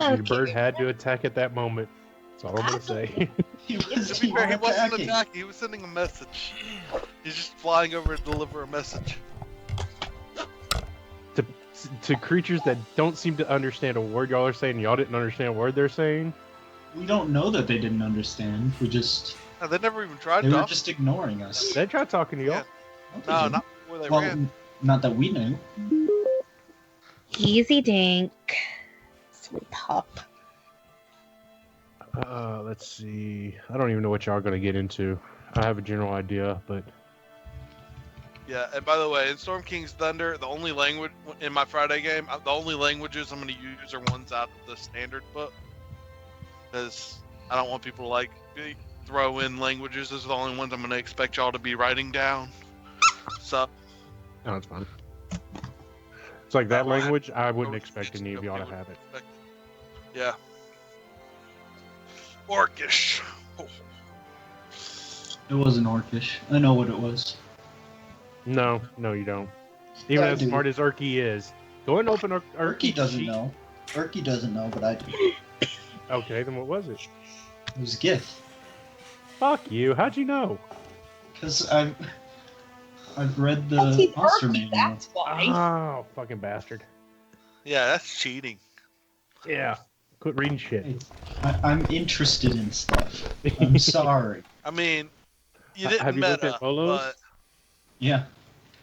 Okay. The bird had to attack at that moment. That's all I'm gonna say. He To was be fair, he wasn't attacking. attacking. He was sending a message. He's just flying over to deliver a message. to creatures that don't seem to understand a word y'all are saying, y'all didn't understand a word they're saying. We don't know that they didn't understand. We just No, they never even tried they to. were just ignoring us. They tried talking to y'all. Yeah. No, they No, didn't. not before they Well, ran. not that we knew. Easy dink. Sweet hop. Let's see. I don't even know what y'all are gonna get into. I have a general idea, but Yeah, and by the way, in Storm King's Thunder, the only language in my Friday game, the only languages I'm going to use are ones out of the standard book. Because I don't want people to throw in languages. Those are the only ones I'm going to expect y'all to be writing down. So. no, it's fine. It's like that Well, language. I wouldn't expect any of y'all to have it. Yeah. Orcish. Oh. It wasn't Orcish. I know what it was. No, you don't. Even as smart as Urki is, go and open Urki doesn't know. Urki doesn't know, but I do. Okay, then what was it? It was GIF. Fuck you. How'd you know? Because I've read the Because he's monster Urky, manual. that's why. Oh, fucking bastard. Yeah, that's cheating. Yeah. Quit reading shit. Hey, I'm interested in stuff. I'm sorry. I mean, you didn't have you looked meta, at Volos? but Yeah,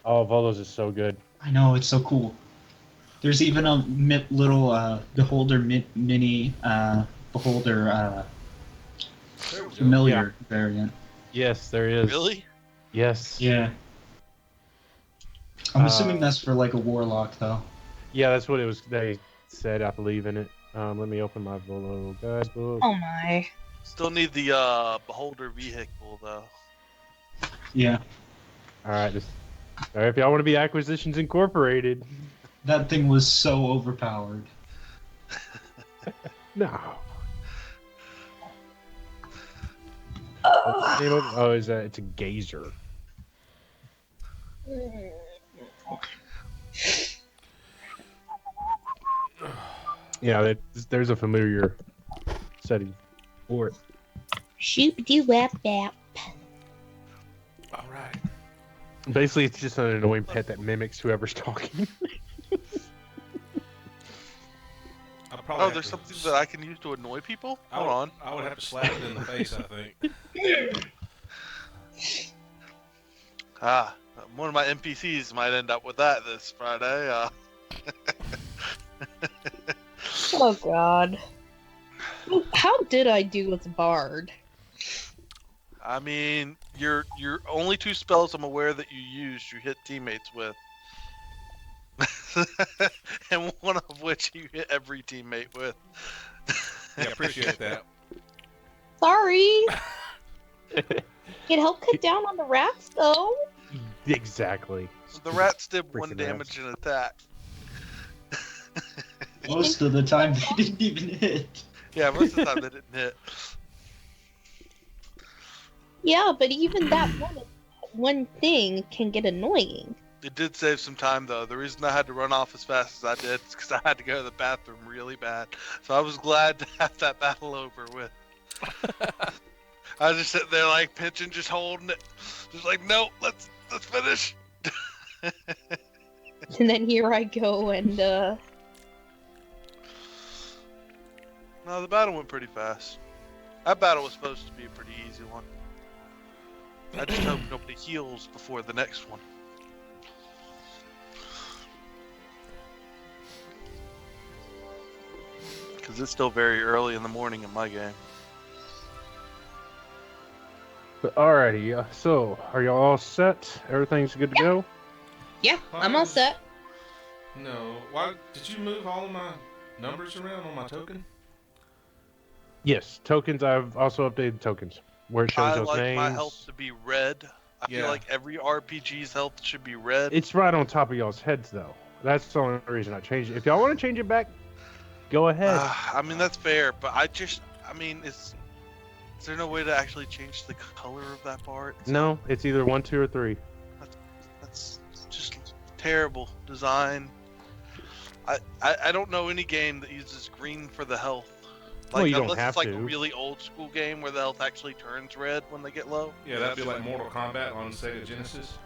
Oh, Volos is so good. I know, it's so cool. There's even a little Beholder mini Beholder familiar variant. Yes, there is. really? Yes. Yeah. I'm assuming that's for like a warlock though. Yeah, that's what it was. They said, I believe in it. Let me open my Volo guidebook. Oh my. Still need the Beholder vehicle, though. Yeah. All right, if y'all want to be Acquisitions Incorporated. That thing was so overpowered. No. What's the name of it? Oh, it's a gazer. Yeah, there's a familiar setting for it. Shoop-de-wap-bap. All right. Basically, it's just an annoying pet that mimics whoever's talking. Oh, there's something that I can use to annoy people? Hold on. I would have to slap it in the face, I think. One of my NPCs might end up with that this Friday. Oh god. How did I do with Bard? I mean, your only two spells I'm aware that you used, you hit teammates with. And one of which you hit every teammate with. Yeah, appreciate that. Sorry. It helped cut down on the rats, though. Exactly. The rats did Freaking 1 damage in attack. Most of the time they didn't even hit. Yeah, most of the time they didn't hit. Yeah, but even that one thing can get annoying. It did save some time, though. The reason I had to run off as fast as I did is because I had to go to the bathroom really bad. So I was glad to have that battle over with. I was just sitting there, like, pitching, just holding it. Just like, no, let's finish. And then here I go and, No, the battle went pretty fast. That battle was supposed to be a pretty easy one. I just hope nobody heals before the next one. Because it's still very early in the morning in my game. But alrighty, so are y'all all set? Everything's good to go? yeah, I'm all set. No. Why did you move all of my numbers around on my token? Yes, tokens. I've also updated tokens where it shows I those like names. my health to be red. I feel like every RPG's health should be red. It's right on top of y'all's heads, though. That's the only reason I changed it. If y'all want to change it back, go ahead. I mean, that's fair, but is there no way to actually change the color of that bar? No, it's either 1, 2, or 3. That's just terrible design. I don't know any game that uses green for the health. Well, you don't unless have it's like to. a really old school game where the health actually turns red when they get low. Yeah, that'd be like Mortal Kombat on Sega Genesis.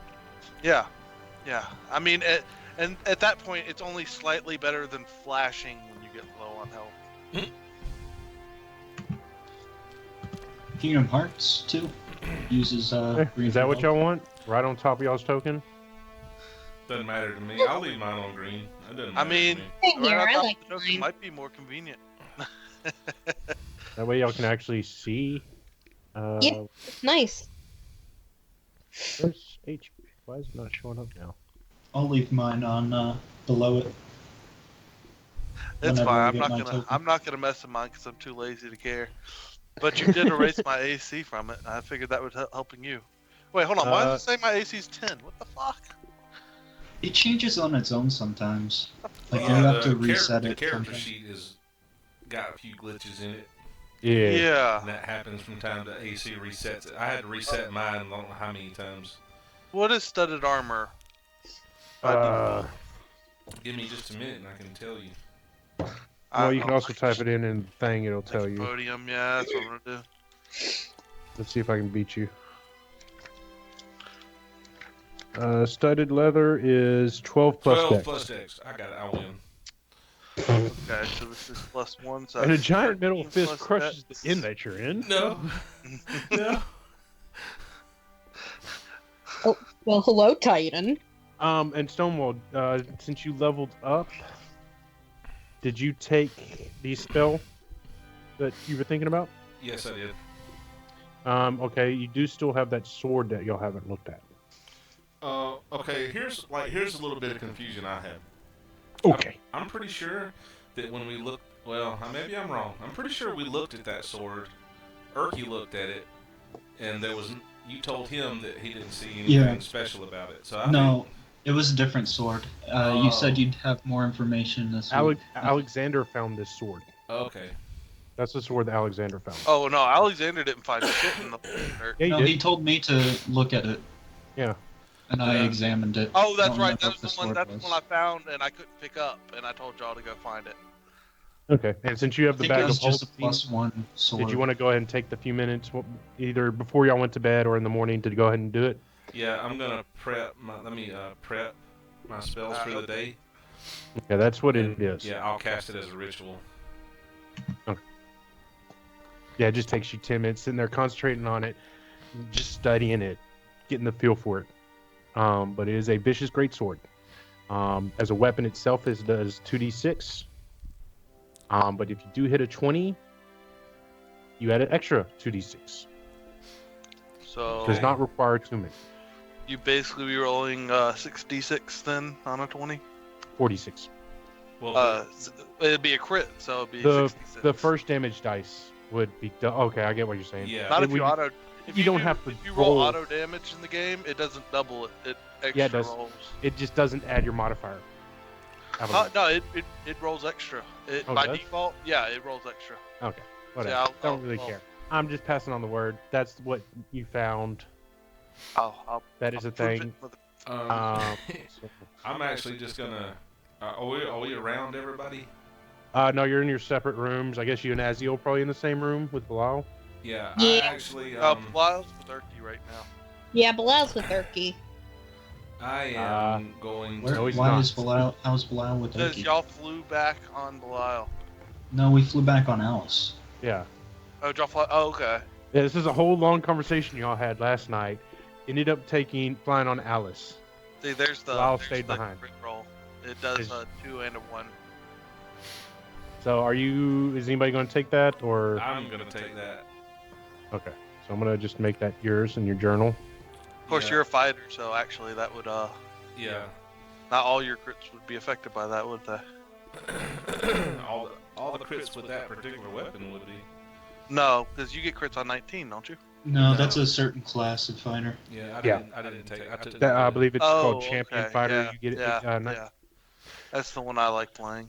Yeah, yeah. I mean, and at that point, it's only slightly better than flashing when you get low on health. Kingdom Hearts 2 uses green. Is that what health. y'all want? Right on top of y'all's token? Doesn't matter to me. I'll leave mine on green. That doesn't I matter mean, to me. Same here, right on I top like of the token green. might be more convenient. That way y'all can actually see. Yeah. It's nice. Where's HP? Why is it not showing up now? I'll leave mine on below it. It's Whenever I fine. get my token. I'm not gonna mess with mine because I'm too lazy to care. But you did erase my AC from it. And I figured that would helping you. Wait, hold on. Why does it say my AC's 10? What the fuck? It changes on its own sometimes. Like you Yeah, have to reset the it. character sometimes. sheet has got a few glitches in it, Yeah. Yeah. and that happens from time to AC resets it. I had to reset mine. I don't know how many times. What is studded armor? Give me just a minute, and I can tell you. Well, you can also type it in and thing, it'll tell you. Podium, yeah, that's what I'm gonna do. Let's see if I can beat you. Studded leather is 12 plus 12 dex. plus dex. I got it. I win. Okay, so this is +1. So And a that's giant 13 metal fist plus crushes dex. the inn that you're in. No. No. Well, hello, Titan. And Stonewall, since you leveled up, did you take the spell that you were thinking about? Yes, I did. Okay, you do still have that sword that y'all haven't looked at. Okay. Here's a little bit of confusion I have. Okay. I'm pretty sure that when we looked, well, maybe I'm wrong. I'm pretty sure we looked at that sword. Erky looked at it, and there was. You told him that he didn't see anything special about it. So No, it was a different sword. You said you'd have more information this week. Alexander found this sword. Okay. That's the sword that Alexander found. Oh no, Alexander didn't find shit in the dirt. Yeah, No, did. he told me to look at it. Yeah. And I examined it. Oh, I that's don't right. remember That's what the the one. sword That's the was. one I found and I couldn't pick up, and I told y'all to go find it. Okay. And since you have I the think it bag was of just a holding, +1 sword. did you want to go ahead and take the few minutes, either before y'all went to bed or in the morning, to go ahead and do it? Yeah, I'm gonna prep my. Let me prep my spells for the day. Okay, that's what it And, is. Yeah, I'll cast it as a ritual. Yeah, it just takes you 10 minutes sitting there concentrating on it, just studying it, getting the feel for it. But it is a vicious greatsword. As a weapon itself, it does 2d6. But if you do hit a 20, you add an extra 2d6. So Does not require 2 minutes. you basically be rolling 6d6 then on a 20. 46. Well, It'd be a crit, so it'd be The 66. the first damage dice would be okay. I get what you're saying. yeah. Not It if you would- auto. If you don't have to If you roll roll. auto damage in the game, it doesn't double it. It extra Yeah, it does. rolls. It just doesn't add your modifier. I don't know. No, it rolls extra. It Oh, by it does? default, yeah, it rolls extra. Okay, whatever. Yeah, Don't really care. I'm just passing on the word. That's what you found. That is I'll a prove it thing. with So- I'm actually just gonna. Are we around everybody? no, you're in your separate rooms. I guess you and Aziel probably in the same room with Bilal. Yeah. Yeah. I actually. Lyle's with Erky right now. Yeah, Bilal's with Erky. I am going Where, to. No, he's why not. is Bilal? How's Bilal with Says Erky? y'all flew back on Belial. No, we flew back on Alice. Yeah. Oh, y'all fly. Oh, okay. Yeah, this is a whole long conversation y'all had last night. Ended up flying on Alice. See, there's the. Lyle there's stayed the behind. crit roll. It does Is- a 2 and a 1. So is anybody going to take that or? I'm gonna take that. Okay. So I'm going to just make that yours in your journal. Of course, Yeah. you're a fighter, so actually that would Yeah. not all your crits would be affected by that, would they? all the crits with that particular weapon would be. No, because you get crits on 19, don't you? No, No. that's a certain class of fighter. Yeah. Yeah. I didn't take. I took. I believe it's called Oh, Champion okay, Fighter. yeah, You get it. Yeah, not- yeah. That's the one I like playing.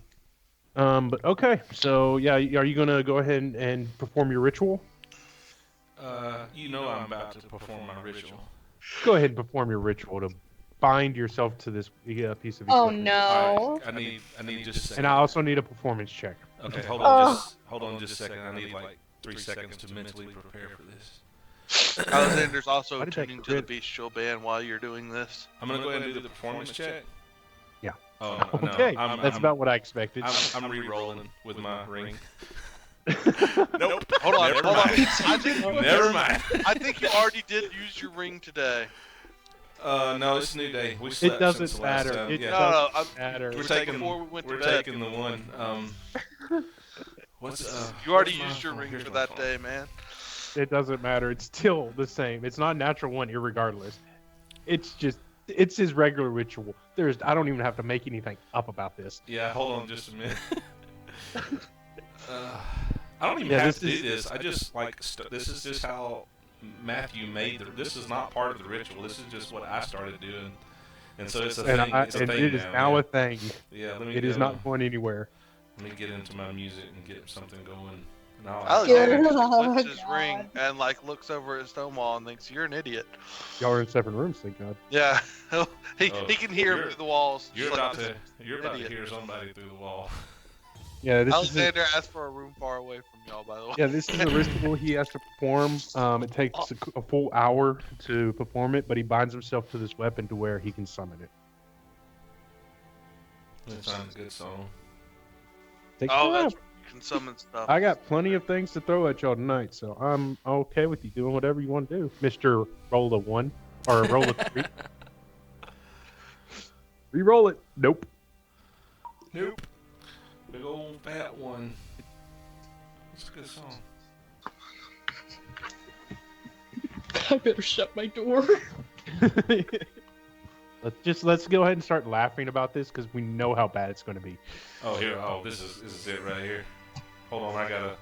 But okay. So yeah, are you going to go ahead and perform your ritual? You know I'm about to perform my ritual. Go ahead and perform your ritual to bind yourself to this piece of Oh equipment. no. All right, I need just a second. And I also need a performance check. Okay, hold on just a second. I need like 3 seconds to mentally prepare for this. Alexander's also Why did that tuning to the crit? Bestial Band while you're doing this. I'm gonna go ahead and do the performance check. Yeah. Oh no, Okay, I'm, that's I'm, about what I expected. I'm re-rolling with my ring. Nope. Hold on. Never Hold on. mind. I think Never mind. I think you already did use your ring today. No, it's a new day. We slept It doesn't since the last matter. time. It Yeah. doesn't matter. We're We're taking before we went to we're bed. taking the one. What's You already what's my used your phone? ring Here's for my that phone. day, man. It doesn't matter. It's still the same. It's not natural one, irregardless. It's his regular ritual. I don't even have to make anything up about this. Yeah, hold on just a minute. I don't even have to do this. I just like this is just how Matthew made this is not part of the ritual. This is just what I started doing, and so it's a thing. It's a thing it is now yeah. a thing. Yeah, let me. It is not going anywhere. Let me get into my music and get something going. Alexander just Oh, flips his God. ring and like looks over at Stonewall and thinks you're an idiot. Y'all are in separate rooms, thank God. Yeah, he Oh, can hear him you're- through the walls. You're Just about like, to idiot. hear somebody through the wall. Yeah, this Alexander asked for a room far away from y'all, by the way. is a ritual he has to perform. It takes a full hour to perform it, but he binds himself to this weapon to where he can summon it. That sounds a good song. Takes Oh, time. that's right. You can summon stuff. I got plenty of things to throw at y'all tonight, so I'm okay with you doing whatever you want to do, Mr. Roll a 1 or roll a 3. Re-roll it. Nope. Nope. Big old fat one. That's a good song. I better shut my door. Let's go ahead and start laughing about this because we know how bad it's going to be. Oh here. Oh, this is it right here. Hold on, I gotta.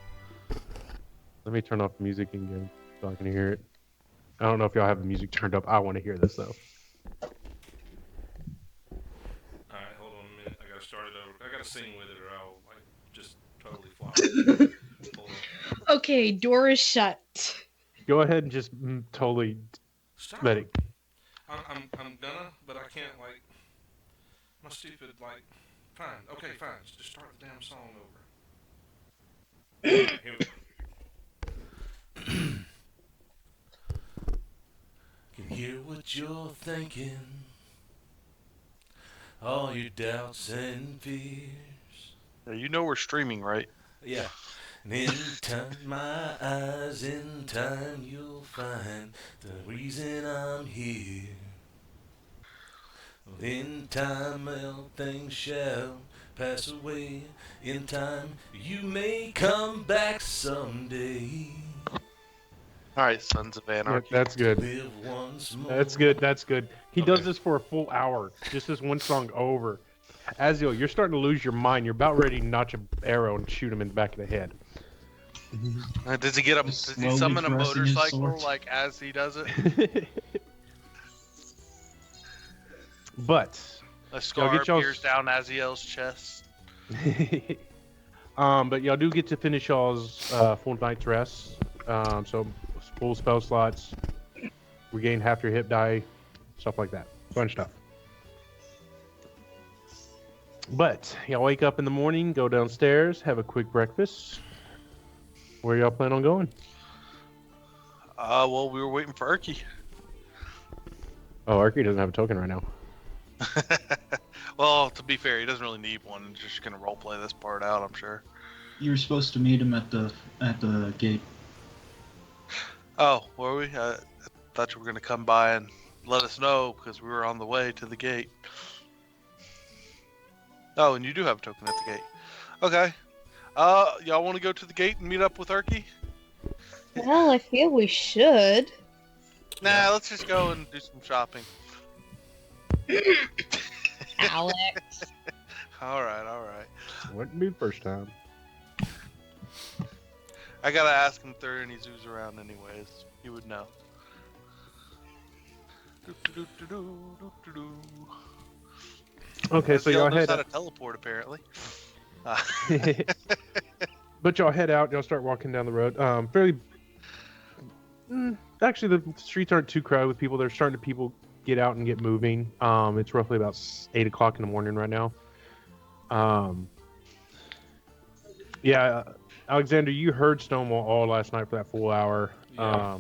Let me turn off the music again so I can hear it. I don't know if y'all have the music turned up. I want to hear this though. All right, hold on a minute. I gotta start it over. I gotta sing with it, or I'll like just totally flop. Hold on. Okay, door is shut. Go ahead and just totally Stop. let it. I'm gonna, but I can't like. My stupid like. Fine. Okay, fine. Just start the damn song over. Here we go. Can hear what you're thinking. All your doubts and fears. Yeah, you know we're streaming, right? Yeah. And in time, my eyes, in time, you'll find the reason I'm here. In time, all things shall pass away. In time, you may come back someday. All right, Sons of Yeah, Anarchy. that's good. Live once more. That's good. That's good. He does Okay. this for a full hour. Just this one song over. Azil, you're starting to lose your mind. You're about ready to notch an arrow and shoot him in the back of the head. Does he get a? Just Does he slowly summon a caressing his motorcycle sword. like as he does it? But A scar get y'all's- appears down Aziel's chest. but y'all do get to finish y'all's full night's rest. So full spell slots, regain half your hit die, stuff like that. Fun stuff. But y'all wake up in the morning, go downstairs, have a quick breakfast. Where y'all plan on going? Well, we were waiting for Erky. Oh, Arky doesn't have a token right now. Well, to be fair, he doesn't really need one. He's just gonna roleplay this part out, I'm sure. You were supposed to meet him at the gate. Oh, were we? I thought you were gonna come by and let us know because we were on the way to the gate. Oh, and you do have a token at the gate. Okay. Y'all want to go to the gate and meet up with Erky? Well, I feel we should. Nah, let's just go and do some shopping. Alex. All right. Wouldn't be the first time. I gotta ask him if there are any zoos around, anyways. He would know. Okay, so Aziel y'all knows head how out. to teleport, apparently. But y'all head out. Y'all start walking down the road. Fairly. Actually, the streets aren't too crowded with people. They're starting to get out and get moving. It's roughly about 8 o'clock in the morning right now. Yeah, Alexander, you heard Stonewall all last night for that full hour. Yeah.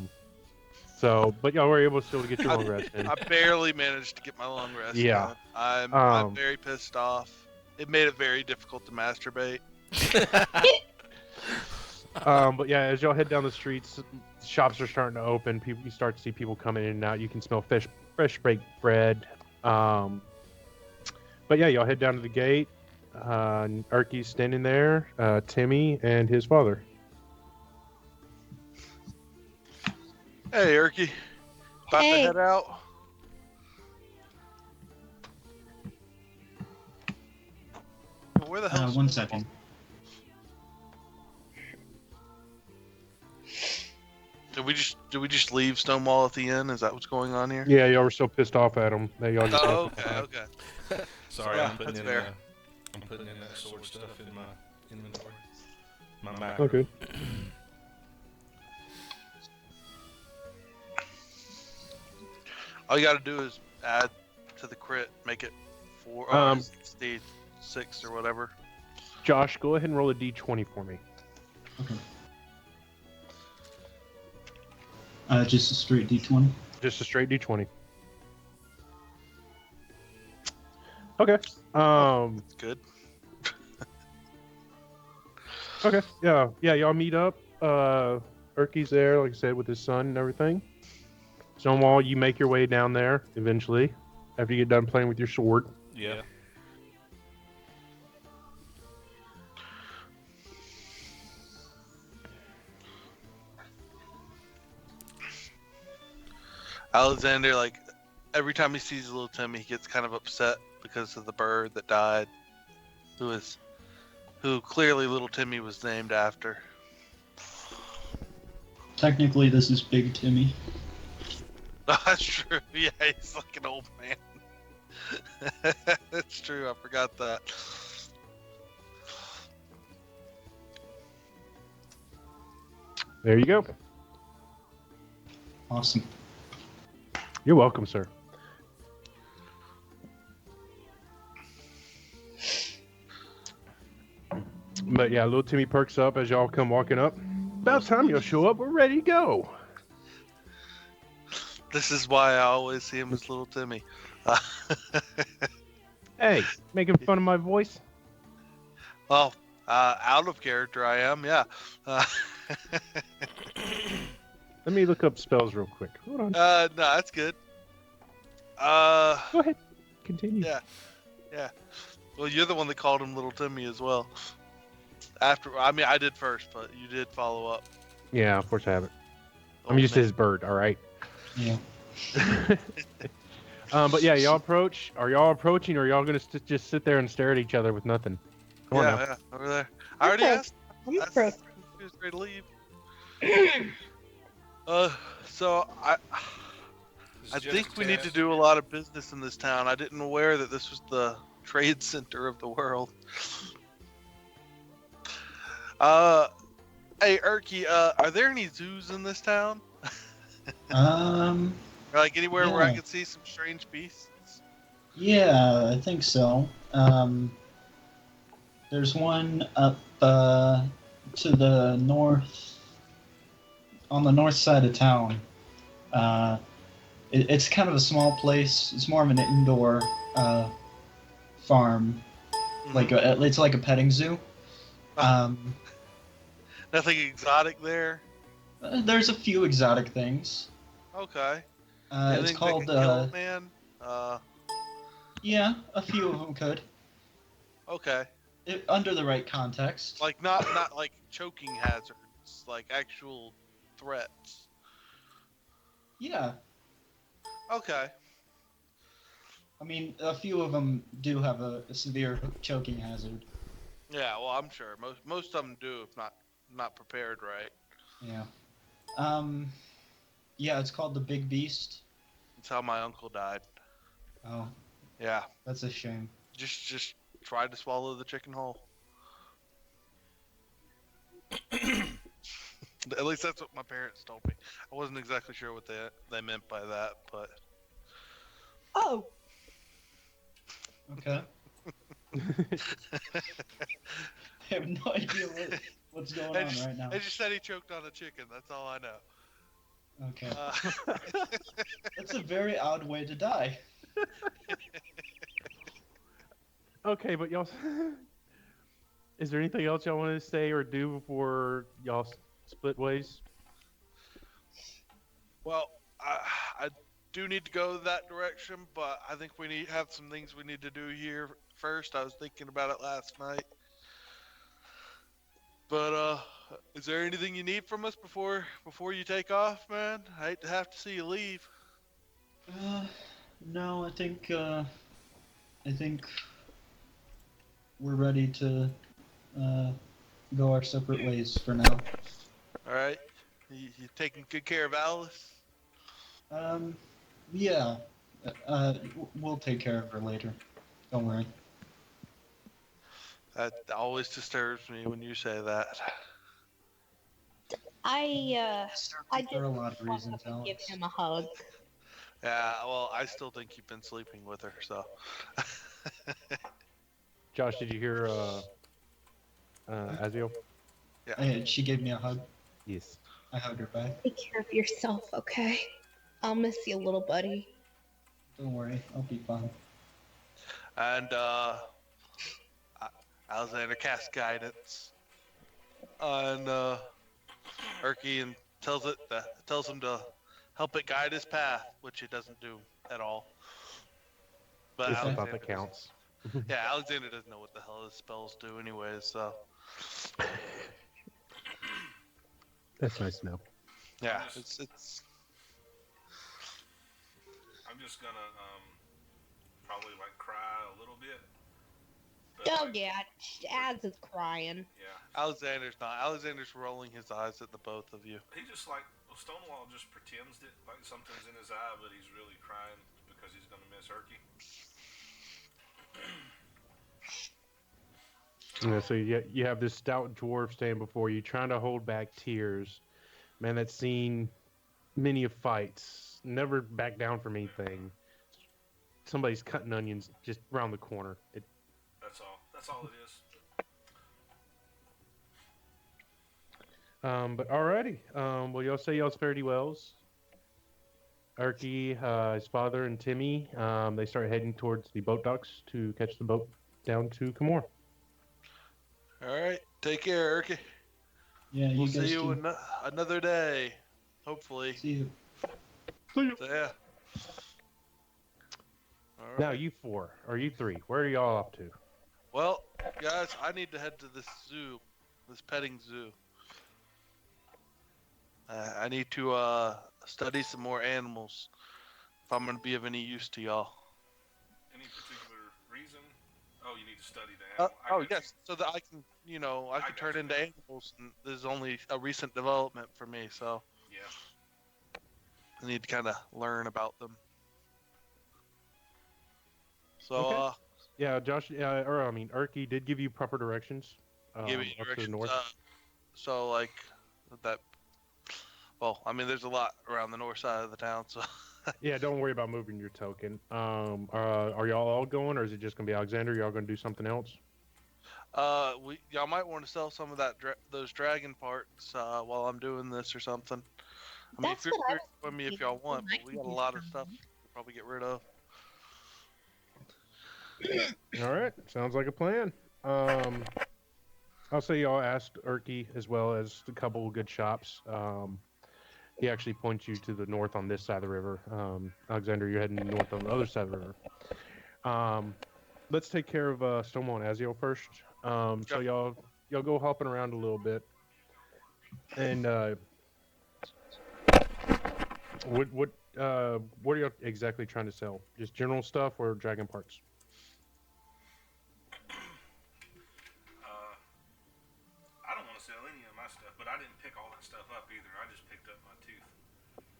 But y'all were able still to get your long rest in. I barely managed to get my long rest. Yeah. in. I'm Um, very pissed off. It made it very difficult to masturbate. But yeah, as y'all head down the streets, shops are starting to open. You start to see people coming in and out. You can smell fresh baked bread. But yeah, y'all head down to the gate. Erky's standing there. Timmy and his father. Hey, Erky. About to Hey. head out. Where the hell? One second. Did we just leave Stonewall at the inn? Is that what's going on here? Yeah, y'all were so pissed off at him that y'all just. Oh, left him okay, behind. okay. Sorry, Yeah, I'm putting that's in. fair. I'm putting in that sword stuff in my inventory. My macro. Okay. All you got to do is add to the crit, make it 66 or whatever. Josh, go ahead and roll a d20 for me. Okay. Just a straight D20. Just a straight d20. Okay. That's good. Okay. Yeah. Y'all meet up. Erky's there, like I said, with his son and everything. Stonewall, you make your way down there eventually after you get done playing with your sword. Yeah. Alexander, like, every time he sees little Timmy, he gets kind of upset because of the bird that died, who clearly little Timmy was named after. Technically, this is Big Timmy. That's true. Yeah, he's like an old man. That's true. I forgot that. There you go. Awesome. You're welcome, sir. But yeah, little Timmy perks up as y'all come walking up. About time y'all show up. We're ready to go. This is why I always see him as little Timmy. Hey, making fun of my voice? Well, out of character I am, yeah. Let me look up spells real quick. Hold on. No, that's good. Go ahead. Continue. Yeah. Well, you're the one that called him little Timmy as well. I did first, but you did follow up. Yeah, of course I have it. I'm Old used to man. his bird, all right? Yeah. But yeah, y'all approach. Are y'all approaching, or are y'all gonna just sit there and stare at each other with nothing? Come on now. Yeah, over there. I already Okay. asked. You That's pro- who's ready to leave. So I think we need to do a lot of business in this town. I didn't aware that this was the trade center of the world. Hey Erky, are there any zoos in this town? Or like anywhere where I Yeah. could see some strange beasts? Yeah, I think so. There's one up to the north, on the north side of town. It's kind of a small place. It's more of an indoor farm, Mhm. it's like a petting zoo. Nothing exotic there. There's a few exotic things. Okay. It's Anything that called could kill a man? yeah, a few of them could, Okay. under the right context. Like not like choking hazards, like actual threats. Yeah, Okay. I mean, a few of them do have a severe choking hazard. Yeah, well, I'm sure most of them do if not prepared right. Yeah. Yeah, it's called the Big Beast. That's how my uncle died. Oh, Yeah. that's a shame. Just tried to swallow the chicken whole. At least that's what my parents told me. I wasn't exactly sure what they meant by that, but Oh, Okay. I have no idea what's going on right now. I just said he choked on a chicken. That's all I know. Okay. Uh, That's a very odd way to die. Okay, but y'all, is there anything else y'all want to say or do before y'all split ways? well, I do need to go that direction, but I think we have some things we need to do here first. I was thinking about it last night. But is there anything you need from us before you take off, man? I hate to have to see you leave. No, I think we're ready to go our separate ways for now. All right, you taking good care of Alice? Um, yeah. We'll take care of her later. Don't worry. That always disturbs me when you say that. I For just a lot of wanted reasons, to give Alex. him a hug. Yeah, well, I still think you've been sleeping with her, so. Josh, did you hear Aziel? She gave me a hug. Yes. I hugged her back. Take care of yourself, okay? I'll miss you, little buddy. Don't worry, I'll be fine. And Alexander casts guidance on Erky and tells him to help it guide his path, which he doesn't do at all. But It's the thought Alexander that counts. yeah, Alexander doesn't know what the hell his spells do anyways, so That's nice to know. yeah, Just- it's I'm just gonna probably like cry a little bit. But, Oh like, yeah, Az is crying. yeah. Alexander's not. Alexander's rolling his eyes at the both of you. He just like Stonewall just pretends that like something's in his eye, but he's really crying because he's gonna miss Erky. Yeah, so you have this stout dwarf standing before you, trying to hold back tears. Man, that's seen many of fights. Never back down from anything. Somebody's cutting onions just around the corner. That's all. That's all it is. But alrighty. Well, y'all say y'all's fare thee wells. Erky, his father, and Timmy, they start heading towards the boat docks to catch the boat down to Camor. All right, take care, Erky. Yeah, We'll you see guys you do. another day, hopefully. See you. So, yeah. All right. Now, you four, or you three, where are y'all off to? Well, guys, I need to head to this zoo, this petting zoo. I need to study some more animals if I'm going to be of any use to y'all. Any particular reason? Oh, you need to study the animal. I got Yes, so that I can, I can got turn you. into animals. And this is only a recent development for me, so you. Yeah. I need to kind of learn about them. So, Okay. Yeah, Josh, Erky did give you proper directions. give me Up to the directions. north. So, like, that. Well, I mean, there's a lot around the north side of the town, so. Yeah, don't worry about moving your token. Are y'all all going, or is it just gonna be Alexander? Y'all gonna do something else? Y'all might want to sell some of those dragon parts while I'm doing this or something. I mean, That's if what I you're was with me if thinking. y'all want, I but we could got a do lot of something. stuff to probably get rid of. All right, sounds like a plan. I'll say y'all asked Erky as well as a couple of good shops. He actually points you to the north on this side of the river. Alexander, you're heading north on the other side of the river. Let's take care of Stonewall and Aziel first. So y'all go hopping around a little bit, and what are you exactly trying to sell? Just general stuff or dragon parts? I don't want to sell any of my stuff, but I didn't pick all that stuff up either. I just picked up my tooth.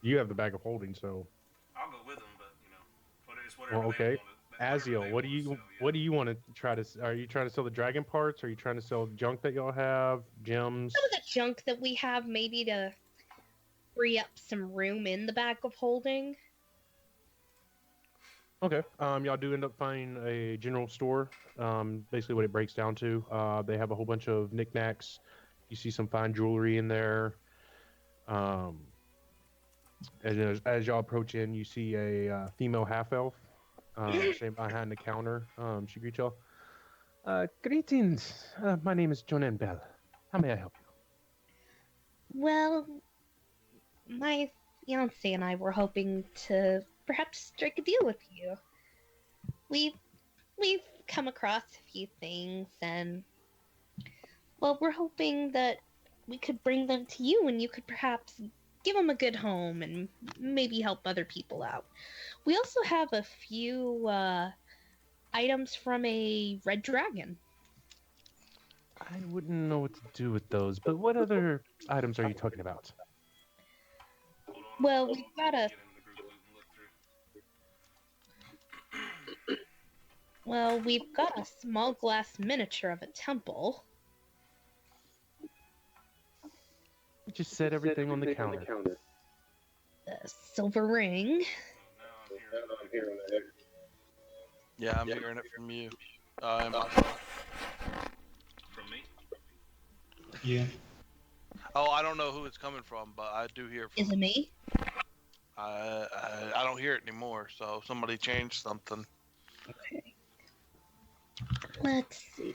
You have the bag of holding, so. I'll go with them, but it's whatever Well, okay. they want to. Aziel, what do you want to try to? Are you trying to sell the dragon parts? Are you trying to sell junk that y'all have, gems? Some of the junk that we have, maybe to free up some room in the bag of holding. Okay. Y'all do end up finding a general store. Basically, what it breaks down to, they have a whole bunch of knickknacks. You see some fine jewelry in there. Um, and as y'all approach in, you see a female half elf standing behind the counter. She greets y'all. Greetings. My name is Jonan Bell. How may I help you? Well, my fiance and I were hoping to perhaps strike a deal with you. We've we've come across a few things, and well, we're hoping that we could bring them to you, and you could perhaps give them a good home and maybe help other people out. We also have a few items from a red dragon. I wouldn't know what to do with those, but what other items are you talking about? Hold on, Well, I'll we've got a get into the group loot and look through. we've got a small glass miniature of a temple. Just set everything on the counter. A silver ring. Well, now I'm hearing that. Yeah, I'm hearing it from you. And myself. From me? Yeah. Oh, I don't know who it's coming from, but I do hear from. Is it me? I don't hear it anymore. So somebody changed something. Okay. Let's see.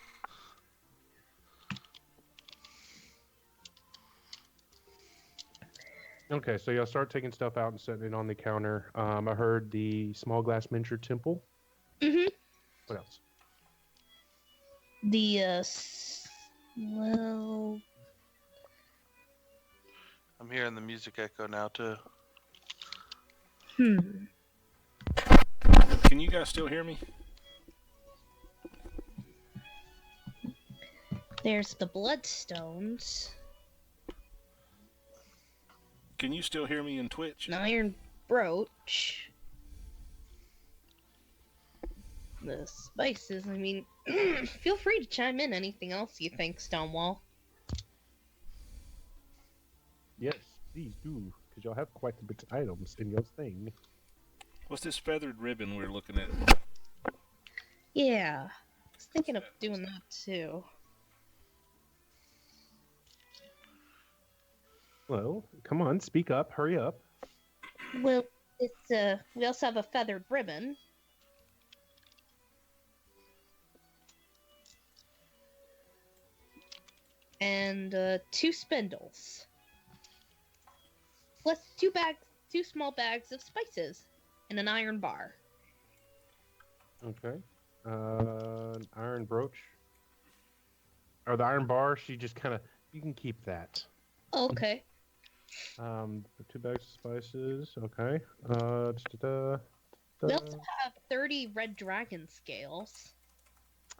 Okay, so y'all start taking stuff out and setting it on the counter. I heard the small glass miniature temple. Mm-hmm. What else? The well, I'm hearing the music echo now too. Can you guys still hear me? There's the bloodstones. Can you still hear me in Twitch? An iron brooch. The spices. I mean, feel free to chime in. Anything else you think, Stonewall? Yes, please do, because y'all have quite a bit of items in your thing. What's this feathered ribbon we're looking at? Yeah, I was thinking of doing that too. Well, come on, speak up, hurry up. Well, it's we also have a feathered ribbon. And 2 spindles. Plus 2 small bags of spices, and an iron bar. Okay. An iron brooch. Or the iron bar, she just kind of, you can keep that. Okay. 2 bags of spices, okay. We also have 30 red dragon scales.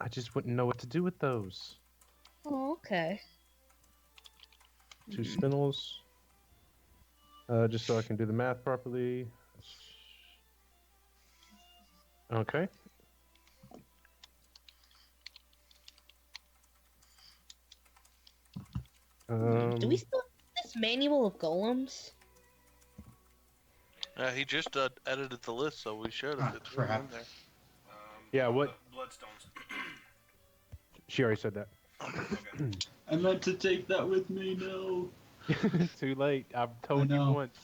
I just wouldn't know what to do with those. Oh, okay. 2 spindles. Just so I can do the math properly. Okay. Do we still have this manual of golems? He just edited the list, so we should have. It's crap. in there. Yeah, what? The bloodstones. She already said that. Okay. I meant to take that with me. No. Too late. I've told you know. once.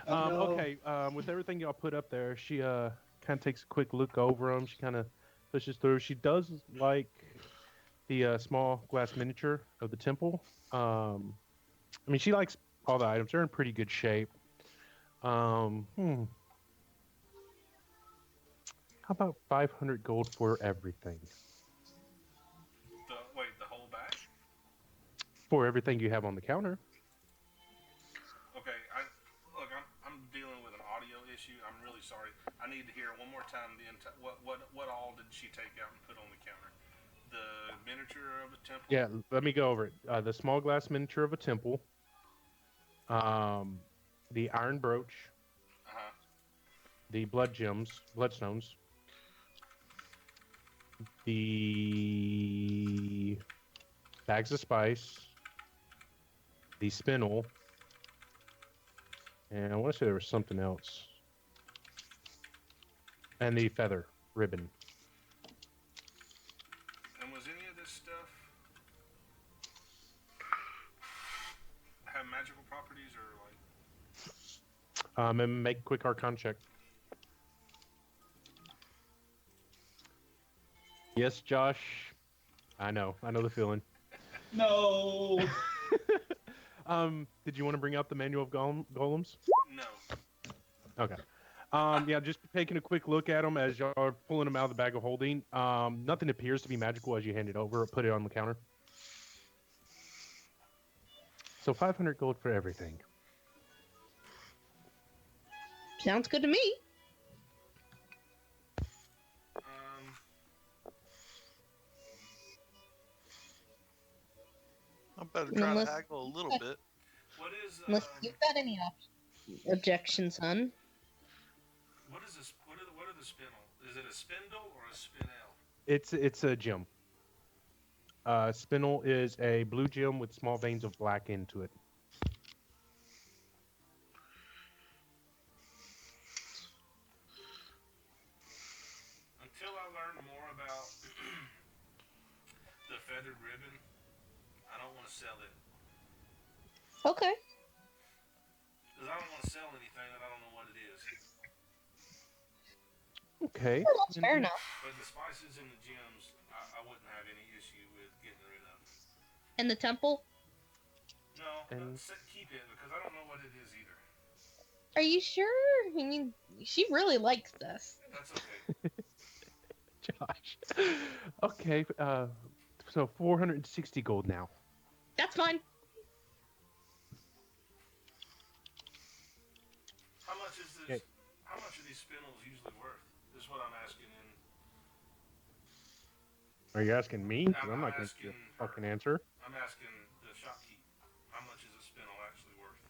I know. Okay. With everything y'all put up there, she kind of takes a quick look over them. She kind of pushes through. She does like the small glass miniature of the temple. I mean, she likes all the items. They're in pretty good shape. How about 500 gold for everything? The whole bag? For everything you have on the counter. Okay, I'm dealing with an audio issue. I'm really sorry. I need to hear one more time what all did she take out and put on the counter? The miniature of a temple. Yeah, let me go over it. The small glass miniature of a temple. The iron brooch. Uh-huh. The bloodstones. The bags of spice. The spindle. And I want to say there was something else. And the feather ribbon. And was any of this stuff have magical properties or like? And make a quick Arcana check. Yes, Josh. I know the feeling. No. Did you want to bring out the manual of golems? No. Okay. Yeah, just taking a quick look at them as y'all are pulling them out of the bag of holding. Nothing appears to be magical as you hand it over or put it on the counter. So 500 gold for everything. Sounds good to me. I better try to haggle a little bit. What is? Unless you've got any objections, hun. What is this? What are the spindle? Is it a spindle or a spinel? It's a gem. Spinel is a blue gem with small veins of black into it. Until I learn more about the feathered ribbon, I don't want to sell it. Okay. Because I don't want to sell anything that I don't know what it is. Okay. Well, that's fair enough. But the spices and the gems, I wouldn't have any issue with getting rid of. And the temple? No, And- keep it because I don't know what it is either. Are you sure? I mean, she really likes this. That's okay. Josh. Okay. So 460 gold now. That's fine. How much is this? Okay. How much are these spindles usually worth? Is what I'm asking. Are you asking me? 'Cause I'm not going to asking fucking answer. I'm asking the shopkeep. How much is a spindle actually worth?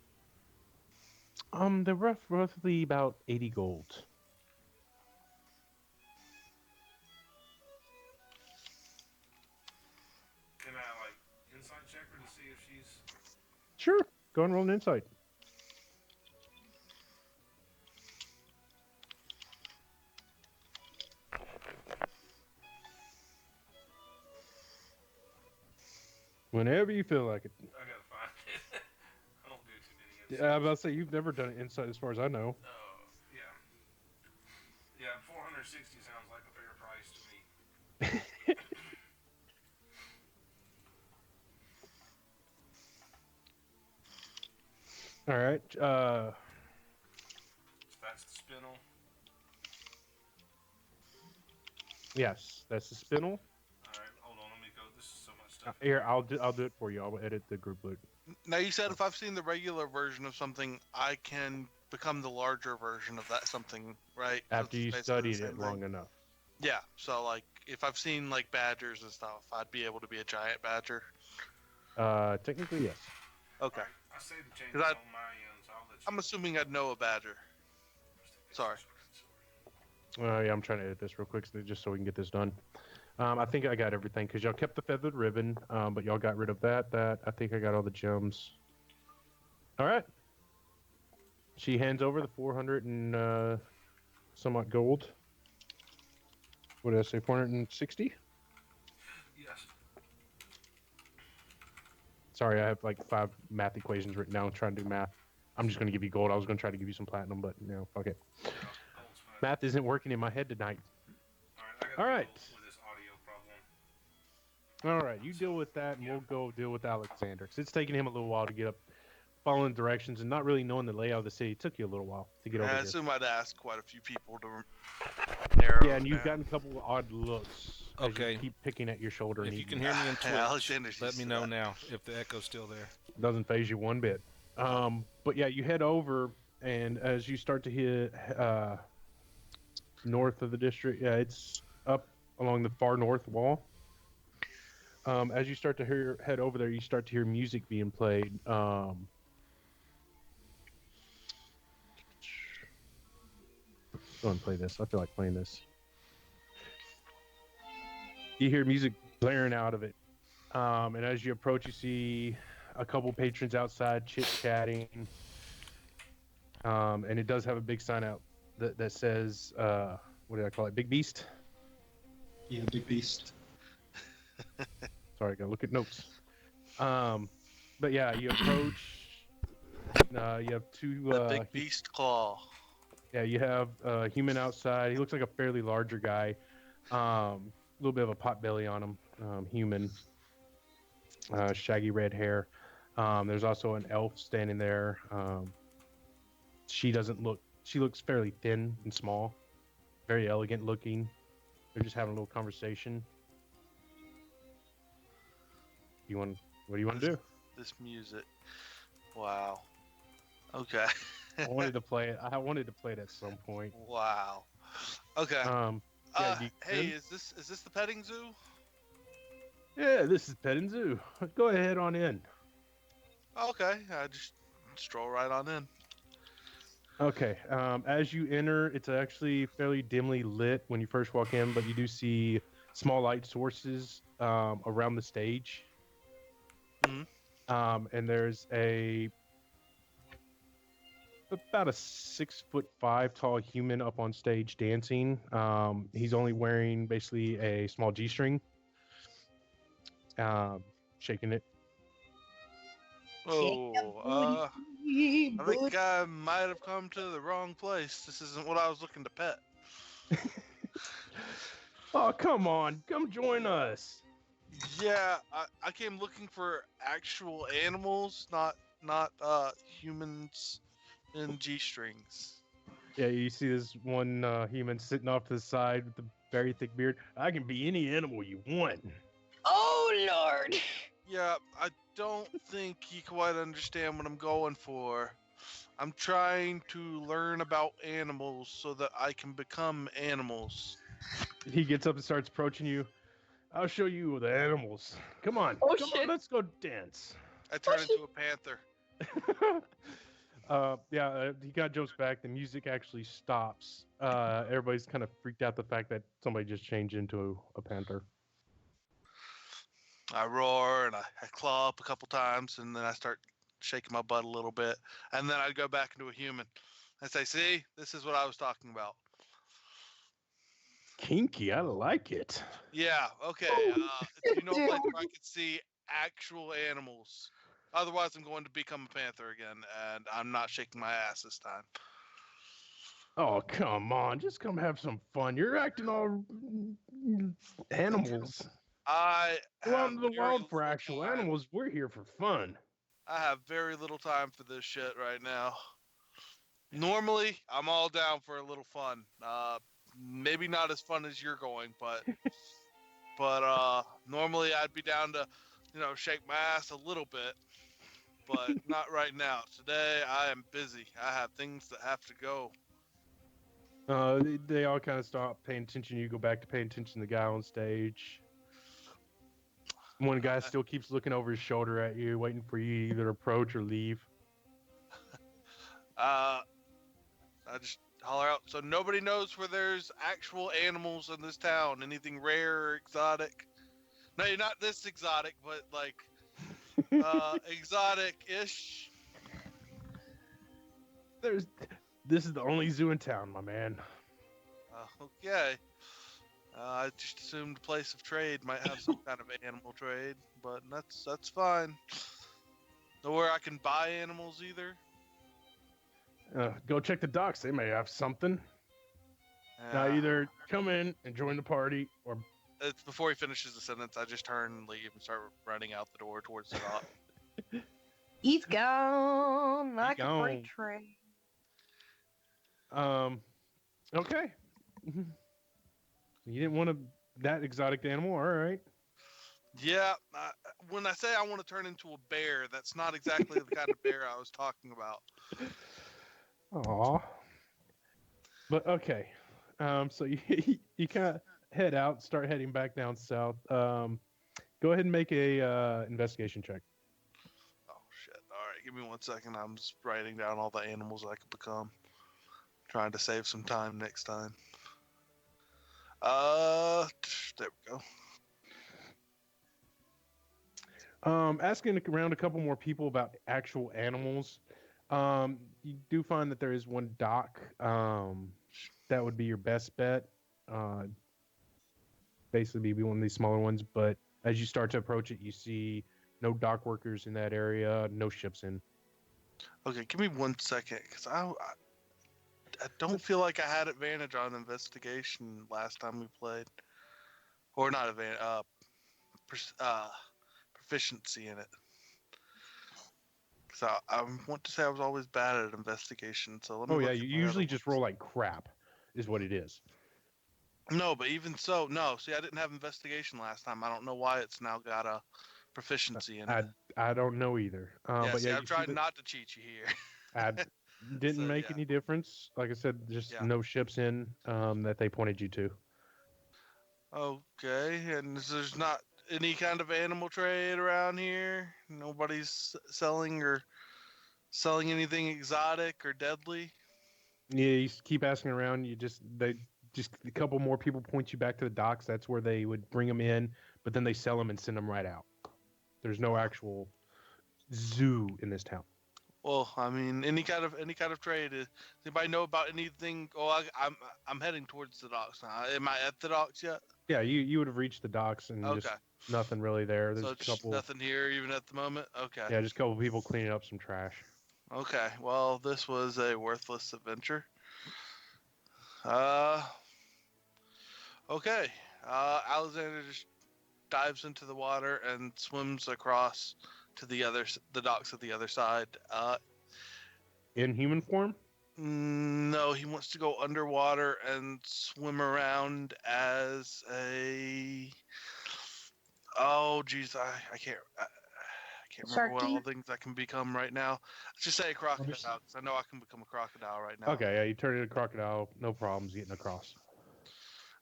They're roughly about 80 gold. Can I like insight check her to see if she's? Sure. Go and roll an insight. Whenever you feel like it. I gotta find it. I don't do too many insights. Yeah, I'm about to say you've never done an insight as far as I know. Oh, yeah. Yeah, 460 sounds like a fair price to me. All right. So that's the spindle. Yes, that's the spindle. All right, hold on. Let me go. This is so much stuff. Here, I'll do it for you. I'll edit the group loot. Now you said if I've seen the regular version of something, I can become the larger version of that something, right? After you It's basically studied the it same long thing. enough. Yeah. So like, if I've seen like badgers and stuff, I'd be able to be a giant badger. Technically, yes. Okay. Alright, I say to change it 'Cause I- on my end, so I'll let you. I'm assuming I'd know a badger. Sorry. Yeah, I'm trying to edit this real quick just so we can get this done. I think I got everything because y'all kept the feathered ribbon, but y'all got rid of that. I think I got all the gems. All right. She hands over the 400 and somewhat gold. What did I say? 460? Yes. Sorry, I have like 5 math equations written down trying to do math. I'm just going to give you gold. I was going to try to give you some platinum, but fuck it. Gold's fine. Math isn't working in my head tonight. Alright, I got All right. with this audio problem. All right, you deal with that, and we'll go deal with Alexander. 'Cause it's taking him a little while to get up, following directions, and not really knowing the layout of the city. It took you a little while to get over I here. assume I'd ask quite a few people to narrow. Yeah, and it you've down. gotten a couple of odd looks. As Okay. you keep picking at your shoulder. If and you can eating. hear me in Yeah, Twitch, Alexander's let used me to know that. now if the echo's still there. Doesn't phase you one bit. But yeah, you head over, and as you start to hit north of the district, yeah, it's up along the far north wall. As you start to head over there, you start to hear music being played. Go and play this. I feel like playing this. You hear music blaring out of it. And as you approach, you see a couple patrons outside chit-chatting. And it does have a big sign out that says what did I call it? Big beast. Yeah, big beast. Sorry, I gotta look at notes. But yeah, you approach. You have two. The big beast claw. Yeah, you have a human outside. He looks like a fairly larger guy. A little bit of a pot belly on him. Human, shaggy red hair. There's also an elf standing there. She doesn't look. She looks fairly thin and small, very elegant looking. They're just having a little conversation. You want? What do you want to do? This music. Wow. Okay. I wanted to play it. I wanted to play it at some point. Wow. Okay. Yeah, you Hey, can? is this the petting zoo? Yeah, this is Petting Zoo. Go ahead on in. Okay. I just stroll right on in. Okay. As you enter, it's actually fairly dimly lit when you first walk in, but you do see small light sources around the stage. Mhm. And there's about a 6'5" tall human up on stage dancing. He's only wearing basically a small G-string. Shaking it. Oh, I think I might have come to the wrong place. This isn't what I was looking to pet. Oh, come on. Come join us. Yeah, I came looking for actual animals, not humans in G-strings. Yeah, you see this one human sitting off to the side with the very thick beard. I can be any animal you want. Oh Lord! Yeah, I don't think you quite understand what I'm going for. I'm trying to learn about animals so that I can become animals. He gets up and starts approaching you. I'll show you the animals. Come on. Oh, Come shit. on, let's go dance. I turn into a panther. He kind of jumps back. The music actually stops. Everybody's kind of freaked out the fact that somebody just changed into a panther. I roar and I claw up a couple times, and then I start shaking my butt a little bit, and then I go back into a human. I say, "See, this is what I was talking about." Kinky, I like it. Yeah, okay. Do you know a place where I could see actual animals? Otherwise, I'm going to become a panther again, and I'm not shaking my ass this time. Oh, come on. Just come have some fun. You're acting all animals. I Go out have into the very wild for little actual time. animals. We're here for fun. I have very little time for this shit right now. Normally, I'm all down for a little fun. Maybe not as fun as you're going, but normally I'd be down to, shake my ass a little bit, but not right now. Today I am busy. I have things that have to go. They all kind of stop paying attention. You go back to paying attention to the guy on stage. One guy still keeps looking over his shoulder at you, waiting for you to either approach or leave. I just holler out. So nobody knows where there's actual animals in this town. Anything rare or exotic? No, you're not this exotic, but like exotic-ish. This is the only zoo in town, my man. Okay. I just assumed the place of trade might have some kind of animal trade, but that's fine. Nowhere I can buy animals either. Go check the docks. They may have something. Now, either come in and join the party, or It's before he finishes the sentence. I just turn and leave and start running out the door towards the dock. He's gone like a gone. freight train. Okay. You didn't want that exotic animal, all right? Yeah, when I say I want to turn into a bear, that's not exactly the kind of bear I was talking about. Aw. But okay. So you kind of head out, start heading back down south. Go ahead and make a investigation check. Oh shit! All right, give me 1 second. I'm just writing down all the animals I could become. Trying to save some time next time. There we go. Asking around a couple more people about actual animals. You do find that there is one dock. That would be your best bet. basically be one of these smaller ones. But as you start to approach it, you see no dock workers in that area, no ships in. Okay, give me 1 second, because I don't feel like I had advantage on investigation last time we played, or not advantage, proficiency in it. So I want to say I was always bad at investigation. So let me Oh yeah, look you at my other usually just ones. roll like crap, is what it is. No, but even so, no. See, I didn't have investigation last time. I don't know why it's now got a proficiency in it. I don't know either. Yeah, But see, yeah, I've you see tried that not to cheat you here. didn't So make yeah, any difference. Like I said, just yeah. no ships in that they pointed you to. Okay, and there's not any kind of animal trade around here. Nobody's selling anything exotic or deadly. Yeah, you keep asking around. They just a couple more people point you back to the docks. That's where they would bring them in, but then they sell them and send them right out. There's no actual zoo in this town. Well, I mean, any kind of trade. Does anybody know about anything? Oh, I'm heading towards the docks now. Am I at the docks yet? Yeah, you would have reached the docks and Okay, just nothing really there. so There's a it's couple, nothing here even at the moment. Okay, yeah, just a couple people cleaning up some trash. okay. Well, this was a worthless adventure. Uh, okay. Alexander just dives into the water and swims across to the docks at the other side. In human form? No, he wants to go underwater and swim around as a. Oh, geez, I can't remember what all Sharky? things I can become right now. Let's just say a crocodile, because I know I can become a crocodile right now. Okay, yeah, you turn into a crocodile, no problems getting across.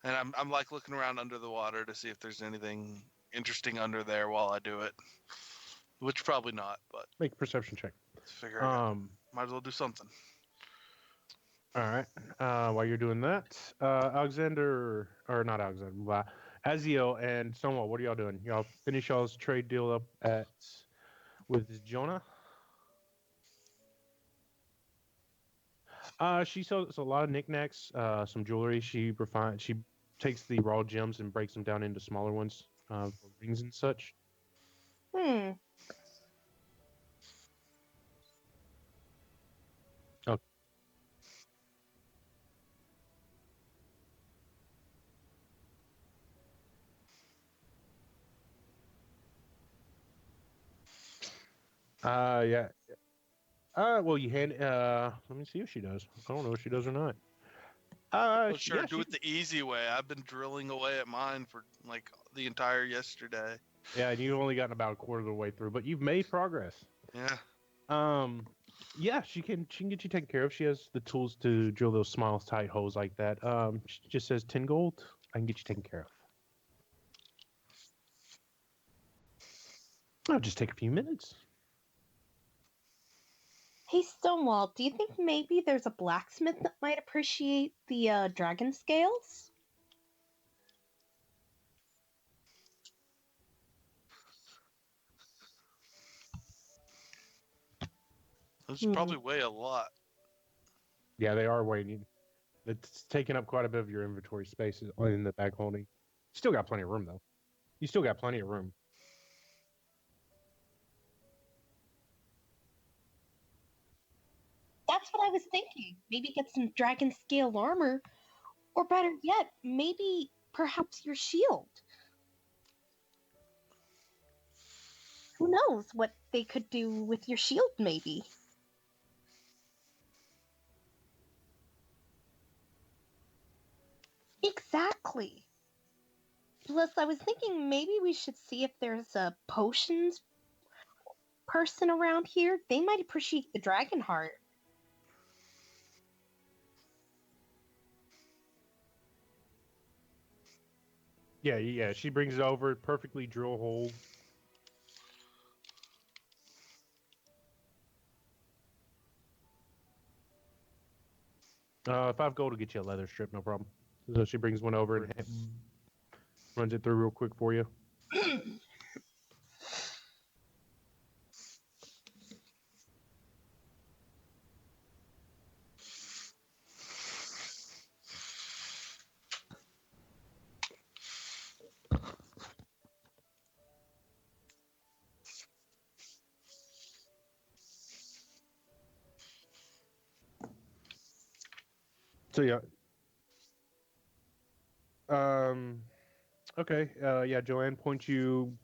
And I'm like looking around under the water to see if there's anything interesting under there while I do it. Which probably not, but Make a perception check. let's figure it out. Um, Might as well do something. all right. While you're doing that, Alexander, or not Alexander, Aziel and Stonewall, what are y'all doing? Y'all finish y'all's trade deal up with Jonah? She sells a lot of knickknacks, some jewelry. She takes the raw gems and breaks them down into smaller ones, for rings and such. Hmm. Oh, yeah. Well, you hand. Let me see if she does. I don't know if she does or not. Well, sure, Yeah, do she. it the easy way. I've been drilling away at mine for like the entire yesterday. Yeah, and you've only gotten about a quarter of the way through, but you've made progress. Yeah. Um, yeah, she can get you taken care of. She has the tools to drill those small tight holes like that. She just says 10 gold. I can get you taken care of. I'll just take a few minutes. Hey, Stonewall, do you think maybe there's a blacksmith that might appreciate the dragon scales? Those Hmm. probably weigh a lot. Yeah, they are waiting. It's taking up quite a bit of your inventory space in the bag holding. Still got plenty of room though. You still got plenty of room. That's what I was thinking. Maybe get some dragon scale armor, or better yet, maybe perhaps your shield. Who knows what they could do with your shield, maybe? Exactly. Plus, I was thinking maybe we should see if there's a potions person around here. They might appreciate the dragon heart. Yeah, yeah. She brings it over, perfectly drill hole. 5 gold will get you a leather strip, no problem. So she brings one over and runs it through real quick for you. So yeah. Okay. Yeah. Joanne points you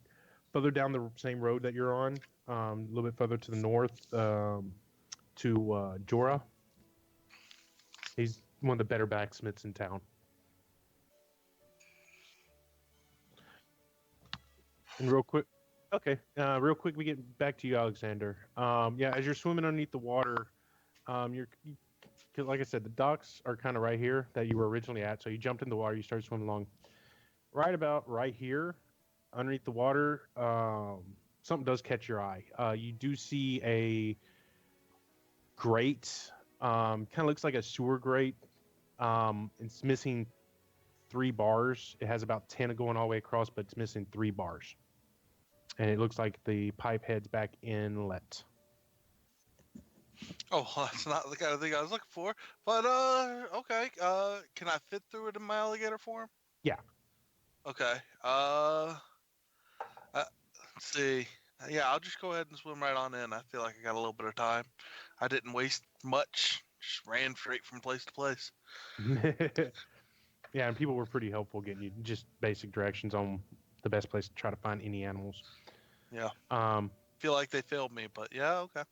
further down the same road that you're on. A little bit further to the north. To Jorah. He's one of the better blacksmiths in town. And real quick, okay, real quick, we get back to you, Alexander. Yeah, as you're swimming underneath the water, you, 'cause like I said, the docks are kind of right here that you were originally at. So you jumped in the water, you started swimming along. Right about right here, underneath the water, something does catch your eye. You do see a grate, kind of looks like a sewer grate. It's missing 3 bars. It has about 10 going all the way across, but it's missing 3 bars. And it looks like the pipe heads back inlet. Oh, well, that's not the kind of thing I was looking for. But okay. Can I fit through it in my alligator form? Yeah. Okay. Let's see. Yeah, I'll just go ahead and swim right on in. I feel like I got a little bit of time. I didn't waste much. Just ran straight from place to place. Yeah, and people were pretty helpful getting you just basic directions on the best place to try to find any animals. Yeah. Um, Feel like they failed me, but yeah, okay.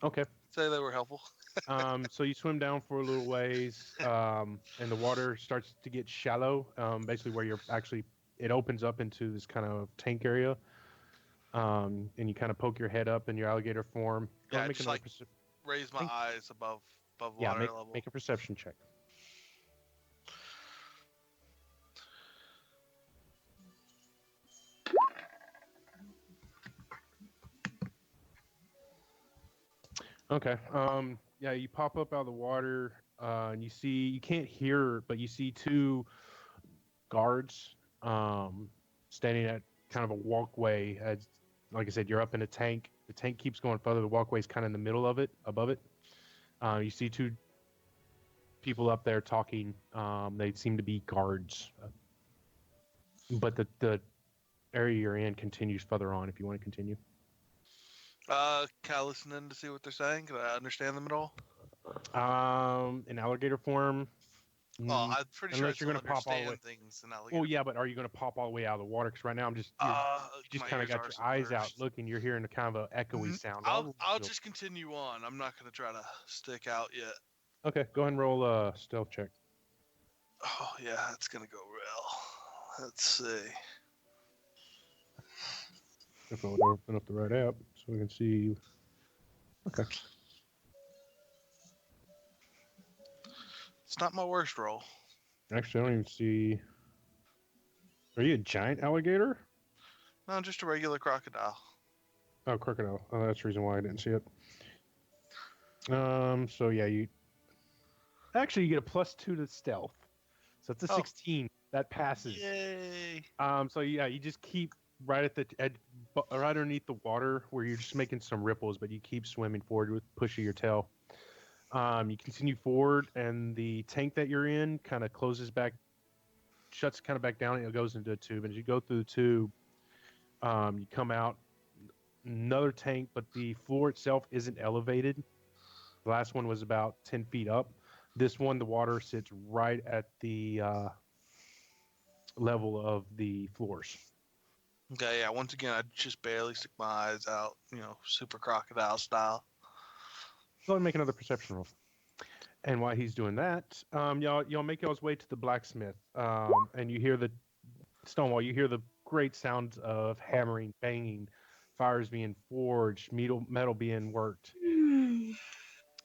okay. Say they were helpful. So you swim down for a little ways, and the water starts to get shallow. Basically, where you're actually, it opens up into this kind of tank area. And you kind of poke your head up in your alligator form. Go Yeah, and make just another. like raise my eyes above Yeah, water level. make a perception check. Okay. Yeah, you pop up out of the water, and you can't hear, but you see 2 guards, standing at kind of a walkway. Like I said, you're up in a tank. The tank keeps going further. The walkway's kind of in the middle of it, above it. You see 2 people up there talking. They seem to be guards, but the area you're in continues further on. If you want to continue. Can I listen in to see what they're saying? Can I understand them at all? In alligator form. Oh, I'm pretty sure I Unless you're still gonna pop all the way. understand things in alligator. Well, yeah, but are you gonna pop all the way out of the water? Because right now you just My kind of ears got are your eyes out submerged. looking. You're hearing a kind of a echoey sound. I'll just continue on. I'm not gonna try to stick out yet. Okay, go ahead and roll a stealth check. Oh yeah, it's gonna go real. Let's see. If I would open up the right app so we can see. Okay. It's not my worst roll. Actually, I don't even see. Are you a giant alligator? No, just a regular crocodile. Oh, crocodile. Oh, that's the reason why I didn't see it. So yeah, you actually get a +2 to stealth, so it's a 16 that passes. Yay! So yeah, you just keep right at the edge, right underneath the water, where you're just making some ripples, but you keep swimming forward with push of your tail. You continue forward, and the tank that you're in kind of closes back, shuts kind of back down, and it goes into a tube. And as you go through the tube, you come out another tank, but the floor itself isn't elevated. The last one was about 10 feet up. This one, the water sits right at the level of the floors. Okay, yeah. Once again, I just barely stick my eyes out. Super crocodile style. Go ahead and make another perception roll. And while he's doing that, y'all make y'all's way to the blacksmith, and you hear the Stonewall. You hear the great sounds of hammering, banging, fires being forged, metal being worked.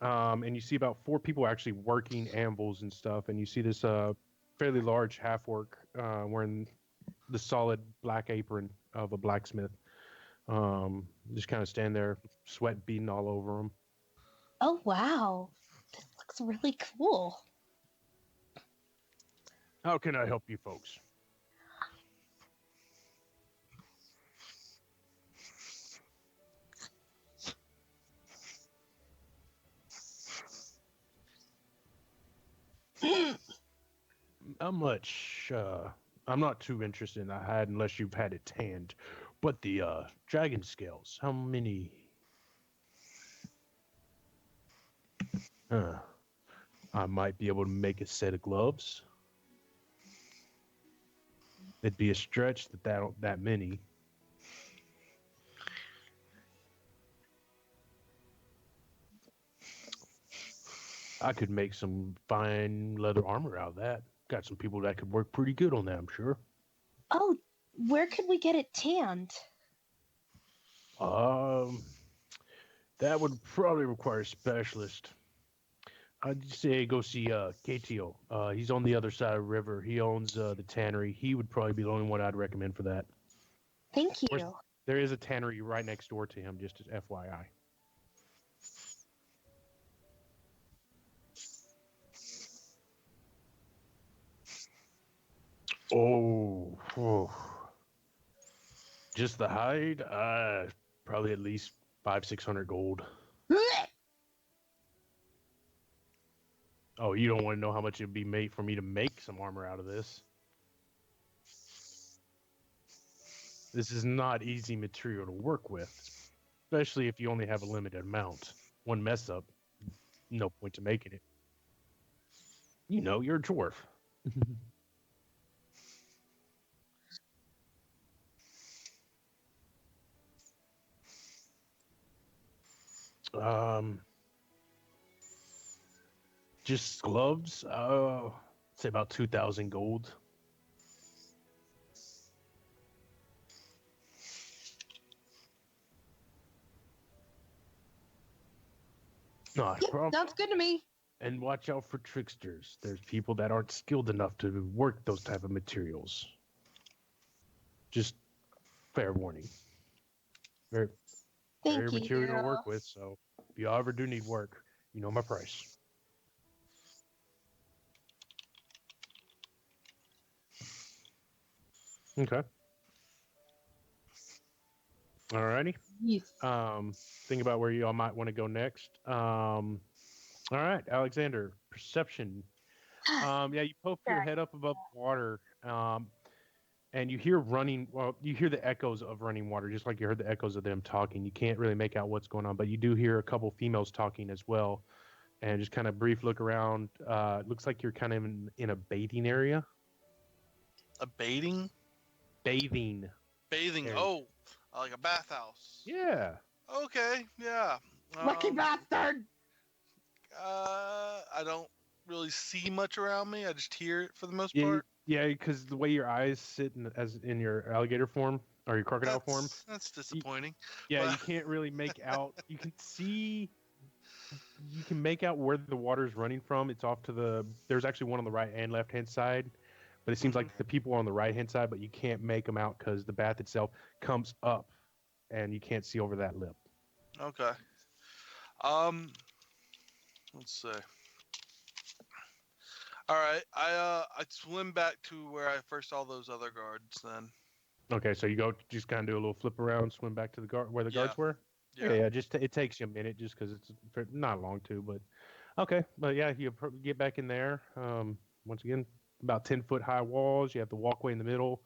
And you see about 4 people actually working anvils and stuff. And you see this fairly large half orc wearing the solid black apron of a blacksmith. Just kind of stand there, sweat beading all over him. Oh, wow. This looks really cool. How can I help you folks? How much? I'm not too interested in the hide unless you've had it tanned. But the dragon scales, how many? I might be able to make a set of gloves. It'd be a stretch that many. I could make some fine leather armor out of that. Got some people that could work pretty good on that, I'm sure. Oh, where could we get it tanned? Um, that would probably require a specialist. I'd say go see KTO. He's on the other side of the river. He owns the tannery. He would probably be the only one I'd recommend for that. Thank Of course, you. there is a tannery right next door to him, just as FYI. Oh. Just the hide? Probably at least 500-600 gold. Oh, you don't want to know how much it'd be made for me to make some armor out of this. This is not easy material to work with, especially if you only have a limited amount. One mess up, no point to making it. You know, you're a dwarf. um, just gloves. Say about 2,000 gold. No problem. Sounds good to me. And watch out for tricksters. There's people that aren't skilled enough to work those type of materials. Just fair warning. Very, very Thank you. material to work with. So if you ever do need work, you know my price. Okay. Alrighty. Yes. Think about where you all might want to go next. All right, Alexander, perception. Yeah, you poke your head up above water, and you hear running. Well, you hear the echoes of running water, just like you heard the echoes of them talking. You can't really make out what's going on, but you do hear a couple females talking as well. And just kind of brief look around. It looks like you're kind of in a bathing area. A baiting? Bathing. Bathing. Area. Oh, like a bathhouse. Yeah. Okay. Yeah. Lucky bastard! I don't really see much around me. I just hear it for the most Yeah, part. yeah, because the way your eyes sit in your alligator form or your crocodile form. That's disappointing. Yeah, But- you can't really make out. You can see. You can make out where the water is running from. It's off to the. There's actually one on the right and left hand side, but it seems like the people are on the right hand side, but you can't make them out because the bath itself comes up, and you can't see over that lip. Okay. Let's see. All right, I swim back to where I first saw those other guards. Then. Okay, so you go just kind of do a little flip around, swim back to the guard where the Yeah. guards were. Yeah. Yeah. Just it takes you a minute, just because it's not long too, but okay. But yeah, you get back in there. Once again, about 10-foot high walls. You have the walkway in the middle.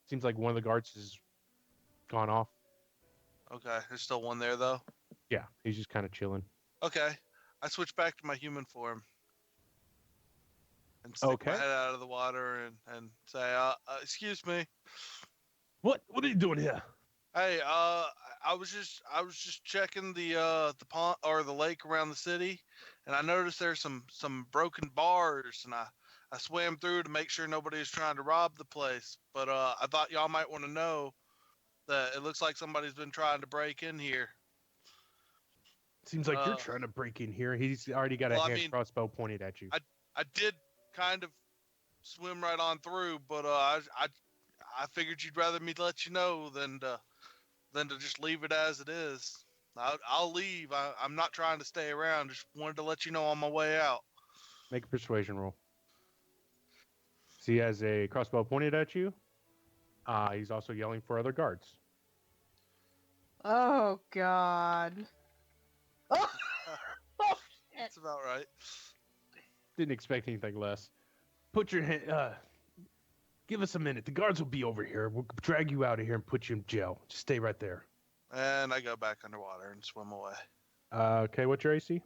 Seems like one of the guards has gone off. Okay. There's still one there though. Yeah, he's just kind of chilling. Okay. I switch back to my human form. And stick my head out of the water and say, excuse me. What are you doing here? Hey, I was just checking the pond or the lake around the city, and I noticed there's some broken bars, and I swam through to make sure nobody was trying to rob the place. But I thought y'all might want to know that it looks like somebody's been trying to break in here. Seems like you're trying to break in here. He's already got a crossbow pointed at you. I did kind of swim right on through, but I figured you'd rather me let you know than to just leave it as it is. I'll leave. I'm not trying to stay around. Just wanted to let you know on my way out. Make a persuasion roll. So he has a crossbow pointed at you. He's also yelling for other guards. Oh God. Oh, That's about right. Didn't expect anything less. Put your hand. Give us a minute. The guards will be over here. We'll drag you out of here and put you in jail. Just stay right there. And I go back underwater and swim away. Okay, what's your AC?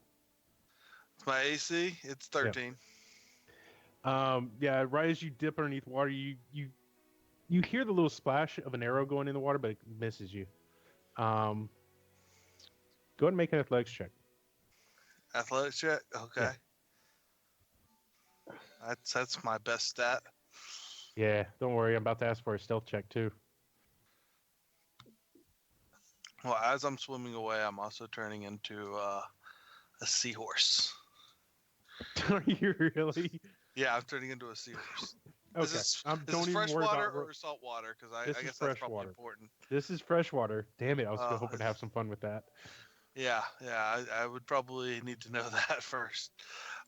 It's my AC. It's 13. Yeah, right as you dip underneath water, you hear the little splash of an arrow going in the water, but it misses you. Go ahead and make an athletics check. Athletics check. Okay. Yeah. That's my best stat. Yeah, don't worry. I'm about to ask for a stealth check too. Well, as I'm swimming away, I'm also turning into a seahorse. Are you really? Yeah, I'm turning into a seahorse. Okay. Is this Don't even worry freshwater about. or saltwater? Because I This is guess that's probably freshwater. important. This is freshwater. Damn it! I was Oh, hoping to have some fun with that. Yeah, I would probably need to know that first.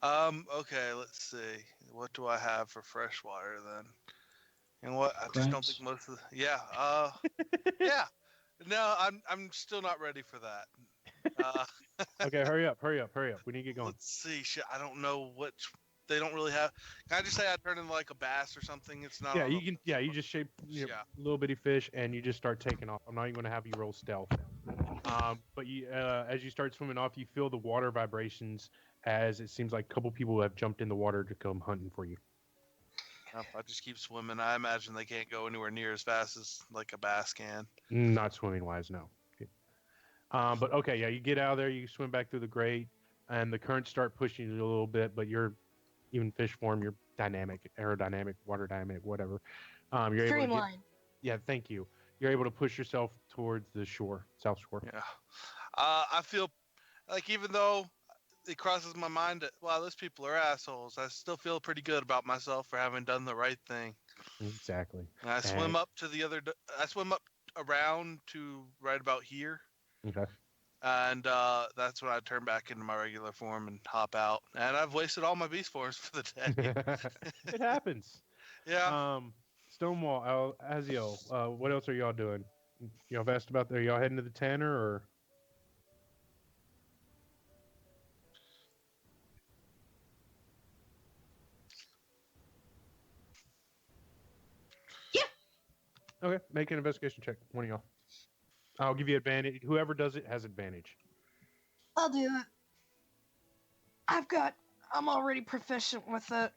Okay, let's see. What do I have for freshwater then? You know what? I just don't think Crabs. most of yeah. No, I'm still not ready for that. Uh, Okay, hurry up! We need to get going. let's see. Shit, I don't know which. They don't really have. Can I just say I turn into like a bass or something? It's not Yeah, on you the can. Yeah, you just shape Yeah. little bitty fish, and you just start taking off. I'm not even going to have you roll stealth. But you, as you start swimming off, you feel the water vibrations as it seems like a couple people have jumped in the water to come hunting for you. I just keep swimming. I imagine they can't go anywhere near as fast as like a bass can. Not swimming wise, no. But okay, yeah, you get out of there, you swim back through the grate, and the currents start pushing you a little bit, but you're even fish form, you're dynamic, aerodynamic, water dynamic, whatever. You're able to get, Streamline. yeah, thank you. You're able to push yourself towards the shore, south shore. Yeah. I feel like even though it crosses my mind that wow, those people are assholes, I still feel pretty good about myself for having done the right thing. Exactly. And I swim And up to the other. I swim up around to right about here, okay. and that's when I turn back into my regular form and hop out. And I've wasted all my beast forms for the day. It happens. Yeah. Stonewall, Azio, what else are y'all doing? Y'all vest about there? Y'all heading to the Tanner or? Yeah. Okay, make an investigation check. One of y'all. I'll give you advantage. Whoever does it has advantage. I'll do it. I'm already proficient with it.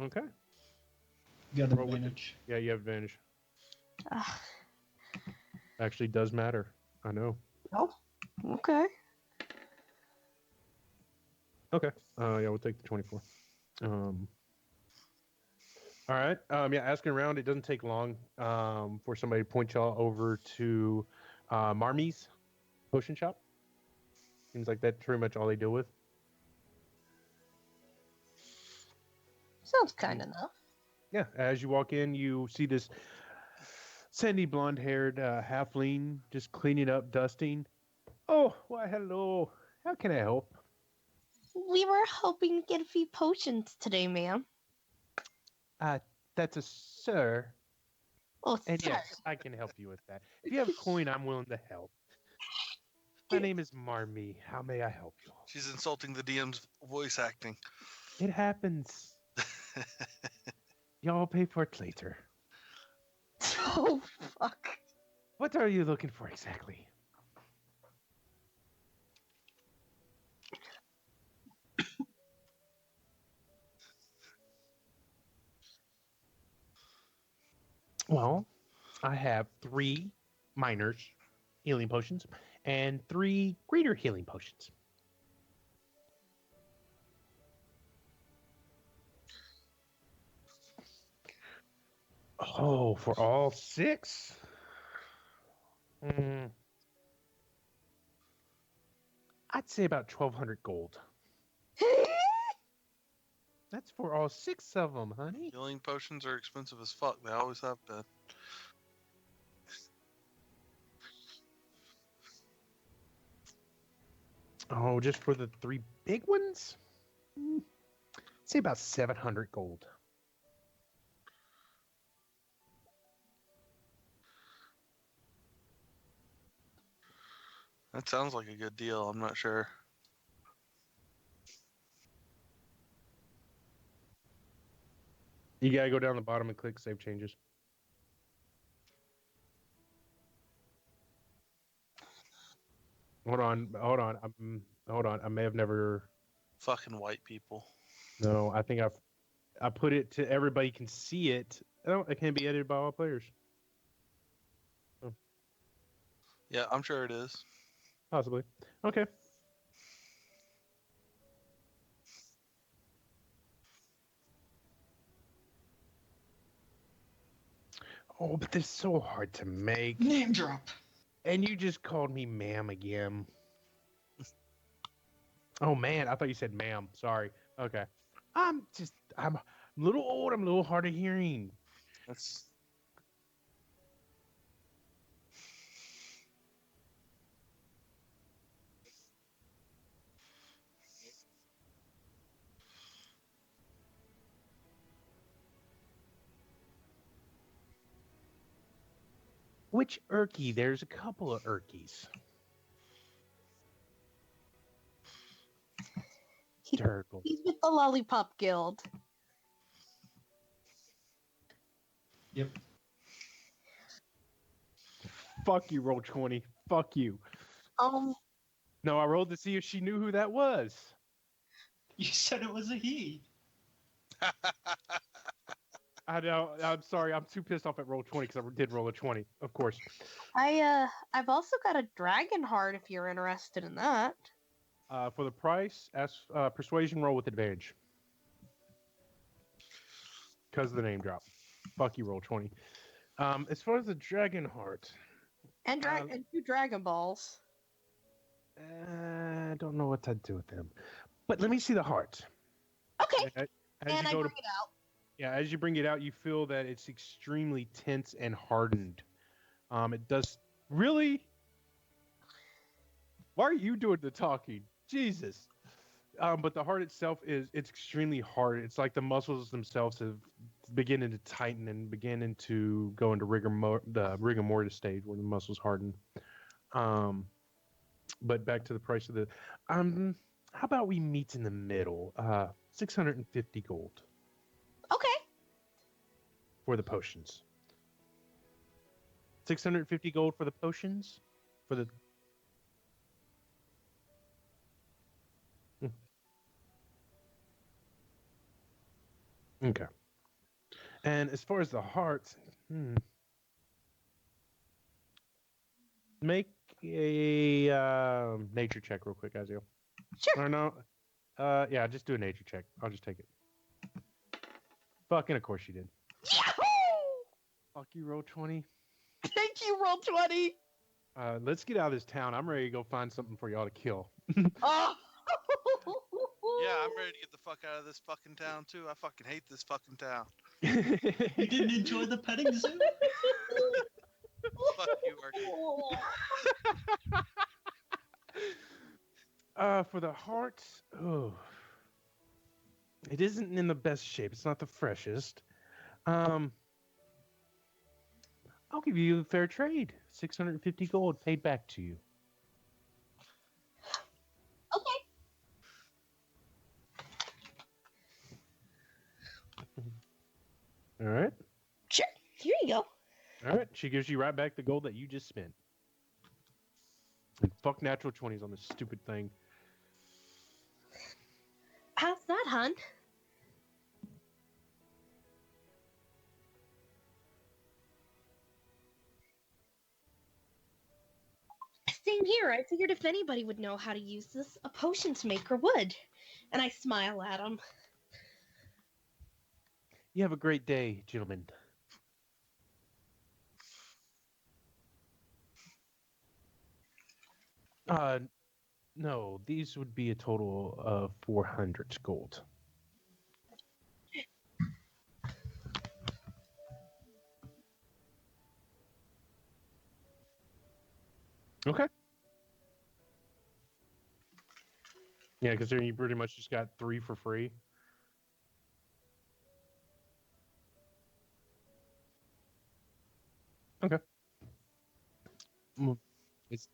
Okay. You got Roll with advantage. Yeah, you have advantage. Uh, Actually, does matter. I know. oh, okay. Okay. Yeah, we'll take the 24. All right. Yeah, asking around, it doesn't take long for somebody to point y'all over to Marmy's potion shop. Seems like that's pretty much all they deal with. Sounds kind enough. Yeah, as you walk in, you see this sandy blonde-haired halfling just cleaning up, dusting. Oh, why, hello. How can I help? We were hoping to get a few potions today, ma'am. That's a sir. Oh, And sir. yes, I can help you with that. If you have coin, I'm willing to help. My name is Marmy. How may I help you? She's insulting the DM's voice acting. It happens. Y'all pay for it later. Oh, fuck. What are you looking for exactly? Well, I have 3 minors healing potions and 3 greater healing potions. Oh, for all 6? I'd say about 1,200 gold. That's for all 6 of them, honey. Healing potions are expensive as fuck. They always have been. Oh, just for the 3 big ones? I'd say about 700 gold. That sounds like a good deal. I'm not sure. You gotta go down the bottom and click save changes. Hold on. Hold on. I may have never. Fucking white people. No, I think I put it to everybody can see it. Oh, it can be edited by all players. Oh, Yeah, I'm sure it is. possibly. Okay. Oh, but they're so hard to make. Name drop. And you just called me ma'am again. Oh man, I thought you said ma'am. Sorry. Okay. I'm a little old. I'm a little hard of hearing. That's Which Erky? There's a couple of Erkies. Turtle. He's with the Lollipop Guild. Yep. Fuck you, roll 20. Fuck you. No, I rolled to see if she knew who that was. You said it was a he. I know. I'm sorry. I'm too pissed off at roll 20 because I did roll a 20, of course. I've also got a dragon heart if you're interested in that. For the price, ask persuasion roll with advantage. Because of the name drop. Fuck you, roll 20. As far as the dragon heart, And and 2 Dragon Balls. I don't know what to do with them. But let me see the heart. Okay. As And you I go bring to, it out. yeah, as you bring it out, you feel that it's extremely tense and hardened. It does really. Why are you doing the talking? Jesus. But the heart itself it's extremely hard. It's like the muscles themselves have beginning to tighten and beginning to go into the rigor mortis stage where the muscles harden. But back to the price of the how about we meet in the middle? 650 gold Okay. for the potions. 650 gold for the potions? For the Okay. And as far as the heart, make a nature check real quick, Azio. Sure. Or no, yeah, just do a nature check. I'll just take it. Fucking, of course you did. Yahoo! Fuck you, roll 20. Thank you, roll 20. Let's get out of this town. I'm ready to go find something for y'all to kill. Oh. yeah. I'm ready to get the fuck out of this fucking town too. I fucking hate this fucking town. You didn't enjoy the petting zoo? Fuck you, Archie. For the heart, it isn't in the best shape. It's not the freshest. I'll give you a fair trade. 650 gold paid back to you. Okay. All right. Sure. Here you go. All right. She gives you right back the gold that you just spent. And fuck natural 20s on this stupid thing. How's that, hun? Same here. I figured if anybody would know how to use this, a potions maker would. And I smile at him. You have a great day, gentlemen. No, these would be a total of 400 gold. Okay. Yeah, because you pretty much just got 3 for free. Okay. Is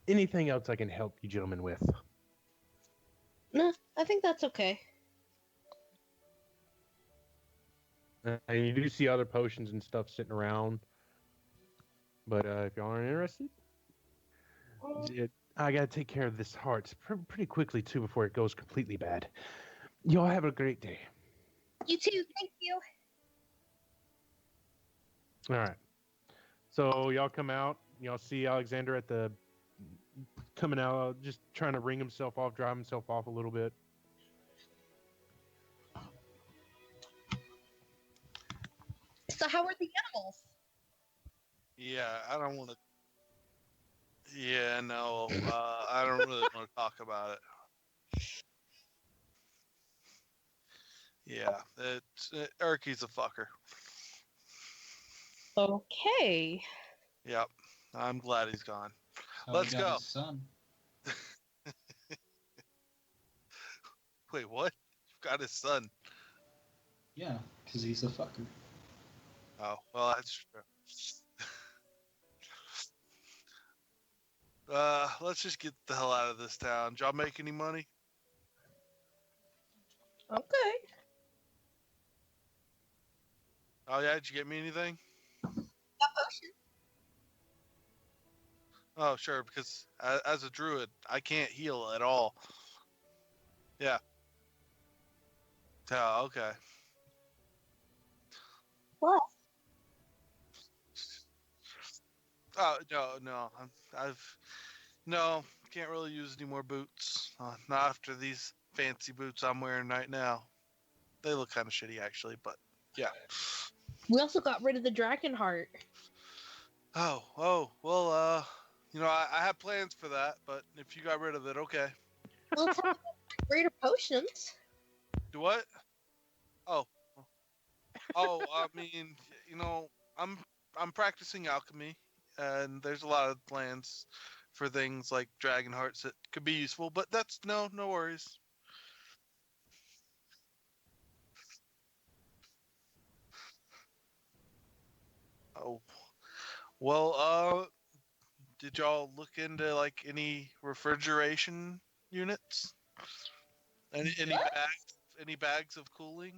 anything else I can help you gentlemen with? Nah, I think that's okay. And you do see other potions and stuff sitting around. But if y'all aren't interested, I gotta take care of this heart pretty quickly too before it goes completely bad. Y'all have a great day. You too. Thank you. All right. So y'all come out. Y'all see Alexander at the coming out, just trying to wring himself off, drive himself off a little bit. So how are the animals? Yeah, I don't want to. Yeah, no, I don't really want to talk about it. Yeah, Erky's a fucker. Okay. Yep, I'm glad he's gone. How Let's he got go. his son. Wait, what? You've got his son. Yeah, because he's a fucker. Oh, well, that's true. Let's just get the hell out of this town. Did y'all make any money? Okay. Oh yeah, did you get me anything? Oh sure, because as a druid, I can't heal at all. Yeah. Oh, okay. What? Oh no, I've no, can't really use any more boots. Not after these fancy boots I'm wearing right now. They look kind of shitty actually, but yeah. We also got rid of the dragon heart. Oh, well, I had plans for that, but if you got rid of it, okay. Well, it's how greater potions. Do what? Oh, oh, I mean, you know, I'm practicing alchemy, and there's a lot of plans for things like dragon hearts that could be useful, but that's no worries. Oh, well, did y'all look into like any refrigeration units? Any bags of cooling?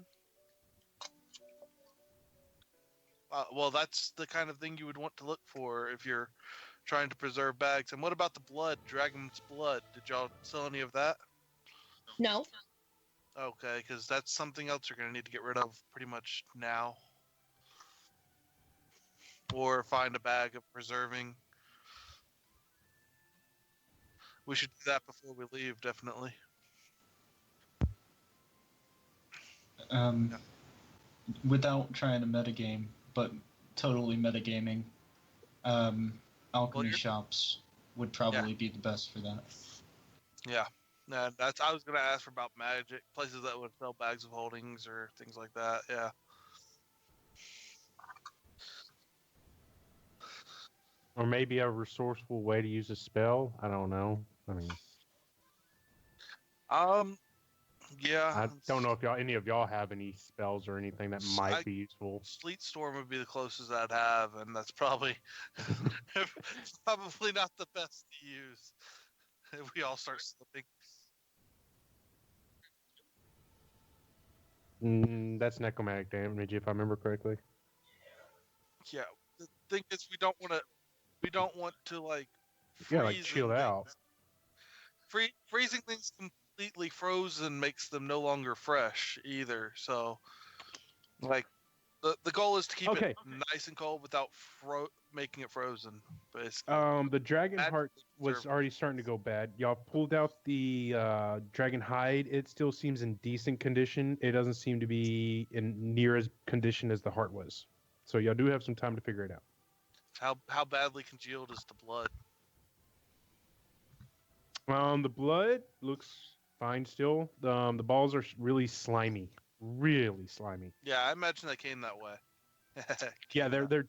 Well, that's the kind of thing you would want to look for if you're trying to preserve bags. And what about the blood, dragon's blood? Did y'all sell any of that? No. Okay, because that's something else you're gonna need to get rid of pretty much now, or find a bag of preserving. We should do that before we leave, definitely. Um, Yeah. Without trying to metagame, but totally metagaming, Well, alchemy shops would yeah, probably be the best for that. yeah. That's I was gonna ask for about magic places that would sell bags of holdings or things like that. Yeah. Or maybe a resourceful way to use a spell. I don't know. I mean, Um. Yeah. I don't know if any of y'all have any spells or anything that might I be useful. Sleet Storm would be the closest I'd have, and that's probably probably not the best to use if we all start slipping. That's necromantic damage, if I remember correctly. Yeah, the thing is, we don't want to like Yeah, like freezing chill things. out. Freezing things completely frozen makes them no longer fresh either. So, like, the goal is to keep it Okay. nice and cold without making it frozen. Basically, The dragon heart magically was preserving. already starting to go bad. Y'all pulled out the dragon hide. It still seems in decent condition. It doesn't seem to be in near as condition as the heart was. So y'all do have some time to figure it out. How badly congealed is the blood? The blood looks fine still. The balls are really slimy, really slimy. Yeah, I imagine they came that way. Yeah, Came that way.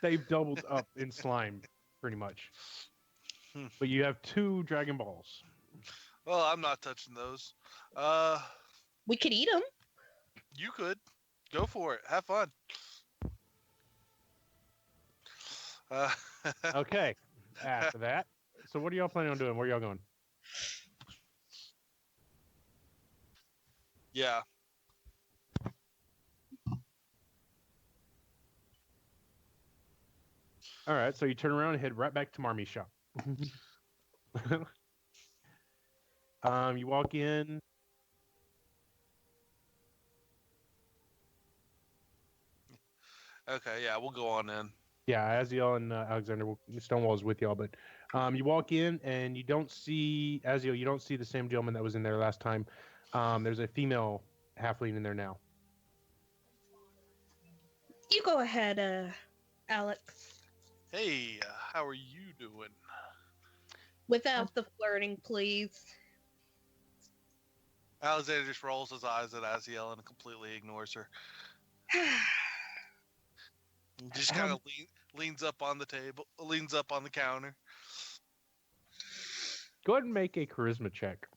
they've doubled up in slime pretty much. Hmm. But you have 2 dragon balls. Well, I'm not touching those. Uh, We could eat them. you could go for it. Have fun. Uh, Okay. After that, so what are y'all planning on doing? Where y'all going? yeah. All right, so you turn around and head right back to Marmy's shop. You walk in. Okay, yeah, we'll go on in. Yeah, Aziel and Alexander, Stonewall is with y'all, but you walk in and you don't see Aziel. You don't see the same gentleman that was in there last time. There's a female halfling in there now. You go ahead, Alex. Hey, how are you doing? Without the flirting, please. Alexander just rolls his eyes at Aziel and completely ignores her. He just kind of leans up on the table, leans up on the counter. Go ahead and make a charisma check.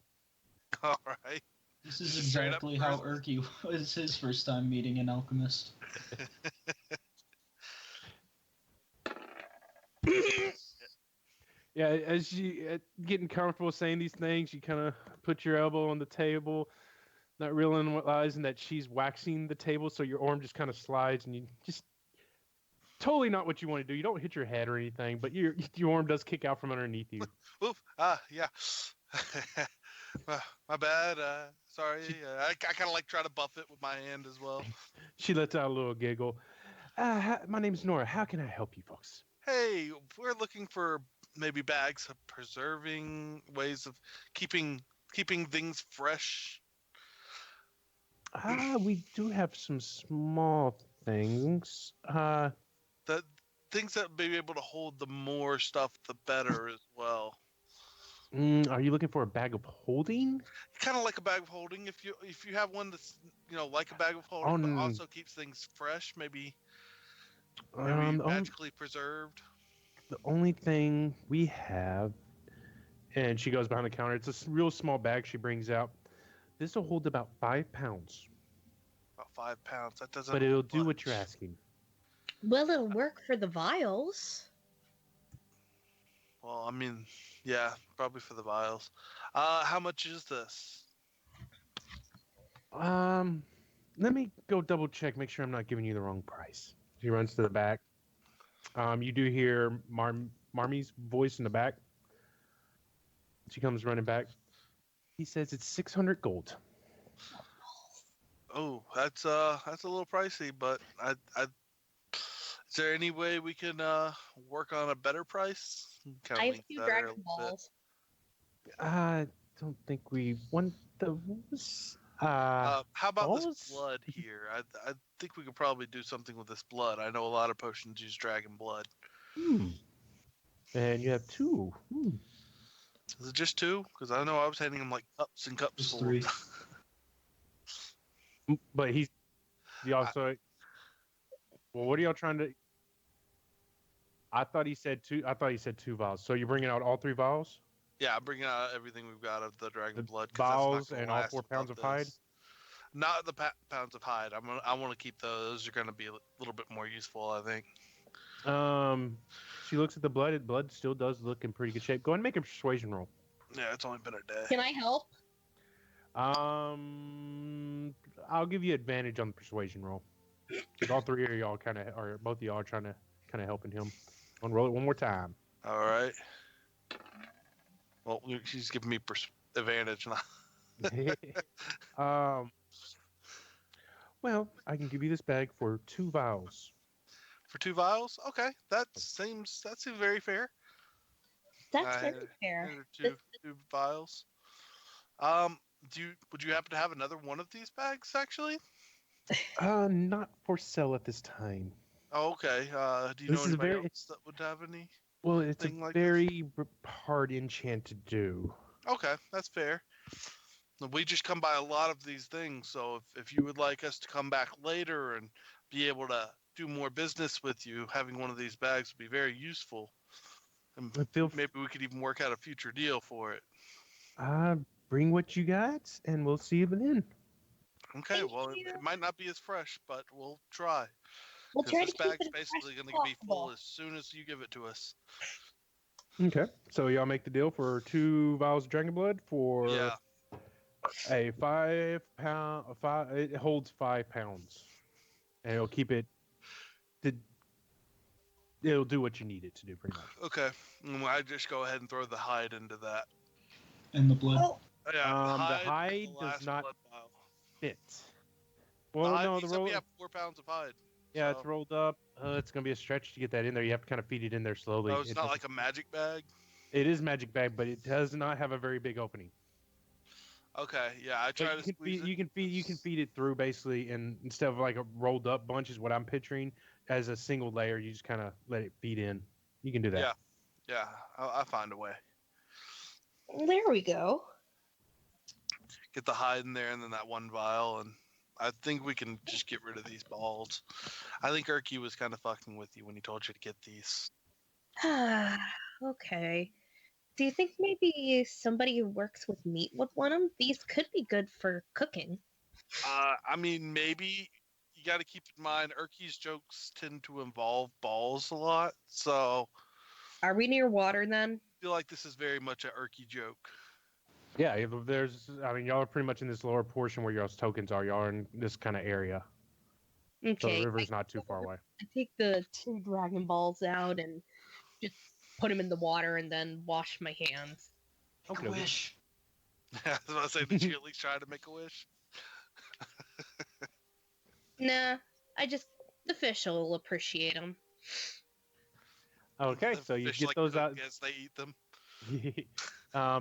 All right. This is Straight up exactly how charisma. Erky was his first time meeting an alchemist. Yeah, as you getting comfortable saying these things, you kind of put your elbow on the table, not realizing that she's waxing the table, so your arm just kind of slides, and you just totally not what you want to do. You don't hit your head or anything, but your arm does kick out from underneath you. Oof. Yeah. My bad. Sorry. I kind of like try to buff it with my hand as well. She lets out a little giggle. My name's Nora. How can I help you folks? Hey, we're looking for maybe bags of preserving ways of keeping things fresh. We do have some small things. The things that may be able to hold the more stuff, the better as well. Are you looking for a bag of holding? Kind of like a bag of holding. If you have one that's like a bag of holding, but On also keeps things fresh, maybe the magically preserved. only thing we have, and she goes behind the counter. It's a real small bag she brings out. This will hold about 5 pounds, About 5 pounds. That doesn't but it'll hold do what you're much. asking. Well, it'll work for the vials. Well, I mean, yeah, probably for the vials. How much is this? Um, Let me go double check, make sure I'm not giving you the wrong price. She runs to the back. You do hear Marmy's voice in the back. She comes running back. He says it's 600 gold. Oh, that's a little pricey, but is there any way we can work on a better price? Kind I of have leans 2 at her a Dragon little bit. Balls. I don't think we want those. How about this Balls? blood here? I think we could probably do something with this blood. I know a lot of potions use dragon blood. Hmm. And you have 2. Is it just 2? Because I know I was handing him like cups and cups Just full. 3. But he also. Well, what are y'all trying to? I thought he said 2. I thought he said 2 vials. So you're bringing out all 3 vials? Yeah, I'm bringing out everything we've got of the dragon The blood because that's not vials going to and all last 4 pounds without of hide? this. Not the pounds of hide. I want to keep those. Those are going to be a little bit more useful, I think. She looks at the blood. The blood still does look in pretty good shape. Go ahead and make a persuasion roll. Yeah, it's only been a day. Can I help? I'll give you advantage on the persuasion roll because all 3 of y'all kind of, or both of y'all are trying to kind of helping him. I'll roll it one more time. All right. Well, she's giving me advantage. um, well, I can give you this bag for 2 vials. For 2 vials? Okay, that seems very fair. That's very fair. Here are two vials. Um, would you happen to have another one of these bags actually? Not for sale at this time. Oh, okay. Do you This know is anybody very else that would have any well. It's a thing like this? very hard enchant to do. Okay, that's fair. We just come by a lot of these things, so if you would like us to come back later and be able to do more business with you, having one of these bags would be very useful. And maybe we could even work out a future deal for it. Bring what you got, and we'll see you then. Okay, Thank well, you. it might not be as fresh, but we'll try. We'll Because try to this keep bag's it as fresh basically as going to be full possible. as soon as you give it to us. Okay, so y'all make the deal for 2 vials of dragon blood for Yeah. a 5 pound. It holds 5 pounds, and it'll keep it. it'll do what you need it to do, pretty much. Okay, I just go ahead and throw the hide into that. And the blood. Oh, Yeah, The and hide the does last not blood vial. fit. The Well, hide, no, he the said we roll. have 4 pounds of hide. Yeah, so. it's rolled up. It's gonna be a stretch to get that in there. You have to kind of feed it in there slowly. Oh, it's not like a magic bag. It is magic bag, but it does not have a very big opening. Okay, yeah, I So try you to can squeeze feed, it. you can feed it through basically, and instead of like a rolled up bunch is what I'm picturing as a single layer. You just kind of let it feed in. You can do that. Yeah, I'll find a way. there we go. Get the hide in there, and then that one vial, and I think we can just get rid of these balls. I think Erky was kind of fucking with you when he told you to get these. Okay. Do you think maybe somebody who works with meat would want them? These could be good for cooking. I mean, maybe you got to keep in mind Erky's jokes tend to involve balls a lot, so Are we near water then? I feel like this is very much an Erky joke. Yeah, I mean, y'all are pretty much in this lower portion where y'all's tokens are. Y'all are in this kind of area, so the Okay. river's not too far away. I take the 2 Dragon Balls out and just put them in the water and then wash my hands. Make Okay, a okay. wish. I was about to say, did you at least try to make a wish? Nah, the fish will appreciate them. Okay, The so you fish get like those cook out. as they eat them.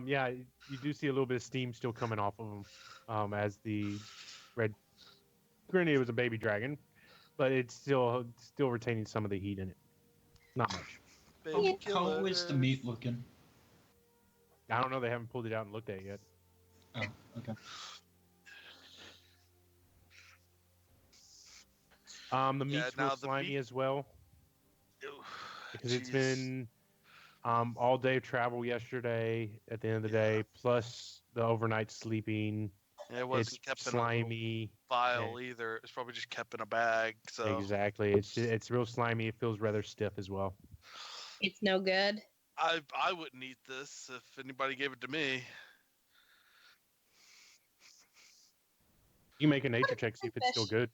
Yeah, you do see a little bit of steam still coming off of them, as the red. Granted, it was a baby dragon, but it's still retaining some of the heat in it. Not much. Baby How is the meat killers. looking? I don't know. They haven't pulled it out and looked at it yet. Oh, okay. The meat's real now the slimy meat- as well Ew, because it's jeez. been all day of travel yesterday. At the end of the Yeah. day, plus the overnight sleeping, It wasn't it's kept in a little slimy. vial either. It's probably just kept in a bag. So Exactly. It's real slimy. It feels rather stiff as well. It's no good. I wouldn't eat this if anybody gave it to me. You make a nature check, see if it's still good.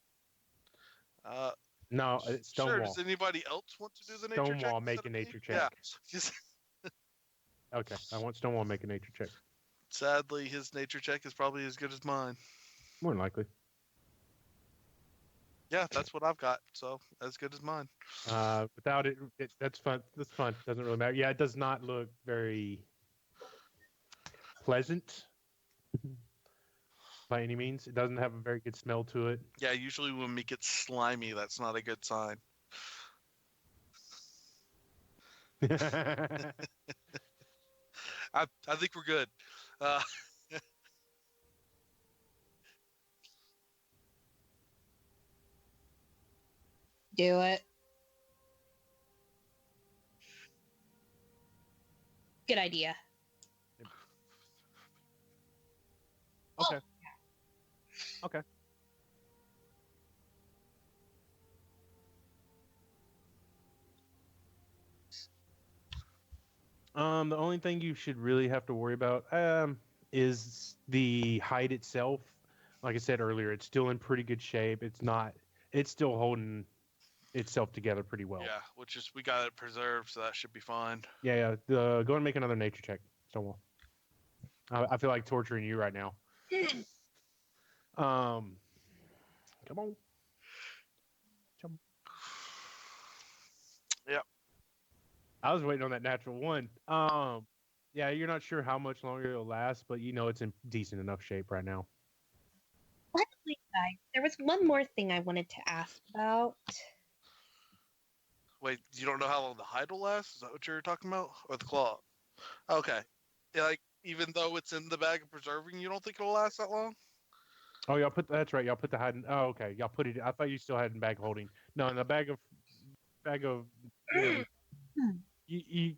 Uh, No, it's sure. Stonewall. Does anybody else want to do the nature check? Stonewall, make instead a of me? nature check. Yeah. Okay, I want Stonewall to make a nature check. Sadly, his nature check is probably as good as mine. More than likely. Yeah, that's what I've got. So as good as mine. Without it, that's fun. That's fun. Doesn't really matter. Yeah, it does not look very pleasant by any means. It doesn't have a very good smell to it. Yeah, usually when meat gets slimy, that's not a good sign. I think we're good. Uh, Do it. Good idea. Okay. Okay. The only thing you should really have to worry about is the hide itself. Like I said earlier, it's still in pretty good shape. It's still holding itself together pretty well. yeah, which is we got it preserved, so that should be fine. Yeah. Go and make another nature check, Stonewall. I feel like torturing you right now. Come on. Yep. I was waiting on that natural one. Yeah, you're not sure how much longer it'll last, but you know it's in decent enough shape right now. Luckily, guys, there was one more thing I wanted to ask about. Wait, you don't know how long the hide will last? Is that what you're talking about, or the claw? Okay. Yeah, like even though it's in the bag of preserving, you don't think it'll last that long? Oh, that's right. Y'all put the hide in. Oh, okay. Y'all put it. I thought you still had it in bag holding. No, in the bag of. You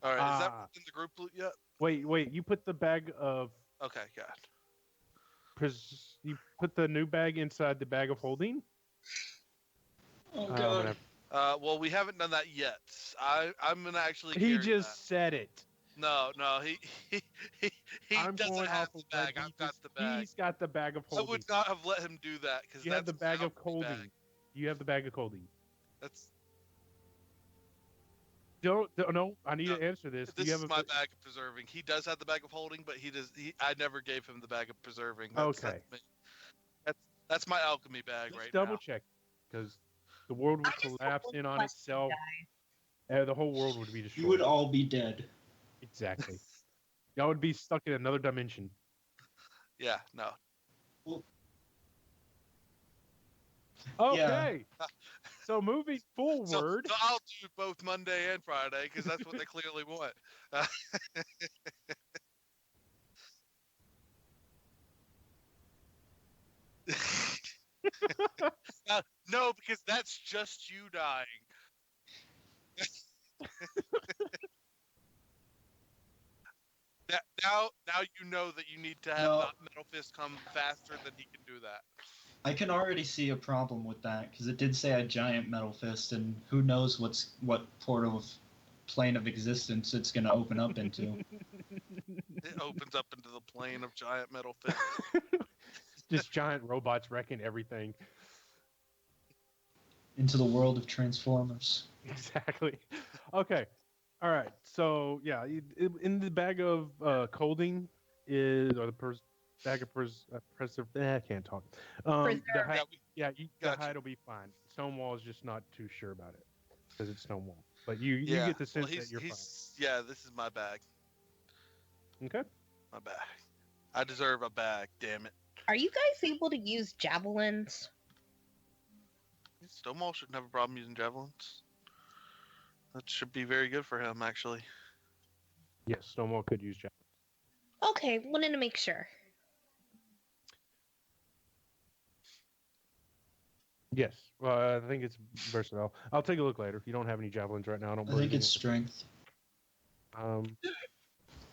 All right, is that in the group loot yet? wait. You put the bag of. Okay, good. You put the new bag inside the bag of holding. Oh god. Whatever. Well, we haven't done that yet. I'm gonna actually. He carry just that. said it. No, he I'm doesn't going have off the of bag. what I've got the bag. He's got the bag of I holding. would not have let him do that because You have the bag of holding. You have the bag of colding. That's Don't no. I need No, to answer this. Do this you have is my bag of preserving. He does have the bag of holding, but I never gave him the bag of preserving. Okay. That's my alchemy bag Just right double now. check because the world I would just have collapse one in on question, itself. The whole world would be You destroyed. would all be dead. Exactly. Y'all would be stuck in another dimension. Yeah, no. Okay. So moving So forward. I'll do both Monday and Friday because that's what they clearly want. No, because that's just you dying. Now you know that you need to have No. the Metal Fist come faster than he can do that. I can already see a problem with that because it did say a giant metal fist, and who knows what portal of plane of existence it's going to open up into. It opens up into the plane of giant Metal Fist. Just giant robots wrecking everything. Into the world of Transformers. Exactly. Okay. All right. So yeah, in the bag of colding is or the bag of I can't talk. Preserve The it. hide, the Gotcha. hide will be fine. Stonewall is just not too sure about it because it's Stonewall. But you Yeah. get the sense Well, that you're fine. this is my bag. Okay. My bag. I deserve a bag. Damn it. Are you guys able to use javelins? Stonewall shouldn't have a problem using javelins. That should be very good for him, actually. Yes, Stonewall could use javelin. Okay, wanted to make sure. Yes. I think it's versatile. I'll take a look later. You don't have any javelins right now. I don't I believe think it's strength.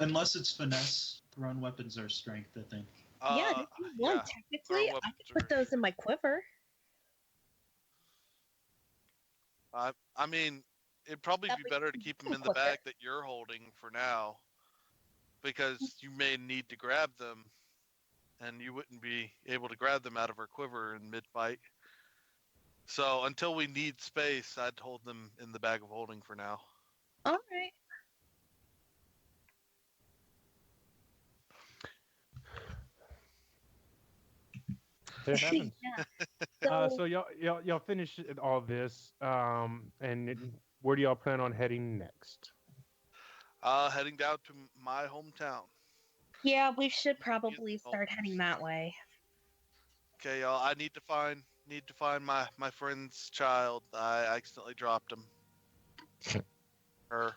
Unless it's finesse. Thrown weapons are strength, I think. Yeah, if you want, Yeah. technically, thrown I could weapons put are- those in my quiver. I mean, it'd probably That be way better you to can keep them do in the quicker. bag that you're holding for now, because you may need to grab them, and you wouldn't be able to grab them out of her quiver in mid-fight. So until we need space, I'd hold them in the bag of holding for now. All right. It happens. Yeah. So y'all finish all this, and where do y'all plan on heading next? Heading down to my hometown. Yeah, we should You- probably start heading that way. Okay, y'all. I need to find my friend's child. I accidentally dropped him. Her.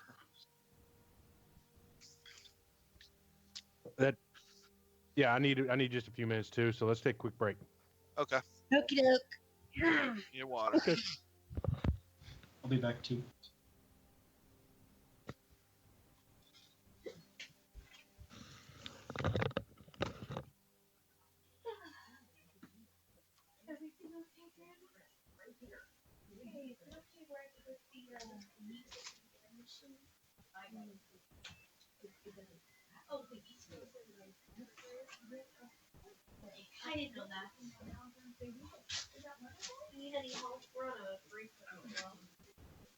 That yeah, I need just a few minutes too. So let's take a quick break. Okay. Okie doke. Your water. Okay. I'll be back too. Everything okay, Grandma? Right here. Hey, is it okay where I can go see meat machine? Oh, the East Coast. I didn't know that. You need any help? We're on a break.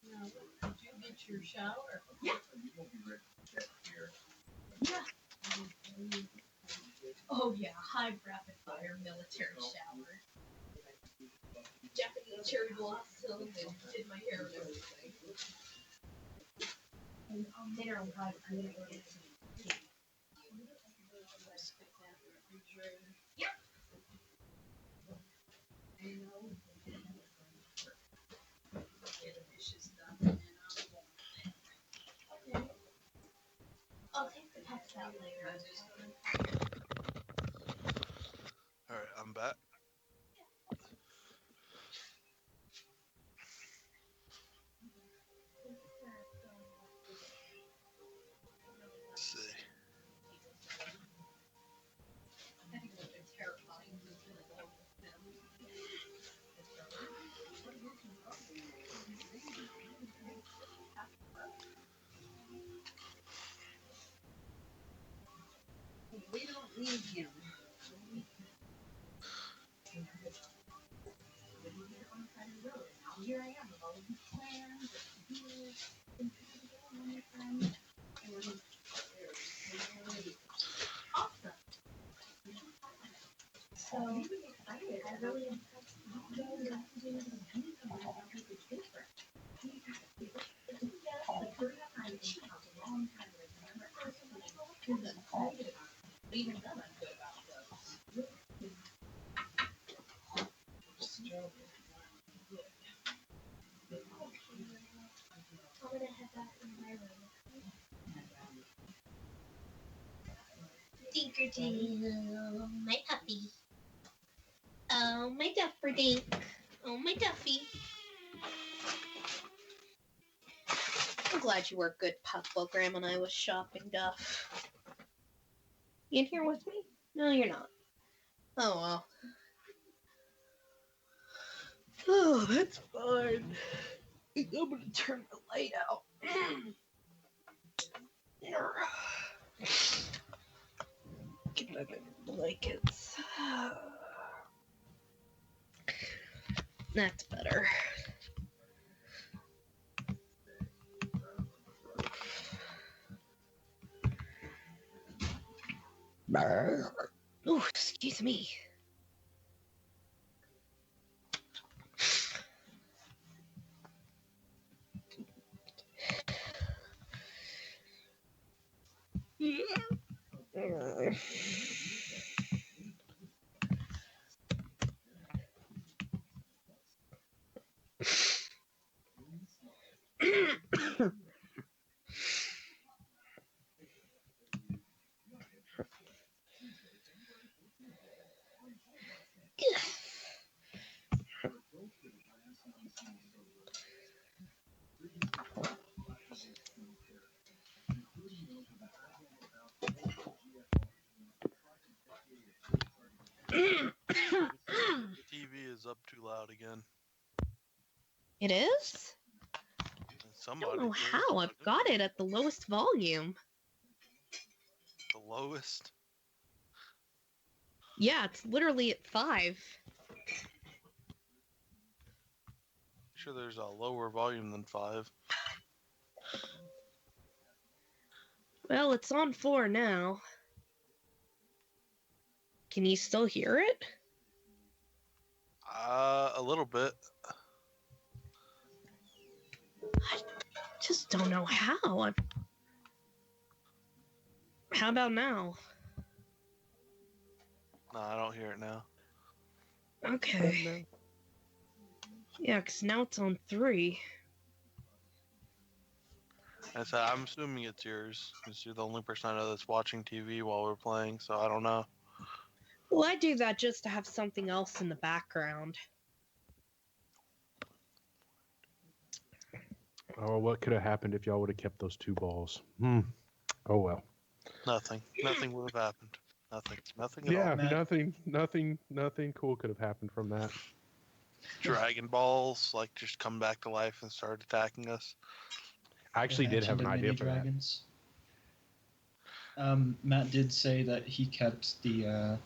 No. Did you get your shower? Yeah. Yeah. Oh yeah, high rapid fire military shower. Japanese cherry blossom and did my hair and everything. And dinner on time. I'm gonna go get some tea. Yeah. I know. Get the dishes done and okay. I'll take the text out later. All right, I'm back. Let's see. I think it's terrifying. We don't need him. gonna head back in my room. Tinker my puppy. Oh, my duffer dink. Oh, my Duffy. I'm glad you were a good pup while Grandma and I was shopping, Duff. You in here with me? No, you're not. Oh, well. Oh, that's fine. I'm gonna turn the light out. Get back in the blankets. That's better. Oh, excuse me. The TV is up too loud again. It is? I Somebody don't know how. I've got it at the lowest volume. The lowest? Yeah, it's literally at 5. Sure, there's a lower volume than 5. Well, it's on 4 now. Can you still hear it? A little bit. I just don't know how. How about now? No, I don't hear it now. Okay. Yeah, because now it's on 3. I'm assuming it's yours, because you're the only person I know that's watching TV while we're playing, so I don't know. Well, I do that just to have something else in the background. Oh, what could have happened if y'all would have kept those 2 balls? Oh well. Nothing. Nothing would have happened. Nothing at Yeah, all. nothing cool could have happened from that. Dragon Balls, like, just come back to life and start attacking us. I actually did have an idea for dragons. Matt did say that he kept the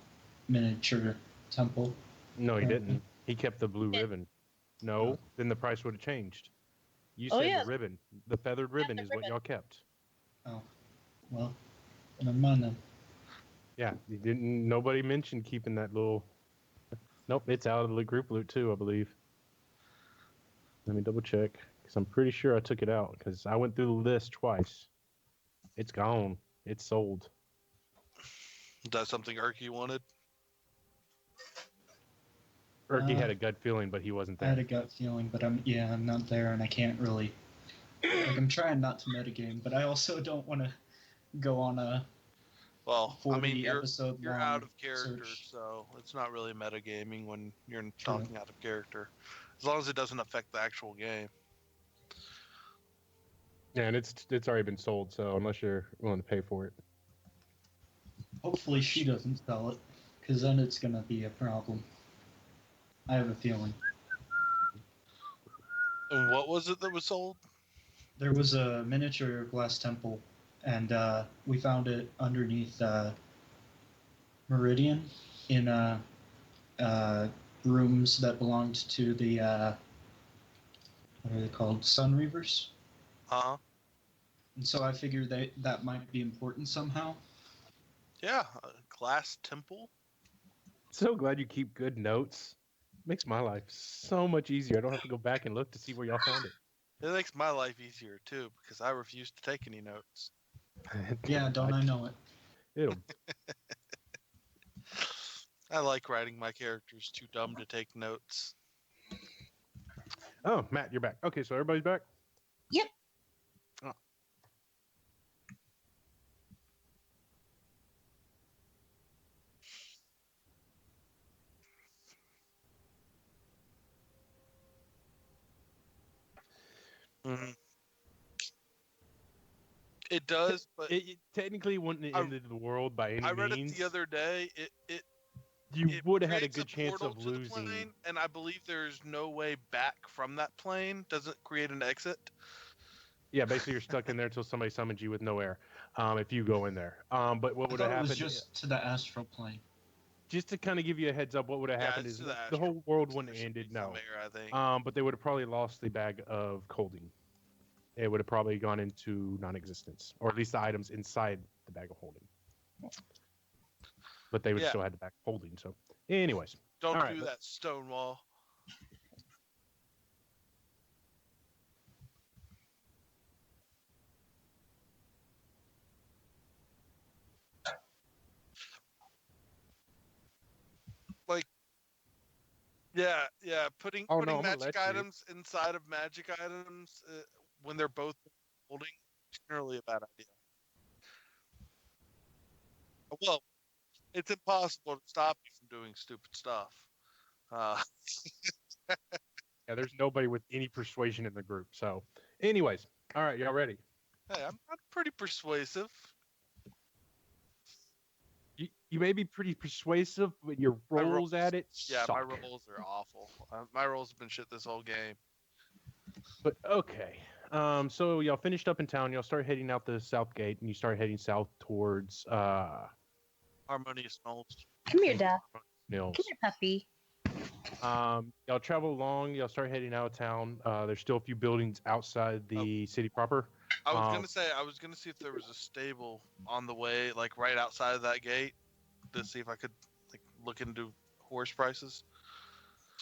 miniature temple. No, he didn't. He kept the blue ribbon. No, Oh. then the price would have changed. You Oh, said yeah. the ribbon. The feathered ribbon the is what ribbon. y'all kept. Oh, well, never mind then. Yeah, you didn't. Nobody mentioned keeping that little. Nope, it's out of the group loot too, I believe. Let me double check because I'm pretty sure I took it out because I went through the list twice. It's gone. It's sold. Is that something Erky wanted? Erky had a gut feeling, but he wasn't I there. had a gut feeling, but I'm not there, and I can't really. Like, I'm trying not to metagame, but I also don't want to go on a Well, I mean, 40 episode you're long out of character, search. so it's not really metagaming when you're True. talking out of character, as long as it doesn't affect the actual game. Yeah, and it's already been sold, so unless you're willing to pay for it. Hopefully she doesn't sell it, because then it's gonna be a problem. I have a feeling. And what was it that was sold? There was a miniature glass temple, and we found it underneath Meridian in rooms that belonged to the what are they called? Sun Reavers. Huh? And so I figured that might be important somehow. Yeah, a glass temple. So glad you keep good notes. Makes my life so much easier. I don't have to go back and look to see where y'all found it. It makes my life easier too, because I refuse to take any notes. Yeah, don't I know it? I like writing my characters too dumb to take notes. Oh, Matt, you're back. Okay, so everybody's back. Yep. Oh. Mm-hmm. It does, but It technically wouldn't have ended the world by any I read means. it the other day. You It would have had a creates good chance portal of to the losing. plane, and I believe there's no way back from that plane. Doesn't create an exit. Yeah, basically you're stuck in there until somebody summons you with no air. If you go in there. But what I would thought have it was happened? just to the astral plane. Just to kind of give you a heads up, what would have Yeah, happened it's is to the the whole astral. world So wouldn't there have should be ended. some No. air, I think. But they would have probably lost the bag of holding. It would have probably gone into non-existence, or at least the items inside the bag of holding. But they would Yeah. still had the bag of holding. So, anyways, Don't all right, do that, Stonewall. Like, yeah. Putting Oh, no, I'm gonna magic let you. items inside of magic items when they're both holding is generally a bad idea. Well, it's impossible to stop you from doing stupid stuff. Uh, Yeah, there's nobody with any persuasion in the group. So, anyways, all right, y'all ready? hey, I'm pretty persuasive. You may be pretty persuasive, but your My rolls at it Yeah, suck. my rolls are awful. My rolls have been shit this whole game. But okay. So y'all finished up in town. Y'all start heading out the south gate, and you start heading south towards Harmonious Knolls. Come here, Dad. Mills. Come here, puppy. Y'all travel along. Y'all start heading out of town. There's still a few buildings outside the city proper. I was gonna see if there was a stable on the way, like right outside of that gate, to see if I could like look into horse prices.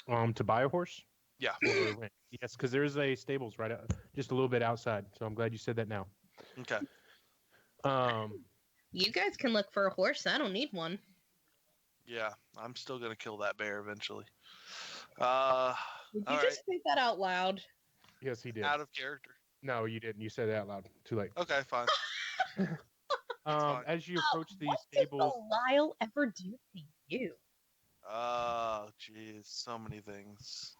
To buy a horse. Yeah. Or rent. Yes, because there's a stables right out, just a little bit outside. So I'm glad you said that now. Okay. You guys can look for a horse. I don't need one. Yeah, I'm still gonna kill that bear eventually. Did you All just say that out loud? Yes, he did. Out of character. No, you didn't. You said it out loud. Too late. Okay, fine. Fine. As you approach these What stables, did Belial ever do to you? Oh, jeez, so many things.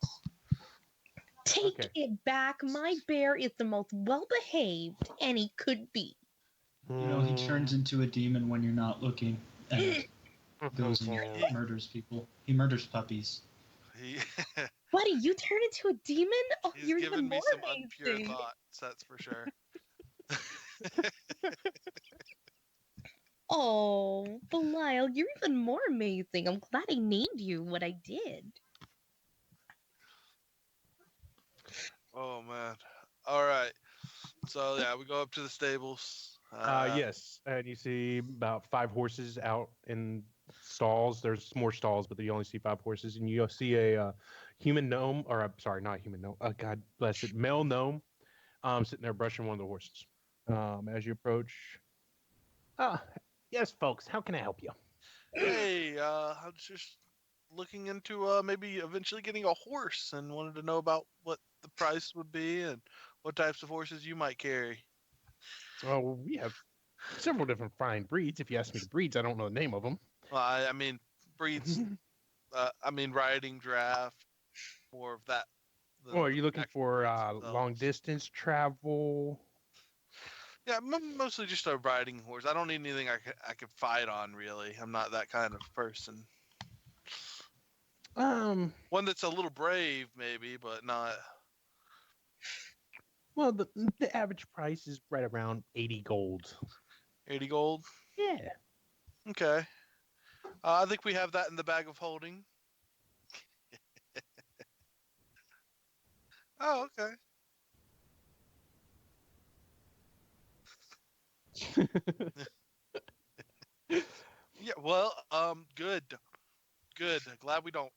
Take Okay. it back. My bear is the most well-behaved any could be. You know, he turns into a demon when you're not looking and goes and murders people. He murders puppies. He Buddy, you turn into a demon? Oh, he's you're given even me more some unpure amazing. thoughts, that's for sure. Oh, Belial, you're even more amazing. I'm glad I named you what I did. Oh man. All right. So yeah, we go up to the stables. yes, and you see about 5 horses out in stalls. There's more stalls, but you only see 5 horses, and you see a human gnome, or sorry, not human gnome. God bless it, male gnome, sitting there brushing one of the horses. As you approach, yes, folks, how can I help you? Hey, I'm just looking into maybe eventually getting a horse and wanted to know about what the price would be and what types of horses you might carry. Oh, well, we have several different fine breeds. If you ask me the breeds, I don't know the name of them. Well, I mean breeds. I mean riding, draft, more of that. Oh, are you looking actual for breeds themselves. long distance travel? Yeah, mostly just a riding horse. I don't need anything I could fight on, really. I'm not that kind of person. One that's a little brave, maybe, but not. Well, the average price is right around 80 gold. 80 gold? Yeah. Okay. I think we have that in the bag of holding. Oh, okay. Yeah, well, good. Good. Glad we don't.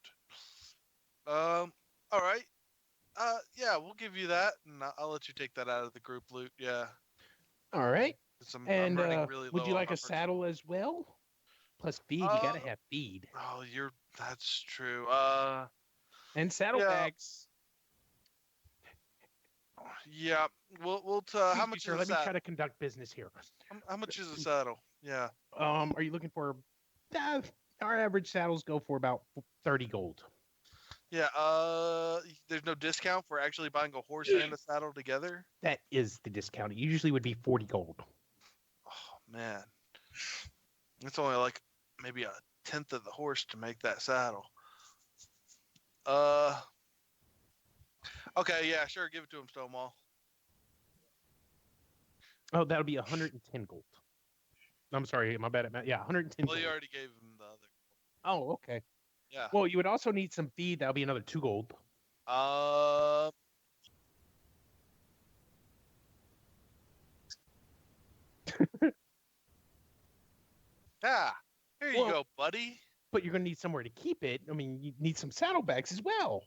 All right. Yeah, we'll give you that, and I'll let you take that out of the group loot. Yeah. All right. I'm And running really would low you on like my a saddle as well? Plus feed, you gotta have feed. Oh, that's true. And Yeah, saddlebags. yeah. We'll how Excuse me, much sir. is a Let me try saddle? to conduct business here. How much is a saddle? Yeah. Are you looking for? Uh, our average saddles go for about 30 gold. Yeah. There's no discount for actually buying a horse and a saddle together. That is the discount. It usually would be 40 gold. Oh man, it's only like maybe a tenth of the horse to make that saddle. Uh. Okay. Yeah. Sure. Give it to him, Stonewall. Oh, that would be 110 gold. I'm sorry, my bad at math. Yeah, 110 Well, you gold. already gave him the other. Oh, okay. Yeah. Well, you would also need some feed. That'll be another 2 gold. Uh. Yeah. Here you Well, go, buddy. but you're going to need somewhere to keep it. I mean, you need some saddlebags as well.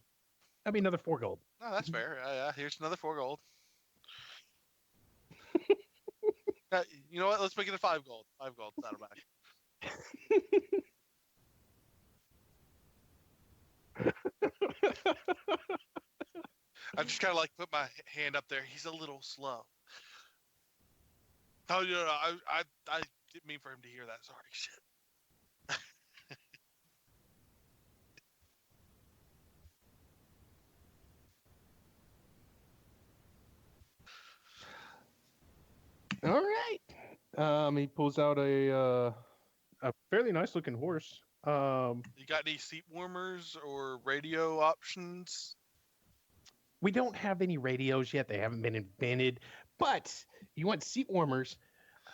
That'd be another 4 gold. No, that's fair. Yeah. Here's another 4 gold. You know what? Let's make it a 5 gold. 5 gold saddlebag. I just kind of like put my hand up there. He's a little slow. Oh, no, I didn't mean for him to hear that. Sorry. Shit. All right. He pulls out a fairly nice looking horse. You got any seat warmers or radio options? We don't have any radios yet. They haven't been invented. But you want seat warmers?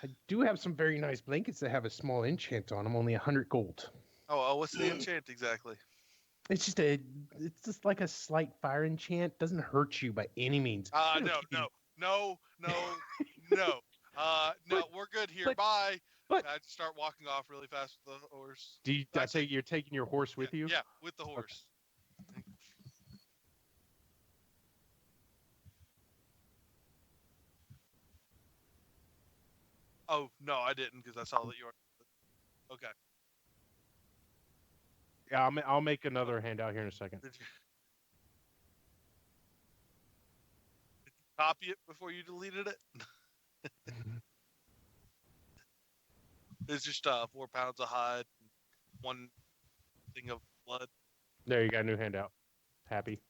I do have some very nice blankets that have a small enchant on them, only 100 gold. Oh, what's the enchant exactly? It's just like a slight fire enchant. Doesn't hurt you by any means. It'll No, keep you- no, no, no, no. No, But- we're good here. but- Bye. but- I just start walking off really fast with the horse. Do you, I say you're taking your horse with you? Yeah, with the horse. Oh no, I didn't because I saw that you were. Okay. Yeah, I'll make another handout here in a second. Did you copy it before you deleted it? It's just 4 pounds of hide, 1 thing of blood. There, you got a new handout. Happy.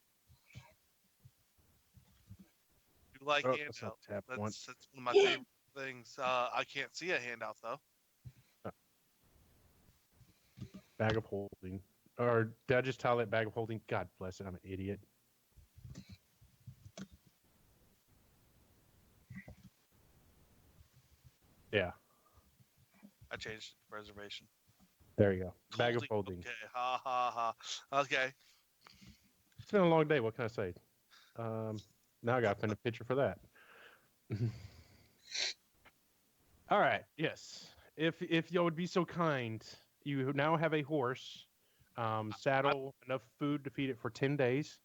You like Oh, that's not handouts? tab one. That's one of my favorite things. I can't see a handout though. Bag of holding. Or did I just tile it bag of holding? God bless it. I'm an idiot. Yeah, I changed it to preservation. there you go. Bag of holding. Okay, ha ha ha. Okay. It's been a long day. What can I say? Now I got to find a picture for that. All right. Yes. If y'all would be so kind, you now have a horse, saddle, enough food to feed it for 10 days.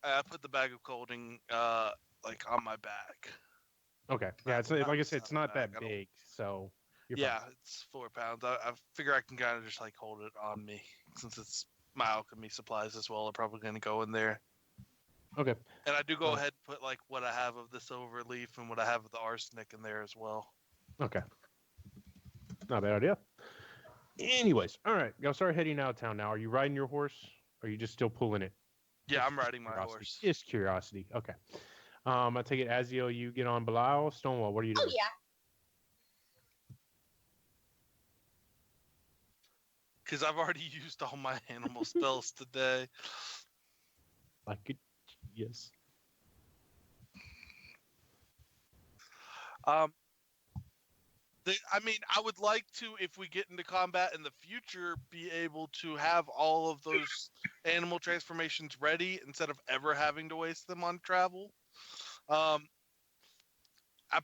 I put the bag of holding like on my back. Okay. Yeah. It's like I said, it's not that I don't- big, so you're Yeah, it's 4 pounds. I figure I can kind of just like hold it on me since it's my alchemy supplies as well. Are probably going to go in there. fine. Okay. And I do go ahead and put like what I have of the silver leaf and what I have of the arsenic in there as well. Okay. Not a bad idea. Anyways, all right. Y'all start heading out of town now. Are you riding your horse? Or are you just still pulling it? Yeah, I'm riding my Curiosity. horse. Just curiosity. Okay. I take it Azio, you get on Belial. Stonewall, what are you Oh doing? yeah. Because I've already used all my animal spells today. Like it. Yes. I mean, I would like to, if we get into combat in the future, be able to have all of those animal transformations ready instead of ever having to waste them on travel. I'm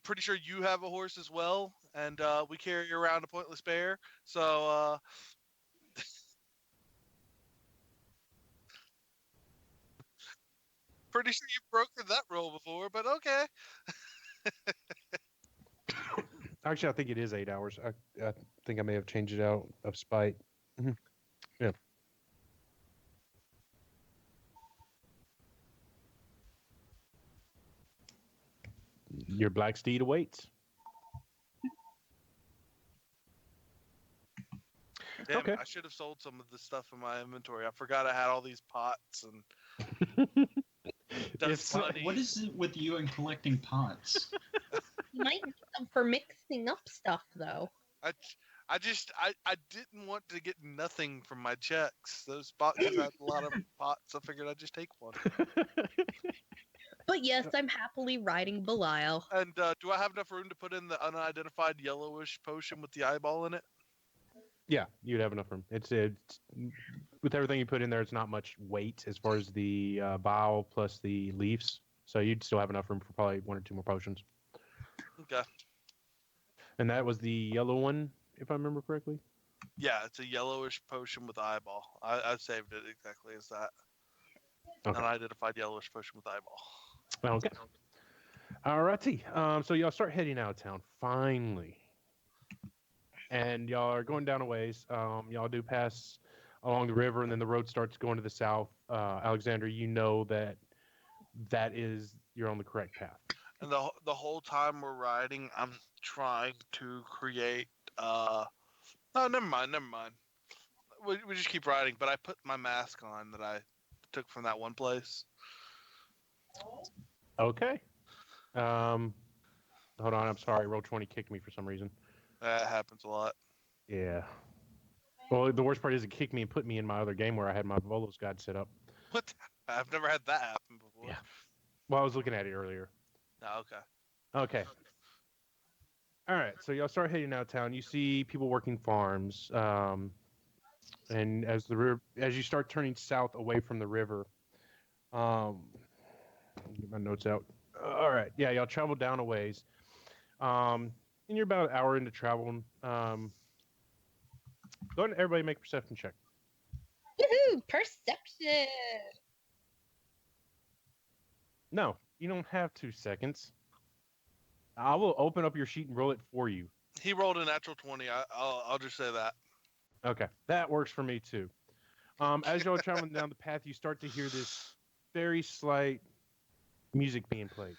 pretty sure you have a horse as well, and we carry around a pointless bear. So, pretty sure you've broken that rule before, but okay. Actually, I think it is 8 hours. I think I may have changed it out of spite. Yeah. Your black steed awaits. Damn Okay. it, I should have sold some of the stuff in my inventory. I forgot I had all these pots and It's dust money. What is it with you and collecting pots? You might need them for mixing up stuff, though. I didn't want to get nothing from my checks. Those boxes had a lot of pots. I figured I'd just take one. But yes, I'm happily riding Belial. And do I have enough room to put in the unidentified yellowish potion with the eyeball in it? Yeah, you'd have enough room. It's with everything you put in there. It's not much weight as far as the bowl plus the leaves, so you'd still have enough room for probably 1 or 2 more potions. Okay. And that was the yellow one, if I remember correctly. Yeah, it's a yellowish potion with eyeball. I saved it exactly as that. Okay. Unidentified yellowish potion with eyeball. Okay. Alrighty. So y'all start heading out of town finally, and y'all are going down a ways. Y'all do pass along the river, and then the road starts going to the south. Alexander, you know that is you're on the correct path. And the whole time we're riding, I'm trying to create. Oh, never mind. We just keep riding. But I put my mask on that I took from that one place. Okay. Hold on. I'm sorry. Roll20 kicked me for some reason. That happens a lot. Yeah. Well, the worst part is it kicked me and put me in my other game where I had my Volos guide set up. What? I've never had that happen before. Yeah. Well, I was looking at it earlier. Oh, okay. Okay. All right. So y'all start heading out of town. You see people working farms. And as you start turning south away from the river, get my notes out. All right. Yeah, y'all travel down a ways. And you're about an hour into traveling. Go ahead and everybody make a perception check. Woohoo! Perception! No, you don't have 2 seconds. I will open up your sheet and roll it for you. He rolled a natural 20. I'll just say that. Okay, that works for me too. As y'all are traveling down the path, you start to hear this very slight music being played.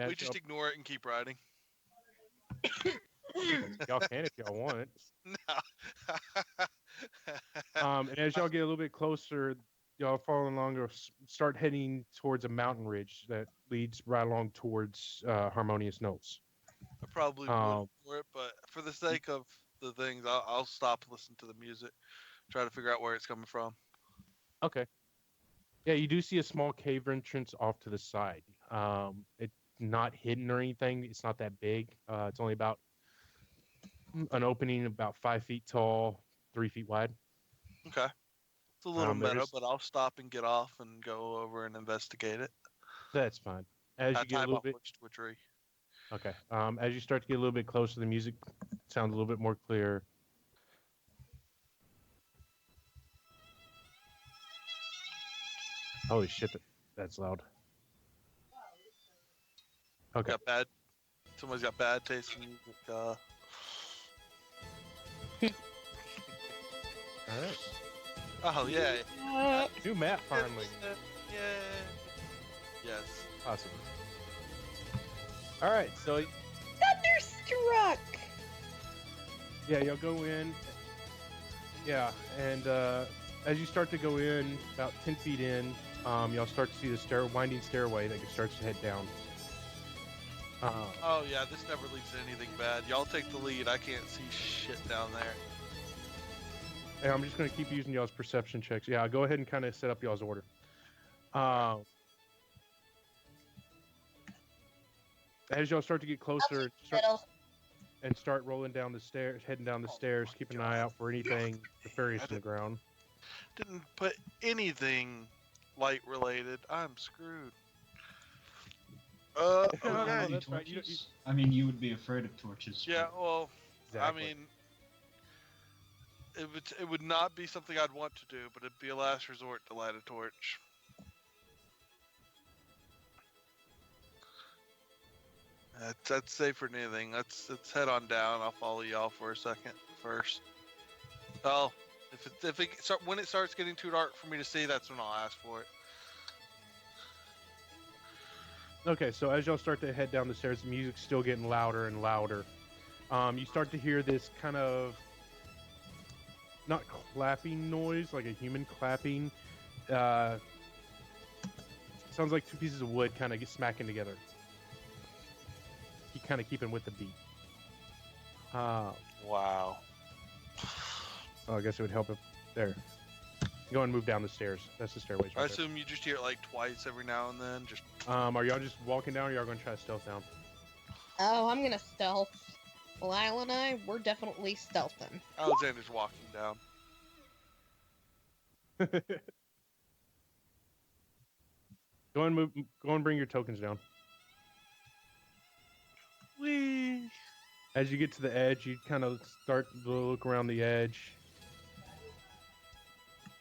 We just ignore it and keep riding. Y'all can if y'all want. No. And as y'all get a little bit closer, y'all follow along or start heading towards a mountain ridge that leads right along towards Harmonious Notes. I probably would for it, but for the sake of the things, I'll stop listening to the music, try to figure out where it's coming from. Okay. Yeah, you do see a small cave entrance off to the side. It's not hidden or anything. It's not that big. It's only about an opening about 5 feet tall, 3 feet wide. Okay. It's a little meta, there's- but I'll stop and get off and go over and investigate it. That's fine. As you get a little bit, to a tree. okay. As you start to get a little bit closer, the music sounds a little bit more clear. Holy shit, that's loud. Okay. Somebody's got bad taste in music. All right. Oh yeah. New map finally. Yeah. Yes. Possibly. All right, so Thunderstruck! yeah, you'll go in. Yeah, and as you start to go in, about 10 feet in, you'll start to see the winding stairway that starts to head down. Oh yeah, this never leads to anything bad. Y'all take the lead. I can't see shit down there. And I'm just going to keep using y'all's perception checks. Yeah, go ahead and kind of set up y'all's order. As y'all start to get closer and start rolling down the stairs, heading down the stairs, keep an eye out for anything nefarious in the ground. Didn't put anything light related. I'm screwed. Have Okay. any That's right. torches? I mean, you would be afraid of torches. Yeah, well, Exactly. I mean, it would not be something I'd want to do, but it'd be a last resort to light a torch. That's safer than anything. Let's head on down. I'll follow y'all for a second first. Oh, when it starts getting too dark for me to see, that's when I'll ask for it. Okay, so as y'all start to head down the stairs, the music's still getting louder and louder. You start to hear this kind of not clapping noise, like a human clapping. Sounds like two pieces of wood kind of get smacking together. Kind of keeping with the beat. Wow. Oh, I guess it would help if there. Go and move down the stairs. That's the stairways. I Right assume you just hear it like twice every now and then. Just. Are y'all just walking down, or y'all gonna try to stealth down? Oh, I'm gonna stealth. Lyle and I, we're definitely stealthing. Alexander's walking down. Go and move. Go and bring your tokens down. Whee! As you get to the edge, you kind of start to look around the edge.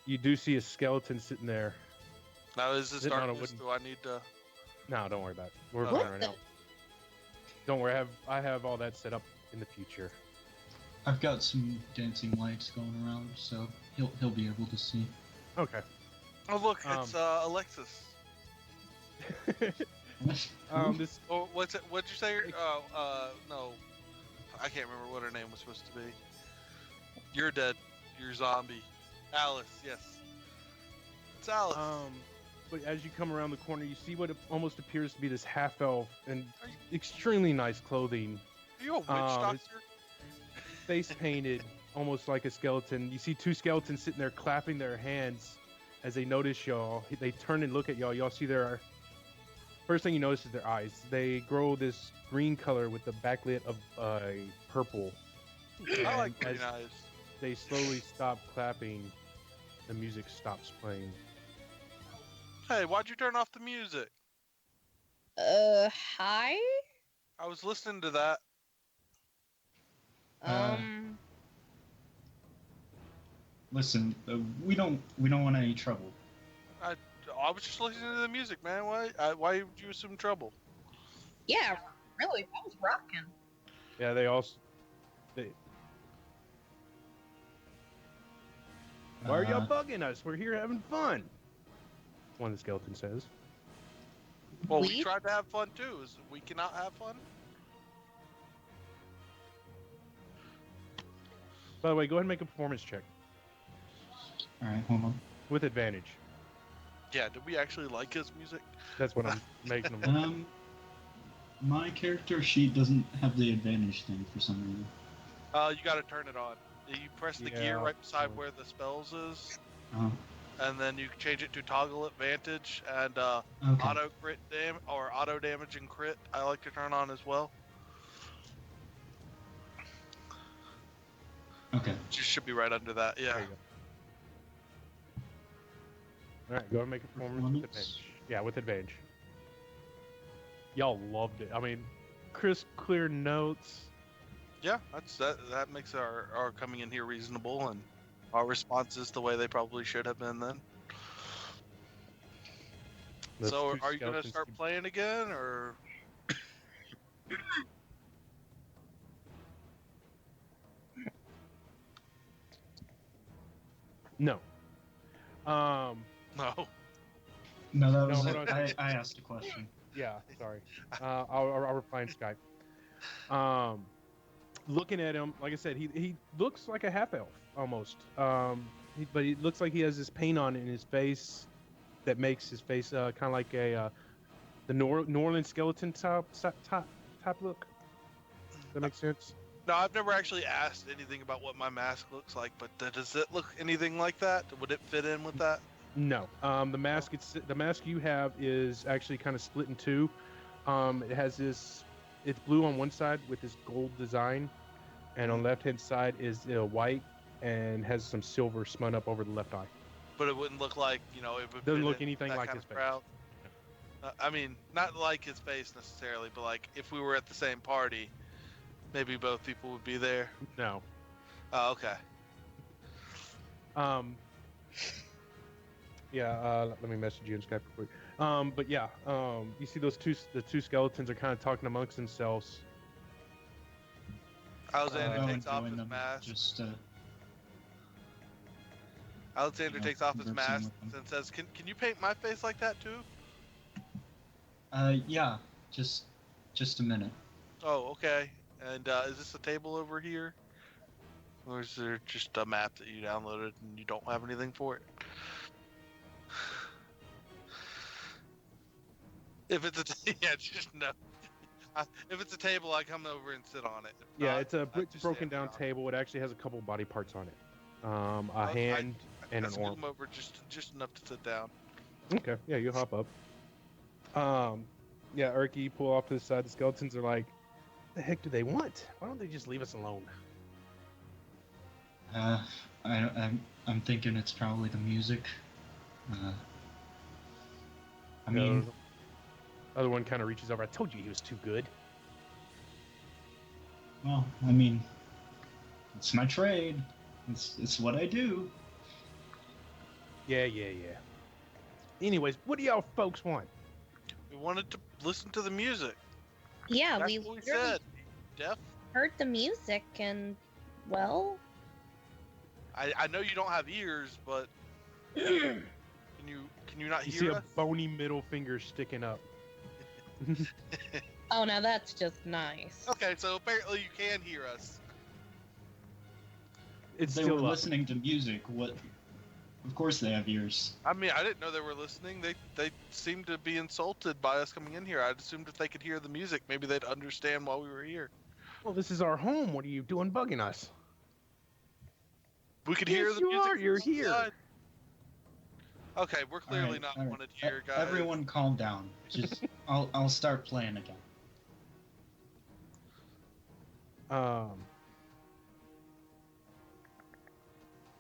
You do see a skeleton sitting there. Now is this Sitting on a darkness? wooden- Do I need to? No, don't worry about it. We're Okay. fine right now. Don't worry. I have all that set up in the future. I've got some dancing lights going around, so he'll be able to see. Okay. Oh look, it's Alexis. This Oh, what's it? What'd you say? No, I can't remember what her name was supposed to be. You're dead. You're zombie. Alice. Yes. It's Alice. But as you come around the corner, you see what almost appears to be this half elf in Are you- extremely nice clothing, Are you a witch his doctor? face painted almost like a skeleton. You see two skeletons sitting there clapping their hands as they notice y'all. They turn and look at y'all. Y'all see their first thing you notice is their eyes. They grow this green color with the backlit of purple. I like And green as eyes. they slowly stop clapping, the music stops playing. Hey, why'd you turn off the music? Hi? I was listening to that. Listen, we don't want any trouble. I was just listening to the music, man. Why would you assume trouble? Yeah, really, that was rocking. Yeah, they all. Why are y'all bugging us? We're here having fun. One of the skeletons says. Well, we We? tried to have fun too. We cannot have fun? By the way, go ahead and make a performance check All right, hold on. with advantage. Yeah, did we actually like his music? That's what I'm making them. My character sheet doesn't have the advantage thing for some reason. You gotta turn it on. You press the gear Yeah, right beside so- where the spells is, Uh, and then you change it to toggle advantage and okay. auto crit or auto damage and crit. I like to turn on as well. Okay. Just should be right under that. There Yeah. you go. All right, go ahead and make a performance with advantage. Yeah, with advantage. Y'all loved it. I mean, crisp, clear notes. Yeah, that makes our coming in here reasonable and our responses the way they probably should have been then. Those So, two are you gonna skeletons start keep- playing again, or? No. No. No, that was hold on. I asked a question. Yeah, sorry. I'll reply in Skype. Looking at him, like I said, he looks like a half elf almost. But he looks like he has this paint on in his face that makes his face kind of like a the New Orleans skeleton type look. Does that make sense? No, I've never actually asked anything about what my mask looks like, but does it look anything like that? Would it fit in with that? No. The mask you have is actually kind of split in two. It has this. It's blue on one side with this gold design, and on the left-hand side is white and has some silver spun up over the left eye. But it wouldn't look like, it would Doesn't fit look in anything that like kind his of face. crowd. I mean, not like his face necessarily, but like if we were at the same party, maybe both people would be there. No. Oh, okay. Yeah, let me message you in Skype real quick. But yeah, you see the two skeletons are kind of talking amongst themselves. I'll Alexander go takes and off join his them. mask. Just Alexander takes off his conversing mask with them. and says, "Can you paint my face like that too?" Yeah, just a minute. Oh, okay. And is this a table over here, or is there just a map that you downloaded and you don't have anything for it? If it's yeah, just no. If it's a table, I come over and sit on it. If Yeah, not, it's a I just broken stand down around. table. It actually has a couple body parts on it. A I hand and I an scoot arm. him over just enough to sit down. Okay, yeah, you hop up. Yeah, Erky, you pull off to the side. The skeletons are like, "The heck do they want? Why don't they just leave us alone?" I'm thinking it's probably the music. I You mean, know, the other one kind of reaches over. I told you he was too good. well, I mean, it's my trade. It's what I do. Yeah. Anyways, what do y'all folks want? We wanted to listen to the music. Yeah, That's we what we literally said. Deaf. heard the music and, well, I know you don't have ears, but oh, can you not You see hear a us? bony middle finger sticking up. now that's just nice. Okay, so apparently you can hear us. It's They were still up. listening to music. What? Of course they have ears. I mean, I didn't know they were listening. They seemed to be insulted by us coming in here. I'd assumed if they could hear the music, maybe they'd understand why we were here. Well, this is our home. What are you doing bugging us? We could Yes, hear the you music are. from You're here. outside. Okay, we're clearly not all right. wanted here, guys. Everyone, calm down. Just, I'll start playing again.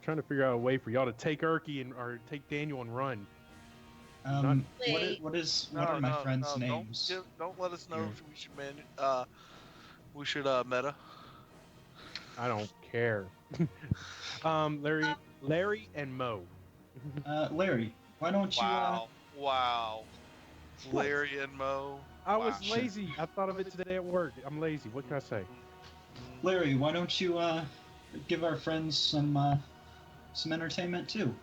Trying to figure out a way for y'all to take Erky and or take Daniel and run. Wait. What are my friends' names? Don't let us know Here. if we should meta. I don't care. Larry and Mo. Larry, why don't you? Wow. What? Larry and Mo. I was Sure. lazy. I thought of it today at work. I'm lazy. What can I say? Larry, why don't you give our friends some entertainment too?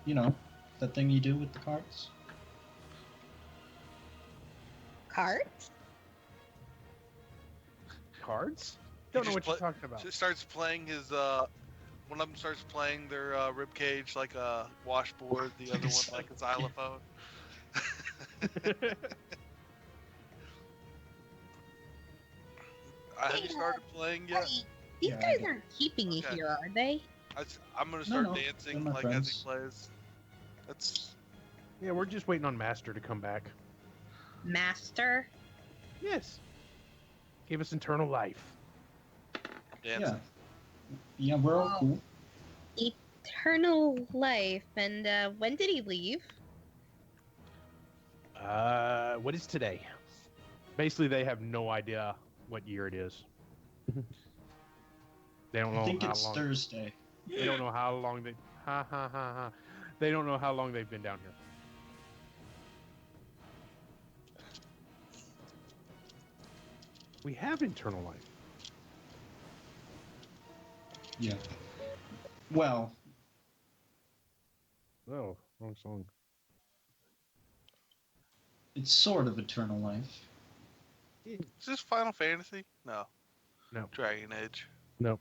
You know, that thing you do with the cards. Cards? Cards? Don't know what you're talking about. She starts playing his one of them starts playing their rib cage like a washboard, the other one like a xylophone. Have you started playing yet? Hey, these Yeah, I guys do. aren't keeping you Okay. here, are they? I'm gonna start No, dancing they're my like as he friends. plays. That's Yeah, we're just waiting on Master to come back. Master? Yes. Gave us eternal life. dancing. Yeah, we're all cool. Eternal life. And when did he leave? What is today? Basically, they have no idea what year it is. They don't know I think how it's long. Thursday. They don't know how long they. Ha ha ha ha. They don't know how long they've been down here. We have eternal life. Yeah. Well, Oh, wrong song. it's sort of eternal life. Is this Final Fantasy? No. No. Dragon Age. No.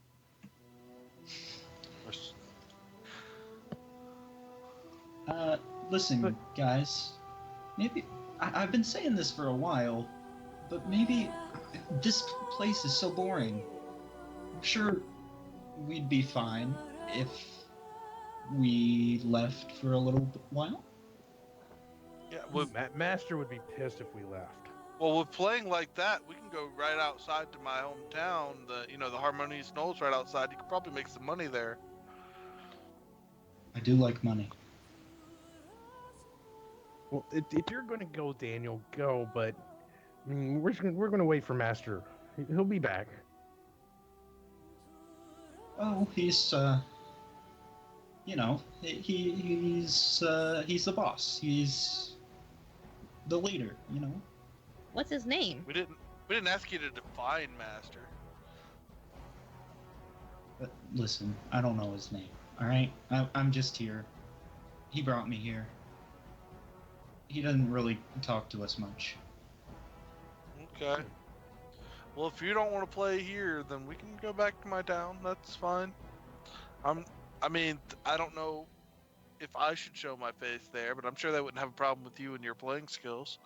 Listen, guys. Maybe I've been saying this for a while, but maybe this place is so boring. I'm sure we'd be fine if we left for a little while. Yeah. With, Master would be pissed if we left. well, with playing like that, we can go right outside to my hometown. The Harmonious Knolls right outside. You could probably make some money there. I do like money. Well, if you're going to go, Daniel, go. But we're going to wait for Master. He'll be back. Oh, he's he's the boss. the leader, you know? What's his name? We didn't ask you to define master. But listen, I don't know his name, alright? I'm just here. He brought me here. He doesn't really talk to us much. Okay. Well, if you don't want to play here, then we can go back to my town. That's fine. I mean, I don't know if I should show my face there, but I'm sure they wouldn't have a problem with you and your playing skills.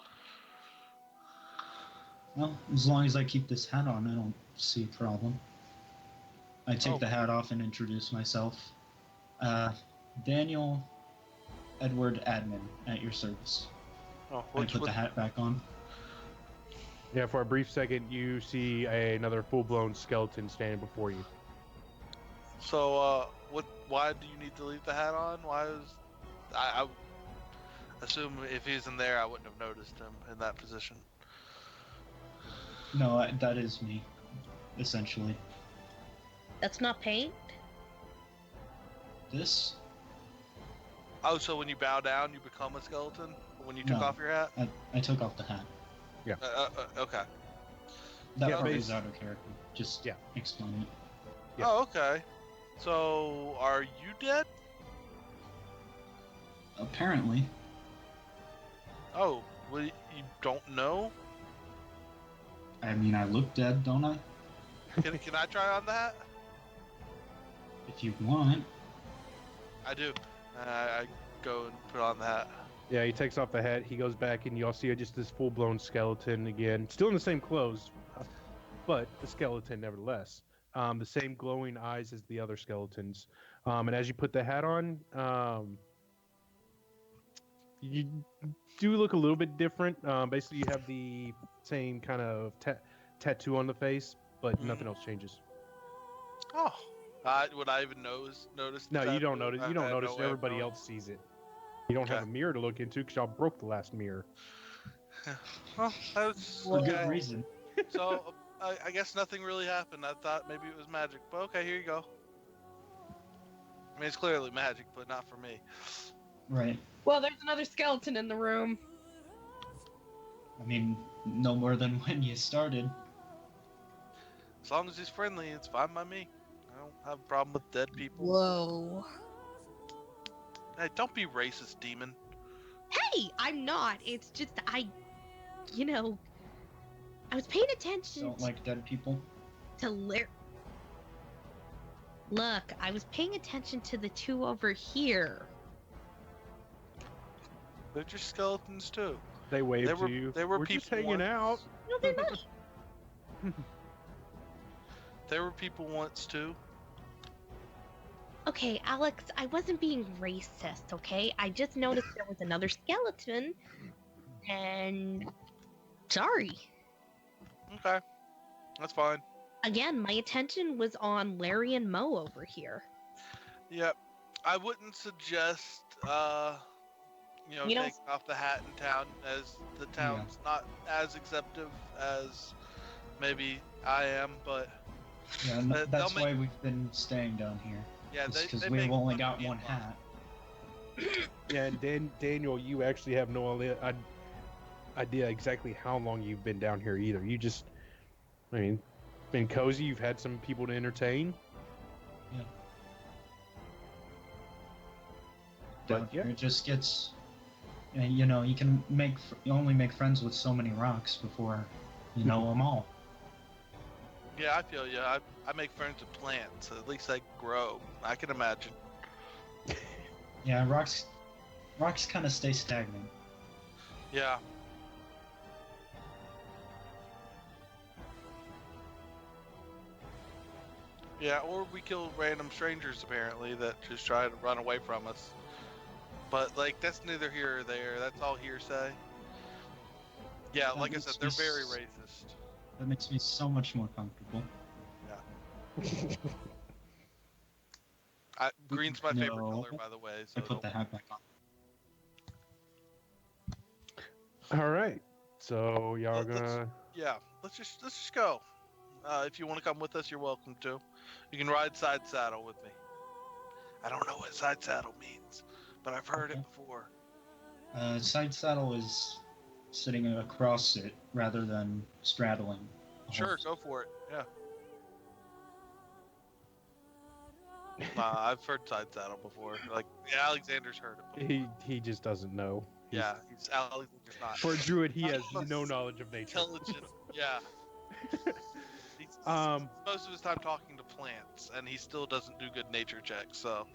Well, as long as I keep this hat on, I don't see a problem. I take Oh. the hat off and introduce myself. Daniel Edward Admin at your service. Oh, I put the hat back on. Yeah, for a brief second, you see another full-blown skeleton standing before you. So, why do you need to leave the hat on? I assume if he's in there, I wouldn't have noticed him in that position. No, that is me, essentially. That's not paint? This? Oh, so when you bow down, you become a skeleton? When you took No. off your hat? I took off the hat. Okay. That Yeah, part base- is out of character. Just Yeah. explain it. Yeah. Oh, okay. So, are you dead? Apparently. Oh, well, you don't know? I mean, I look dead, don't I? Can I try on the hat? If you want. I do. I go and put on the hat. Yeah, he takes off the hat. He goes back, and y'all see just this full-blown skeleton again. Still in the same clothes, but a skeleton nevertheless. The same glowing eyes as the other skeletons. And as you put the hat on, you do look a little bit different. Basically, you have the same kind of tattoo on the face, but nothing else changes. Oh. Would I even notice? No, the you don't tattoo? notice. You don't I have notice. no way of Everybody knowing. else sees it. You don't have Okay. a mirror to look into because y'all broke the last mirror. Well, that's For good okay. reason. So, I guess nothing really happened. I thought maybe it was magic, but okay, here you go. I mean, it's clearly magic, but not for me. Right. Well, there's another skeleton in the room. I mean, no more than when you started. As long as he's friendly, it's fine by me. I don't have a problem with dead people. Whoa. Hey, don't be racist, demon. Hey, I'm not. It's just I was paying attention Don't like dead people. to Look, I was paying attention to the two over here. They're just skeletons too. They wave They to were- you. they were We're just people hanging out. once. No, they're not. There were people once too. Okay, Alex, I wasn't being racist, okay? I just noticed there was another skeleton, and sorry. Okay, that's fine. Again, my attention was on Larry and Mo over here. Yep. I wouldn't suggest, You know- taking off the hat in town, as the town's not as acceptive as maybe I am, but Yeah, they'll that's make- why we've been staying down here. yeah, Because they we've make only fun got of me one a lot. hat. Yeah, and Daniel, you actually have no idea exactly how long you've been down here either. You just, I mean, been cozy. You've had some people to entertain. Yeah. But, Down yeah. here it just gets. And you can you only make friends with so many rocks before you know them all. Yeah, I feel you. I make friends with plants. At least they grow. I can imagine. Yeah, rocks kind of stay stagnant. Yeah. Yeah, or we kill random strangers apparently that just try to run away from us. But that's neither here or there. That's all hearsay. Yeah, That like I makes said, they're me very s- racist. That makes me so much more comfortable. Green's my favorite No. color, by the way. I So put the hat back on. All right. So y'all Let's- gonna. yeah, let's just go. If you want to come with us, you're welcome to. You can ride side saddle with me. I don't know what side saddle means, but I've heard it Okay. before. Side saddle is sitting across it rather than straddling. a Sure, horse. go for it. Yeah. I've heard side saddle before. Like Alexander's heard it before. He just doesn't know. Yeah, he's Alexander's not For a druid, he has Not no knowledge of nature. intelligent. Yeah. He's Um, most of his time talking to plants, and he still doesn't do good nature checks. So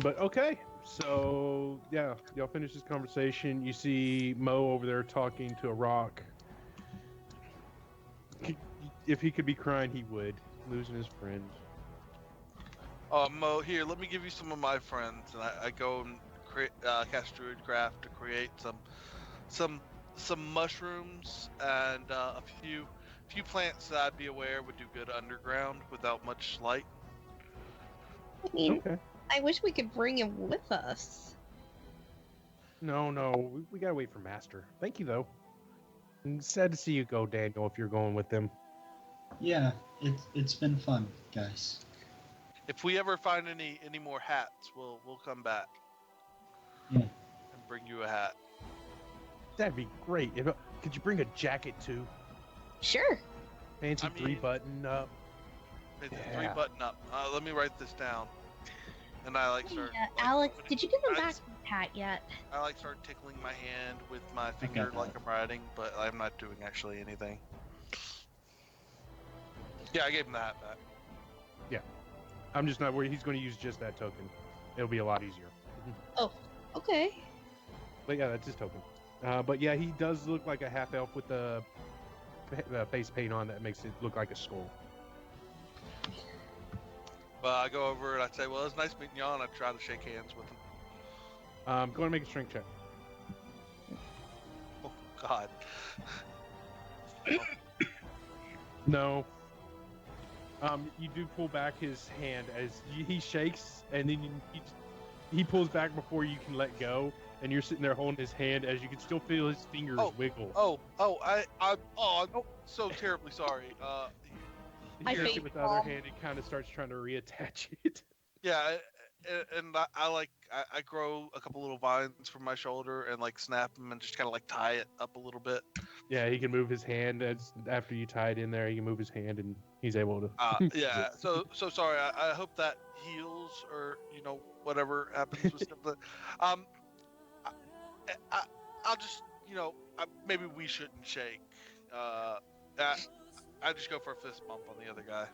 But okay, so yeah, y'all finish this conversation. You see Mo over there talking to a rock. If he could be crying, he would. Losing his friend. Mo, here, let me give you some of my friends, and I go and create cast Druidcraft to create some mushrooms and a few plants that I'd be aware would do good underground without much light. I mean, Okay. I wish we could bring him with us. No, we gotta wait for Master. Thank you though. And sad to see you go, Daniel. If you're going with them. Yeah, it's been fun, guys. If we ever find any more hats, we'll come back. Yeah. And bring you a hat. That'd be great. Could you bring a jacket too? Sure. Fancy I mean, 3-button up. It's a Yeah. 3-button up. Let me write this down. And I start. Yeah, like, Alex, putting- did you give him I back s- his hat yet? I start tickling my hand with my finger got like that. I'm writing, but I'm not doing actually anything. Yeah, I gave him the hat back. I'm just not worried. He's going to use just that token. It'll be a lot easier. Okay. But yeah, that's his token. But yeah, he does look like a half elf with the face paint on that makes it look like a skull. But I go over and I say, well, it's nice meeting y'all, and I try to shake hands with him. Go and make a strength check. Oh, God. No. You do pull back his hand as he shakes, and then he pulls back before you can let go, and you're sitting there holding his hand as you can still feel his fingers wiggle. I'm so terribly sorry. He I shakes think- it with the other hand and kind of starts trying to reattach it. Yeah, and I grow a couple little vines from my shoulder and like snap them and just kind of like tie it up a little bit. Yeah, he can move his hand after you tie it in there. He can move his hand and he's able to. Yeah. So sorry. I hope that heals or whatever happens with something. I'll just maybe we shouldn't shake. I just go for a fist bump on the other guy.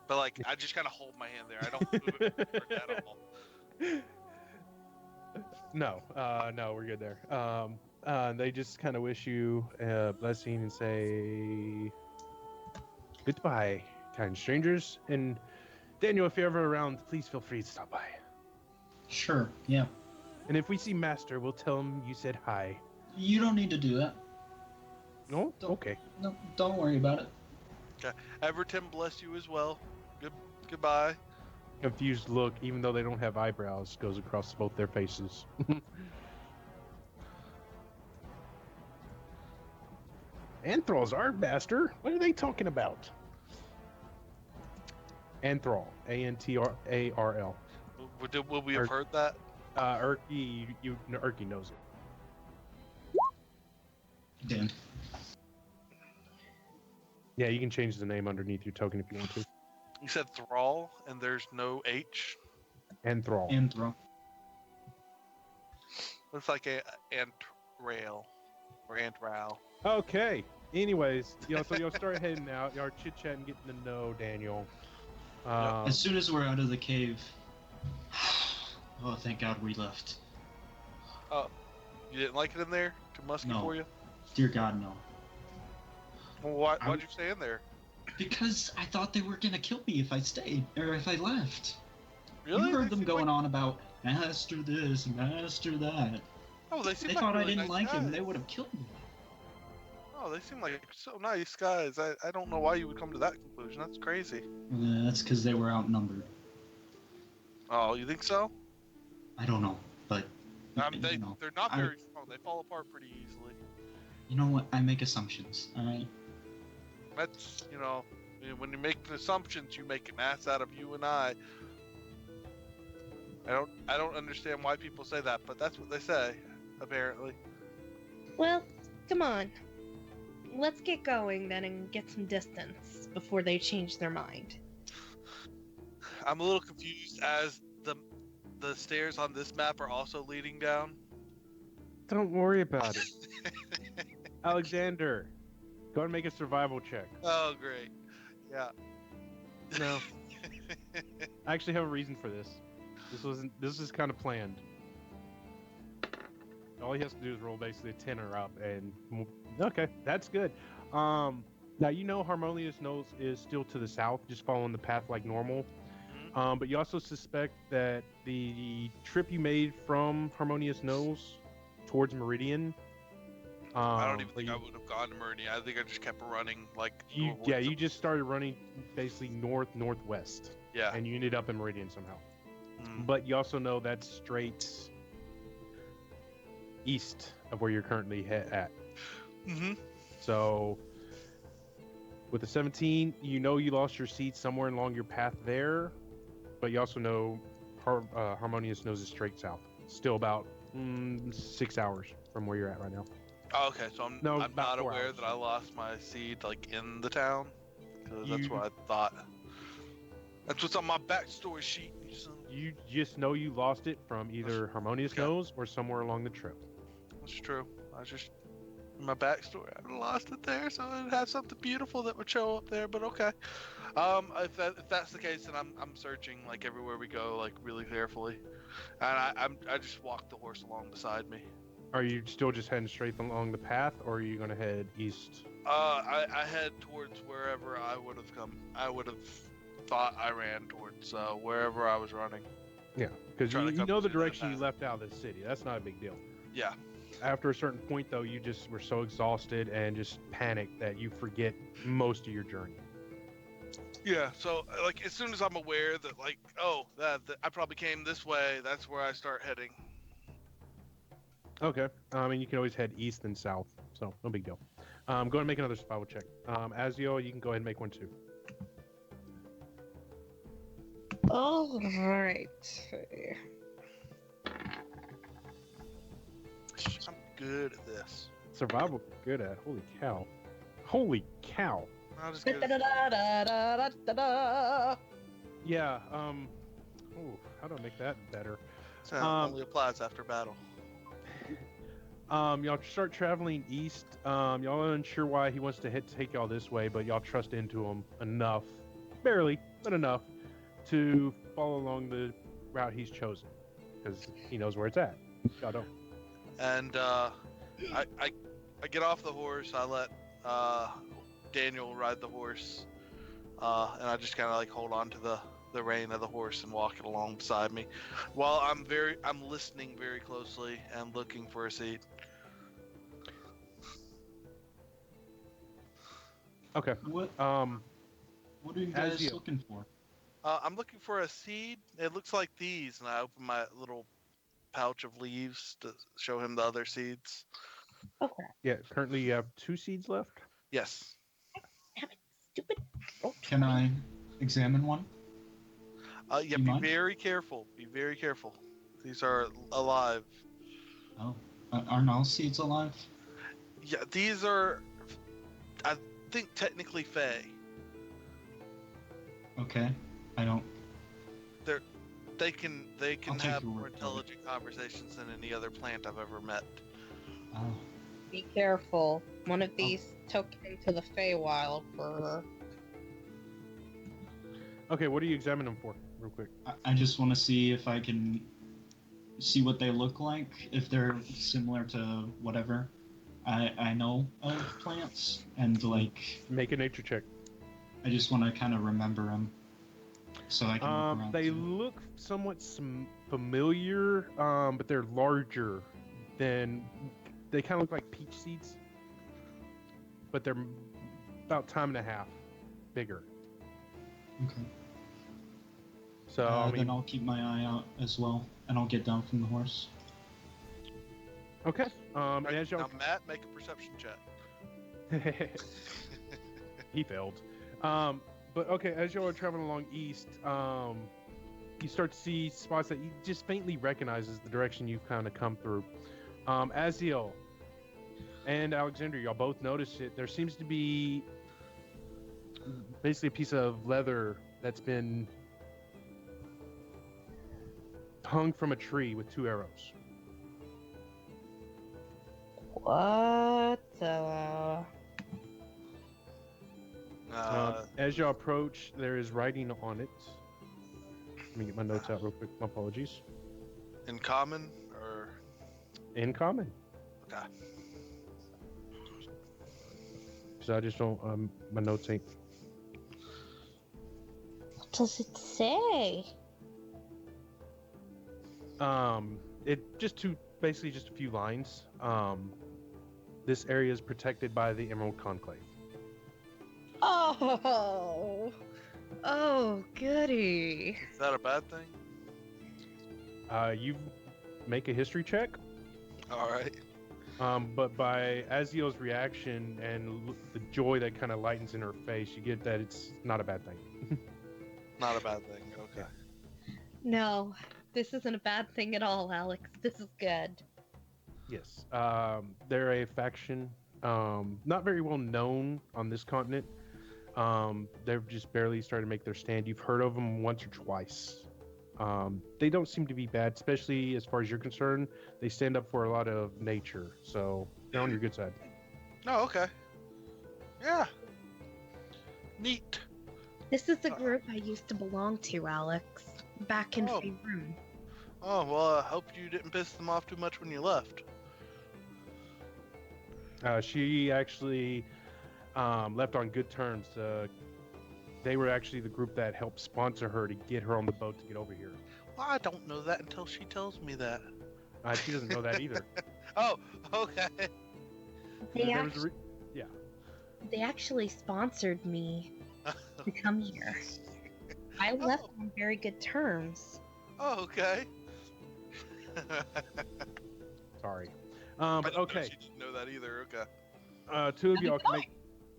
But like I just kind of hold my hand there. I don't move it at all. No, we're good there. They just kind of wish you a blessing and say goodbye, kind strangers. And Daniel, if you're ever around, please feel free to stop by. Sure, yeah. And if we see Master, we'll tell him you said hi. You don't need to do that. No? Don't- Okay. No, don't worry about it. Everton bless you as well. Goodbye. Confused look, even though they don't have eyebrows, goes across both their faces. Anthral's our master. What are they talking about? Anthral. Antrarl. Will we have heard that? Erky, Erky knows it. Dan. Yeah, you can change the name underneath your token if you want to. You said thrall, and there's no H. Anthral. Anthro. Looks like a antrail or antral. Okay. Anyways, so y'all start heading out. Y'all chit-chatting, getting to know Daniel. As soon as we're out of the cave. Oh, thank God we left. You didn't like it in there? Too musky No. for you? Dear God, no. Well, why'd you stay in there? Because I thought they were gonna kill me if I stayed, or if I left. Really? You heard They them seem going like- on about Master this, Master that. Oh, they seem They like thought I really didn't nice like him, guys. they would have killed me. Oh, they seem like so nice guys. I don't know why you would come to that conclusion. That's crazy. That's because they were outnumbered. Oh, you think so? I don't know, but you know, They're not I- very strong. They fall apart pretty easily. you know what? I make assumptions. All right. That's when you make assumptions, you make an ass out of you and I. I don't understand why people say that, but that's what they say. apparently. Well, come on. Let's get going then and get some distance before they change their mind. I'm a little confused as the stairs on this map are also leading down. Don't worry about it. Alexander, go and make a survival check. Oh, great. Yeah. No, I actually have a reason for this. This is kind of planned. All he has to do is roll basically a 10 or up, and okay, that's good. Now you know Harmonious Nose is still to the south, just following the path like normal. Mhm. But you also suspect that the trip you made from Harmonious Nose towards Meridian. I don't even but think I would have gone to Meridian. I think I just kept running like you towards you just started running basically northwest, yeah. and you ended up in Meridian somehow. Mm. But you also know that's straight east of where you're currently at. Mm-hmm. So with the 17, you know you lost your seat somewhere along your path there, but you also know Harmonious Nose is straight south. Still about 6 hours from where you're at right now. Oh, okay, so I'm about not 4 aware hours. that I lost my seed like in the town because that's You- what I thought. That's what's on my backstory sheet. You son of- You just know you lost it from either Harmonious Okay. Nose or somewhere along the trip. That's true. I just in my backstory I lost it there, so it had something beautiful that would show up there. But okay, if that's the case, then I'm searching like everywhere we go, like really carefully, and I just walk the horse along beside me. Are you still just heading straight along the path, or are you going to head east? I head towards wherever I would have come. I would have thought I ran towards wherever I was running. Yeah, because Try to you come know the to that direction you path. left out of the city. That's not a big deal. Yeah. After a certain point, though, you just were so exhausted and just panicked that you forget most of your journey. Yeah, so like as soon as I'm aware that like, oh, that I probably came this way, that's where I start heading. Okay. And you can always head east and south, so no big deal. Go ahead and make another survival check. Azio, you can go ahead and make one too. All right. I'm good at this. Survival, good at. Holy cow. Holy cow. Not as good as Da-da-da-da-da-da-da-da. Yeah. How do I make that better? only applies after battle. Y'all start traveling east. Y'all are unsure why he wants to take y'all this way, but y'all trust into him enough, barely, but enough, to follow along the route he's chosen, because he knows where it's at. Y'all don't. And I get off the horse. I let Daniel ride the horse, and I just kind of like hold on to the rein of the horse and walk it along beside me, while I'm listening very closely and looking for a seed. Okay. What Um, What are you As guys you. looking for? I'm looking for a seed. It looks like these, and I open my little pouch of leaves to show him the other seeds. Oh crap! yeah. Currently, you have 2 seeds left. Yes. Damn it! Stupid. Roll Can 20. I examine one? Yeah. You Be mind? very careful. Be very careful. These are alive. Oh, are null seeds alive? Yeah. These are, I think, technically fey. Okay, I don't. They can I'll take have your more word for it. intelligent conversations than any other plant I've ever met. Oh, Be careful. One of these took into the Feywild for. Okay. What are you examining them for, real quick? I just want to see if I can see what they look like, if they're similar to whatever I know of plants, and like Make a nature check. I just want to kind of remember them, so I can look around. They too. look somewhat familiar, but they're larger than. They kind of look like peach seeds, but they're about time and a half bigger. Okay. So I Then mean, I'll keep my eye out as well, and I'll get down from the horse. okay. And as Now, y'all, Matt, make a perception check. he failed. But okay, as y'all are traveling along east, you start to see spots that you just faintly recognize as the direction you've kind of come through. Aziel and Alexander, y'all both notice it. There seems to be basically a piece of leather that's been hung from a tree with 2 arrows. What the? As y'all approach, there is writing on it. Let me get my notes out real quick. My apologies. in common or In common. okay. So I just don't. My notes ain't. What does it say? It just basically just a few lines. This area is protected by the Emerald Conclave. Oh, oh, goody. Is that a bad thing? You make a history check. All right. But by Aziel's reaction and the joy that kind of lightens in her face, you get that it's not a bad thing. Not a bad thing. Okay. No, this isn't a bad thing at all, Alex. This is good. Yes. They're a faction, not very well known on this continent. They've just barely started to make their stand. You've heard of them once or twice. They don't seem to be bad, especially as far as you're concerned. They stand up for a lot of nature, so they're on your good side. Oh, okay. Yeah. Neat. This is the group I used to belong to, Alex. Back in Oh. Faerun. Oh, well, I hope you didn't piss them off too much when you left. She actually left on good terms. They were actually the group that helped sponsor her to get her on the boat to get over here. Well, I don't know that until she tells me that. She doesn't know that either. Oh, okay. They actually sponsored me to come here. I left on very good terms. Oh, okay. Sorry. I But didn't know okay. she didn't know that either. Okay. Two of y'all can make.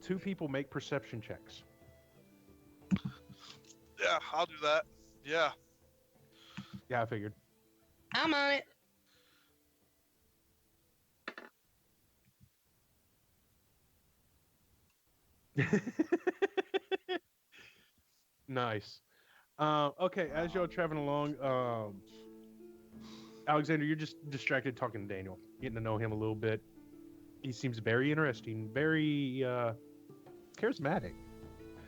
2 people make perception checks. Yeah, I'll do that. Yeah. Yeah, I figured. I'm on it. Nice. Okay, as y'all traveling along, Alexander, you're just distracted talking to Daniel, getting to know him a little bit. He seems very interesting, very charismatic.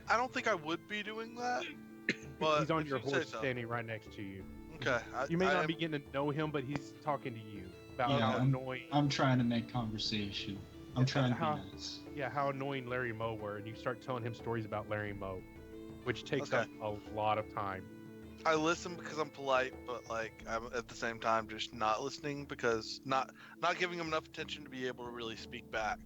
I don't think I would be doing that, but He's on if your you say horse, so. standing right next to you. Okay. You may not be getting to know him, but he's talking to you about Yeah, how annoying. I'm trying to make conversation. I'm trying to be nice. Yeah, how annoying Larry Moe were, and you start telling him stories about Larry Moe, which takes Okay. up a lot of time. I listen because I'm polite, but like I'm at the same time just not listening because not giving them enough attention to be able to really speak back.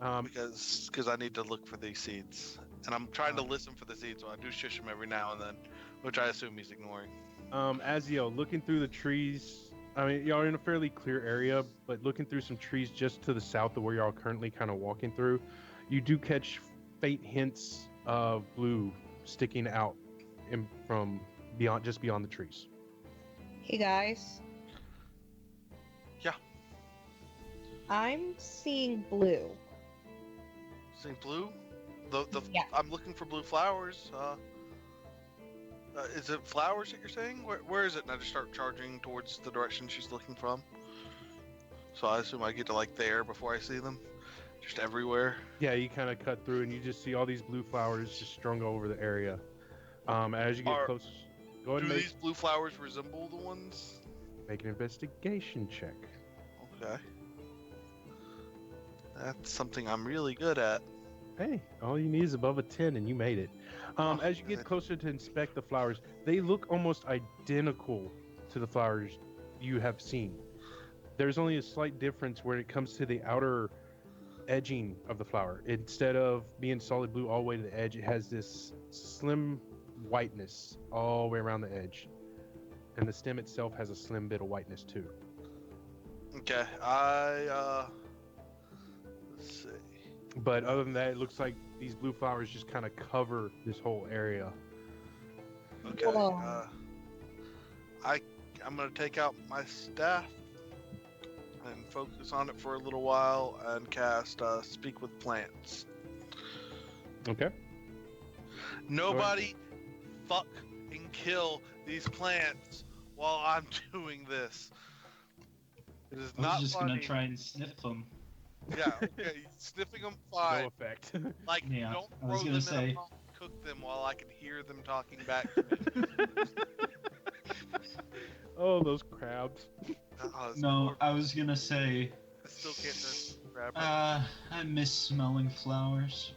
Because I need to look for these seeds, and I'm trying to listen for the seeds. So I do shush him every now and then, which I assume he's ignoring. Aziel, looking through the trees. I mean, y'all are in a fairly clear area, but looking through some trees just to the south of where y'all are currently kind of walking through, you do catch faint hints of blue sticking out from beyond the trees. Hey guys. Yeah. I'm seeing blue. Seeing blue? Yeah. I'm looking for blue flowers. Is it flowers that you're saying? Where is it? And I just start charging towards the direction she's looking from. So I assume I get to like there before I see them. Just everywhere. Yeah, you kind of cut through and you just see all these blue flowers just strung over the area. As you get close, go ahead and these blue flowers resemble the ones? make an investigation check. Okay. That's something I'm really good at. Hey, all you need is above a 10 and you made it. As you get closer to inspect the flowers, they look almost identical to the flowers you have seen. There's only a slight difference when it comes to the outer edging of the flower. Instead of being solid blue all the way to the edge, it has this slim whiteness all the way around the edge. And the stem itself has a slim bit of whiteness too. Okay, let's see. But other than that, it looks like these blue flowers just kind of cover this whole area. Okay, I'm gonna take out my staff and focus on it for a little while and cast Speak with Plants. Okay. Nobody fucking kill these plants while I'm doing this. It is I was not just funny. gonna try and sniff them. Yeah, okay, sniffing them No fine. effect. Like, Yeah, don't I was throw gonna them in say- a pot and cook them while I can hear them talking back to me. Oh, those crabs. Oh, it's No, horrible. I was gonna say, I still can't turn grab. I miss smelling flowers.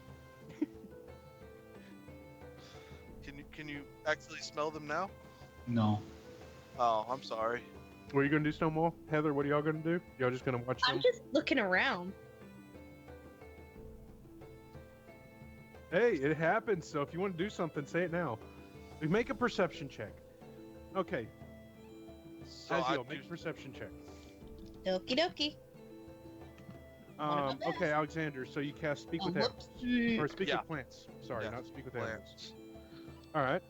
Can you actually smell them now? No. Oh, I'm sorry. What are you gonna do, Stonewall? Heather, what are y'all gonna do? Y'all just gonna watch them? I'm just looking around. Hey, it happens. So if you want to do something, say it now. We make a perception check. Okay. So I Aziel, make a do- perception check. Okie dokie. best. Okay, Alexander. So you cast Speak with Animals. Whoopsie. Or Speak Yeah. with Plants. Sorry, Yeah, not Speak with Animals. plants. All right.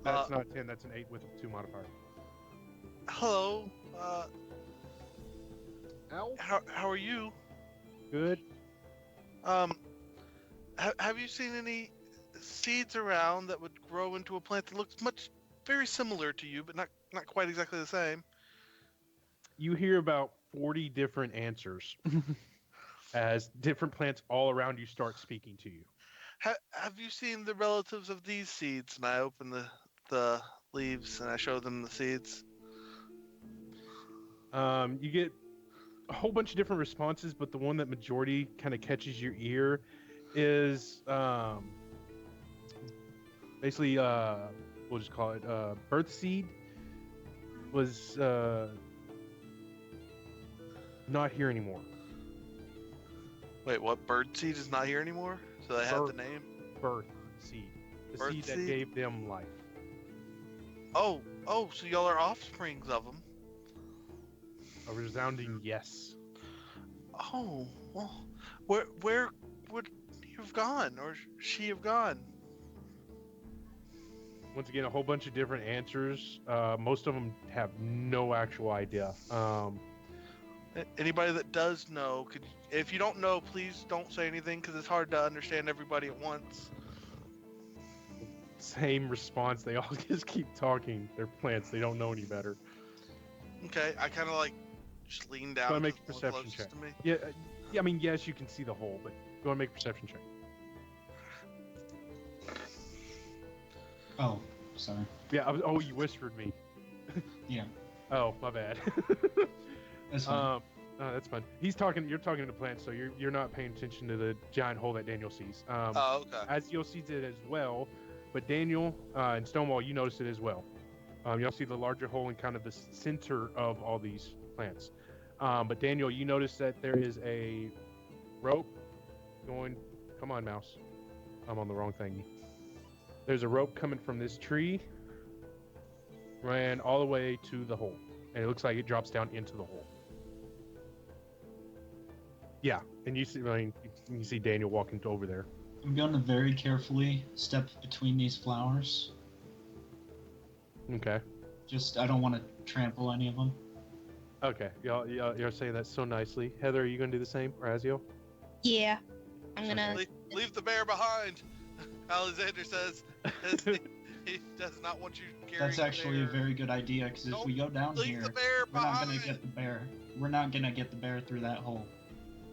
That's not 10. That's an 8 with a 2 modifier. Hello. Ow. How are you? Good. Have you seen any seeds around that would grow into a plant that looks very similar to you, but not quite exactly the same? You hear about 40 different answers as different plants all around you start speaking to you. Have you seen the relatives of these seeds? And I open the leaves and I show them the seeds. You get a whole bunch of different responses, but the one that majority kind of catches your ear is basically we'll just call it birth seed was not here anymore. Wait, what? Bird seed is not here anymore? So they have the Bird. name? Birth seed, the Birth seed that seed? gave them life. Oh, so y'all are offsprings of them. A resounding yes. Oh, well, where would you have gone, or she have gone? Once again, a whole bunch of different answers. Most of them have no actual idea. Anybody that does know, if you don't know, please don't say anything because it's hard to understand everybody at once. Same response. They all just keep talking. They're plants. They don't know any better. Okay, I kind of like just lean down. Go and to make a the one perception closest check. to me. Yeah. I mean, yes, you can see the hole, but go and make a perception check. Oh, sorry. Yeah. Oh, you whispered me. Yeah, Oh, my bad. that's fine. That's fun. He's talking. You're talking to plants, so you're not paying attention to the giant hole that Daniel sees. Oh, okay. Aziel sees it as well, but Daniel and Stonewall, you notice it as well. Y'all see the larger hole in kind of the center of all these plants. But Daniel, you notice that there is a rope going. Come on, mouse. I'm on the wrong thingy. There's a rope coming from this tree, ran all the way to the hole, and it looks like it drops down into the hole. Yeah, and you see Daniel walking over there. I'm going to very carefully step between these flowers. Okay. I don't want to trample any of them. Okay. You're saying that so nicely. Heather, are you gonna do the same, or Aziel? Yeah. I'm gonna. Leave the bear behind. Alexander says he does not want you carrying. That's actually the a bear. very good idea, because if we go down Leave here, the bear we're not behind. going to get the bear. We're not going to get the bear through that hole.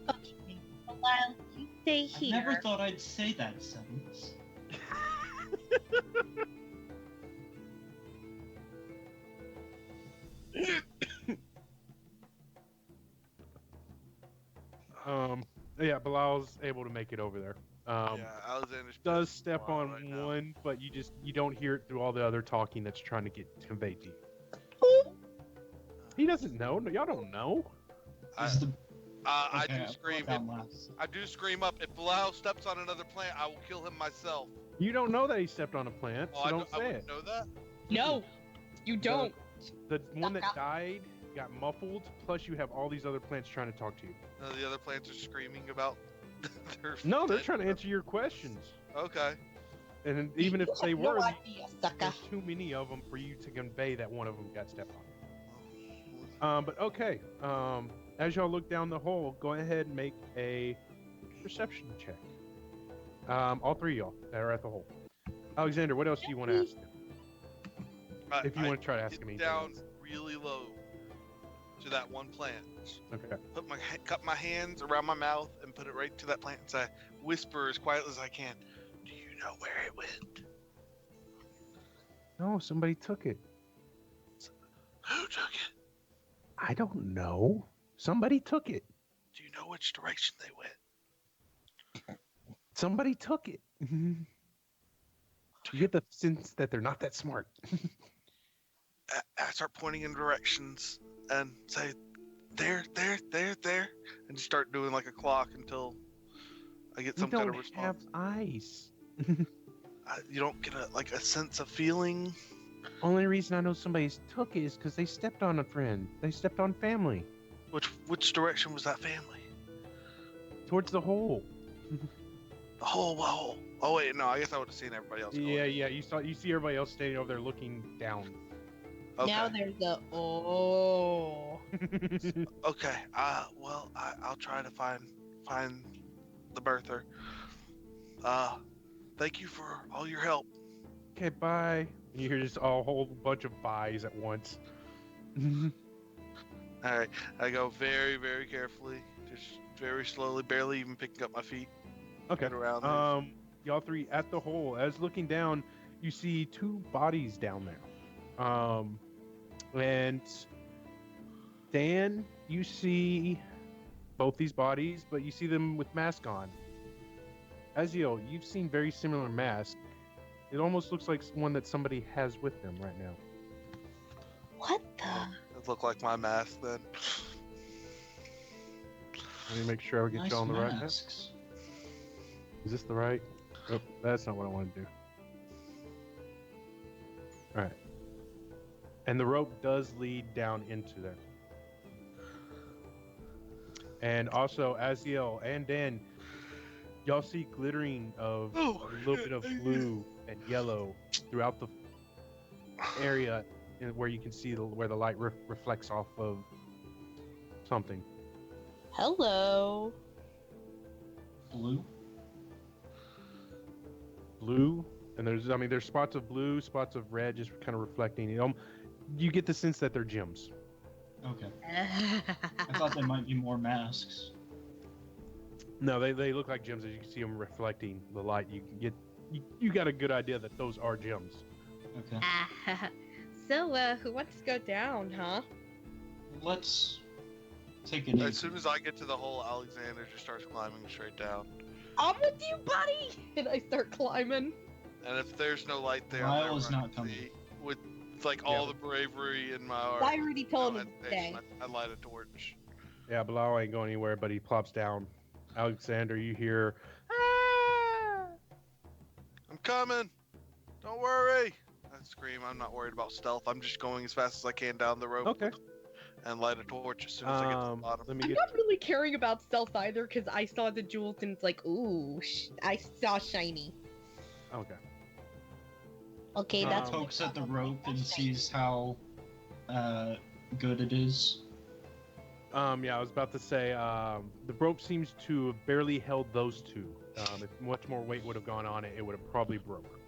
Okay. While you stay I here. never thought I'd say that sentence. Yeah, Bilal's able to make it over there. Yeah, Alexander's Does pissed step a lot on right now. one, but you don't hear it through all the other talking that's trying to get conveyed to you. He doesn't know. No, y'all don't know. Is the I okay, do I'll scream. go down last. I do scream up. If Bilal steps on another plant, I will kill him myself. You don't know that he stepped on a plant, so I don't say wouldn't it. know that. No, you don't. The one that Stop. died got muffled. Plus, you have all these other plants trying to talk to you. The other plants are screaming about their. No, they're dead- trying to answer your questions. Okay. And even if You they have no were, idea, sucker. there's too many of them for you to convey that one of them got stepped on. But okay. As y'all look down the hole, go ahead and make a perception check. All three of y'all that are at the hole. Alexander, what else do you want to ask him? If you want to try to ask get him anything down else. really low to that one plant. Okay. Cup my hands around my mouth and put it right to that plant and say, whisper as quietly as I can. Do you know where it went? No, somebody took it. Who took it? I don't know. Somebody took it. Do you know which direction they went? Somebody took it. You get the sense that they're not that smart. I start pointing in directions and say, there, and just start doing like a clock until I get We some kind don't of have response. eyes. You don't get a sense of feeling. Only reason I know somebody took it is because they stepped on a friend. They stepped on family. Which direction was that family? Towards the hole. The hole. Oh wait, no. I guess I would have seen everybody else. Yeah. You see everybody else standing over there looking down. Okay. Now there's the oh. Okay. Well, I'll try to find the birther. Thank you for all your help. Okay, bye. You hear just a whole bunch of byes at once. All right. I go very, very carefully, just very slowly, barely even picking up my feet. Okay. Get around these. Y'all three at the hole. As looking down, you see two bodies down there. And Dan, you see both these bodies, but you see them with masks on. Aziel, you've seen very similar masks. It almost looks like one that somebody has with them right now. What the? It looked like my mask then. Let me make sure I get Nice you on the right mask. masks. Is this the right? Oh, that's not what I want to do. All right. And the rope does lead down into there. And also, Aziel and Dan, y'all see glittering of a little bit of blue and yellow throughout the area where you can see where the light reflects off of something. Hello. Blue. Blue, and there's spots of blue, spots of red, just kind of reflecting. You get the sense that they're gems. Okay. I thought there might be more masks. No, they look like gems as you can see them reflecting the light. You got a good idea that those are gems. Okay. So, who wants to go down, huh? Let's take it As easy. soon as I get to the hole, Alexander just starts climbing straight down. I'm with you, buddy! And I start climbing. And if there's no light there, Lyle I'm is there not coming. with like all the bravery in my heart. I already told him to hesitation, stay. I light a torch. Yeah, Bilal ain't going anywhere, but he plops down. Alexander, you hear, "Ah!" I'm coming. Don't worry. I scream. I'm not worried about stealth. I'm just going as fast as I can down the rope. Okay. And light a torch as soon as I get to the bottom. Let me I'm get. not really caring about stealth either, because I saw the jewels and it's like, ooh, I saw shiny. Okay. Okay, He that's Pokes at the rope and sees how good it is. Yeah, I was about to say, the rope seems to have barely held those two. If much more weight would have gone on it, it would have probably broke.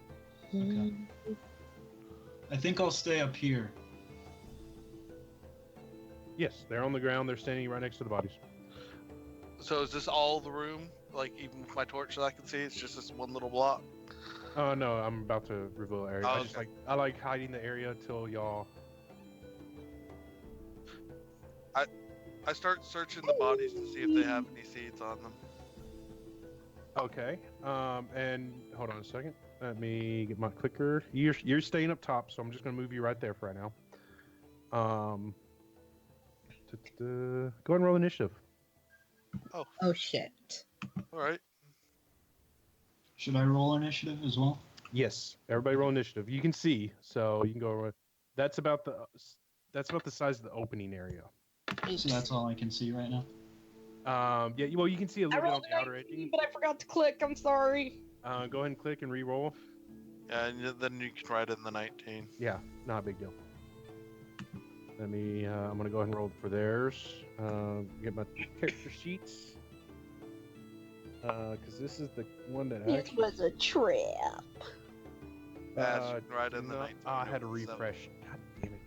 Okay. I think I'll stay up here. Yes, they're on the ground. They're standing right next to the bodies. So is this all the room? Like even with my torch that I can see, it's just this one little block. Oh no, I'm about to reveal the area. Oh, I like hiding the area till y'all. I start searching the bodies to see if they have any seeds on them. Okay. And hold on a second. Let me get my clicker. You're staying up top, so I'm just gonna move you right there for right now. Go ahead and roll initiative. Oh shit. All right. Should I roll initiative as well? Yes, everybody roll initiative. You can see, so you can go. That's about the size of the opening area. So that's all I can see right now. Yeah. Well, you can see a I little bit on rolled the outer 19, edge. but I forgot to click. I'm sorry. Go ahead and click and re-roll. Yeah, and then you can write in the 19. Yeah, not a big deal. Let me. I'm gonna go ahead and roll for theirs. Get my character sheets. Because this is the one that It actually. was a trap. As you can write in the no, 19 I had to over the 7. refresh. God damn it.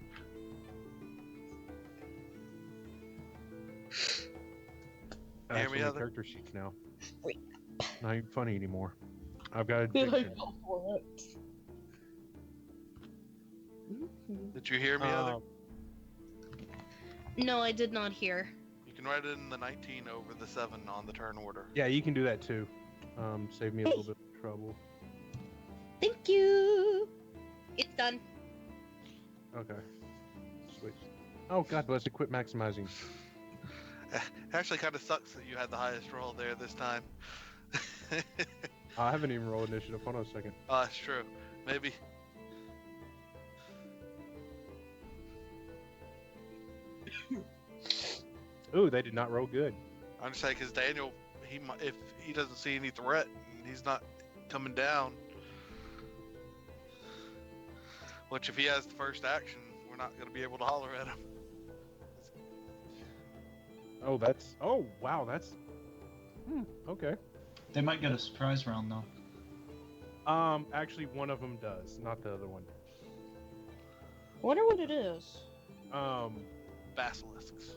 I Hear have so me, many Heather? character sheets now. Wait. Not even funny anymore. I've got Did I addiction. go for it? Mhm. Did you hear me, Heather? No, I did not hear. You can write it in the 19 over the 7 on the turn order. Yeah, you can do that too. Save me a little bit of trouble. Thank you. It's done. Okay. Switch. Oh, God bless it. Quit maximizing. It actually kind of sucks that you had the highest roll there this time. I haven't even rolled initiative. Hold on a second. Oh, that's true. Maybe. Ooh, they did not roll good. I'm just saying because Daniel, if he doesn't see any threat, and he's not coming down. Which, if he has the first action, we're not going to be able to holler at him. Oh, that's. Oh, wow. That's. Okay. They might get a surprise round though. Actually, one of them does, not the other one. Wonder what it is. Basilisks.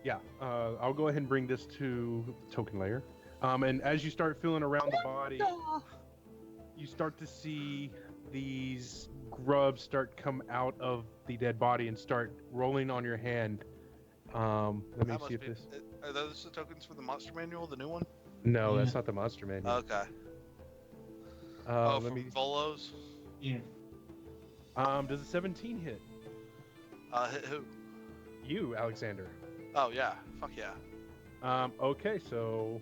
Yeah. I'll go ahead and bring this to the token layer. And as you start feeling around the body, you start to see these grubs start come out of the dead body and start rolling on your hand. Let me That see if must this. Are those the tokens for the monster manual, the new one? No, Yeah. that's not the monster manual. Okay. Let Let me. Volos? Yeah. Does a 17 hit? Hit who? You, Alexander. Oh, yeah. Fuck yeah. Okay, so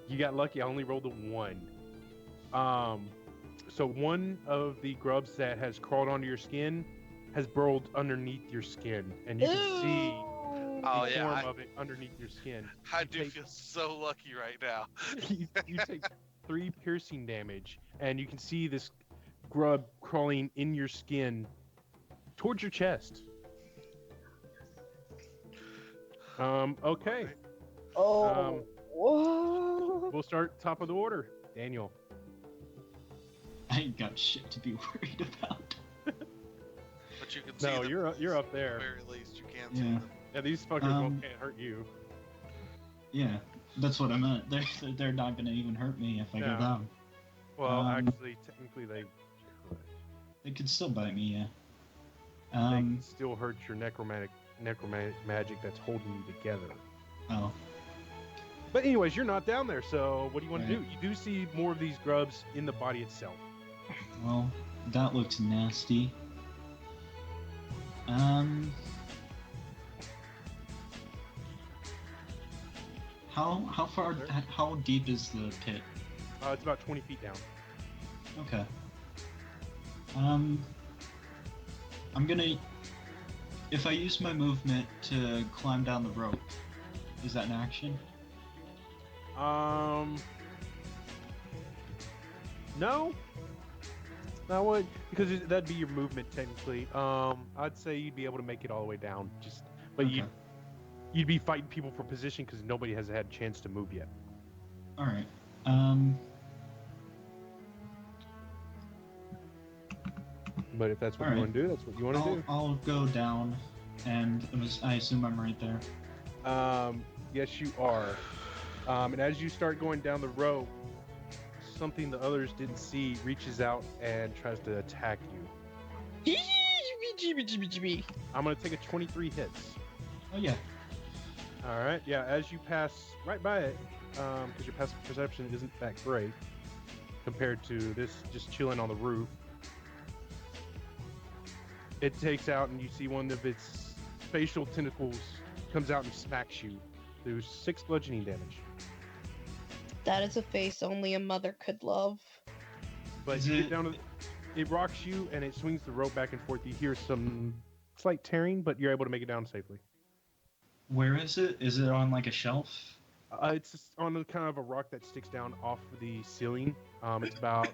you got lucky. I only rolled a 1. So one of the grubs that has crawled onto your skin has burrowed underneath your skin, and you can see Oh, the yeah. form of it underneath your skin. I You do take- feel so lucky right now. you take 3 piercing damage, and you can see this grub crawling in your skin towards your chest. Okay. Right. Oh. What? We'll start top of the order. Daniel. I ain't got shit to be worried about. But you can see No, them. you're up At there. the very least, you can see Yeah. them. Yeah, these fuckers can't hurt you. Yeah, that's what I meant. They're not gonna even hurt me if I No. go down. Well, Um, actually, technically, they could. They could still bite me, yeah. They can still hurt your necromantic magic that's holding you together. Oh, But anyways, you're not down there, so what do you want to Right. do? You do see more of these grubs in the body itself. well, that looks nasty. How far? How deep is the pit? It's about 20 feet down. Okay. I'm gonna. If I use my movement to climb down the rope, is that an action? No. Not what? Because that'd be your movement technically. I'd say you'd be able to make it all the way down. But Okay. you'd be fighting people for position because nobody has had a chance to move yet. All right. But if that's what All you right. want to do, that's what you want to do. I'll go down, and I assume I'm right there. Yes, you are. And as you start going down the rope, something the others didn't see reaches out and tries to attack you. I'm going to take a 23 hits. Oh yeah. All right. Yeah, as you pass right by it, because your passive perception isn't that great compared to this just chilling on the roof. It takes out, and you see one of its facial tentacles comes out and smacks you. Do 6 bludgeoning damage. That is a face only a mother could love. But Is you it- get down to it rocks you, and it swings the rope back and forth. You hear some slight tearing, but you're able to make it down safely. Where is it? Is it on like a shelf? It's just on a kind of a rock that sticks down off the ceiling. It's about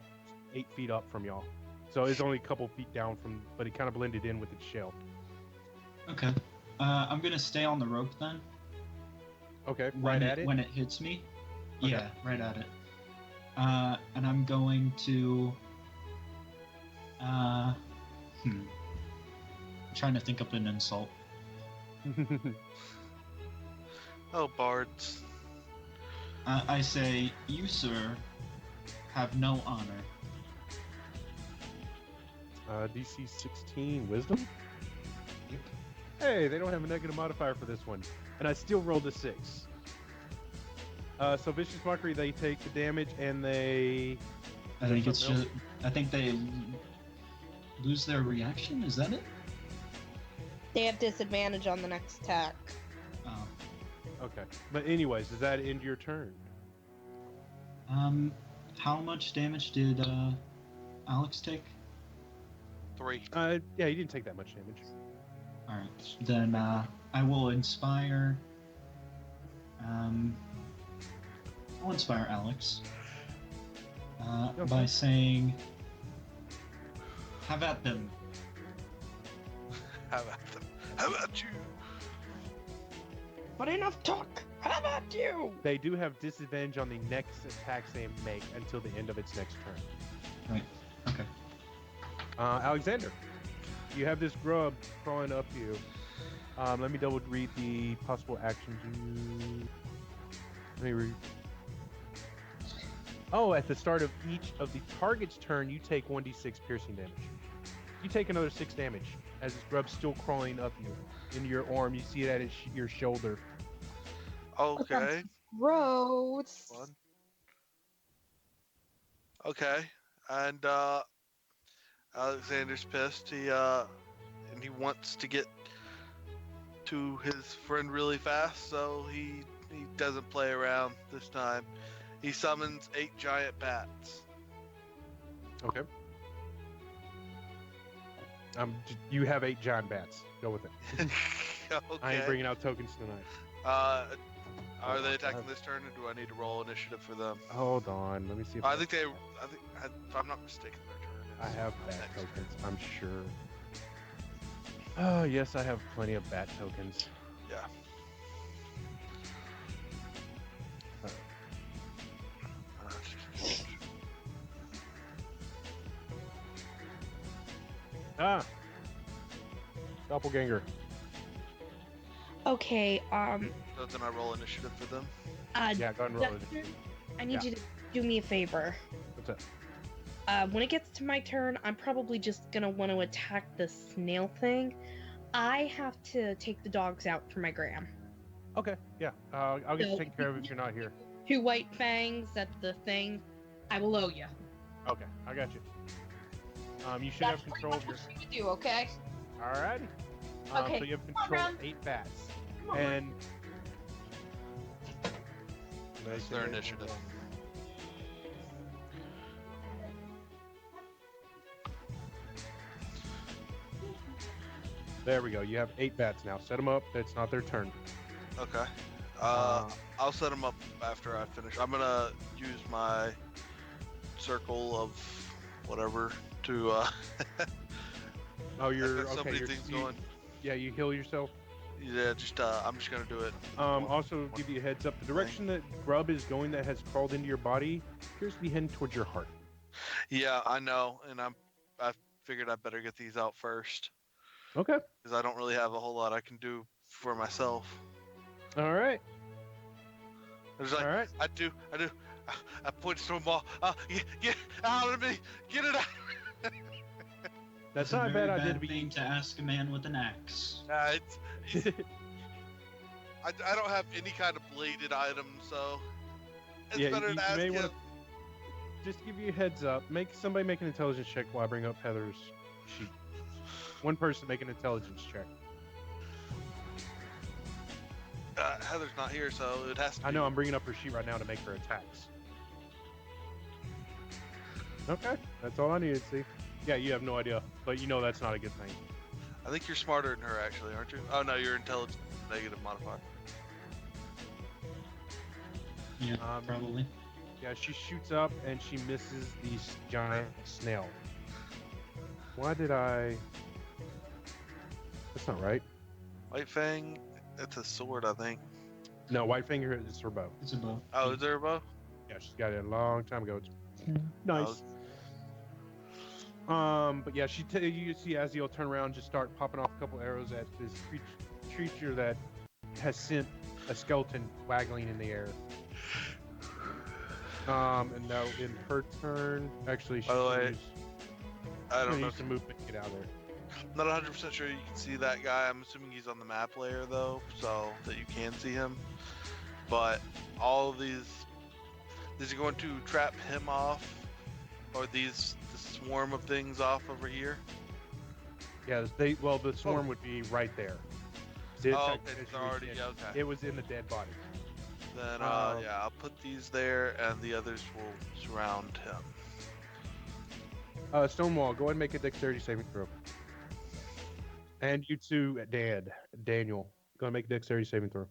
8 feet up from y'all. So it's only a couple feet down from, but it kind of blended in with its shell. Okay. I'm gonna stay on the rope then. Okay, When right at it. when it hits me. Okay. Yeah, right at it. And I'm going to. I'm trying to think up an insult. Oh, bards. I say, you, sir, have no honor. DC 16 Wisdom. Yep. Hey, they don't have a negative modifier for this one, and I still rolled a 6. So Vicious Mockery, they take the damage, and they. I think it's just. I think they lose their reaction. Is that it? They have disadvantage on the next attack. Oh. Okay, but anyways, does that end your turn? How much damage did Alex take? 3. Yeah, he didn't take that much damage. All right, then I will inspire. I'll inspire Alex by saying, "Have at them." How about them? How about you? But enough talk! How about you? They do have disadvantage on the next attacks they make until the end of its next turn. Right. Okay. Alexander, you have this grub crawling up you. Let me double read the possible actions you. Let me read. Oh, at the start of each of the target's turn, you take 1d6 piercing damage. You take another 6 damage as this grub's still crawling up you into your arm. You see it at your shoulder. Okay. Gross. Fun. Okay. And Alexander's pissed. And he wants to get to his friend really fast, so he doesn't play around this time. He summons 8 giant bats. Okay. You have 8 giant bats. Go with it. Okay. I ain't bringing out tokens tonight. Are they attacking this turn, or do I need to roll initiative for them? Hold on. Let me see if I think, if I'm not mistaken, their turn is. I have bat tokens, I'm sure. Oh, yes, I have plenty of bat tokens. Yeah. Ah! Doppelganger. Okay, So then I roll initiative for them. Yeah, go ahead and roll it. Dustin, I need you to do me a favor. What's up? When it gets to my turn, I'm probably just gonna want to attack the snail thing. I have to take the dogs out for my gram. Okay, yeah. I'll get So, you taken care of if you're not here. 2 white fangs at the thing. I will owe you. Okay, I got you. You should have control of your. What you do, okay? Alrighty. Okay, So you have come on, control of Ram. 8 bats. Come on. And. That's their initiative. There we go. You have 8 bats now. Set them up. It's not their turn. Okay. I'll set them up after I finish. I'm gonna use my circle of whatever to. Oh, you're so okay. many things going. Yeah, you heal yourself. Yeah, I'm just gonna do it. Also, give you a heads up. The direction that grub is going that has crawled into your body appears to be heading towards your heart. Yeah, I know, and I figured I better get these out first Okay. because I don't really have a whole lot I can do for myself. All right. It's like, All right. I do. I point to a ball. Get out of me! Get it out! That's It's not a a very bad idea bad to thing be. to ask a man with an axe. I don't have any kind of bladed item, so it's Yeah, better you to ask may him. wanna- Just give you a heads up. Somebody make an intelligence check while I bring up Heather's sheet. One person make an intelligence check. Heather's not here, so it has to. I know I'm bringing up her sheet right now to make her attacks. Okay, that's all I needed to see. Yeah, you have no idea, but you know that's not a good thing. I think you're smarter than her, actually, aren't you? Oh no, you're intelligence negative modifier. Yeah, Um, probably. Yeah, she shoots up and she misses the giant snail. Why did I? That's not right. White Fang, it's a sword, I think. No, Whitefinger is her bow. It's a bow. Oh, is there a bow? Yeah, she's got it a long time ago. It's nice. But yeah, you see Aziel turn around, just start popping off a couple arrows at this creature that has sent a skeleton waggling in the air. And now in her turn, actually, she's By the way, I don't gonna know. use some movement to get out of there. I'm not 100% sure you can see that guy. I'm assuming he's on the map layer though, so that you can see him. But all of these are going to trap him off, or the swarm of things off over here. Yeah, the swarm would be right there. Oh, okay, they're already, yeah, okay. It was in the dead body. Then, yeah, I'll put these there, and the others will surround him. Stonewall, go ahead and make a dexterity saving throw. And you too, Daniel, go and make a dexterity saving throw.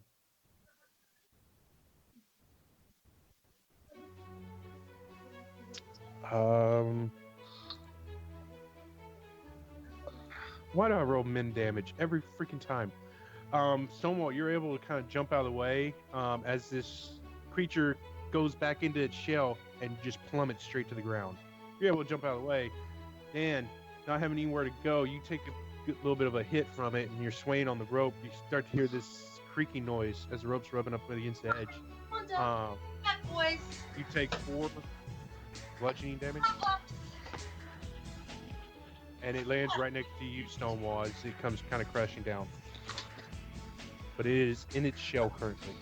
Why do I roll min damage every freaking time? Stonewall, you're able to kind of jump out of the way as this creature goes back into its shell and just plummets straight to the ground. You're able to jump out of the way, and not having anywhere to go, you take a little bit of a hit from it, and you're swaying on the rope. You start to hear this creaking noise as the rope's rubbing up against the edge. Boys. You take 4 bludgeoning damage, and it lands right next to you, Stonewall, as it comes kind of crashing down. But it is in its shell currently.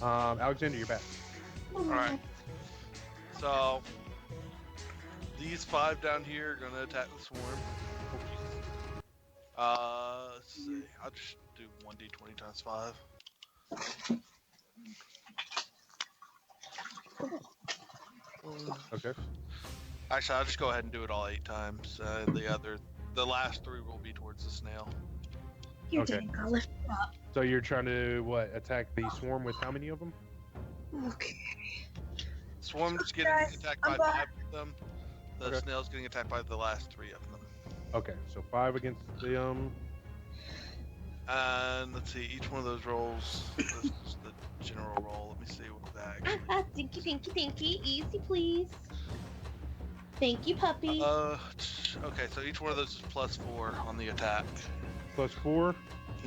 Alexander, you're back. Alright. So, these 5 down here are going to attack the swarm. Let's see. I'll just do 1d20 times 5. Okay. Actually, I'll just go ahead and do it all 8 times. The last 3 will be towards the snail. You Okay. didn't go lift it up. So you're trying to attack the swarm with how many of them? Okay. Swarm's getting Guys, attacked I'm by back. 5 of them. The Okay. snail's getting attacked by the last 3 of them. Okay, so 5 against them. And let's see, each one of those rolls. This is the general roll. Let me see what that actually. Thanky. Easy, please. Thank you, puppy. Okay, so each one of those is +4 on the attack. +4.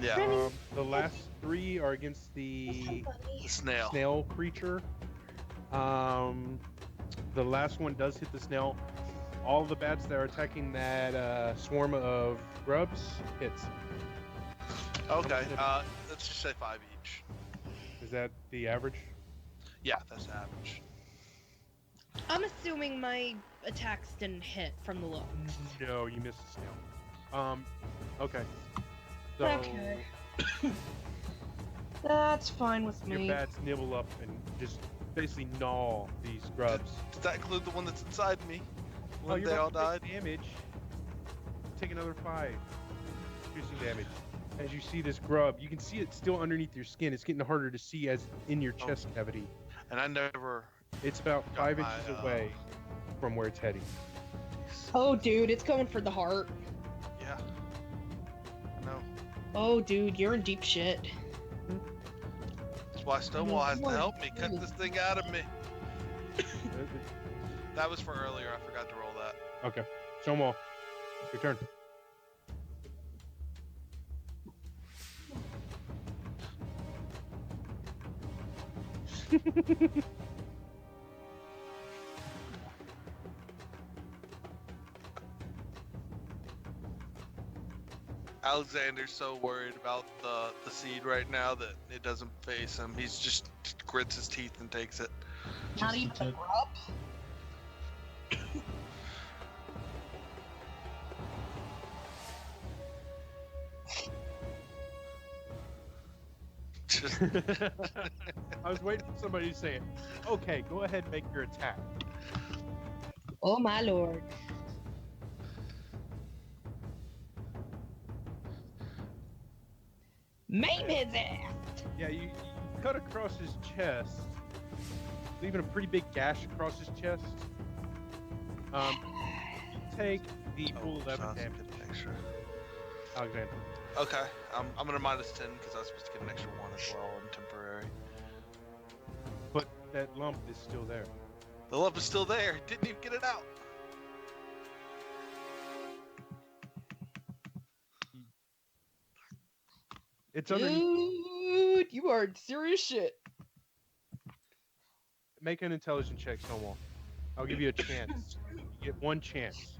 Yeah, The last 3 are against the the snail. snail creature. The last one does hit the snail. All the bats that are attacking that swarm of grubs hits. Okay, let's just say 5 each. Is that the average? Yeah, that's average. I'm assuming my attacks didn't hit from the looks. No, you missed the snail. Okay. So Okay. That's fine with your me. bats nibble up and just basically gnaw these grubs. Does that include the one that's inside me? Oh, When you're they all about to died? take damage. Take another 5 piercing damage. As you see this grub, you can see it still underneath your skin. It's getting harder to see as in your chest cavity. And I never. It's about Got 5 my, inches away from where it's heading. Oh, dude, it's going for the heart. Yeah. No. Oh, dude, you're in deep shit. That's why Stonewall has to help me cut this thing out of me. That was for earlier. I forgot to roll that. Okay. Stonewall, your turn. Alexander's so worried about the seed right now that it doesn't face him. He's just grits his teeth and takes it. Not Just even a a tip. grub? Just I was waiting for somebody to say it. Okay, go ahead and make your attack. Oh, my lord. Maim his ass! Yeah, you cut across his chest, leaving a pretty big gash across his chest. You take the full 11 sounds damage, good, make sure. Alexander. Okay, I'm gonna -10 because I was supposed to get an extra 1 as well on temporary. But that lump is still there. The lump is still there. Didn't even get it out. It's under. Dude, you are serious shit. Make an intelligence check, Stonewall. I'll give you a chance. You get one chance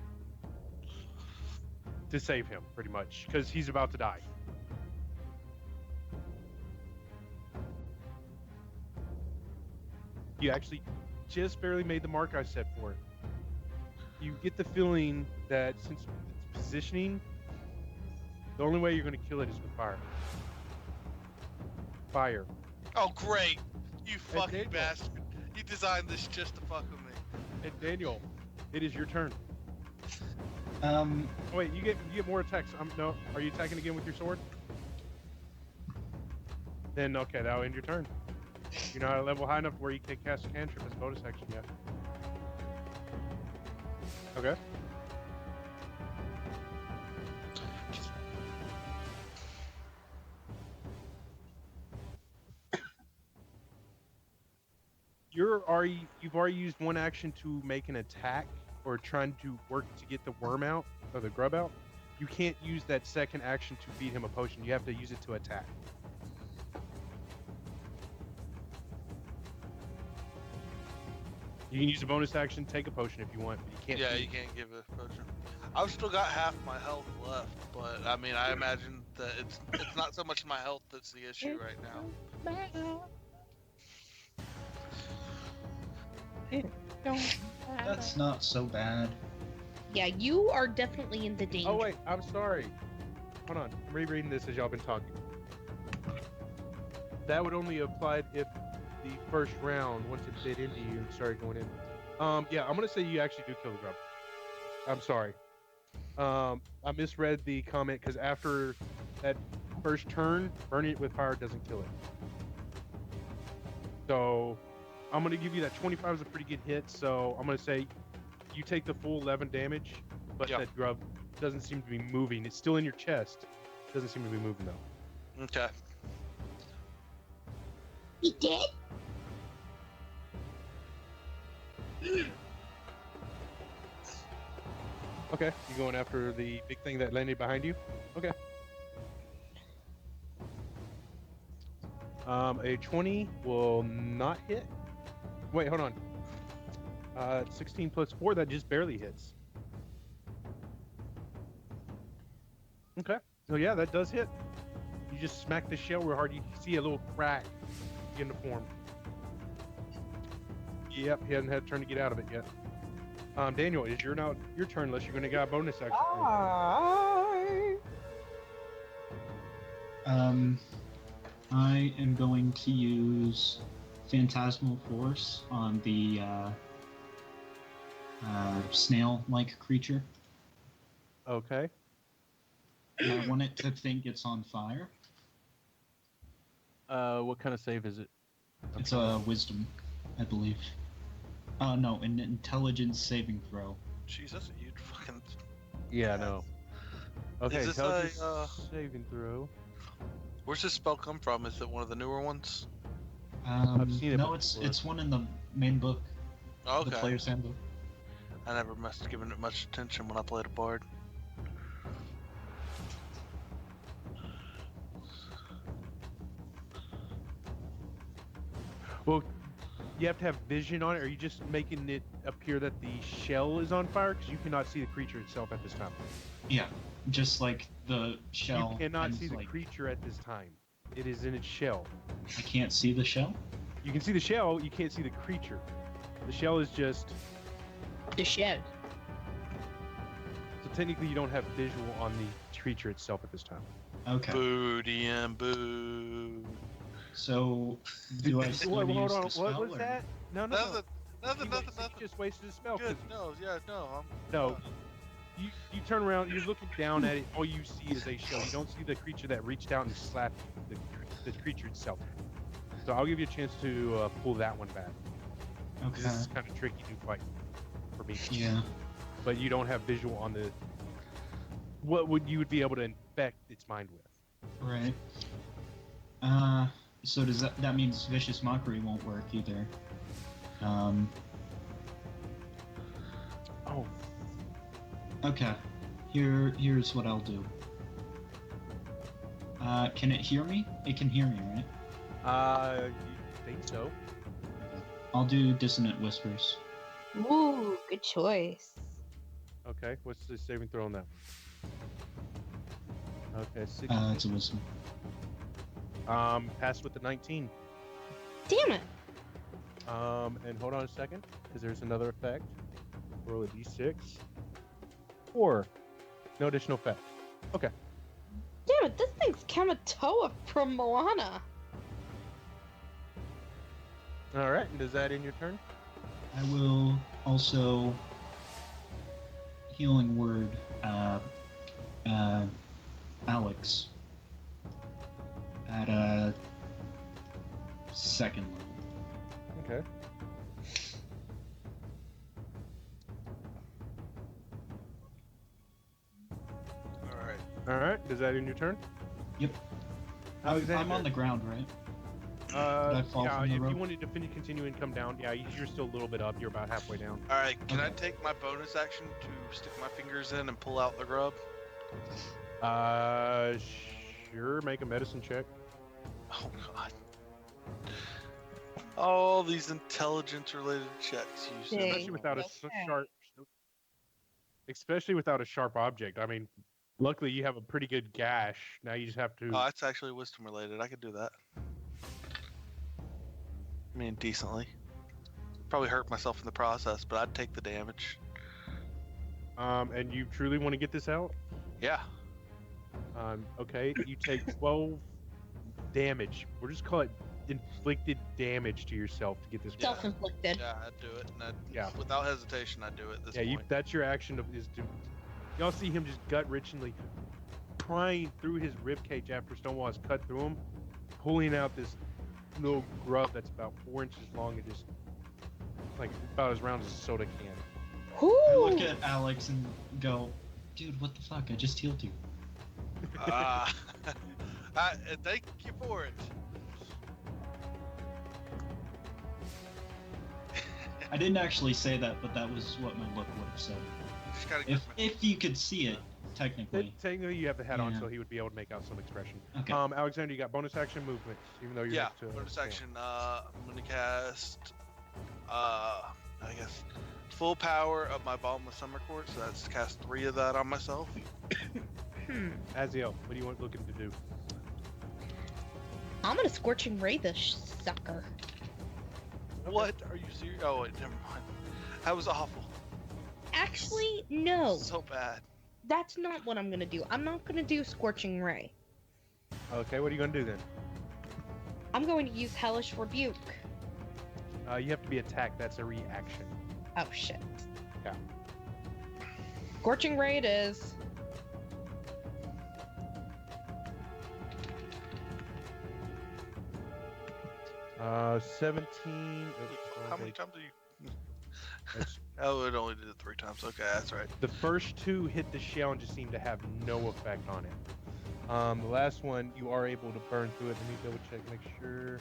to save him, pretty much, because he's about to die. You actually just barely made the mark I set for it. You get the feeling that since it's positioning, the only way you're going to kill it is with fire. Fire. Oh great! You fucking Daniel. bastard! You designed this just to fuck with me. And Daniel, it is your turn. Um, Oh, wait, you get more attacks. No, are you attacking again with your sword? Then okay, that'll end your turn. You're not at a level high enough where you can cast a cantrip as a bonus action yet. Okay. You've already used one action to make an attack or trying to work to get the worm out or the grub out. You can't use that second action to feed him a potion. You have to use it to attack. You can use a bonus action, take a potion if you want, but you can't. Yeah, feed you can't give a potion. I've still got half my health left, but I mean, I imagine that it's not so much my health that's the issue right now. that's not so bad. Yeah, you are definitely in the danger. Oh wait, I'm sorry. Hold on, I'm rereading this as y'all been talking. That would only apply if the first round, once it bit into you and started going in. Yeah, I'm gonna say you actually do kill the grub. I'm sorry. I misread the comment because after that first turn, burning it with fire doesn't kill it. So I'm gonna give you that 25 is a pretty good hit. So I'm gonna say you take the full 11 damage, but Yeah. that grub doesn't seem to be moving. It's still in your chest. Doesn't seem to be moving though. Okay. He dead? Okay, you going after the big thing that landed behind you? Okay. A 20 will not hit. Wait, hold on. 16 plus 4, that just barely hits. Okay, so yeah, that does hit. You just smack the shell real hard. You see a little crack begin to form. Yep, he hasn't had a turn to get out of it yet. Daniel, it's your turn unless you're going to get a bonus action. I am going to use Phantasmal Force on the snail-like creature. Okay. And I want it to think it's on fire. What kind of save is it? It's a wisdom, I believe. Oh no, an intelligence saving throw. Jesus, you fucking. Yeah, no. Okay, Is this intelligence saving throw. Where's this spell come from? Is it one of the newer ones? I've seen it No, before. it's one in the main book, Oh, the okay. player's handbook. I never must have given it much attention when I played a bard. Well, you have to have vision on it. Are you just making it appear that the shell is on fire? Because you cannot see the creature itself at this time. Yeah, just like the shell. You cannot and, see the like, creature at this time. It is in its shell. I can't see the shell. You can see the shell, you can't see the creature. The shell is just... The shed. So technically you don't have visual on the creature itself at this time. Okay. Boo, DM, boo. So, do I still Wait, use hold the on, spell? what was or- that? No. Nothing, You just wasted a spell. 'Cause Good. No, yeah, no. No. You turn around, you're looking down at it, all you see is a shell. You don't see the creature that reached out and slapped you, the creature itself. So I'll give you a chance to pull that one back. Okay. This is kind of tricky to fight for me. Yeah. But you don't have visual on the... You would be able to infect its mind with. Right. So does that means vicious mockery won't work either? Oh, Okay. Here's what I'll do. Can it hear me? It can hear me, right? you think so? I'll do dissonant whispers. Ooh, good choice. Okay, what's the saving throw on that? Okay, 16. It's a wisdom. Passed with the 19. Damn it. And hold on a second, because there's another effect. Roll a d6. 4. No additional effect. Okay. Damn it, this thing's Kamatoa from Moana. All right, and does that end your turn? I will also healing word Alex at a second level. Okay. All right. All right, does that end your turn? Yep. I'm on the ground, right? I fall yeah, from the if rope? you wanted to continue and come down, yeah, you're still a little bit up. You're about halfway down. All right. Can I Okay. take my bonus action to stick my fingers in and pull out the grub? Sure. Make a medicine check. Oh God. All these intelligence-related checks usually. Dang. Especially without a Okay. sharp. Especially without a sharp object. I mean, luckily you have a pretty good gash. Now you just have to. Oh, that's actually wisdom-related. I could do that. I mean, decently. Probably hurt myself in the process, but I'd take the damage. And you truly want to get this out? Yeah. Okay. You take 12 damage. We'll just call it inflicted damage to yourself to get this. Yeah. Self-inflicted. Yeah, I'd do it. And Yeah. without hesitation, I'd do it at this Yeah, point. that's your action is to. Y'all see him just gut-wrenchingly prying through his ribcage after Stonewall has cut through him, pulling out this little grub that's about 4 inches long and just like about as round as a soda can. I look Ooh. at Alex and go, dude, what the fuck? I just healed you. Thank you for it. I didn't actually say that, but that was what my look would have said. Just gotta get If you could see it, technically. Technically, you have the hat on, Yeah. so he would be able to make out some expression. Okay. Alexander, you got bonus action movement, even though you're yeah, next to. bonus action. I'm gonna cast, I guess, full power of my Balm of Summer Court. So that's cast 3 of that on myself. Aziel, what do you want looking to do? I'm gonna scorching ray this sucker. What? Are you serious? Oh wait, never mind. That was awful. Actually, no. So bad. That's not what I'm gonna do. I'm not gonna do scorching ray. Okay, what are you gonna do then? I'm going to use hellish rebuke. You have to be attacked. That's a reaction. Oh shit. Yeah. Scorching ray it is. Uh, 17. How many times do you? That's- Oh, it only did it 3 times. Okay, that's right. The first 2 hit the shell and just seem to have no effect on it. The last one, you are able to burn through it. Let me double check, make sure.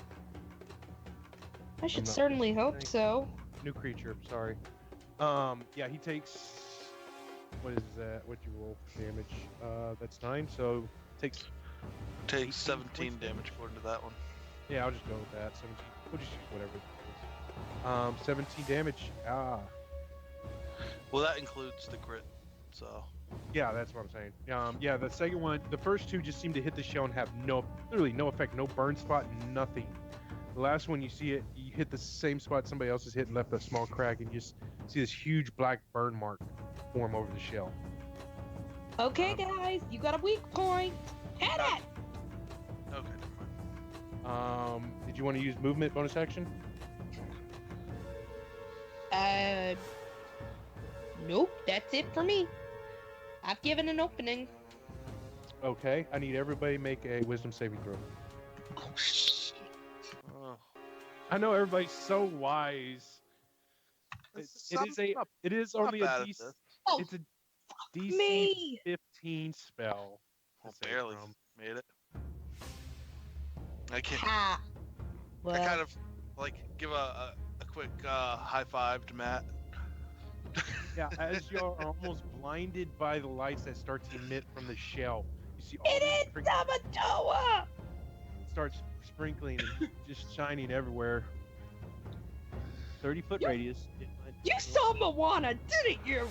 I should not certainly hope mistaken. so. New creature, sorry. Yeah, he takes. What is that? What'd you roll for damage? That's 9, so takes. Takes 18 17 points damage according to that one. Yeah, I'll just go with that. 17. We'll just whatever it is. 17 damage. Well, that includes the crit. So. Yeah, that's what I'm saying. Yeah, the second one, the first 2 just seem to hit the shell and have literally no effect, no burn spot, nothing. The last one, you see it, you hit the same spot somebody else has hit and left a small crack, and you just see this huge black burn mark form over the shell. Okay, guys, you got a weak point. Hit it! Okay, never mind. Did you want to use movement bonus action? Nope, that's it for me. I've given an opening. Okay, I need everybody to make a wisdom saving throw. Oh, shit. Oh. I know everybody's so wise. It is not only bad a at DC. Oh, It's a DC me. 15 spell. to say barely from. made it. I can't. Ha! I Well, kind of like give a quick high five to Matt. Yeah, as you are almost blinded by the lights that start to emit from the shell, you see all these it is Tamatoa! starts sprinkling and just shining everywhere. 30-foot You- radius. You saw Moana, didn't you?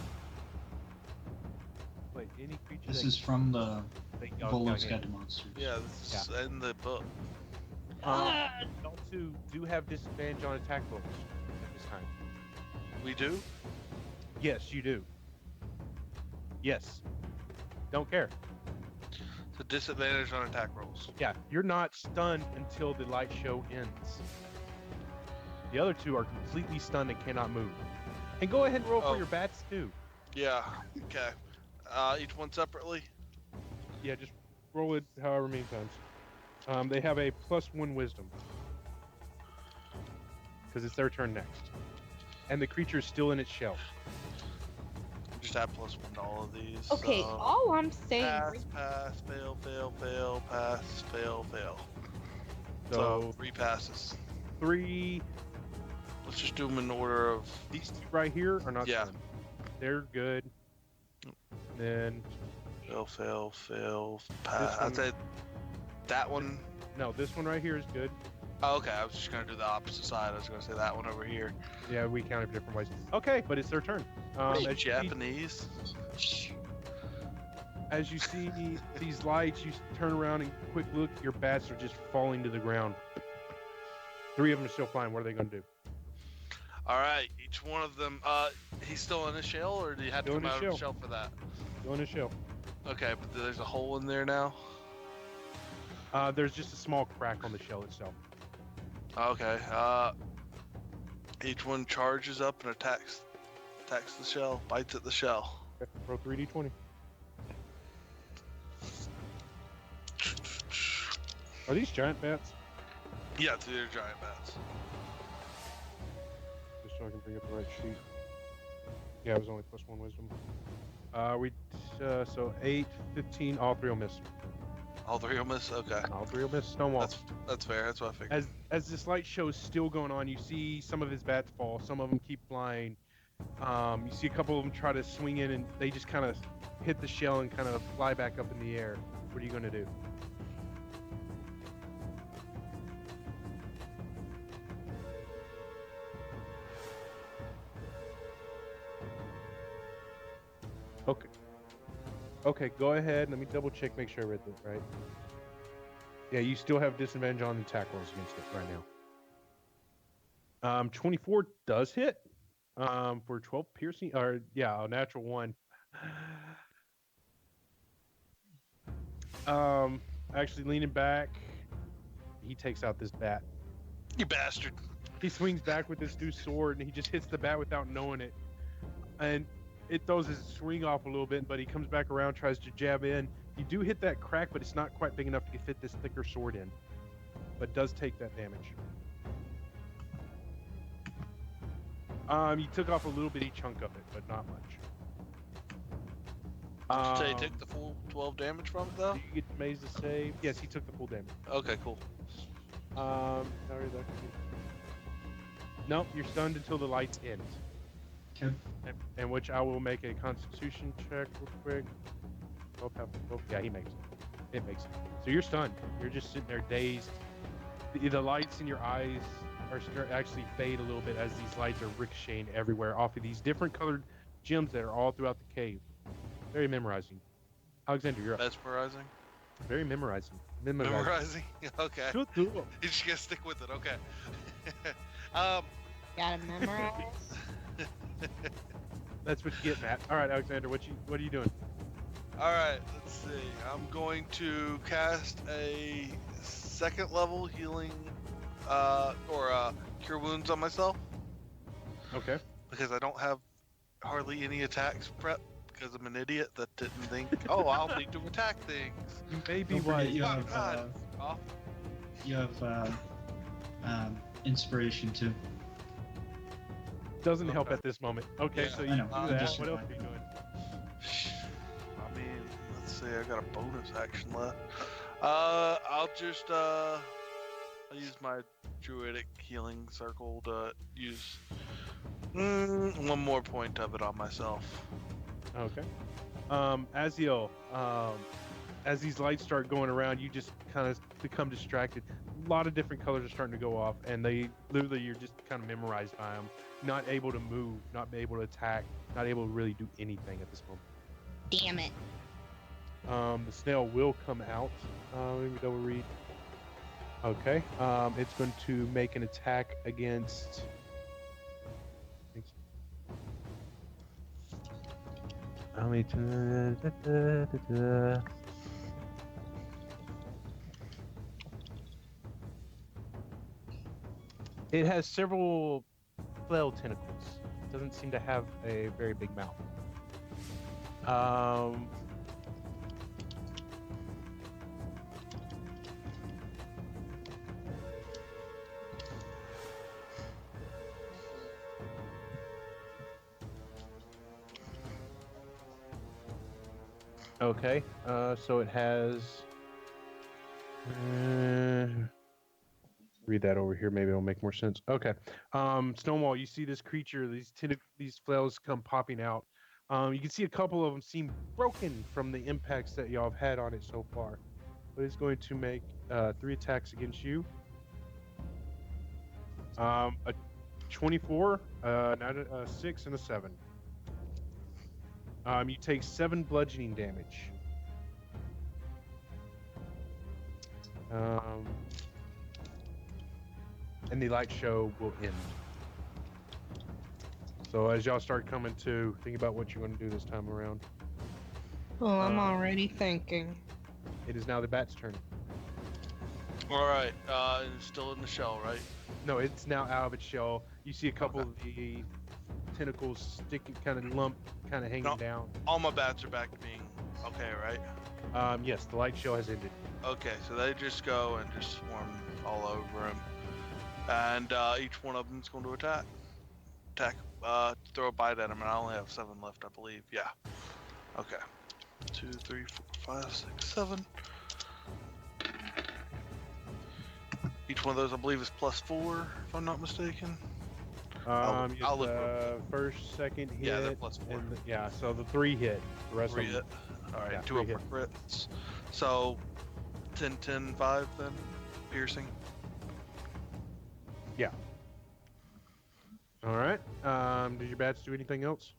Wait, any creature This that is from the that y'all Volo's got Guide hit. to Monsters. Yeah, this is in the book. Y'all two do have disadvantage on attack rolls at this time. We do. Yes, you do. Yes. Don't care. So disadvantage on attack rolls. Yeah, you're not stunned until the light show ends. The other two are completely stunned and cannot move. And go ahead and roll for Oh. your bats too. Yeah. Okay. Each one separately. Yeah, just roll it however many times. They have a +1 wisdom. Because it's their turn next. And the creature is still in its shell. Just add +1 to all of these. Okay, So all I'm saying. pass, fail, pass, fail. So So 3 passes. 3. Let's just do them in order of. These two right here are not Yeah. stunned. They're good. Then Fail, pass. one- I'd say that one. no, this one right here is good. Oh, okay, I was just gonna do the opposite side. I was gonna say that one over here. Yeah, we counted different ways. Okay, but it's their turn. As you see- Japanese. As you see these lights, you turn around and quick look. Your bats are just falling to the ground. 3 of them are still flying. What are they going to do? All right, each one of them. He's still in his shell, or do you have to Still in come his out of the shell. shell for that? Go in a shell. Okay, but there's a hole in there now. There's just a small crack on the shell itself. Okay. Each one charges up and attacks the shell, bites at the shell. Okay, roll 3d20. Are these giant bats? Yeah, they're giant bats. Just so I can bring up the right sheet. Yeah, it was only +1 wisdom. So 8, 15, all 3 will miss. All 3 will miss. Okay, All 3 will miss. Stonewall. that's fair. That's what I figured. As this light show is still going on, you see some of his bats fall. Some of them keep flying. You see a couple of them try to swing in, and they just kind of hit the shell and kind of fly back up in the air. What are you going to do? Okay. Okay, go ahead. Let me double check, make sure I read that right. Yeah, you still have disadvantage on attack rolls against it right now. 24 does hit. For 12 piercing, or yeah, a natural 1. Actually leaning back, he takes out this bat. You bastard. He swings back with this new sword, and he just hits the bat without knowing it. And it throws his swing off a little bit, but he comes back around, tries to jab in. You do hit that crack, but it's not quite big enough to fit this thicker sword in. But does take that damage. You took off a little bitty chunk of it, but not much. Did he take the full 12 damage from it, though? Do you get Maze to save? Yes, he took the full damage. Okay, cool. Nope, you're stunned until the lights end. Okay. And which I will make a Constitution check real quick. Yeah, he makes it. It makes it. So you're stunned. You're just sitting there dazed. The lights in your eyes are actually fade a little bit as these lights are ricocheting everywhere off of these different colored gems that are all throughout the cave. Very memorizing. Alexander, you're up. Mesmerizing? Very memorizing. Memorizing? Okay. Shut up. You're just gonna stick with it, okay. Gotta memorize. That's what you get, Matt. All right, Alexander, what are you doing? Alright, let's see. I'm going to cast a 2nd level healing, cure wounds on myself. Okay. Because I don't have hardly any attacks prep, because I'm an idiot that didn't think, oh, I'll need to attack things. You may be Don't forget right. you Oh, have God. Off. you have inspiration too. Doesn't help Okay. at this moment. Okay, Yeah, so I you know. do I'm that. just What else are trying. you doing? I mean, let's see. see, I got a bonus action left. I'll just I'll use my druidic healing circle to use one more point of it on myself. Okay. Aziel, as these lights start going around, you just kind of become distracted. A lot of different colors are starting to go off, and you're just kind of memorized by them. Not able to move, not able to attack, not able to really do anything at this moment. Damn it. The snail will come out. Let me double read. Okay. It's going to make an attack against. How many? It has several flail tentacles. It doesn't seem to have a very big mouth. Okay. So it has. Read that over here. Maybe it'll make more sense. Okay. Stonewall, you see this creature, these flails come popping out. You can see a couple of them seem broken from the impacts that y'all have had on it so far. But it's going to make 3 attacks against you. A 24, a 6, and a 7. You take 7 bludgeoning damage. And the light show will end. So as y'all start coming to, think about what you're going to do this time around. Well, I'm already thinking. It is now the bat's turn. All right, it's still in the shell, right? No, it's now out of its shell. You see a couple of the tentacles sticking, kind of lump, kind of hanging down. All my bats are back to being okay, right? Yes, the light show has ended. Okay, so they just go and just swarm all over him, and each one of them is going to attack. Throw a bite at him, and I only have 7 left, I believe. Yeah. Okay. 2, 3, 4, 5, 6, 7. Each one of those, I believe, is +4, if I'm not mistaken. I'll look real quick. First, second hit. Yeah, they're +4. And so the 3 hit. The rest 3 of hit. them. All right, Yeah, 2 of 3 them are crits. So 10, 10, 5 then, piercing. Yeah. All right. Did your bats do anything else?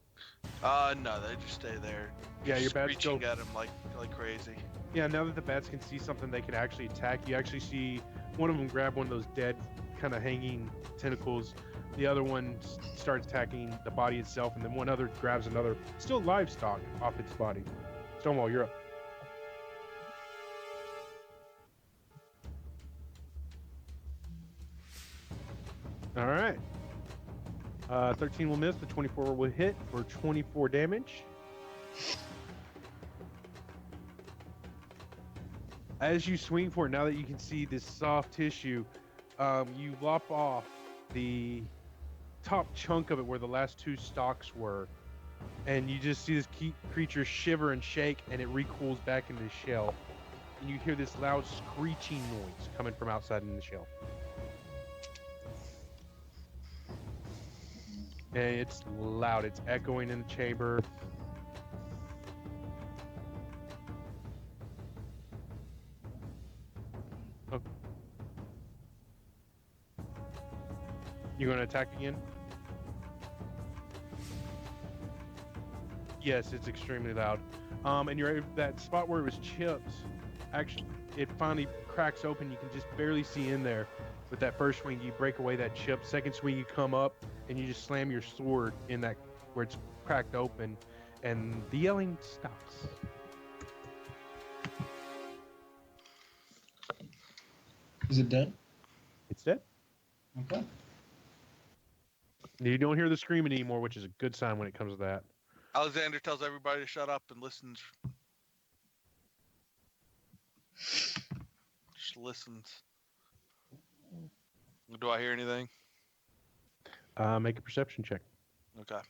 No, they just stay there. Yeah, your bats screeching go at him like crazy. Yeah, now that the bats can see something they can actually attack, you actually see one of them grab one of those dead, kind of hanging tentacles. The other one starts attacking the body itself, and then one other grabs another, still livestock, off its body. Stonewall, you're up. All right. 13 will miss, the 24 will hit for 24 damage. As you swing for it, now that you can see this soft tissue, you lop off the top chunk of it where the last 2 stalks were, and you just see this creature shiver and shake, and it recools back into the shell. And you hear this loud screeching noise coming from outside in the shell. And it's loud. It's echoing in the chamber. Oh. You going to attack again? Yes, it's extremely loud. And you're that spot where it was chipped. Actually, it finally cracks open. You can just barely see in there. With that first swing, you break away that chip. Second swing, you come up and you just slam your sword in that where it's cracked open, and the yelling stops. Is it dead? It's dead. Okay. You don't hear the screaming anymore, which is a good sign when it comes to that. Alexander tells everybody to shut up and listens. Just listens. Do I hear anything? Make a perception check. Okay.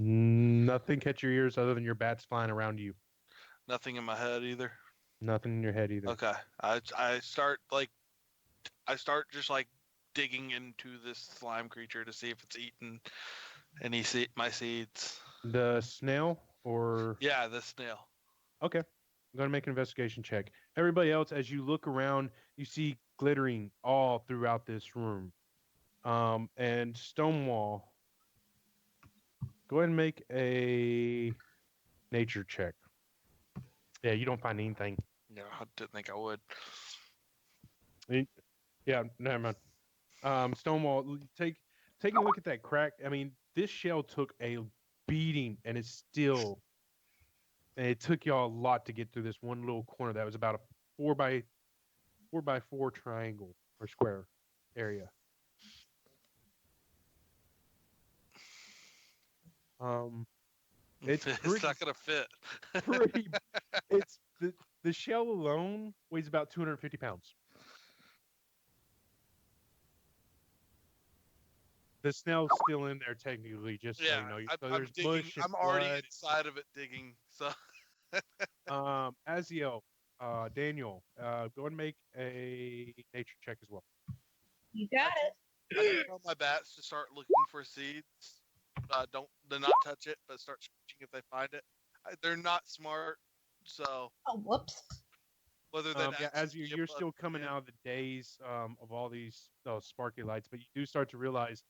Nothing catch your ears other than your bats flying around you. Nothing in my head either. Nothing in your head either. Okay. I start just like digging into this slime creature to see if it's eaten my seeds. The snail or Yeah, the snail. okay. I'm going to make an investigation check. Everybody else, as you look around, you see glittering all throughout this room. And Stonewall, go ahead and make a nature check. Yeah, you don't find anything. Yeah, I didn't think I would. Yeah, never mind. Stonewall, taking a look at that crack. I mean, this shell took a beating, and it took y'all a lot to get through this one little corner that was about a four by four triangle or square area. Um, it's It's not gonna fit. pretty. It's the shell alone weighs about 250 pounds. The snail's still in there technically, just so you Yeah, know. So I'm there's digging. mush and I'm already blood. inside of it digging. So Aziel, Daniel, go and make a nature check as well. You got I it. tell my bats to start looking for seeds. Don't to not touch it, but start scratching if they find it. They're not smart, so Oh, whoops. whether that Yeah, as actually be a you're plus still coming to them. out of the days of all these sparkly lights, but you do start to realize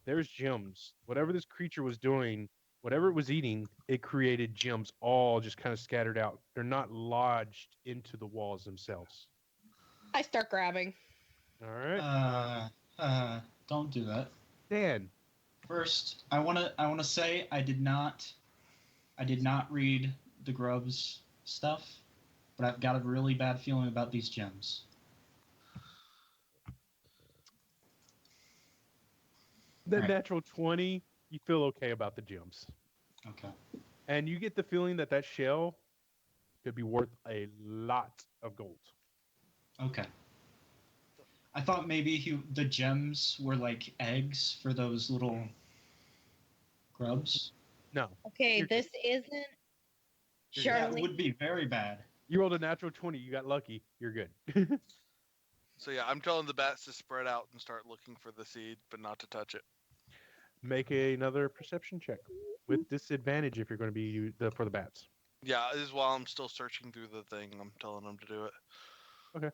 there's gems. Whatever this creature was doing, whatever it was eating, it created gems all just kind of scattered out. They're not lodged into the walls themselves. I start grabbing. All right. Don't do that. Dan. First, I wanna say I did not read the Grubs stuff, but I've got a really bad feeling about these gems. The Right. natural 20, you feel okay about the gems. Okay. And you get the feeling that that shell could be worth a lot of gold. Okay. I thought maybe the gems were like eggs for those little grubs. No. Okay, You're this isn't You're good. That Charlie. would be very bad. You rolled a natural 20. You got lucky. You're good. So yeah, I'm telling the bats to spread out and start looking for the seed, but not to touch it. Make another perception check with disadvantage if you're going to be for the bats. Yeah, this is while I'm still searching through the thing. I'm telling them to do it. Okay.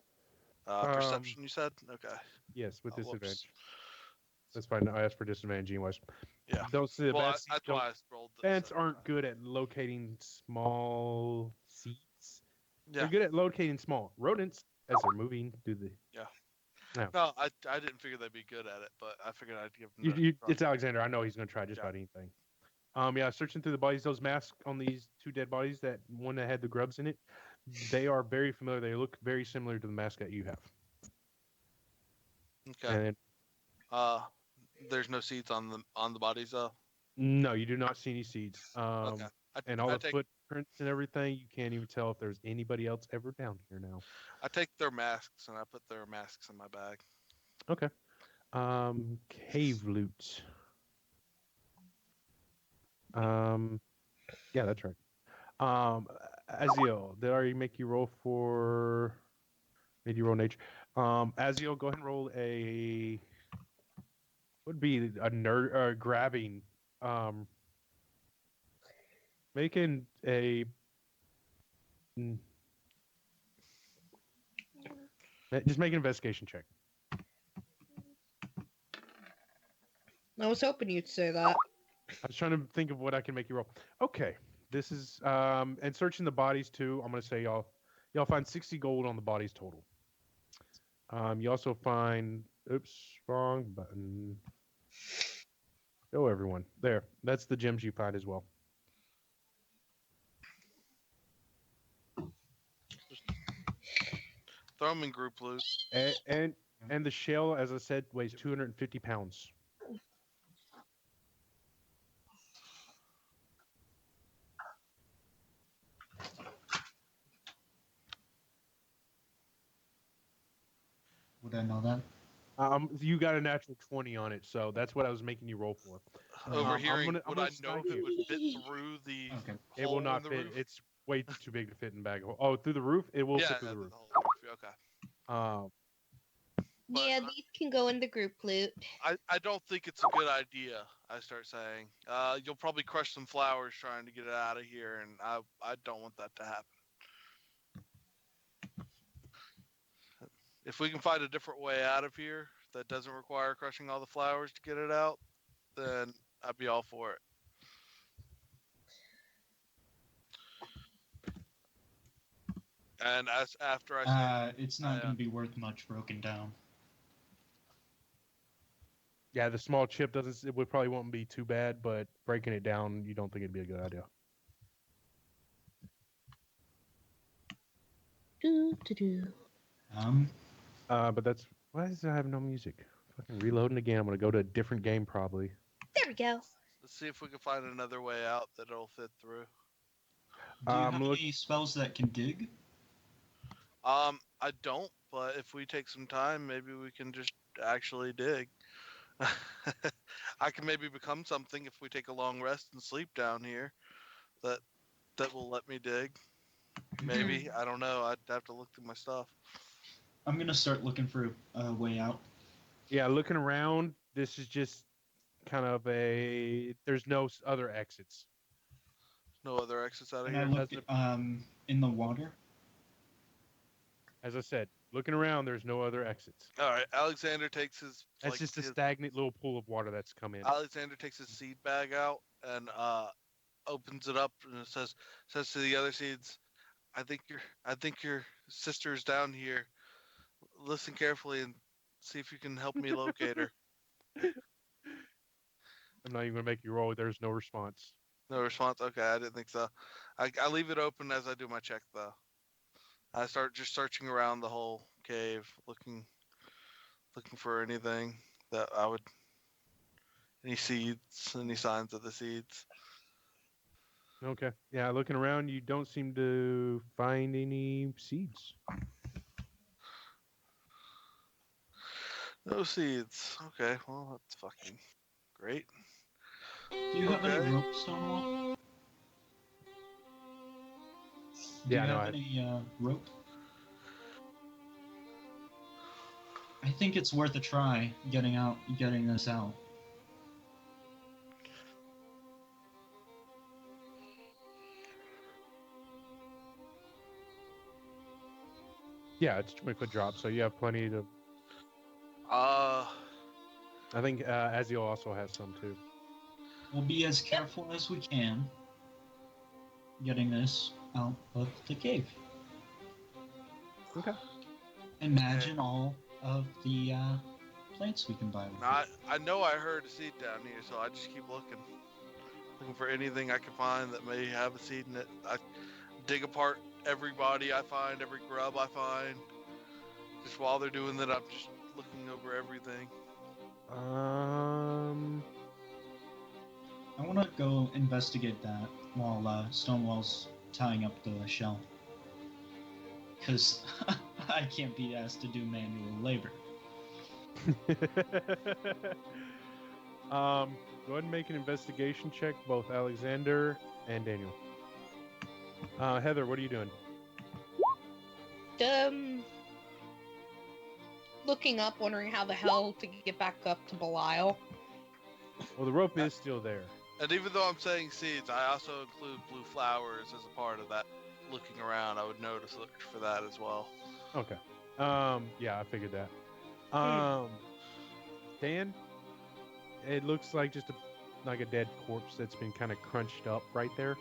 Perception, you said? Okay. Yes, with Whoops. disadvantage. That's fine. I asked for disadvantage anyways. Yeah. Those the Well, bats, that's why I rolled this. bats aren't good at locating small seeds. Yeah. They're good at locating small rodents as they're moving through the. Yeah. No. No, I didn't figure they'd be good at it, but I figured I'd give them. It's Alexander. I know he's going to try just about anything. Yeah, searching through the bodies, those masks on these two dead bodies, that one that had the grubs in it, they are very familiar. They look very similar to the mask that you have. Okay. And There's no seeds on the bodies though. no, you do not see any seeds. Okay. And all the footprints and everything, you can't even tell if there's anybody else ever down here now. I take their masks and I put their masks in my bag. Okay. Cave loot. Yeah, that's right. Aziel, did I already make you roll for? Made you roll nature. Aziel, go ahead and roll a. Would be a nerd grabbing. Making a. Just make an investigation check. I was hoping you'd say that. I was trying to think of what I can make you roll. Okay, this is and searching the bodies too. I'm gonna say y'all find 60 gold on the bodies total. You also find wrong button. Go everyone there. That's the gems you find as well. Throw them in group loot. And the shell, as I said, weighs 250 pounds. Would I know that? You got a natural 20 on it, so that's what I was making you roll for. Overhearing, I'm would gonna I know snipe if it you. would fit through the Okay. It will hole in not the fit. roof? It's way too big to fit in bag. Oh, through the roof? It will Yeah, fit through the the roof. hole in the roof. Okay. Um, But Yeah, these can go in the group loot. I don't think it's a good idea. I start saying, you'll probably crush some flowers trying to get it out of here, and I don't want that to happen. If we can find a different way out of here that doesn't require crushing all the flowers to get it out, then I'd be all for it. And as after I say, It's not going to be worth much broken down. yeah, the small chip doesn't. It would probably won't be too bad, but breaking it down, you don't think it'd be a good idea. Do. But that's why does it have no music? Fucking reloading again. I'm gonna go to a different game probably. There we go. let's see if we can find another way out that it'll fit through. Do you I'm have look- any spells that can dig? I don't, but if we take some time, maybe we can just actually dig. I can maybe become something if we take a long rest and sleep down here. That will let me dig. Maybe I don't know. I'd have to look through my stuff. I'm going to start looking for a way out. Yeah, looking around, this is just kind of a. There's no other exits. No other exits out of And I here. look Doesn't- in the water. As I said, looking around, there's no other exits. All right, Alexander takes his. That's just a his, stagnant little pool of water that's come in. Alexander takes his seed bag out and opens it up and it says to the other seeds, I think your sister's down here. Listen carefully and see if you can help me locate her. I'm not even gonna make you roll. There's no response. No response. Okay, I didn't think so. I leave it open as I do my check though. I start just searching around the whole cave, looking for anything that I would, any seeds, any signs of the seeds. Okay. Yeah, looking around, you don't seem to find any seeds. No seeds. Okay, well that's fucking great. Do you have any Okay. rope, Stonewall? Do Yeah, you no, have any rope? I think it's worth a try getting this out. Yeah, it's a 20-foot drop, so you have plenty to. Uh, I think Aziel also has some too. We'll be as careful as we can getting this out of the cave. Okay. Imagine all of the plants we can buy with I know I heard a seed down here, so I just keep looking for anything I can find that may have a seed in it. I dig apart every body I find, every grub I find. Just while they're doing that, I'm just looking over everything. I want to go investigate that while Stonewall's tying up the shell. Because I can't be asked to do manual labor. Go ahead and make an investigation check, both Alexander and Daniel. Heather, what are you doing? Looking up, wondering how the hell to get back up to Belial. Well, the rope is still there. And even though I'm saying seeds, I also include blue flowers as a part of that. Looking around, I would notice look for that as well. Okay. Yeah, I figured that. Dan, it looks like just like a dead corpse that's been kind of crunched up right there.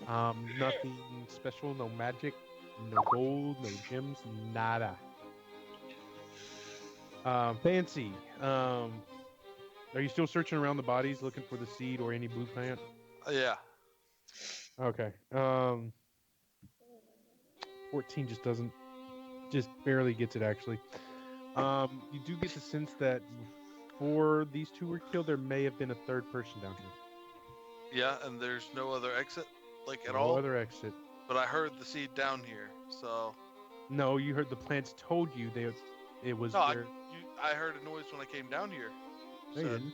Nothing special, no magic, no gold, no gems, nada. Fancy. Are you still searching around the bodies looking for the seed or any blue plant? Yeah. Okay. 14 just barely gets it actually. You do get the sense that before these two were killed, there may have been a third person down here. Yeah, and there's no other exit, at No all. other exit. But I heard the seed down here, so. No, you heard the plants told you it was No, there. I heard a noise when I came down here. No, you Said, didn't.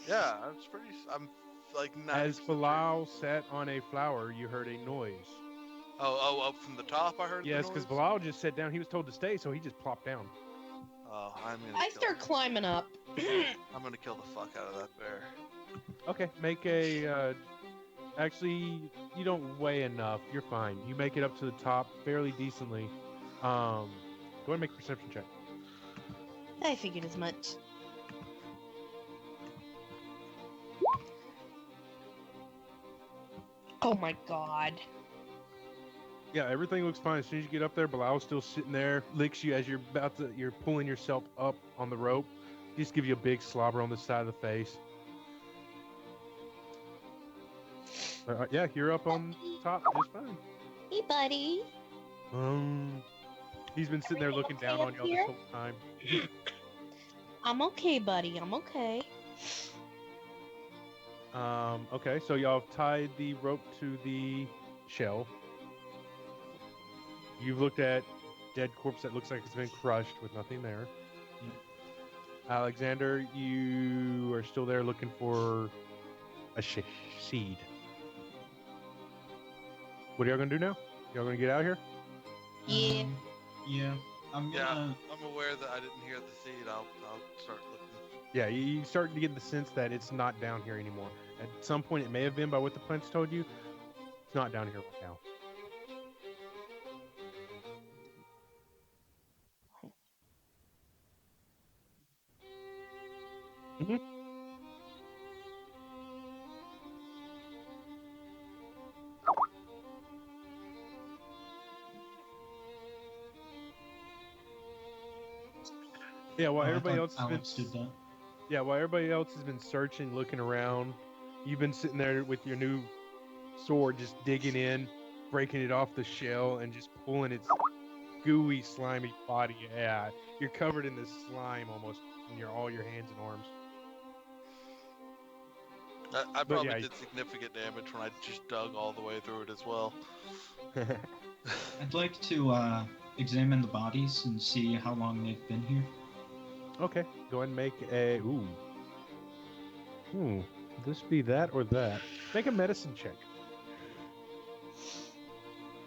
yeah, I was pretty. I'm like 90% As sure. Bilal sat on a flower, you heard a noise. Oh, up from the top, I heard Yes, the because noise. Bilal just sat down. He was told to stay, so he just plopped down. Oh, I start climbing up. I'm gonna kill the fuck out of that bear. Okay, make a. Actually, you don't weigh enough. You're fine. You make it up to the top fairly decently. Go ahead and make a perception check. I figured as much. Oh my god. Yeah, everything looks fine. As soon as you get up there, Bilal's still sitting there, licks you as you're pulling yourself up on the rope. Just give you a big slobber on the side of the face. Yeah, you're up on top just fine. Hey, buddy. He's been sitting there looking down on y'all this whole time. I'm okay, buddy. I'm okay. Okay, so y'all tied the rope to the shell. You've looked at dead corpse that looks like it's been crushed with nothing there. Yeah. Alexander, you are still there looking for a seed. What are y'all gonna do now? Y'all gonna get out of here? Yeah. Yeah. I'm gonna. I'm aware that I didn't hear the seed. I'll start looking. Yeah, you starting to get the sense that it's not down here anymore. At some point, it may have been by what the plants told you. It's not down here right now. Yeah, while everybody else has Alex been did that. yeah, while everybody else has been searching, looking around, you've been sitting there with your new sword, just digging in, breaking it off the shell, and just pulling its gooey, slimy body. Yeah, you're covered in this slime almost in all your hands and arms. I But probably yeah, did significant damage when I just dug all the way through it as well. I'd like to examine the bodies and see how long they've been here. Okay, go ahead and make a this be that or that? Make a medicine check.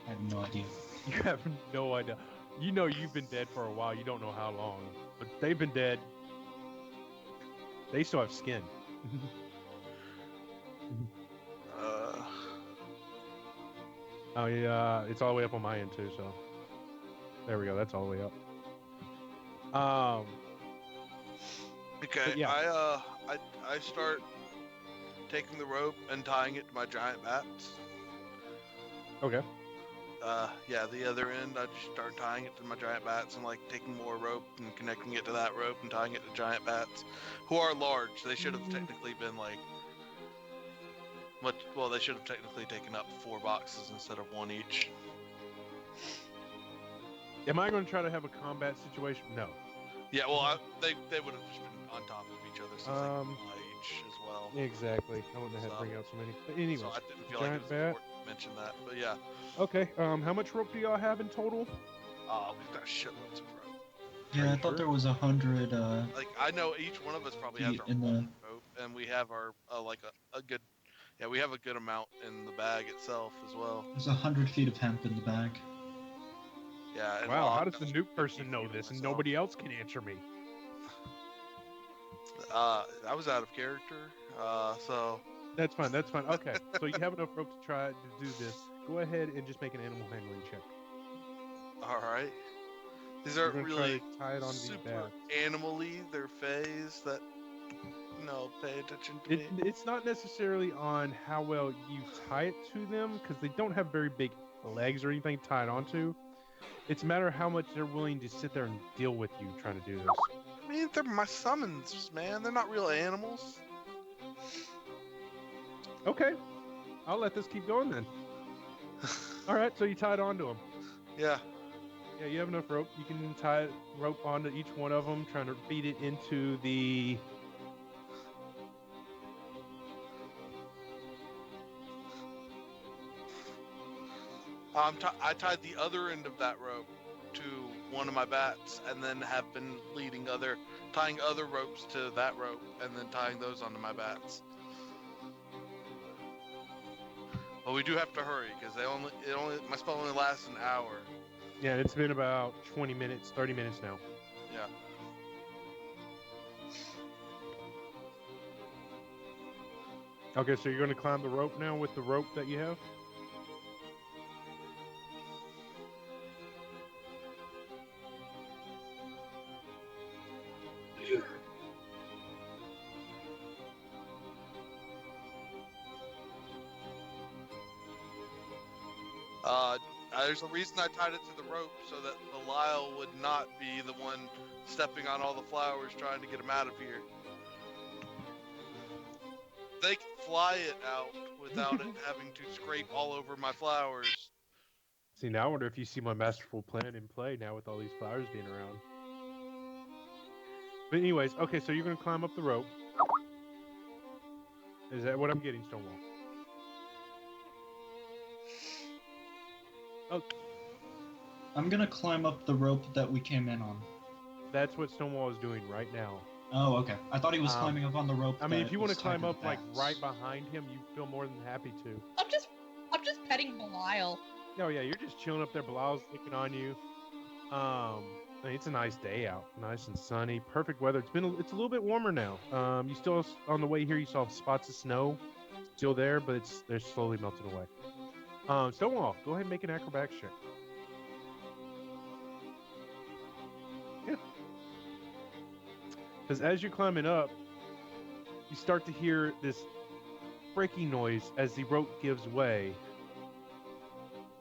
I have no idea. You have no idea. You know you've been dead for a while. You don't know how long, but they've been dead. They still have skin. Oh yeah, it's all the way up on my end too. So there we go. That's all the way up. Okay, yeah. I start taking the rope and tying it to my giant bats. Okay. Yeah, the other end, I just start tying it to my giant bats and like taking more rope and connecting it to that rope and tying it to giant bats, who are large. They should have technically been like well, they should have technically taken up 4 boxes instead of 1 each. Am I going to try to have a combat situation? No. Yeah, well, they would have just been on top of each other since they can each as well. Exactly. I wouldn't have to bring out so many. But anyway, So I didn't feel like it was important to mention that. But yeah. Okay. How much rope do y'all have in total? We've got shitloads of rope. Yeah, I thought there was 100. Like I know each one of us probably has our own rope, and we have our like a good. Yeah, we have a good amount in the bag itself as well. There's 100 feet of hemp in the bag. Yeah. And wow, how does the new person know this and nobody else can answer me? I was out of character, so. That's fine. That's fine. Okay, so you have enough rope to try to do this. Go ahead and just make an animal handling check. All right. These aren't really tie it on super animal-y. They're fays that. No, pay attention to me. It's not necessarily on how well you tie it to them, because they don't have very big legs or anything tied onto. It's a matter of how much they're willing to sit there and deal with you trying to do this. I mean, they're my summons, man. They're not real animals. Okay. I'll let this keep going then. Alright, so you tied onto them. Yeah. Yeah, you have enough rope. You can tie rope onto each one of them, trying to feed it into the... I tied the other end of that rope to one of my bats, and then have been tying other ropes to that rope, and then tying those onto my bats. But we do have to hurry because my spell only lasts an hour. Yeah, it's been about 20 minutes, 30 minutes now. Yeah. Okay, so you're going to climb the rope now with the rope that you have? There's a reason I tied it to the rope so that Belial would not be the one stepping on all the flowers trying to get him out of here. They can fly it out without it having to scrape all over my flowers. See, now I wonder if you see my masterful plan in play now with all these flowers being around. But anyways, okay, so you're going to climb up the rope. Is that what I'm getting, Stonewall? Oh, I'm gonna climb up the rope that we came in on. that's what Stonewall is doing right now. Oh, okay. I thought he was climbing up on the rope. I mean, if that you want to was tied climb the up like bats. right behind him, you feel more than happy to. I'm just petting Belial. Oh yeah, you're just chilling up there. Belial's looking on you. I mean, it's a nice day out, nice and sunny, perfect weather. It's a little bit warmer now. You still on the way here. You saw spots of snow, still there, but they're slowly melting away. Stonewall, go ahead and make an acrobatics check. Yeah. Because as you're climbing up, you start to hear this breaking noise as the rope gives way.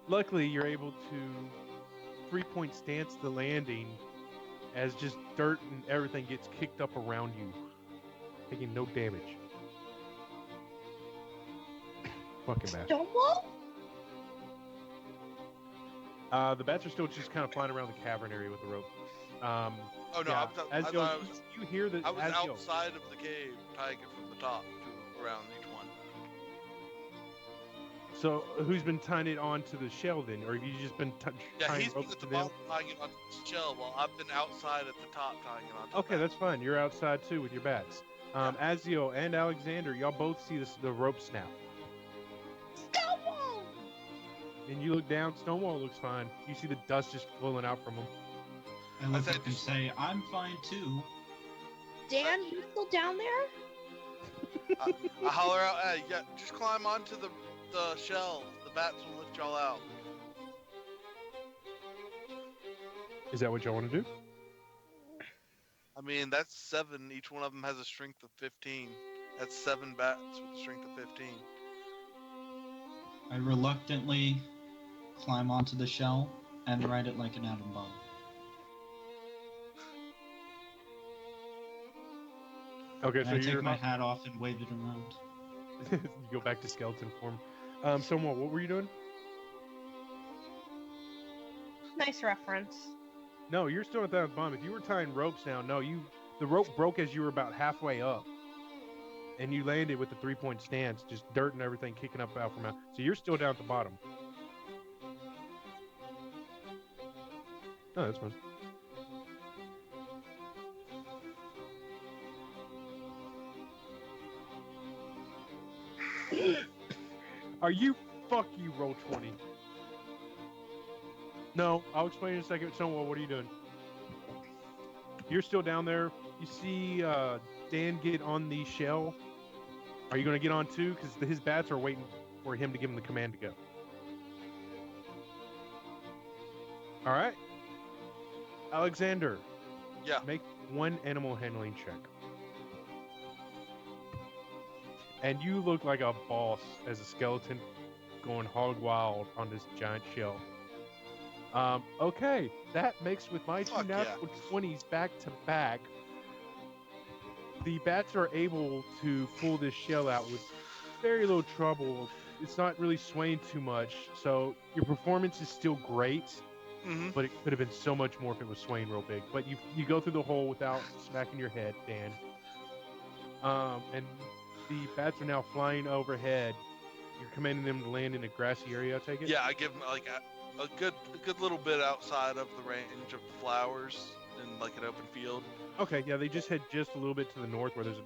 Luckily, you're able to 3-point stance the landing as just dirt and everything gets kicked up around you, taking no damage. Fucking bad. Stonewall? The bats are still just kind of flying around the cavern area with the rope. Oh no, yeah, you hear that I was Azio, outside of the cave tying it from the top to around each one. So who's been tying it onto the shell then, or have you just been Yeah, tying he's been ropes at to the them? bottom tying it onto the shell while I've been outside at the top tying it onto Okay, the that's fine. You're outside too with your bats. Azio and Alexander, y'all both see the rope snap. Stonewall! And you look down, Stonewall looks fine. You see the dust just flowing out from him. I look said up and say, I'm fine too. Dan, you still down there? I holler out, hey, yeah, just climb onto the shell. The bats will lift y'all out. Is that what y'all want to do? I mean, that's 7. Each one of them has a strength of 15. That's 7 bats with a strength of 15. I reluctantly climb onto the shell and ride it like an atom bomb. Okay, And so I you're take my hat off and wave it around. you go back to skeleton form. Stonewall, what were you doing? Nice reference. No, you're still at that bomb. If you were tying ropes now, the rope broke as you were about halfway up. And you landed with the 3-point stance, just dirt and everything kicking up out from out. So you're still down at the bottom. Oh, that's fine. Fuck you, roll 20. No, I'll explain in a second. Stonewall, what are you doing? You're still down there. You see Dan get on the shell. Are you going to get on too? Because his bats are waiting for him to give him the command to go. All right. Alexander. Yeah. Make one animal handling check. And you look like a boss as a skeleton going hog wild on this giant shell. Okay, that makes with my 2 natural 20s back to back. The bats are able to pull this shell out with very little trouble. It's not really swaying too much, so your performance is still great. But it could have been so much more if it was swaying real big. But you go through the hole without smacking your head, Dan. And the bats are now flying overhead. You're commanding them to land in a grassy area, I take it? Yeah, I give them like a good little bit outside of the range of the flowers in like an open field. Okay, yeah, they just head just a little bit to the north where there's an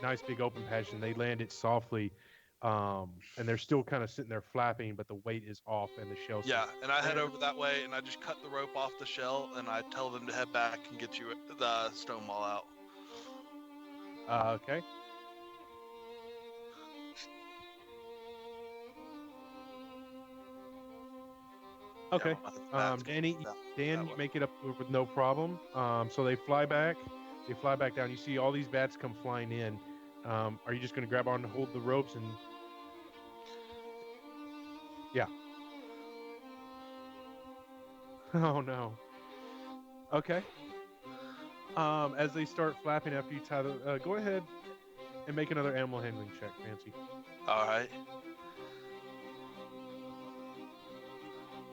nice big open patch, and they land it softly, and they're still kind of sitting there flapping, but the weight is off, and the shell. Yeah, and I head over that way, and I just cut the rope off the shell, and I tell them to head back and get you the stone wall out. Okay. Okay. Dan, you make it up with no problem. So they fly back. They fly back down. You see all these bats come flying in. Are you just going to grab on and hold the ropes and? Yeah. Oh no. Okay. As they start flapping after you tie the, go ahead and make another animal handling check, Fancy. All right.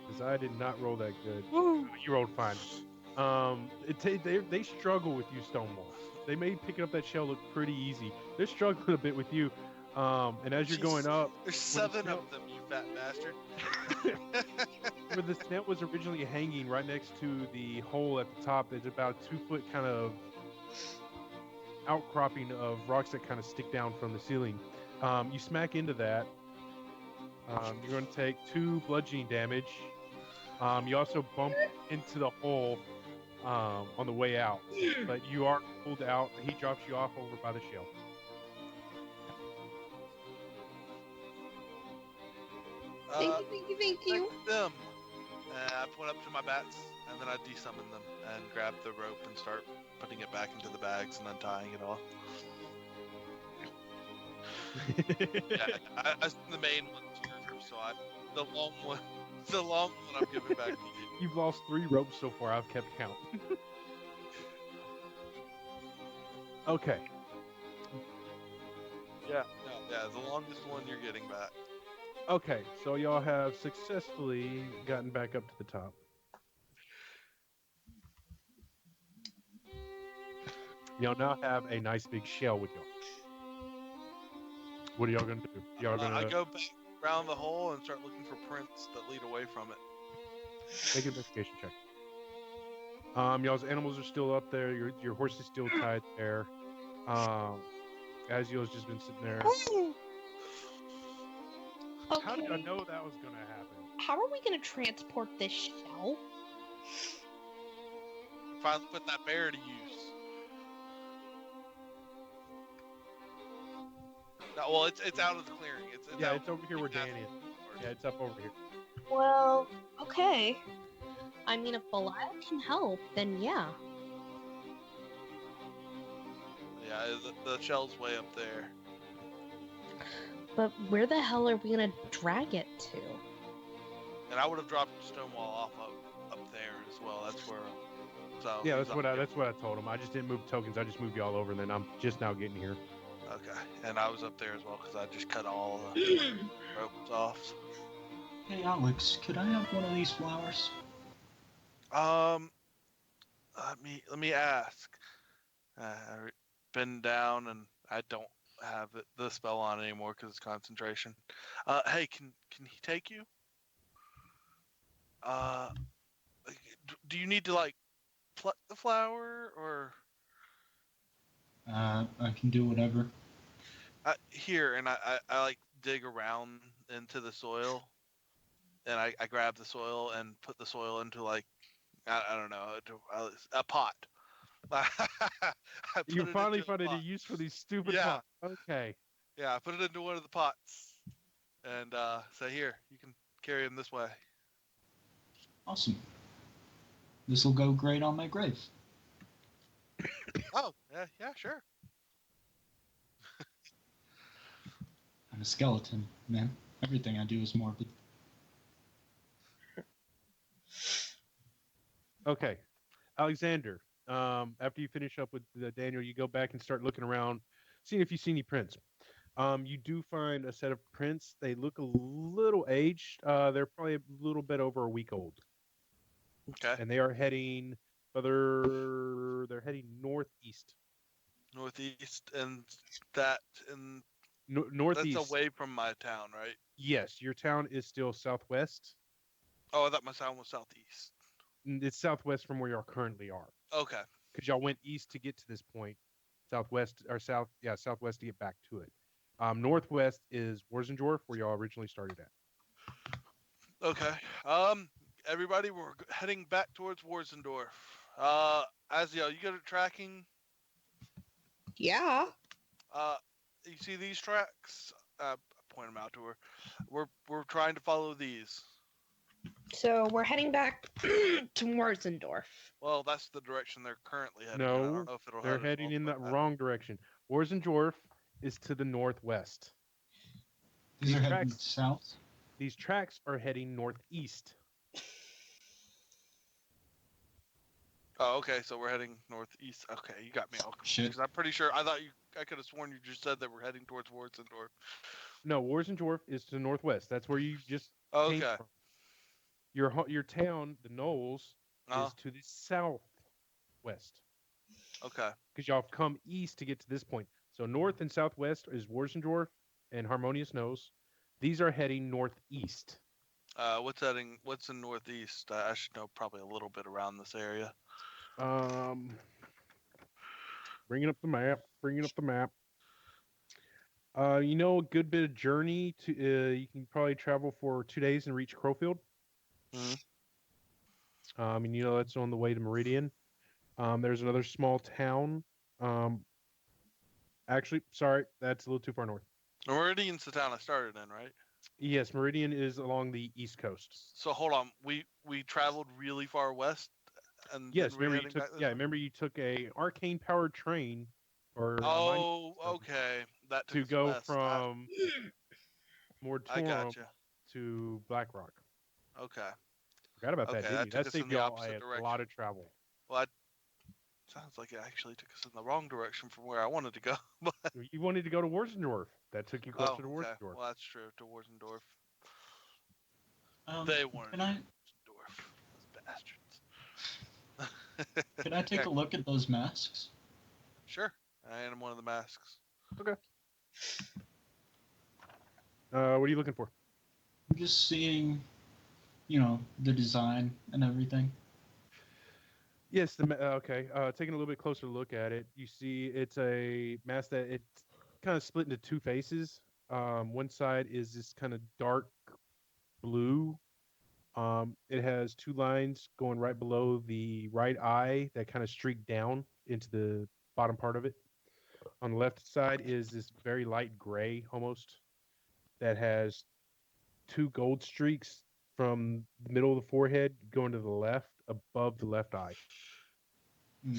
Because I did not roll that good. You rolled fine. They struggle with you, Stonewall. They made picking up that shell look pretty easy. They're struggling a bit with you. And as you're going up, there's 7 of them, you fat bastard. where the snail was originally hanging right next to the hole at the top, there's about a 2-foot kind of outcropping of rocks that kind of stick down from the ceiling. You smack into that. You're going to take 2 bludgeoning damage. You also bump into the hole on the way out, but you are pulled out. He drops you off over by the shell. Thank you. Them. I point up to my bats, and then I desummon them and grab the rope and start putting it back into the bags and untying it all. Yeah, I the main one too, so the long one I'm giving back to you. You've lost 3 ropes so far. I've kept count. Okay. Yeah, the longest one you're getting back. Okay, so y'all have successfully gotten back up to the top. Y'all now have a nice big shell with y'all. What are y'all gonna do? Y'all gonna I go back around the hole and start looking for prints that lead away from it. make an investigation check. Y'all's animals are still up there. Your horse is still tied there. Azio's just been sitting there. Okay. How did I know that was gonna happen? How are we gonna transport this shell? Finally put that bear to use. No, well, it's out of the clearing. It's over here where Dan is. Yeah, it's up over here. Well, okay. I mean, if Belial can help, then yeah. Yeah, the shell's way up there. But where the hell are we gonna drag it to? And I would have dropped Stonewall off up there as well. That's where. So Yeah, that's what I told him. I just didn't move tokens. I just moved y'all over, and then I'm just now getting here. Okay, and I was up there as well because I just cut all the ropes off. Hey Alex, could I have one of these flowers? Let me ask. I've been down and I don't have the spell on anymore because it's concentration. Hey, can he take you? Do you need to like pluck the flower or? I can do whatever. Here, and I like dig around into the soil, and I grab the soil and put the soil into like I don't know a pot. You finally found a use for these stupid pots. Okay. Yeah, I put it into one of the pots, and say, here, you can carry them this way. Awesome. This will go great on my grave. Oh, yeah, sure. I'm a skeleton, man. Everything I do is morbid. Okay. Alexander, after you finish up with Daniel, you go back and start looking around, seeing if you see any prints. You do find a set of prints. They look a little aged. They're probably a little bit over a week old. Okay. And they are heading they're heading northeast. Northeast, and northeast. That's away from my town, right? Yes, your town is still southwest. Oh, I thought my sound was southeast. It's southwest from where y'all currently are. Okay. Because y'all went east to get to this point, southwest or south, yeah, southwest to get back to it. Northwest is Warzendorf, where y'all originally started at. Okay. Everybody, we're heading back towards Warzendorf. Aziel, you good at tracking? Yeah. Uh, you see these tracks? Point them out to her. We're trying to follow these. So we're heading back to Morsendorf. Well, that's the direction they're currently heading in. I don't No, know if it'll they're head as heading well in for the that. wrong direction. Warzendorf is to the northwest. These are heading tracks, south. these tracks are heading northeast. Oh, okay. So we're heading northeast. Okay, you got me all Shit. confused. I'm pretty sure. I could have sworn you just said that we're heading towards Warzendorf. No, Warzendorf is to the northwest. That's where you just came Okay. from. Your town, the Knolls, Uh. is to the southwest. Okay. Because y'all have come east to get to this point. So north and southwest is Warzendorf and Harmonious Knolls. These are heading northeast. What's heading? What's in northeast? I should know probably a little bit around this area. Um, bringing up the map. Bringing up the map. A good bit of journey to. You can probably travel for 2 days and reach Crowfield. Mhm. And that's on the way to Meridian. There's another small town. Um, actually, sorry, that's a little too far north. Meridian's the town I started in, right? Yes, Meridian is along the east coast. So hold on, we traveled really far west, and Yes, then we're heading back this way? remember you took a arcane powered train or a mining Oh, system okay. That took to us go west. from I Mortorum gotcha. to Blackrock. Okay. Forgot about that, Okay, didn't that you? took That us in saved the y'all opposite a lot direction. of travel. Well, sounds like it actually took us in the wrong direction from where I wanted to go. But You wanted to go to Warzendorf. That took you closer to okay. Warzendorf. Well, that's true. To Warzendorf. They wanted Can to go I to Warzendorf. Those bastards. can I take Yeah, a look at those masks? sure. I am one of the masks. Okay. What are you looking for? I'm just seeing, the design and everything. Yes, okay. Taking a little bit closer look at it, you see it's a mask that it's kind of split into two faces. One side is this kind of dark blue. It has two lines going right below the right eye that kind of streak down into the bottom part of it. On the left side is this very light gray almost that has two gold streaks from the middle of the forehead going to the left above the left eye. Hmm.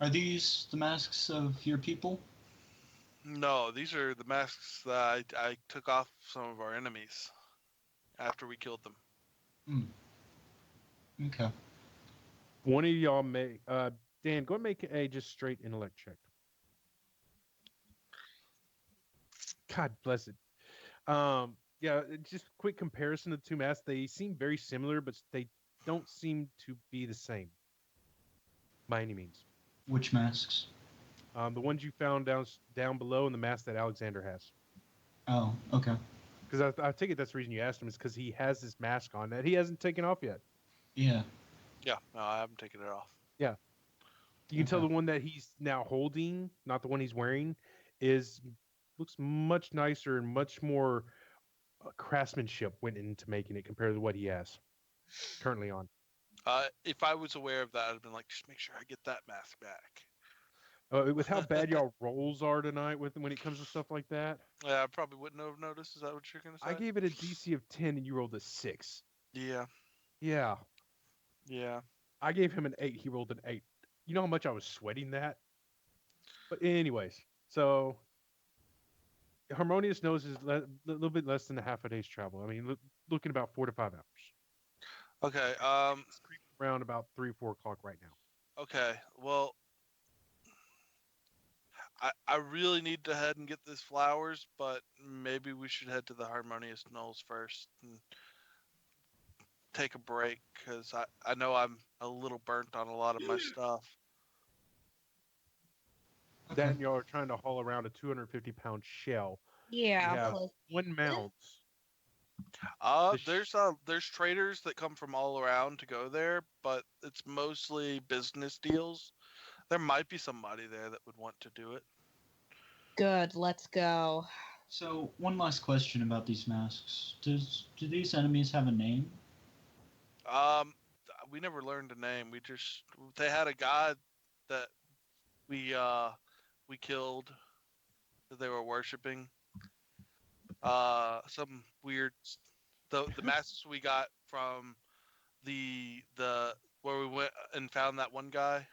Are these the masks of your people? No, these are the masks that I took off some of our enemies after we killed them. Hmm. Okay. One of y'all make Dan, go and make a just straight intellect check. God bless it. Yeah, just quick comparison of the two masks. They seem very similar, but they don't seem to be the same by any means. Which masks? The ones you found down below and the mask that Alexander has. Oh, okay. Because I take it that's the reason you asked him is because he has this mask on that he hasn't taken off yet. Yeah. Yeah, no, I haven't taken it off. Yeah. You can tell Okay. the one that he's now holding, not the one he's wearing, is looks much nicer and much more craftsmanship went into making it compared to what he has currently on. If I was aware of that, I'd have been like, just make sure I get that mask back. With how bad y'all rolls are tonight with when it comes to stuff like that, Yeah, I probably wouldn't have noticed. Is that what you're gonna I say? gave it a DC of 10 and you rolled a 6. Yeah, Yeah. yeah. I gave him an 8, he rolled an 8. You know how much I was sweating that? But anyways, so Harmonious Nose is a little bit less than a half a day's travel. I mean, looking about 4 to 5 hours. Okay. It's creeping around about 3 or 4 o'clock right now. Okay. Well, I really need to head and get these flowers, but maybe we should head to the Harmonious Knolls first and take a break because I know I'm a little burnt on a lot of my stuff. That Okay. and y'all are trying to haul around a 250-pound shell. You Yeah, have plus one mount. There's traders that come from all around to go there, but it's mostly business deals. There might be somebody there that would want to do it. Good, let's go. So, one last question about these masks. Do these enemies have a name? We never learned a name. They had a god that we killed that they were worshiping. Some weird the masks we got from the where we went and found that one guy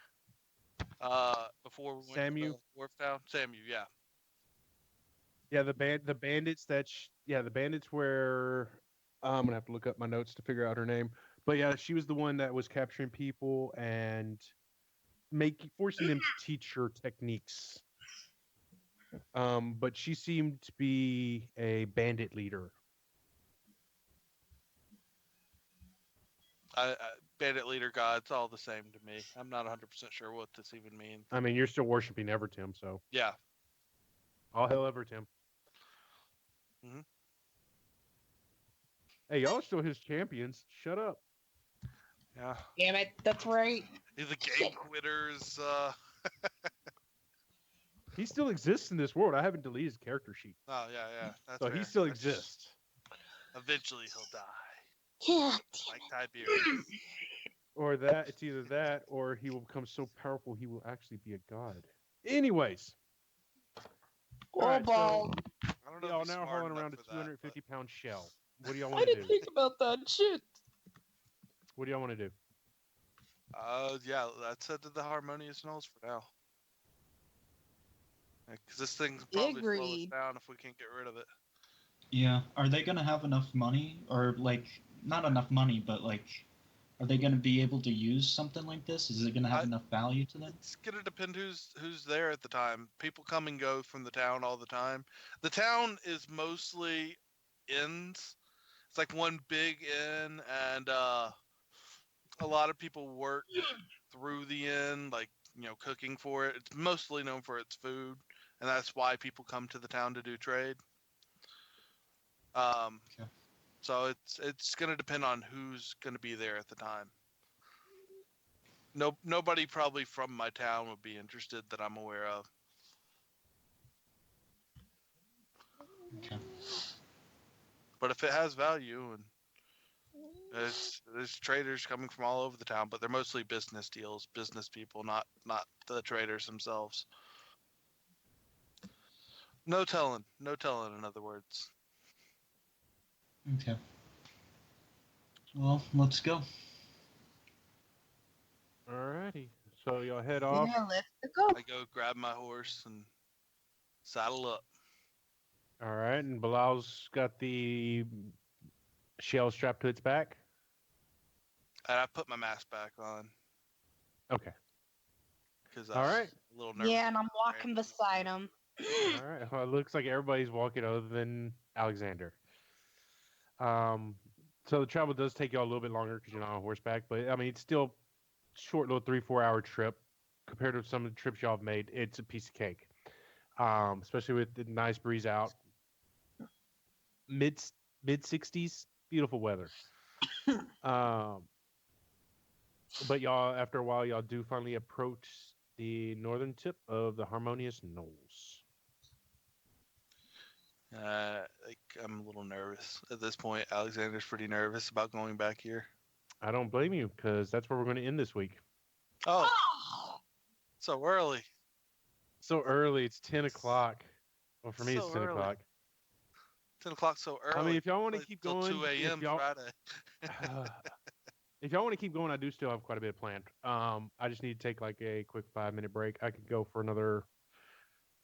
before we went to Samu. the wharf town. Samu, yeah. Yeah, the bandits the bandits where I'm gonna have to look up my notes to figure out her name. But yeah, she was the one that was capturing people and forcing them to teach her techniques. But she seemed to be a bandit leader. Bandit leader god, it's all the same to me. I'm not 100% sure what this even means. I mean, you're still worshiping Evertim, so Yeah. all hell Evertim. Mhm. Hey, y'all are still his champions. Shut up. Yeah. Damn it, that's right. The game quitters. He still exists in this world. I haven't deleted his character sheet, Oh yeah. That's so fair. he still exists. Eventually he'll die, Yeah. like Tiberius. Or that it's either that or he will become so powerful he will actually be a god. Anyways, all Oh, right, ball. I don't know y'all if he's now smart hauling enough around a for that. 250-pound shell. What do y'all I want to didn't do? think about that shit. What do y'all want to do? Yeah, let's head to the Harmonious Knolls for now. Because this thing's probably slow us Agreed. down if we can't get rid of it. Yeah. Are they gonna have enough money, or like not enough money, but like, are they gonna be able to use something like this? Is it gonna have I- enough value to them? It's gonna depend who's there at the time. People come and go from the town all the time. The town is mostly inns. It's like one big inn, and a lot of people work through the inn, like cooking for it. It's mostly known for its food, and that's why people come to the town to do trade. Um, Okay. so it's gonna depend on who's gonna be there at the time. Nobody probably from my town would be interested that I'm aware of. Okay. But if it has value, and there's traders coming from all over the town, but they're mostly business deals, business people, not the traders themselves. No telling, no telling. In other words, Okay. Well, let's go. Alrighty. So y'all head off. Yeah, let's go. I go grab my horse and saddle up. All right, and Bilal's got the shell strapped to its back. And I put my mask back on Okay. because All I'm right. a little nervous. Yeah, and I'm walking beside him. All right. Well, it looks like everybody's walking other than Alexander. So the travel does take y'all a little bit longer because you're not on horseback, but I mean it's still short little 3-4 hour trip compared to some of the trips y'all have made. It's a piece of cake. Especially with the nice breeze out. Mid 60s, beautiful weather. Um, but y'all, after a while, y'all do finally approach the northern tip of the Harmonious Knolls. Like I'm a little nervous at this point. Alexander's pretty nervous about going back here. I don't blame you because that's where we're going to end this week. Oh, so early. So early, it's 10 o'clock. Well, for me, it's So 10 early. o'clock. 10 o'clock so early. I mean, if y'all want to Play keep till going, 2 a.m. Friday. If y'all want to keep going, I do still have quite a bit planned. I just need to take like a quick 5-minute break. I could go for another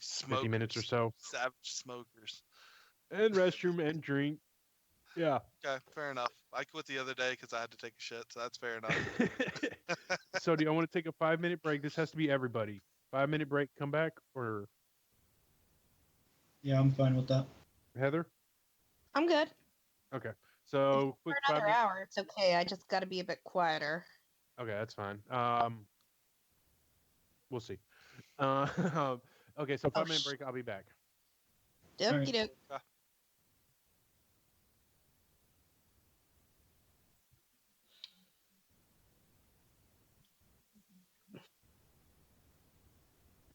50 minutes or so. Savage smokers. And restroom and drink. Yeah. Okay, fair enough. I quit the other day because I had to take a shit, so that's fair enough. So do you want to take a 5-minute break? This has to be everybody. 5-minute break, come back, or Yeah, I'm fine with that. Heather? I'm good. Okay. So For quick another 5 minutes. hour, it's okay. I just got to be a bit quieter. Okay, that's fine. We'll see. Okay, so 5-minute break. I'll be back. Dokie Alright. doke.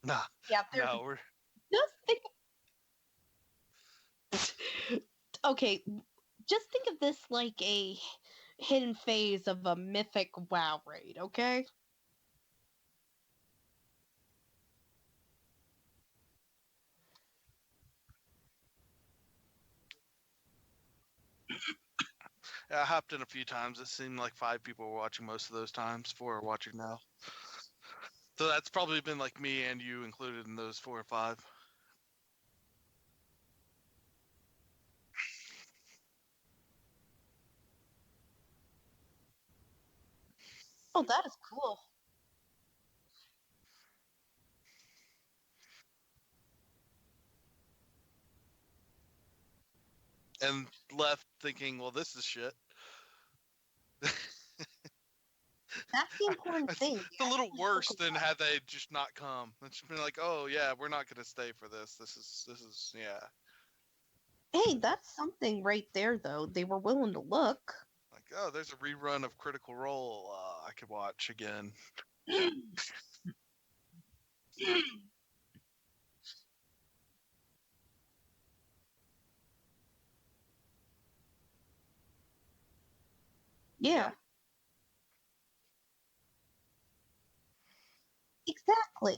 Nah, Yeah, they're no, we're just think. Okay, just think of this like a hidden phase of a mythic WoW raid. Okay. I hopped in a few times. It seemed like 5 people were watching most of those times. 4 are watching now. So that's probably been like me and you included in those 4 or 5. Oh, that is cool. And left thinking, well, this is shit. That's the important It's thing. a little Actually worse took a than while. had they just not come. It's just been like, oh yeah, we're not gonna stay for this. This is yeah. Hey, that's something right there, though. They were willing to look. Like, oh, there's a rerun of Critical Role I could watch again. Yeah, exactly.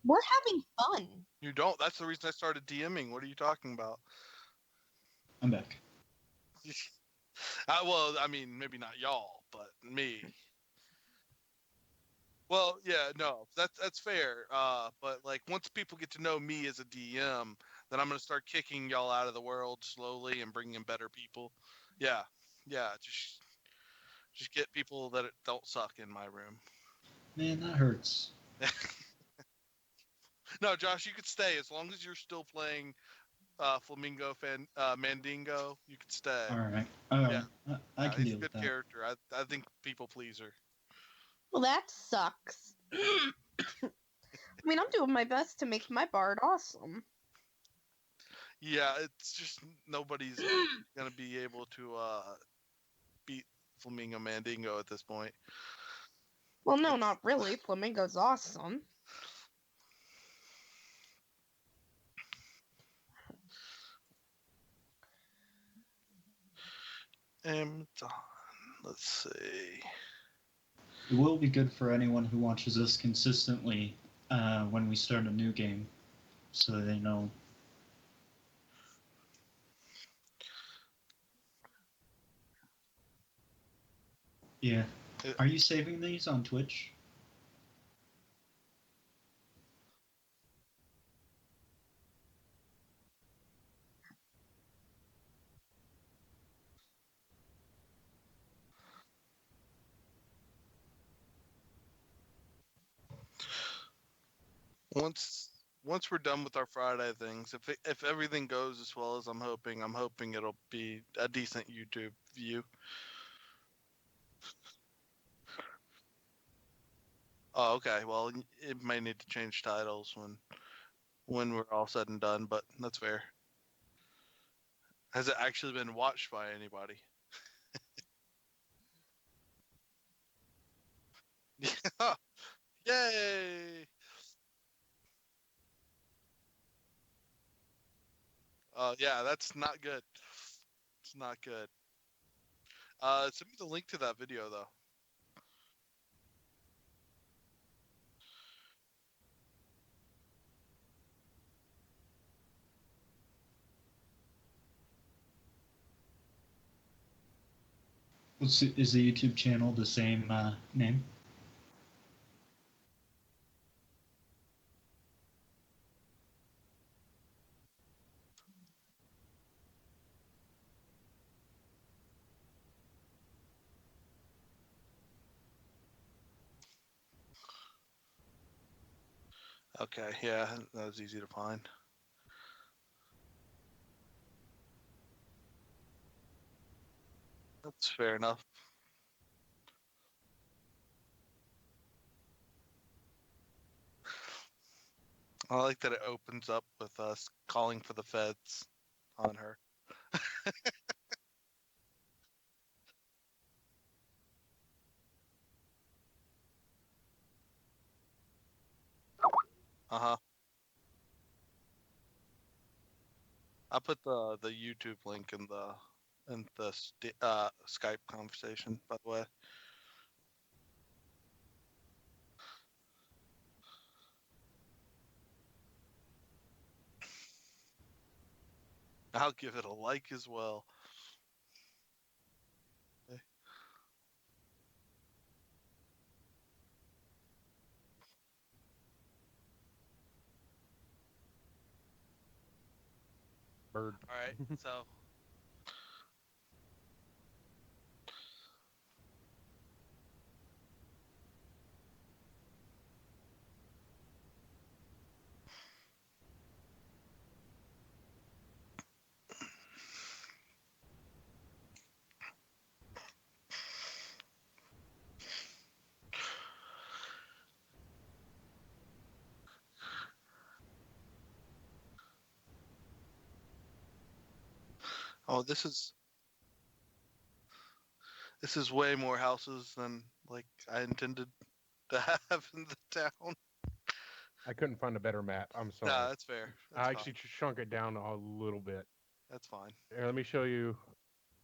We're having fun. You don't. That's the reason I started DMing. What are you talking about? I'm back. Well, I mean, maybe not y'all, but me. Well, yeah, no, that's fair. But like once people get to know me as a DM, then I'm gonna start kicking y'all out of the world slowly and bringing in better people. Yeah, yeah, just get people that don't suck in my room. Man, that hurts. No, Josh, you could stay as long as you're still playing Mandingo. You could stay. All right. Yeah, I can he's a deal with good that. character. I think people pleaser. Well, that sucks. I mean, I'm doing my best to make my bard awesome. Yeah, it's just nobody's gonna be able to beat Flamingo Mandingo at this point. Well, no, not really. Flamingo's awesome. Amazon. Let's see. It will be good for anyone who watches us consistently when we start a new game, so they know. Yeah. It, Are you saving these on Twitch? once we're done with our Friday things, if everything goes as well as I'm hoping it'll be a decent YouTube view. Oh, okay. Well, it may need to change titles when we're all said and done, but that's fair. Has it actually been watched by anybody? Yeah. Yay! Yeah, that's not good. It's not good. Send me the link to that video though. Is the YouTube channel the same name? Okay, yeah, that was easy to find. That's fair enough. I like that it opens up with us calling for the feds on her. Uh-huh. I put the YouTube link in the Skype conversation, by the way. I'll give it a like as well. Okay. Bird. All right, so this is way more houses than like I intended to have in the town. I couldn't find a better map. I'm Nah, sorry. that's fair. That's I fine. actually shrunk it down a little bit. That's fine. Here, let me show you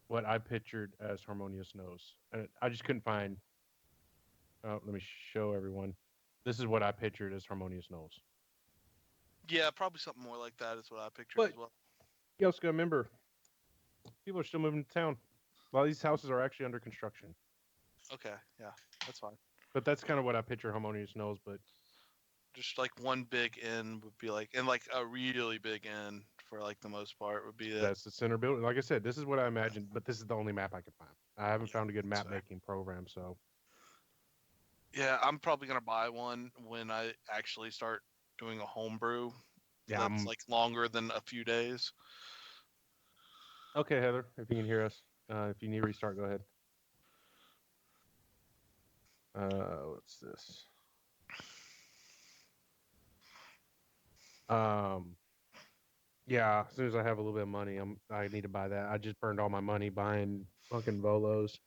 what I pictured as Harmonious Nose. And I just couldn't find. Let me show everyone. This is what I pictured as Harmonious Nose. Yeah, probably something more like that is what I pictured But as well. you also got to remember, people are still moving to town. A lot of these houses are actually under construction. Okay, yeah, that's fine. But that's kind of what I picture Harmonious Nose. But Just like one big inn would be like, and like a really big inn for like the most part would be it. that's the center building. Like I said, this is what I imagined, but this is the only map I could find. I haven't found a good That's map fair. making program, so Yeah, I'm probably gonna buy one when I actually start doing a homebrew. yeah. That's like longer than a few days. Okay, Heather, if you can hear us. If you need to restart, go ahead. What's this? Yeah, as soon as I have a little bit of money, I need to buy that. I just burned all my money buying fucking Volos,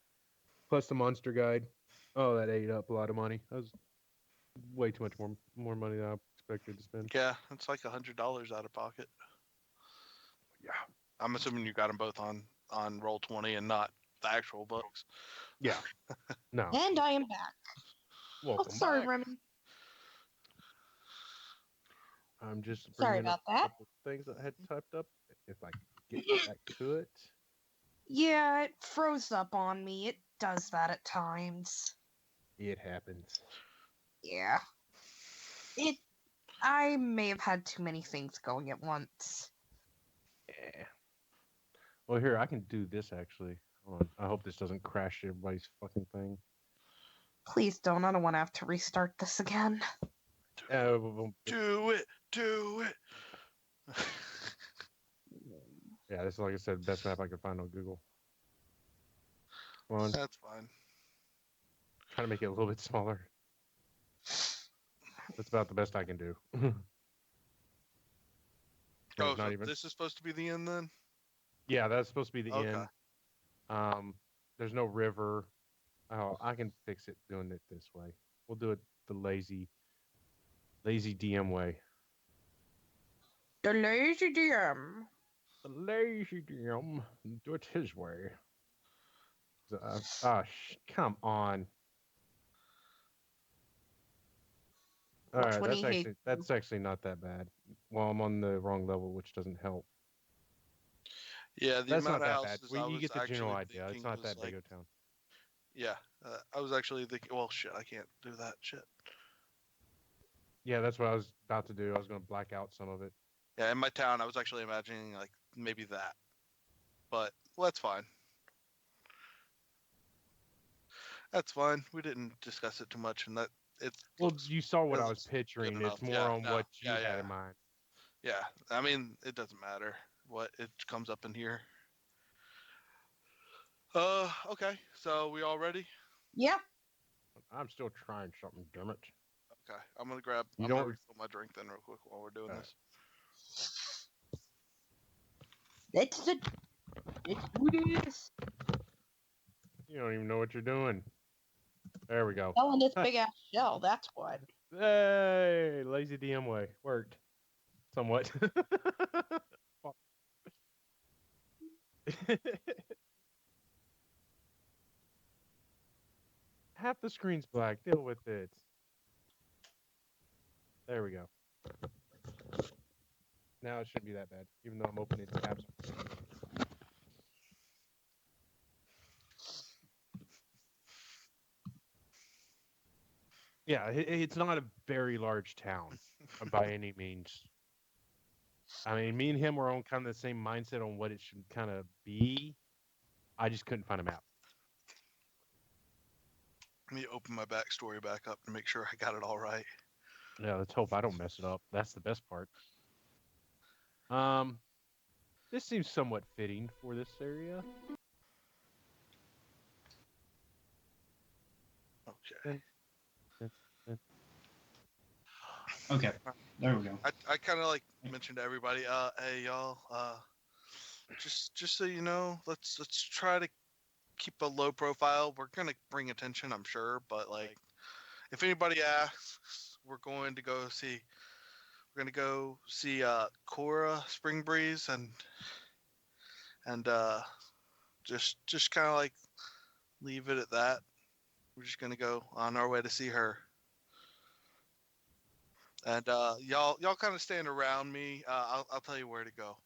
plus the Monster Guide. Oh, that ate up a lot of money. That was way too much more money than I expected to spend. Yeah, it's like $100 out of pocket. Yeah, I'm assuming you got them both on Roll20 and not the actual books. yeah. No, And I am back. welcome Sorry, back. Remy. I'm just Sorry bringing up about a that. couple things I had typed up. If I get back to it. Yeah, it froze up on me. It does that at times. It happens. Yeah. I may have had too many things going at once. Yeah. Well, here, I can do this actually. Hold on. I hope this doesn't crash everybody's fucking thing. Please don't. I don't want to have to restart this again. Do it, do it. Yeah, this is, like I said, best map I could find on Google. Come on, That's fine. trying to make it a little bit smaller. That's about the best I can do. Oh, Not so even. this is supposed to be the end then? Yeah, that's supposed to be the Okay. end. There's no river. Oh, I can fix it doing it this way. We'll do it the lazy DM way. The lazy DM. The lazy DM. Do it his way. Come on. All Watch right, when he hates that's actually not that bad. Well, I'm on the wrong level, which doesn't help. Yeah, the That's amount not of that bad. houses Well, I you was get the general actually idea. It's thinking not was that like, big of a town. yeah, I was actually thinking, well, shit, I can't do that shit. Yeah, that's what I was about to do. I was going to black out some of it. Yeah, in my town, I was actually imagining like maybe that, but well, that's fine. That's fine. We didn't discuss it too much, and that it's. Well, you saw what it I was looks good picturing. enough. It's more Yeah, on no, what you yeah, had yeah, in mind. yeah. I mean, it doesn't matter what it comes up in here. Okay. So we all ready? Yeah. I'm still trying something, damn it. Okay. I'm You gonna don't. refill my drink then real quick while we're doing this. Let's do this. You don't even know what you're doing. There we go. Oh, and this big ass shell. That's what. Hey, lazy DM way worked somewhat. Half the screen's black. Deal with it. There we go. Now it shouldn't be that bad, even though I'm opening tabs. Yeah, it's not a very large town by any means. I mean, me and him were on kind of the same mindset on what it should kind of be. I just couldn't find a map. Let me open my backstory back up to make sure I got it all right. Yeah, let's hope I don't mess it up. That's the best part. Um, this seems somewhat fitting for this area. Okay. Dun, dun, dun. Okay, there we go. I kind of like mentioned to everybody, hey y'all, just so you know, let's try to keep a low profile. We're gonna bring attention, I'm sure, but like, if anybody asks, we're gonna go see Cora Spring Breeze and just kind of like leave it at that. We're just gonna go on our way to see her. And y'all kind of stand around me. I'll tell you where to go.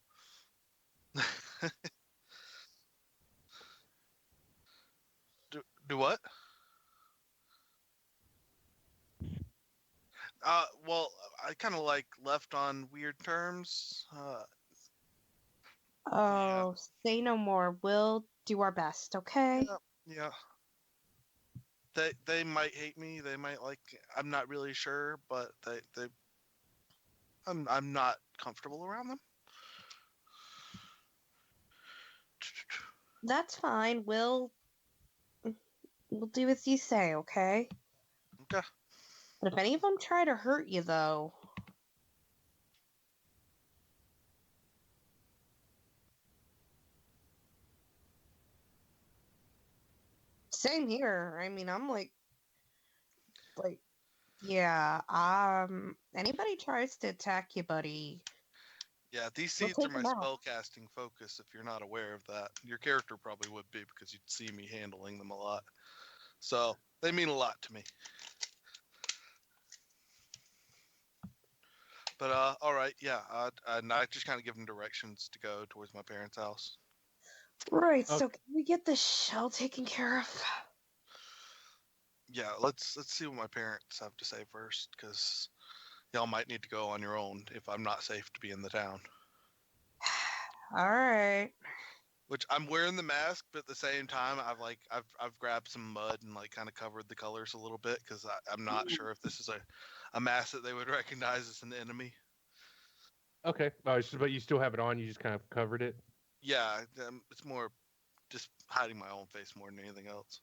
Do what? Well, I kind of like left on weird terms. Yeah, Oh, say no more. We'll do our best, okay? yeah, yeah. They might hate me. They might like. I'm not really sure, but I'm not comfortable around them. That's fine. We'll do as you say, okay? Okay. But if any of them try to hurt you, though, same here. I mean, I'm like, yeah. Anybody tries to attack you, buddy, Yeah, these we'll seeds are take my them out. spellcasting focus. If you're not aware of that, your character probably would be because you'd see me handling them a lot. So they mean a lot to me. But all right, yeah. And I just kind of give them directions to go towards my parents' house. Right. Okay. So can we get the shell taken care of? Yeah, let's see what my parents have to say first, because y'all might need to go on your own if I'm not safe to be in the town. All right. Which I'm wearing the mask, but at the same time, I've grabbed some mud and like kind of covered the colors a little bit because I'm not sure if this is a mask that they would recognize as an enemy. Okay. But you still have it on. You just kind of covered it. Yeah, it's more just hiding my own face more than anything else.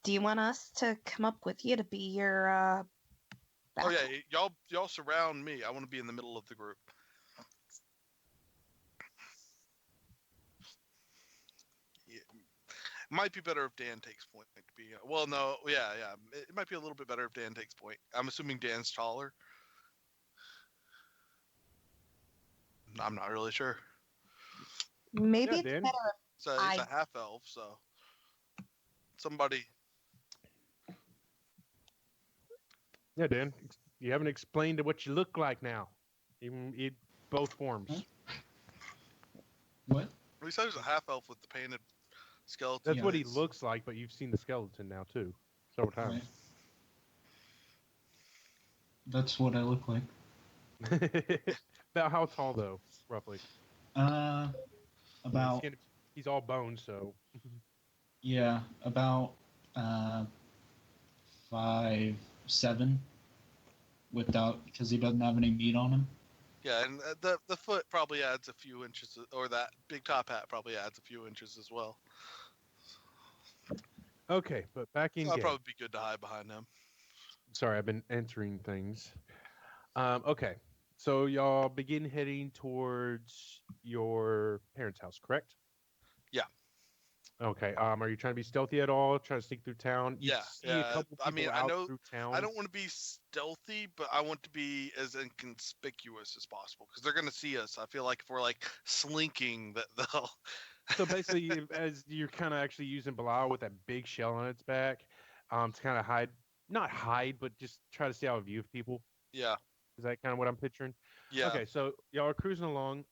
Do you want us to come up with you to be your Oh backup? yeah, y'all surround me. I want to be in the middle of the group. Yeah. It might be better if Dan takes point to be. Well, no, yeah. It might be a little bit better if Dan takes point. I'm assuming Dan's taller. I'm not really sure. Maybe Yeah, it's Dan. better if So he's I. a half elf, so somebody. Yeah, Dan. You haven't explained what you look like now. Even in both Huh? forms. What? He said he's a half elf with the painted skeleton That's what he face. looks like, but you've seen the skeleton now too, several Right. times. That's what I look like. About how tall though, roughly? Uh, I mean, about he's all bone, so yeah, about uh 5'7" without because he doesn't have any meat on him. Yeah, and the foot probably adds a few inches, or that big top hat probably adds a few inches as well. okay. But back So in that'd game. probably be good to hide behind him. Sorry, I've been entering things. Okay, so y'all begin heading towards your parents' house, correct? Yeah. Okay. Are you trying to be stealthy at all? Trying to sneak through town? You Yeah, see a yeah. couple I mean, people I out know through I town. don't want to be stealthy, but I want to be as inconspicuous as possible because they're gonna see us. I feel like if we're like slinking, that they'll. So basically, as you're kind of actually using Belial with that big shell on its back, to kind of hide, not hide, but just try to stay out of view of people. Yeah, Is that kind of what I'm picturing? yeah. Okay, so y'all are cruising along.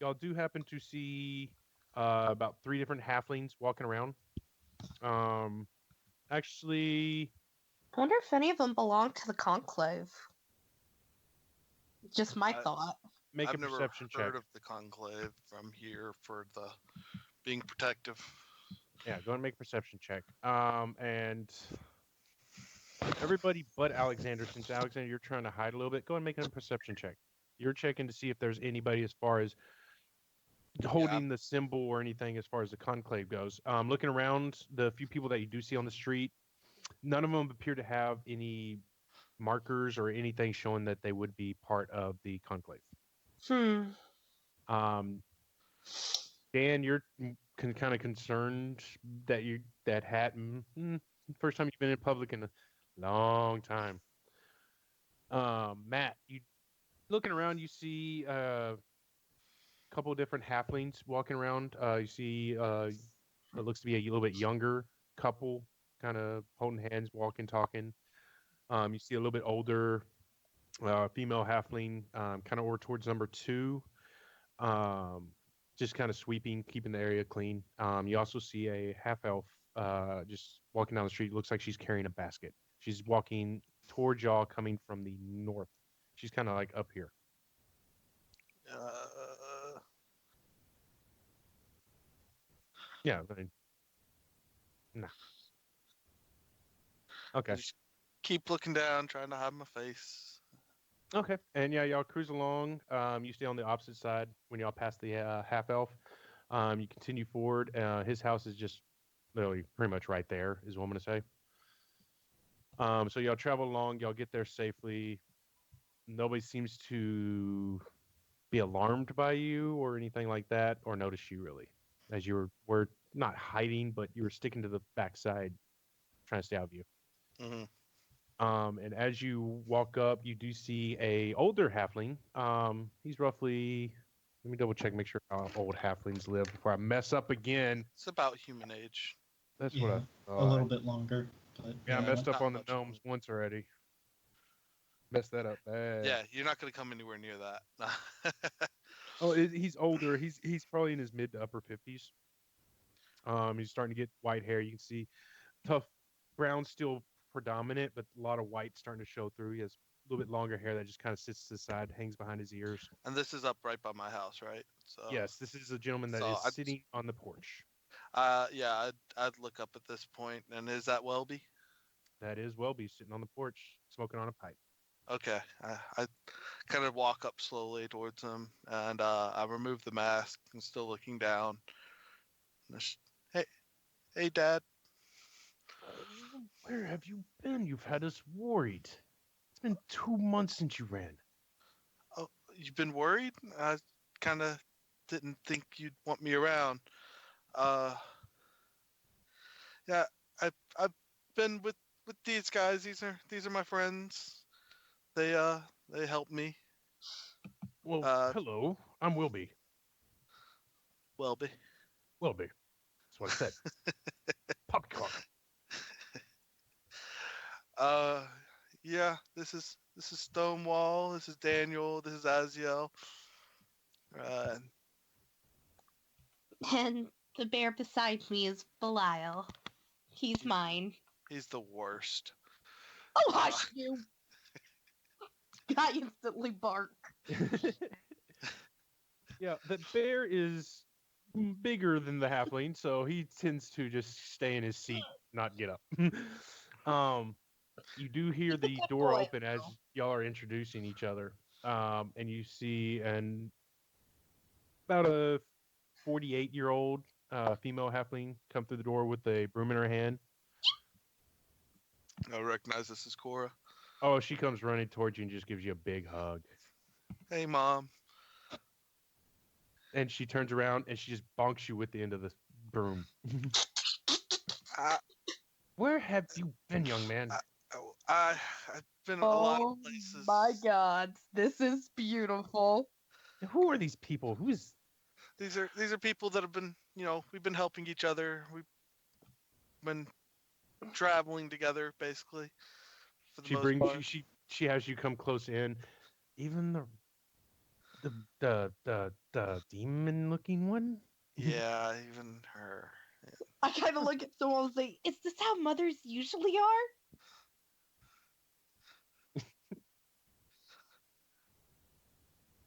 Y'all do happen to see about three different halflings walking around. Um, actually, I wonder if any of them belong to the conclave. Just my I, thought. make a I've never perception check. heard of the conclave from here for the being protective. Yeah, go and make a perception check. And everybody but Alexander, since Alexander, you're trying to hide a little bit, go and make a perception check. You're checking to see if there's anybody as far as Yeah, holding the symbol or anything as far as the conclave goes. Looking around, the few people that you do see on the street, none of them appear to have any markers or anything showing that they would be part of the conclave. Hmm. Um, Dan, you're kind of concerned that that hat. First time you've been in public in a long time. Matt, you looking around, you see a couple of different halflings walking around. You see it looks to be a little bit younger couple, kind of holding hands, walking, talking. You see a little bit older female halfling, kind of over towards number two, um, just kind of sweeping, keeping the area clean. You also see a half elf just walking down the street. Looks like she's carrying a basket. She's walking towards y'all, coming from the north. She's kind of like up here. uh, Yeah. Nah. I Okay. just keep looking down, trying to hide my face. Okay. And yeah, y'all cruise along. You stay on the opposite side when y'all pass the half elf. You continue forward. His house is just literally pretty much right there, is what I'm gonna say. So y'all travel along. Y'all get there safely. Nobody seems to be alarmed by you or anything like that, or notice you really, as were not hiding, but you were sticking to the backside, trying to stay out of view. Hmm. And as you walk up, you do see a older halfling. He's roughly. Let me double check, make sure how old halflings live before I mess up again. It's about human age. That's what I Yeah, a thought. little bit longer, but Yeah, I yeah. messed up Not on the much gnomes longer. once already. Messed that up bad. Yeah, you're not gonna come anywhere near that. Oh, he's older. He's probably in his mid to upper 50s. He's starting to get white hair. You can see tough brown still predominant, but a lot of white starting to show through. He has a little bit longer hair that just kind of sits to the side, hangs behind his ears. And this is up right by my house, right? So, Yes, this is a gentleman that so is I, sitting on the porch. yeah, I'd look up at this point. And is that Welby? That is Welby sitting on the porch, smoking on a pipe. Okay, I kind of walk up slowly towards him, and I remove the mask and still looking down. Hey, hey, Dad. Where have you been? You've had us worried. It's been 2 months since you ran. Oh, you've been worried? I kind of didn't think you'd want me around. Uh, yeah, I've been with these guys. These are my friends. They help me. Well, Uh, hello. I'm Wilby. Welby. Wilby. That's what I said. Poppycock. Uh, yeah, this is Stonewall. This is Daniel. This is Aziel. Uh, And the bear beside me is Belial. He's mine. he's the worst. Oh, Uh, hush you! I instantly bark. Yeah, the bear is bigger than the halfling, so he tends to just stay in his seat, not get up. um, you do hear He's a the good door boy. open as y'all are introducing each other, and you see about a 48-year-old female halfling come through the door with a broom in her hand. I recognize this is Cora. Oh, she comes running towards you and just gives you a big hug. Hey, Mom. And she turns around and she just bonks you with the end of the broom. I, Where have you been, young man? I've been a lot of Oh places. my god, this is beautiful. Who are these people? Who is? These are people that have been, we've been helping each other. We've been traveling together, basically, for the She most brings you. part. She has you come close in. Even the demon looking one. Yeah, even her. I kind of look at someone and say, "Is this how mothers usually are?"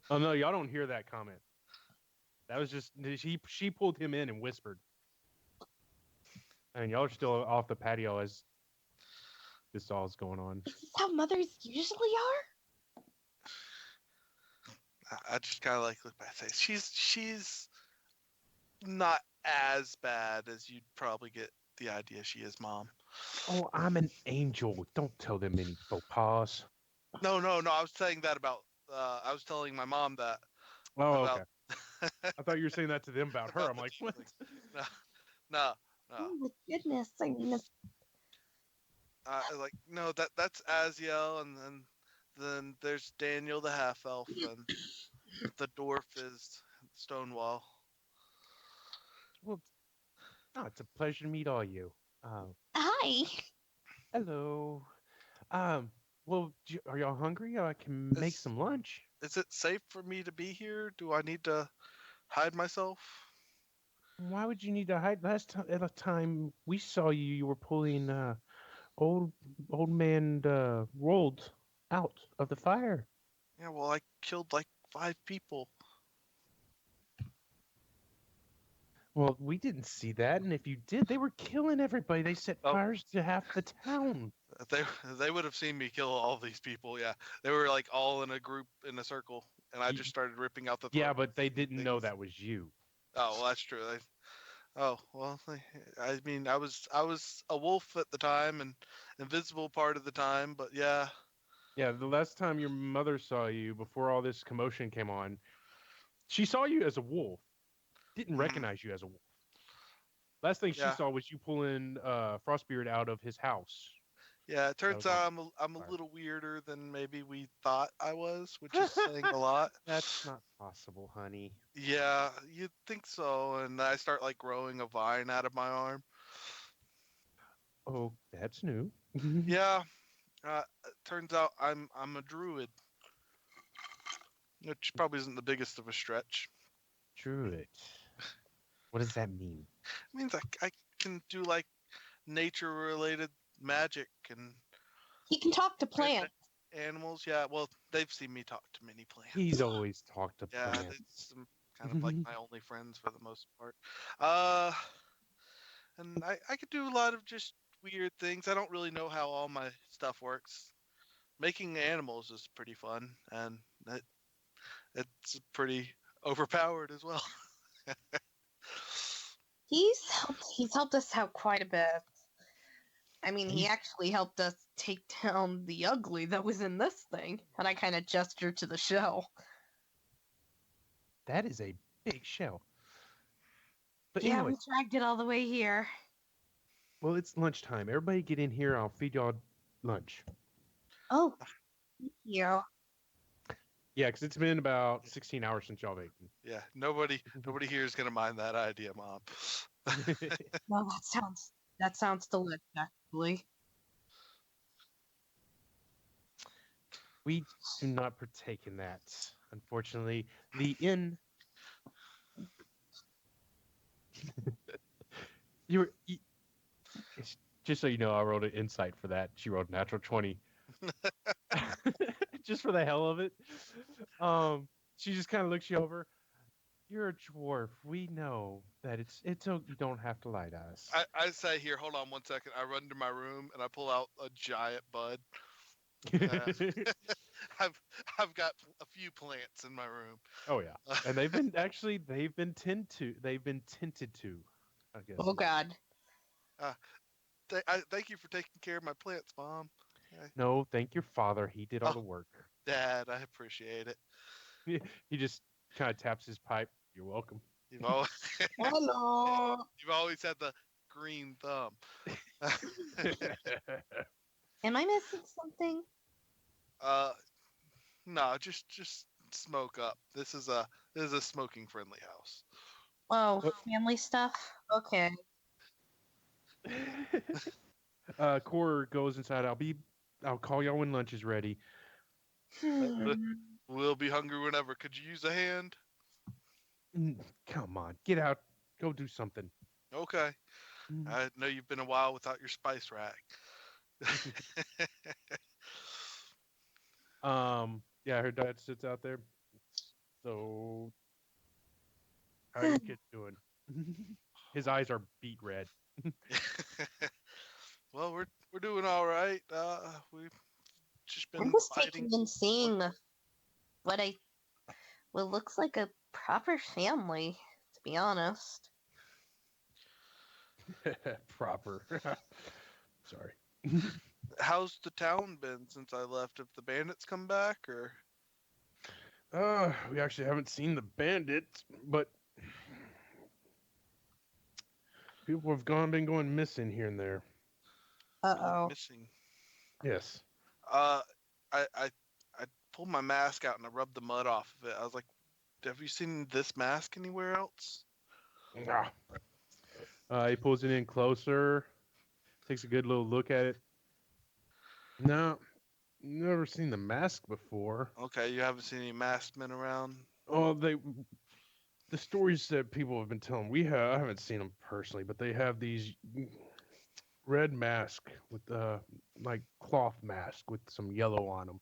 Oh no, y'all don't hear that comment. That was just she pulled him in and whispered, and y'all are still off the patio as this all is going on. Is this how mothers usually are? I just kind of like look back and say she's not as bad as you'd probably get the idea she is, Mom. Oh, I'm an angel. Don't tell them any faux pas. No, no, no. I was saying that about. I was telling my mom that Oh, about okay. I thought you were saying that to them about her. about I'm the like, what? tiefling. No, no, no. Oh my goodness! I mean, Like no, that's Aziel, and then there's Daniel the half elf, and the dwarf is Stonewall. Well, oh, it's a pleasure to meet all you. hi. Hello. Um, well, are y'all hungry? I can make Is some lunch. is it safe for me to be here? Do I need to hide myself? Why would you need to hide? Last time, at a time we saw you, you were pulling old old man rolled out of the fire. Yeah, well, I killed like 5 people. Well, we didn't see that, and if you did, they were killing everybody. They set Oh, fires to half the town. they would have seen me kill all these people. Yeah, they were like all in a group in a circle, and I just started ripping out the Yeah, throats but they and didn't know things. that was you. Oh, well, that's true. Oh, well, I mean, I was a wolf at the time and invisible part of the time, but yeah. Yeah, the last time your mother saw you before all this commotion came on, she saw you as a wolf, didn't Mhm. recognize you as a wolf. Last thing she Yeah. saw was you pulling Frostbeard out of his house. Yeah, it That turns was on out I'm a fire. little weirder than maybe we thought I was, which is saying a lot. That's not possible, honey. Yeah, you'd think so, and I start like growing a vine out of my arm. Oh, that's new. Yeah, it turns out I'm a druid, which probably isn't the biggest of a stretch. Druid. What does that mean? It means I can do like nature related magic and He can talk to transcend plants. animals. Yeah, well, they've seen me talk to many He's plants. always talked to Yeah, plants. it's kind of like my only friends for the most part. Uh, and I could do a lot of just weird things. I don't really know how all my stuff works. Making animals is pretty fun, and it's pretty overpowered as well. He's helped us out quite a bit. I mean, he He's actually helped us take down the ugly that was in this thing, and I kind of gestured to the shell. that is a big shell. But Yeah, we anyway, dragged it all the way here. well, it's lunchtime. Everybody get in here. I'll feed y'all lunch. Oh, thank you. Yeah, because it's been about 16 hours since y'all have eaten. Yeah, nobody here is gonna mind that idea, Mom. Well, that sounds delicious, actually. We do not partake in that. Unfortunately, the inn. You were just so you know, I rolled an insight for that. She rolled a natural 20, just for the hell of it. She just kind of looks you over. You're a dwarf. We know that it's you don't have to lie to us. I say here, hold on 1 second. I run to my room and I pull out a giant bud. Uh, I've I've got a few plants in my room. Oh yeah, and they've been tinted to. I guess. Oh God. uh, thank you for taking care of my plants, Mom. No, thank your father. He did all Oh, the work. Dad, I appreciate it. He just kind of taps his pipe. You're welcome. You've always, Hello. you've always had the green thumb. Am I missing something? uh, no, just smoke up. This is a smoking friendly house. Oh, What? family stuff? Okay. Core goes inside. I'll call y'all when lunch is ready. We'll be hungry whenever. Could you use a hand? Come on, get out. Go do something. Okay. Mm. I know you've been a while without your spice rack. Yeah, her dad sits out there. So, how are your kids doing? His eyes are beet red. Well, we're doing all right. We've just I'm been just fighting taking some in seeing what I what looks like a proper family, to be honest. Proper. Sorry. How's the town been since I left? Have the bandits come back or? We actually haven't seen the bandits, but people have been going missing here and there. Going Uh-oh. missing. Yes. Uh, I pulled my mask out and I rubbed the mud off of it. I was like, "Have you seen this mask anywhere else?" Ah. He pulls it in closer, takes a good little look at it. No, never seen the mask before. Okay, you haven't seen any masked men around. Oh, the stories that people have been telling, I haven't seen them personally, but they have these red mask with like cloth mask with some yellow on them.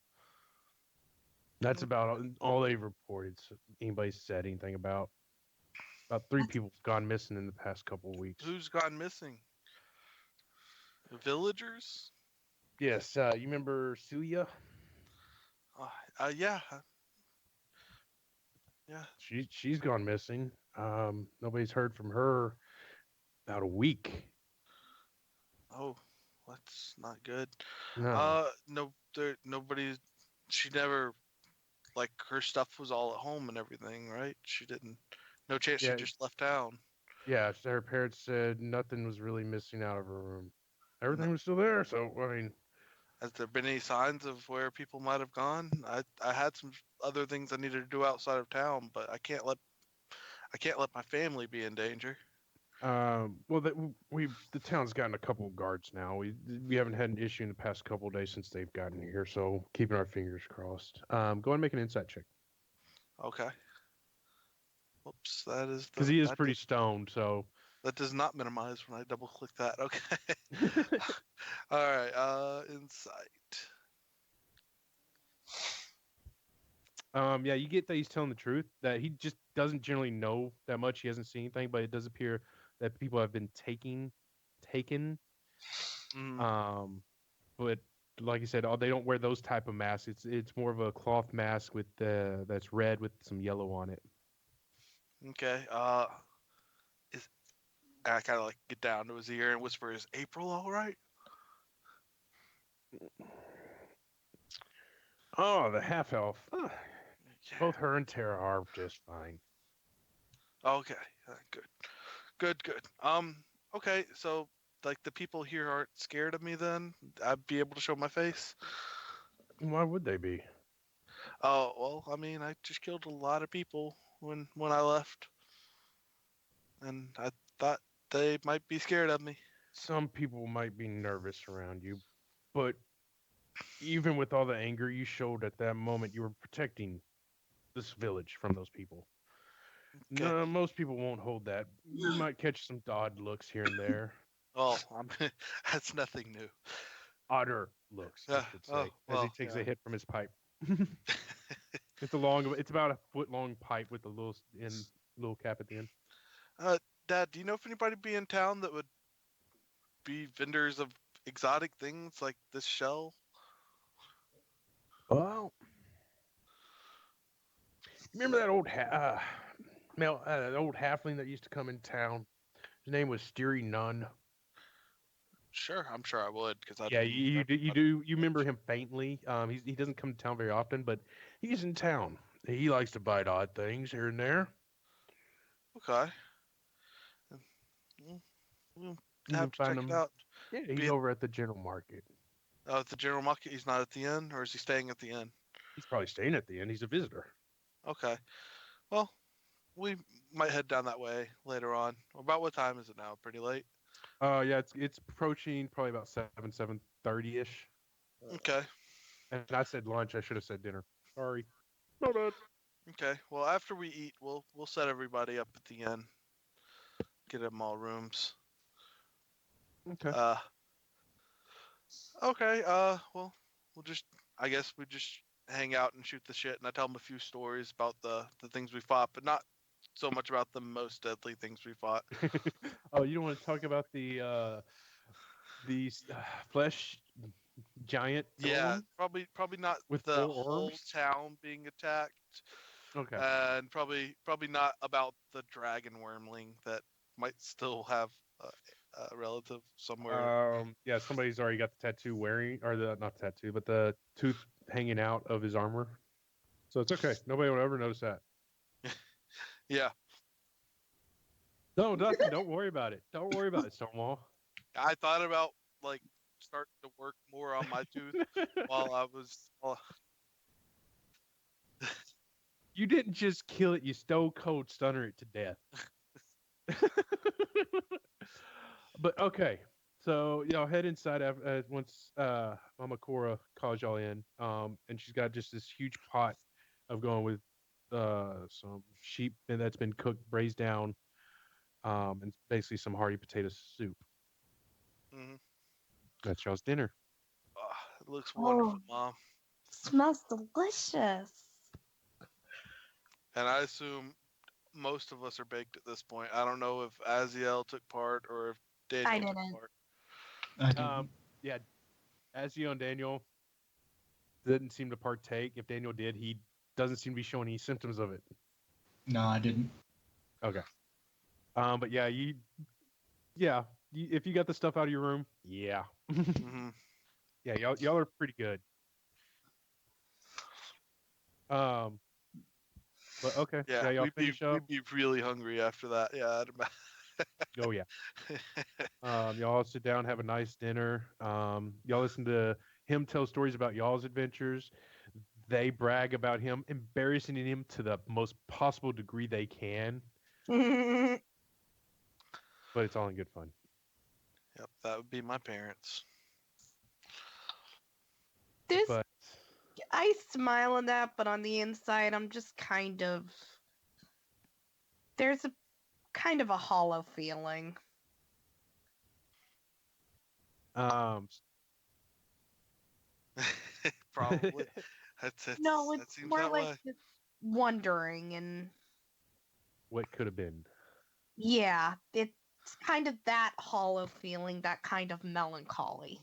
That's about all they've reported. So anybody said anything about three people have gone missing in the past couple of weeks. Who's gone missing? Villagers? Yes, you remember Suya? Yeah, yeah. She's gone missing. Nobody's heard from her about a week. Oh, that's not good. No. No, nobody. She never like her stuff was all at home and everything, right? She didn't. No chance she Yeah, just left town. yeah. Her parents said nothing was really missing out of her room. No, Everything was still there. So I mean, has there been any signs of where people might have gone? I had some other things I needed to do outside of town, but I can't let my family be in danger. well, the town's gotten a couple of guards now. We haven't had an issue in the past couple of days since they've gotten here. So keeping our fingers crossed. Go ahead and make an insight check Okay. Whoops, that is because the he is pretty stoned. So. that does not minimize when I double click that. Okay. All right. Insight. Yeah, you get that he's telling the truth, that he just doesn't generally know that much. He hasn't seen anything, but it does appear that people have been taken. Mm, Um, but like I said, they don't wear those type of masks. It's more of a cloth mask with that's red with some yellow on it. okay. Is I kind of like get down to his ear and whisper, "Is April all right?" Oh, the half elf. Yeah. Both her and Tara are just fine. Okay. Good. Good. Good. Okay. So, like, the people here aren't scared of me. Then I'd be able to show my face. Why would they be? Oh well. I mean, I just killed a lot of people when I left, and I thought they might be scared of me. Some people might be nervous around you, but even with all the anger you showed at that moment, you were protecting this village from those people. Okay. No, most people won't hold that. You might catch some odd looks here and there. Oh, that's nothing new. Odder looks, I Yeah. should say, Oh as he well. takes Yeah. a hit from his pipe. It's about a foot long pipe with a little cap at the end. Dad, do you know if anybody be in town that would be vendors of exotic things like this shell? Well, remember that that old halfling that used to come in town? His name was Steery Nunn. Sure, I'm sure I would because I'd Yeah, you do. I'd You remember him faintly. He doesn't come to town very often, but he's in town. He likes to bite odd things here and there. Okay. We'll, we'll You have can to find check it him. out. Yeah, he's Be at, over at the general market. at the general market. He's not at the inn, or is he staying at the inn? He's probably staying at the inn. He's a visitor. Okay. Well, we might head down that way later on. About what time is it now? Pretty late. Yeah, it's approaching probably about 7:30 ish. Okay. And I said lunch. I should have said dinner. Sorry. My bad. Okay. Well, after we eat, we'll set everybody up at the inn. Get them all rooms. Okay. Uh. Okay. Well, we'll just. I guess we just hang out and shoot the shit, and I tell them a few stories about the things we fought, but not so much about the most deadly things we fought. Oh, you don't want to talk about the flesh giant Yeah, golem probably not with the 4 whole arms? town being attacked, Okay. and probably not about the dragon wormling that might still have a relative somewhere. Yeah, somebody's already got the tattoo wearing, or the not tattoo, but the tooth hanging out of his armor. So it's okay. Nobody will ever notice that. Yeah, No, nothing. Don't worry about it. Don't worry about it, Stonewall. I thought about like starting to work more on my tooth while I was. You didn't just kill it. You stone cold stunner it to death. But okay, so y'all head inside after, once Mama Cora calls y'all in, and she's got just this huge pot of going with some sheep that's been cooked, braised down, and basically some hearty potato soup. Mhm. That's y'all's dinner. It looks wonderful, Oh, Mom. smells delicious. And I assume most of us are baked at this point. I don't know if Aziel took part or if I Daniel took didn't. part. I didn't. Yeah, Azio and Daniel didn't seem to partake. If Daniel did, he doesn't seem to be showing any symptoms of it. No, I didn't. Okay. But yeah, if you got the stuff out of your room, yeah, Hmm. yeah, y'all are pretty good. Um, but okay, Yeah, yeah, y'all finish up. we'd be really hungry after that. Yeah, I'd Oh yeah. imagine. Y'all all sit down, have a nice dinner. Y'all listen to him tell stories about y'all's adventures. They brag about him, embarrassing him to the most possible degree they can, There's but it's all in good fun. Yep, that would be my parents. But I smile at that, but on the inside, I'm just kind of. There's a kind of a hollow feeling. um, Probably. No, That it's seems more that like way. just wondering, and what could have been? yeah, it's kind of that hollow feeling, that kind of melancholy.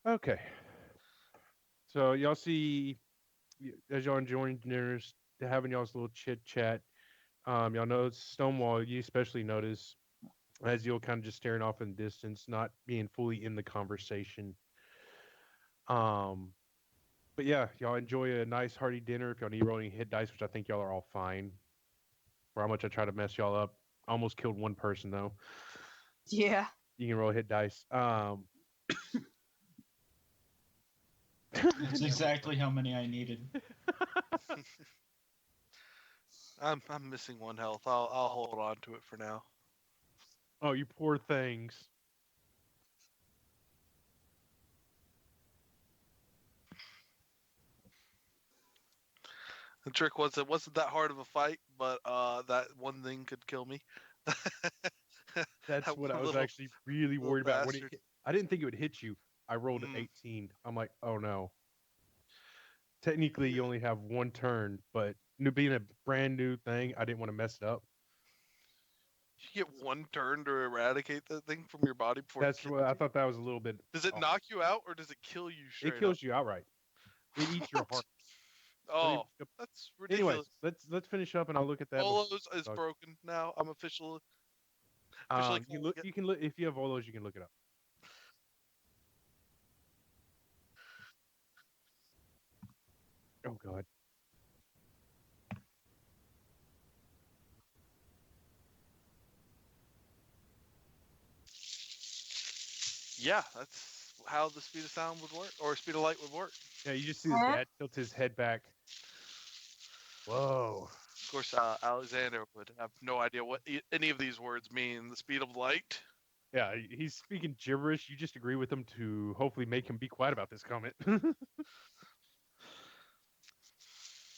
Okay, so y'all see as y'all enjoying dinners, having y'all's little chit chat. Y'all know Stonewall. You especially notice as you'll kind of just staring off in the distance, not being fully in the conversation. Um, but yeah, y'all enjoy a nice hearty dinner. If y'all need rolling hit dice, which I think y'all are all fine. For how much I try to mess y'all up, almost killed one person though. Yeah. You can roll hit dice. That's exactly how many I needed. I'm missing one health. I'll hold on to it for now. Oh, you poor things. The trick was it wasn't that hard of a fight, but that one thing could kill me. That's That what I one was actually really little worried about. When it bastard. hit, I didn't think it would hit you. I rolled an Mm. 18. I'm like, oh no. Technically, you only have one turn, but being a brand new thing, I didn't want to mess it up. You get one turn to eradicate that thing from your body before it That's kills what I you. thought that was a little bit Does it off. knock you out or does it kill you It straight up? kills you outright. It eats your What? heart. Oh, that's Anyways, ridiculous. let's finish up and I'll look at that. Olos is Before, broken now. I'm officially you calling look. it. You can look if you have all those. You can look it up. Oh God. Yeah, that's how the speed of sound would work, or speed of light would work. Yeah, you just see his Huh? dad tilt his head back. Whoa. Of course, Alexander would have no idea what any of these words mean. The speed of light. Yeah, he's speaking gibberish. You just agree with him to hopefully make him be quiet about this comment.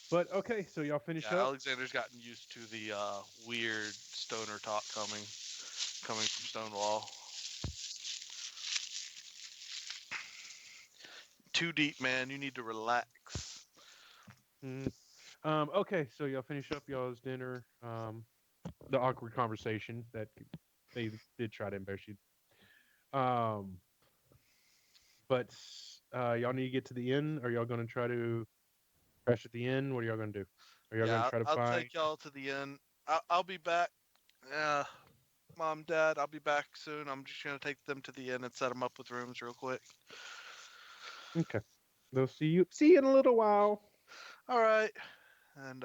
But okay, so y'all finish Yeah, up. Alexander's gotten used to the weird stoner talk coming from Stonewall. Too deep, man. You need to relax. Mm. Okay, so y'all finish up y'all's dinner. The awkward conversation that they did try to embarrass you. Um, but y'all need to get to the inn. Are y'all going to try to crash at the inn? What are y'all going to do? Are y'all going to Yeah, try to I'll find? take y'all to the inn. I'll be back. Yeah, Mom, Dad, I'll be back soon. I'm just gonna take them to the inn and set them up with rooms real quick. Okay, they'll see you. See you in a little while. All right. And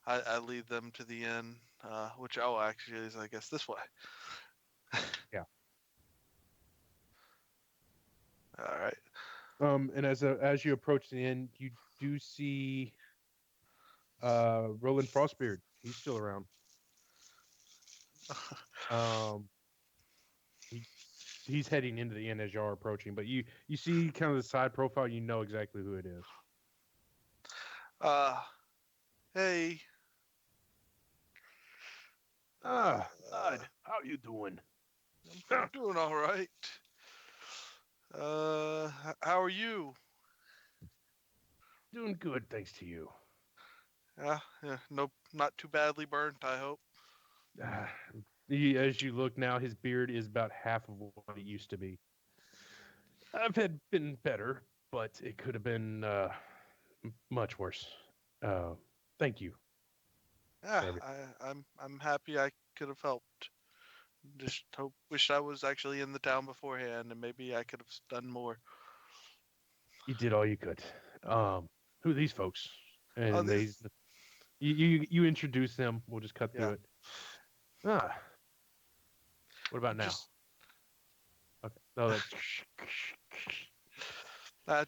I lead them to the inn, which actually is I guess this way. Yeah. All right. And as you approach the inn, you do see Roland Frostbeard. He's still around. Um, he's heading into the inn as y'all are approaching, but you see kind of the side profile. You know exactly who it is. uh, hey. Bud, how you doing? I'm doing all right. How are you? Doing good, thanks to you. Yeah, no, not too badly burnt, I hope. Uh, as you look now, his beard is about half of what it used to be. I've had been better, but it could have been much worse. Uh, Thank you Yeah, for everything. I'm happy I could have helped. Just wish I was actually in the town beforehand, and maybe I could have done more. You did all you could. Who are these folks? Oh, And they this, you introduce them. We'll just cut yeah, through it. Ah, what about I'm now? just Okay. Oh, that.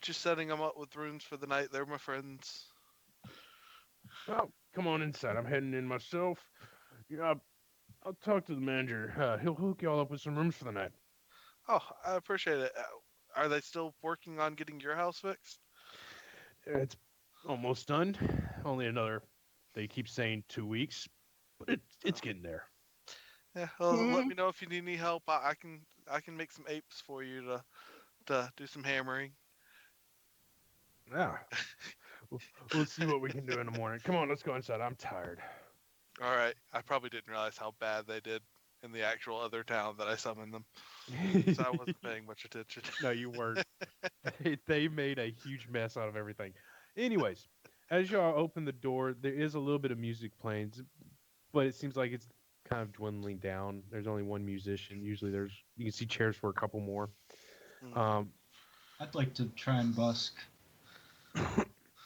just setting them up with rooms for the night. They're my friends. Oh, come on inside. I'm heading in myself. Yeah, I'll talk to the manager. He'll hook you all up with some rooms for the night. Oh, I appreciate it. Are they still working on getting your house fixed? It's almost done. Only another. They keep saying 2 weeks, but it's Oh, getting there. yeah. Well, let Hmm. me know if you need any help. I can make some apes for you to do some hammering. Yeah. We'll see what we can do in the morning. Come on, let's go inside. I'm tired. All right. I probably didn't realize how bad they did in the actual other town that I summoned them, so I wasn't paying much attention. No, you weren't. They made a huge mess out of everything. Anyways, as y'all open the door, there is a little bit of music playing, but it seems like it's kind of dwindling down. There's only one musician. Usually you can see chairs for a couple more. Hmm. Um, I'd like to try and busk.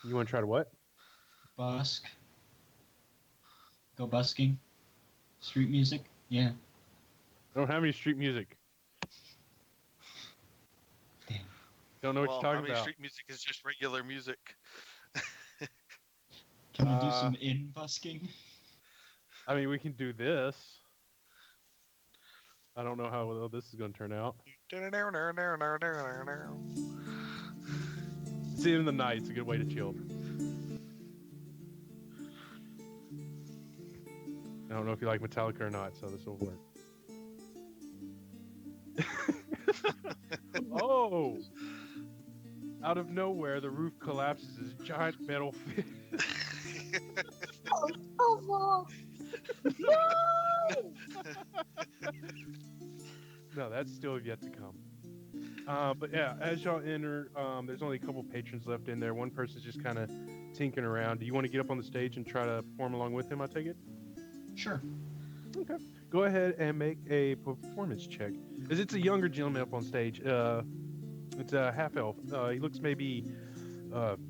you want to try to what? Busk. Go busking. Street music. Yeah. I don't have any street music. Damn. Don't know what you're Well, I talking mean, about. street music is just regular music. Can we do Uh, some in busking? I mean, we can do this. I don't know how well this is going to turn out. See, in the night, it's a good way to chill. I don't know if you like Metallica or not, so this will work. Oh! Out of nowhere, the roof collapses as a giant metal fish. Oh, no! No, that's still yet to come. But yeah, as y'all enter, there's only a couple patrons left in there. One person's just kind of tinkering around. Do you want to get up on the stage and try to perform along with him? I take it. Sure. Okay. Go ahead and make a performance check. As it's a younger gentleman up on stage. It's a half elf. He looks maybe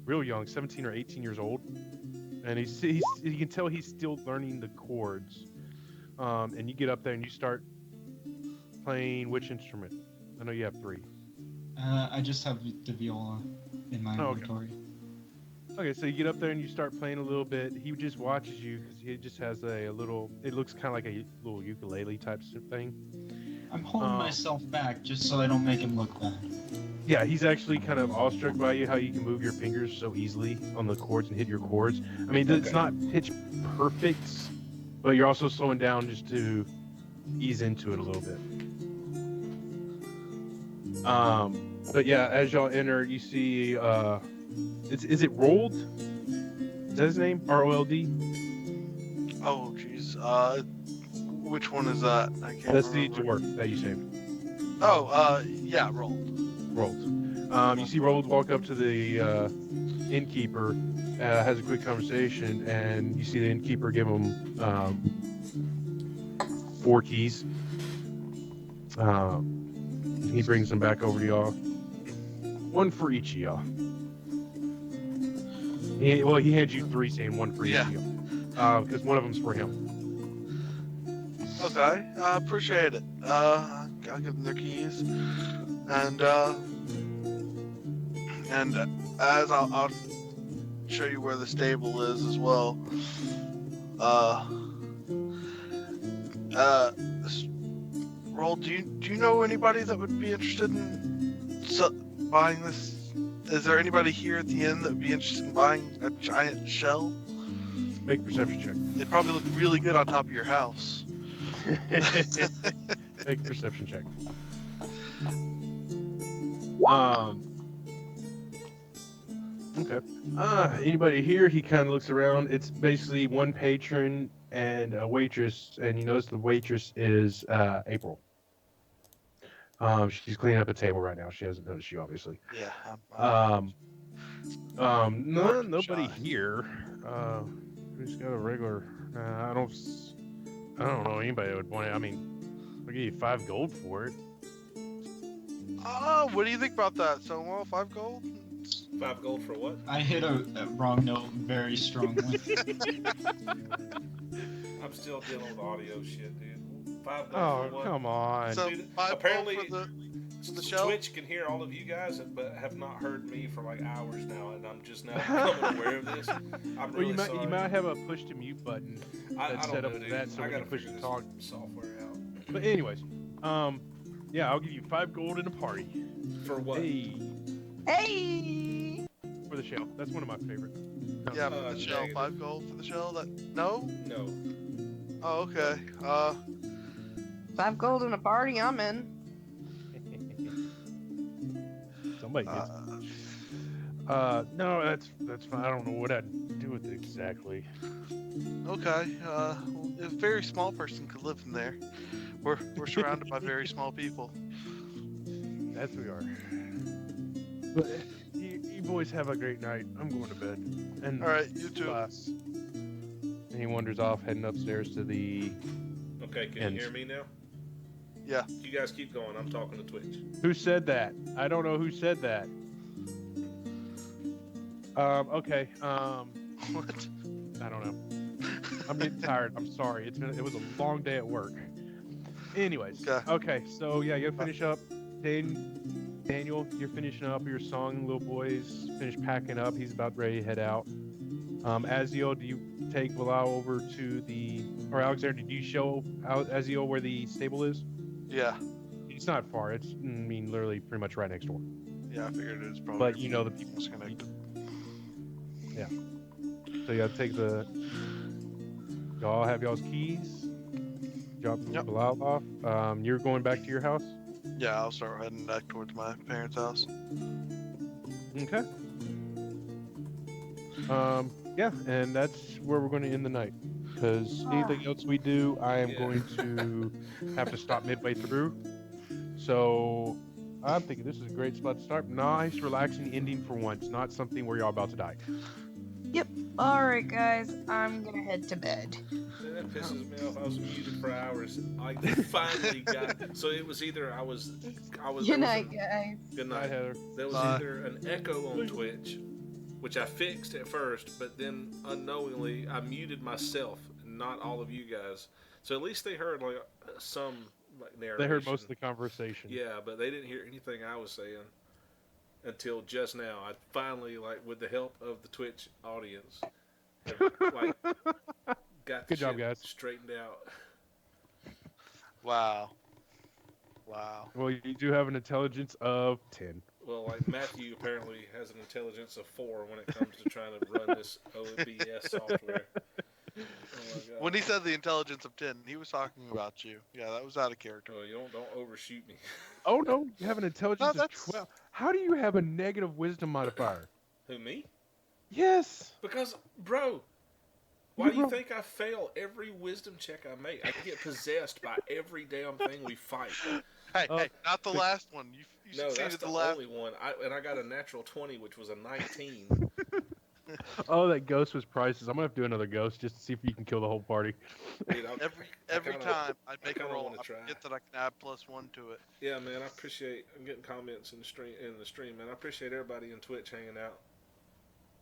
real young, 17 or 18 years old, and you can tell he's still learning the chords. And you get up there and you start playing which instrument? I know you have 3. I just have the viola in my Oh, okay. inventory. Okay, so you get up there and you start playing a little bit. He just watches you because he just has a little. It looks kind of like a little ukulele type thing. I'm holding myself back just so I don't make him look bad. Yeah, he's actually kind of awestruck by you how you can move your fingers so easily on the chords and hit your chords. I mean, it's not pitch perfect, but you're also slowing down just to ease into it a little bit. But yeah, as y'all enter, you see, is it Rolled? Is that his name? ROLD? Oh, jeez. Which one is that? I can't That's the remember. dwarf that you saved. Oh, yeah, rolled. Rolled. You see Rolled walk up to the innkeeper, has a quick conversation, and you see the innkeeper give him 4 keys. He brings them back over to y'all. 1 for each of y'all. He hands you 3, saying 1 for each of y'all. Because one of them's for him. Okay, I appreciate it. I'll give them their keys, and as I'll show you where the stable is as well. Roll. Do you know anybody that would be interested in buying this? Is there anybody here at the inn that would be interested in buying a giant shell? Make a perception check. It'd probably look really good on top of your house. Make a perception check. Okay. Anybody here? He kind of looks around. It's basically 1 patron and a waitress, and you notice the waitress is April. She's cleaning up a table right now. She hasn't noticed you, obviously. Yeah. Nobody here. Who's got a regular? I don't know anybody that would want it. I mean, I'll give you 5 gold for it. What do you think about that, Stonewall? 5 gold? 5 gold for what? I hit a wrong note very strongly. I'm still dealing with audio shit, dude. 5 gold Oh, for what? come on. So Dude, 5 apparently gold for the shell? Twitch can hear all of you guys, but have not heard me for like hours now, and I'm just now becoming aware of this. I'm really sorry. You might have a push to mute button I that's don't set know, up for dude. that, so I when you gotta push figure to this talk. software out. But anyways, yeah, I'll give you 5 gold and a party. For what? Hey! For the shell. That's one of my favorites. Yeah, for the shell. Negative. 5 gold for the shell? No? No. Oh, okay. 5 gold and a party, I'm in. Somebody gets. No, that's fine. I don't know what I'd do with it exactly. Okay. A very small person could live in there. We're surrounded by very small people. Yes, we are. But you boys have a great night. I'm going to bed. And All right, you too. class. And he wanders off, heading upstairs to the. Okay, can Ends. you hear me now? Yeah. You guys keep going. I'm talking to Twitch. Who said that? I don't know who said that. Okay. What? I don't know. I'm getting tired. I'm sorry. It was a long day at work. Anyways. Okay. So yeah, you finish up. Daniel, you're finishing up your song. Little boys finish packing up. He's about ready to head out. Aziel, do you take Bilal over to the, or Alexander, did you show Aziel where the stable is? Yeah. It's not far. It's, literally pretty much right next door. Yeah, I figured it was probably. But you know the people. Disconnected. Yeah. So you gotta take y'all have y'all's keys. Drop Bilal off. You're going back to your house? Yeah, I'll start heading back towards my parents' house. Okay. Yeah, and that's where we're going to end the night. Because anything else we do, I am going to have to stop midway through. So I'm thinking this is a great spot to start. Nice, relaxing ending for once, not something where y'all about to die. Yep. Alright, guys, I'm gonna head to bed. Man, that pisses me off. I was muted for hours. I finally got. So it was either I was. Good night, guys. Good Bye, night. Heather. There was either an echo on Twitch, which I fixed at first, but then unknowingly I muted myself, and not all of you guys. So at least they heard like some like narration. They heard most of the conversation. Yeah, but they didn't hear anything I was saying until just now. I finally, like, with the help of the Twitch audience, have, like, got the Good job, shit guys. straightened out. Wow. Wow. Well, you do have an intelligence of 10. Well, like, Matthew apparently has an intelligence of 4 when it comes to trying to run this OBS software. Oh my god. When he said the intelligence of 10, he was talking about you. Yeah, that was out of character. Oh, you don't overshoot me. Oh no, you have an intelligence No, of that's- 12. How do you have a negative wisdom modifier? Who, me? Yes. Because, bro, why do you Bro. think I fail every wisdom check I make? I get possessed by every damn thing we fight. Hey, Oh, hey, not the last one. You No, that's succeeded the the last only one. And I got a natural 20, which was a 19. Oh, that ghost was priceless. I'm gonna have to do another ghost just to see if you can kill the whole party. Dude, Every kinda- time I make a kinda roll, wanna I try. forget that I can add +1 to it. Yeah, man, I'm getting comments in the stream, man. I appreciate everybody in Twitch hanging out.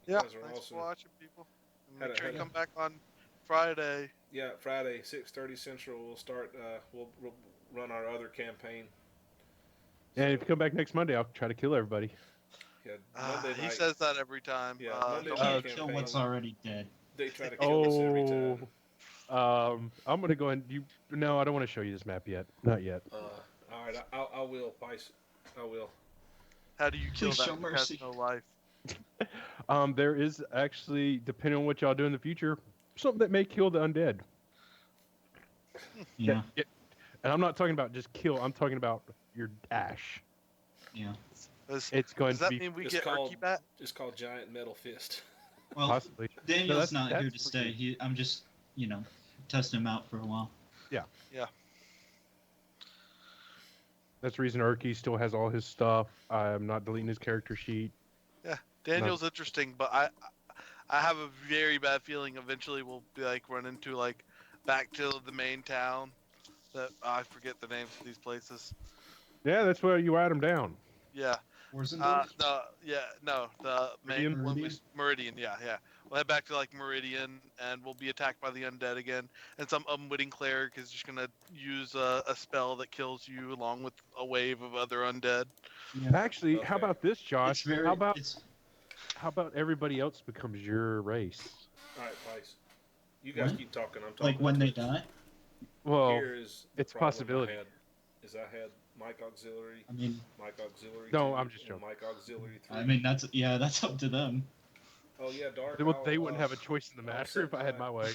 You Yeah, guys are thanks awesome. for watching, people. And Had make a- sure you had a- come back on Friday. Yeah, Friday, 6:30 Central. We'll start. We'll run our other campaign. And if you come back next Monday, I'll try to kill everybody. Yeah, Monday He night. says that every time. Yeah, Monday You night can't campaign. kill what's already dead. They try to kill us every Oh, time. I'm gonna go and No, I don't want to show you this map yet. Not yet. All right, I will, Weiss. I will. How do you kill Please that show who mercy. has no life? There is actually, depending on what y'all do in the future, something that may kill the undead. Yeah, And I'm not talking about just kill. I'm talking about your ash. yeah. It's going Does to that be mean we It's get called- Urky back? It's called Giant Metal Fist. Well, possibly. Daniel's No, not here to that's for stay. you. I'm just, testing him out for a while. Yeah. That's the reason Urky still has all his stuff. I'm not deleting his character sheet. Daniel's interesting, but I have a very bad feeling eventually we'll be like run into like back to the main town. That I forget the names of these places. Yeah, that's where you write them down. Yeah. Warzendorf? The main Meridian? one was Meridian. Yeah. We'll head back to like Meridian, and we'll be attacked by the undead again. And some unwitting cleric is just gonna use a spell that kills you, along with a wave of other undead. Yeah. Actually, how Okay. about this, Josh? It's very. How about everybody else becomes your race? All right, Weiss. You guys What? keep talking. I'm talking. Like when they die. Well, Here is the it's a problem possibility. I had, is I had Mike Auxiliary, I mean, Mike Auxiliary. No, 2, I'm just and joking. Mike Auxiliary 3. that's up to them. Oh yeah, Dark. they I'll, wouldn't have a choice in the I'll matter set if I had my way.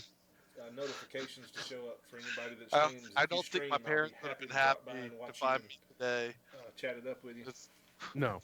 Notifications to show up for anybody that I streams. I If you don't think my stream, I'll be parents would have been to drop by happy and to watch find you me today. and, chat it up with you. Just No,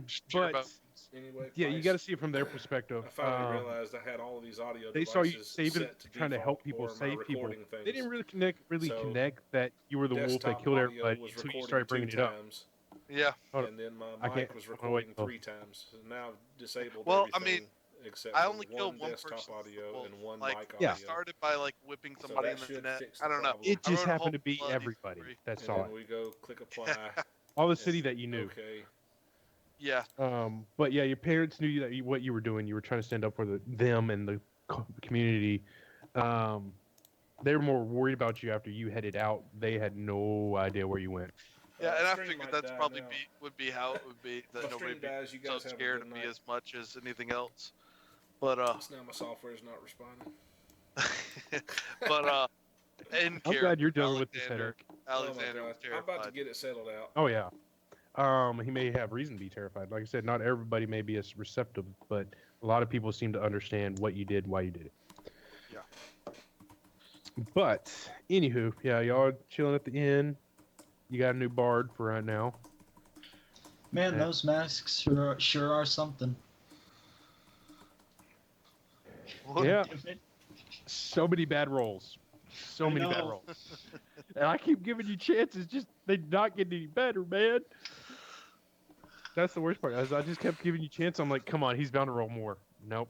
cheer but about- Anyway, yeah, you Weiss, got to see it from their perspective. I finally realized I had all of these audio They saw you devices saving, set to trying to default help people for my save people. recording They things. didn't really connect So, that you were the wolf that Desktop killed audio everybody was until you recording started bringing 2 it up. times, Yeah. Hold on. and then my I mic can't- was hold on, wait, recording oh. 3 times. So now I've disabled Well, I everything mean, except I for only killed one desktop person. audio Well, and one like, mic Yeah. audio. started by like whipping So somebody that in the should net. fix I the don't know. problem. It I just wrote a happened to whole be bloody everybody story. that And saw then it. we go click apply. All the city that you knew. Okay. Yeah. But yeah, your parents knew what you were doing. You were trying to stand up for them and the community. They were more worried about you after you headed out. They had no idea where you went. Yeah, and I Stream figured might that's die probably now. would be how it would be that My nobody stream would be dies. You so guys have a scared good of me night. as much as anything else. But Now my software is not responding. in I'm glad you're dealing with this Alexander- headache. Alexander oh my was God. I'm about to terrified. get it settled out. Oh yeah. He may have reason to be terrified. Like I said, not everybody may be as receptive, but a lot of people seem to understand what you did, why you did it. Yeah. But anywho, yeah, y'all are chilling at the inn. You got a new bard for right now. Man, Yeah. those masks sure are something. Yeah, Damn it. so many bad rolls. So I many bad know. rolls. And I keep giving you chances, just they not getting any better, man. That's the worst part. As I just kept giving you chance, I'm like, come on, he's bound to roll more. Nope.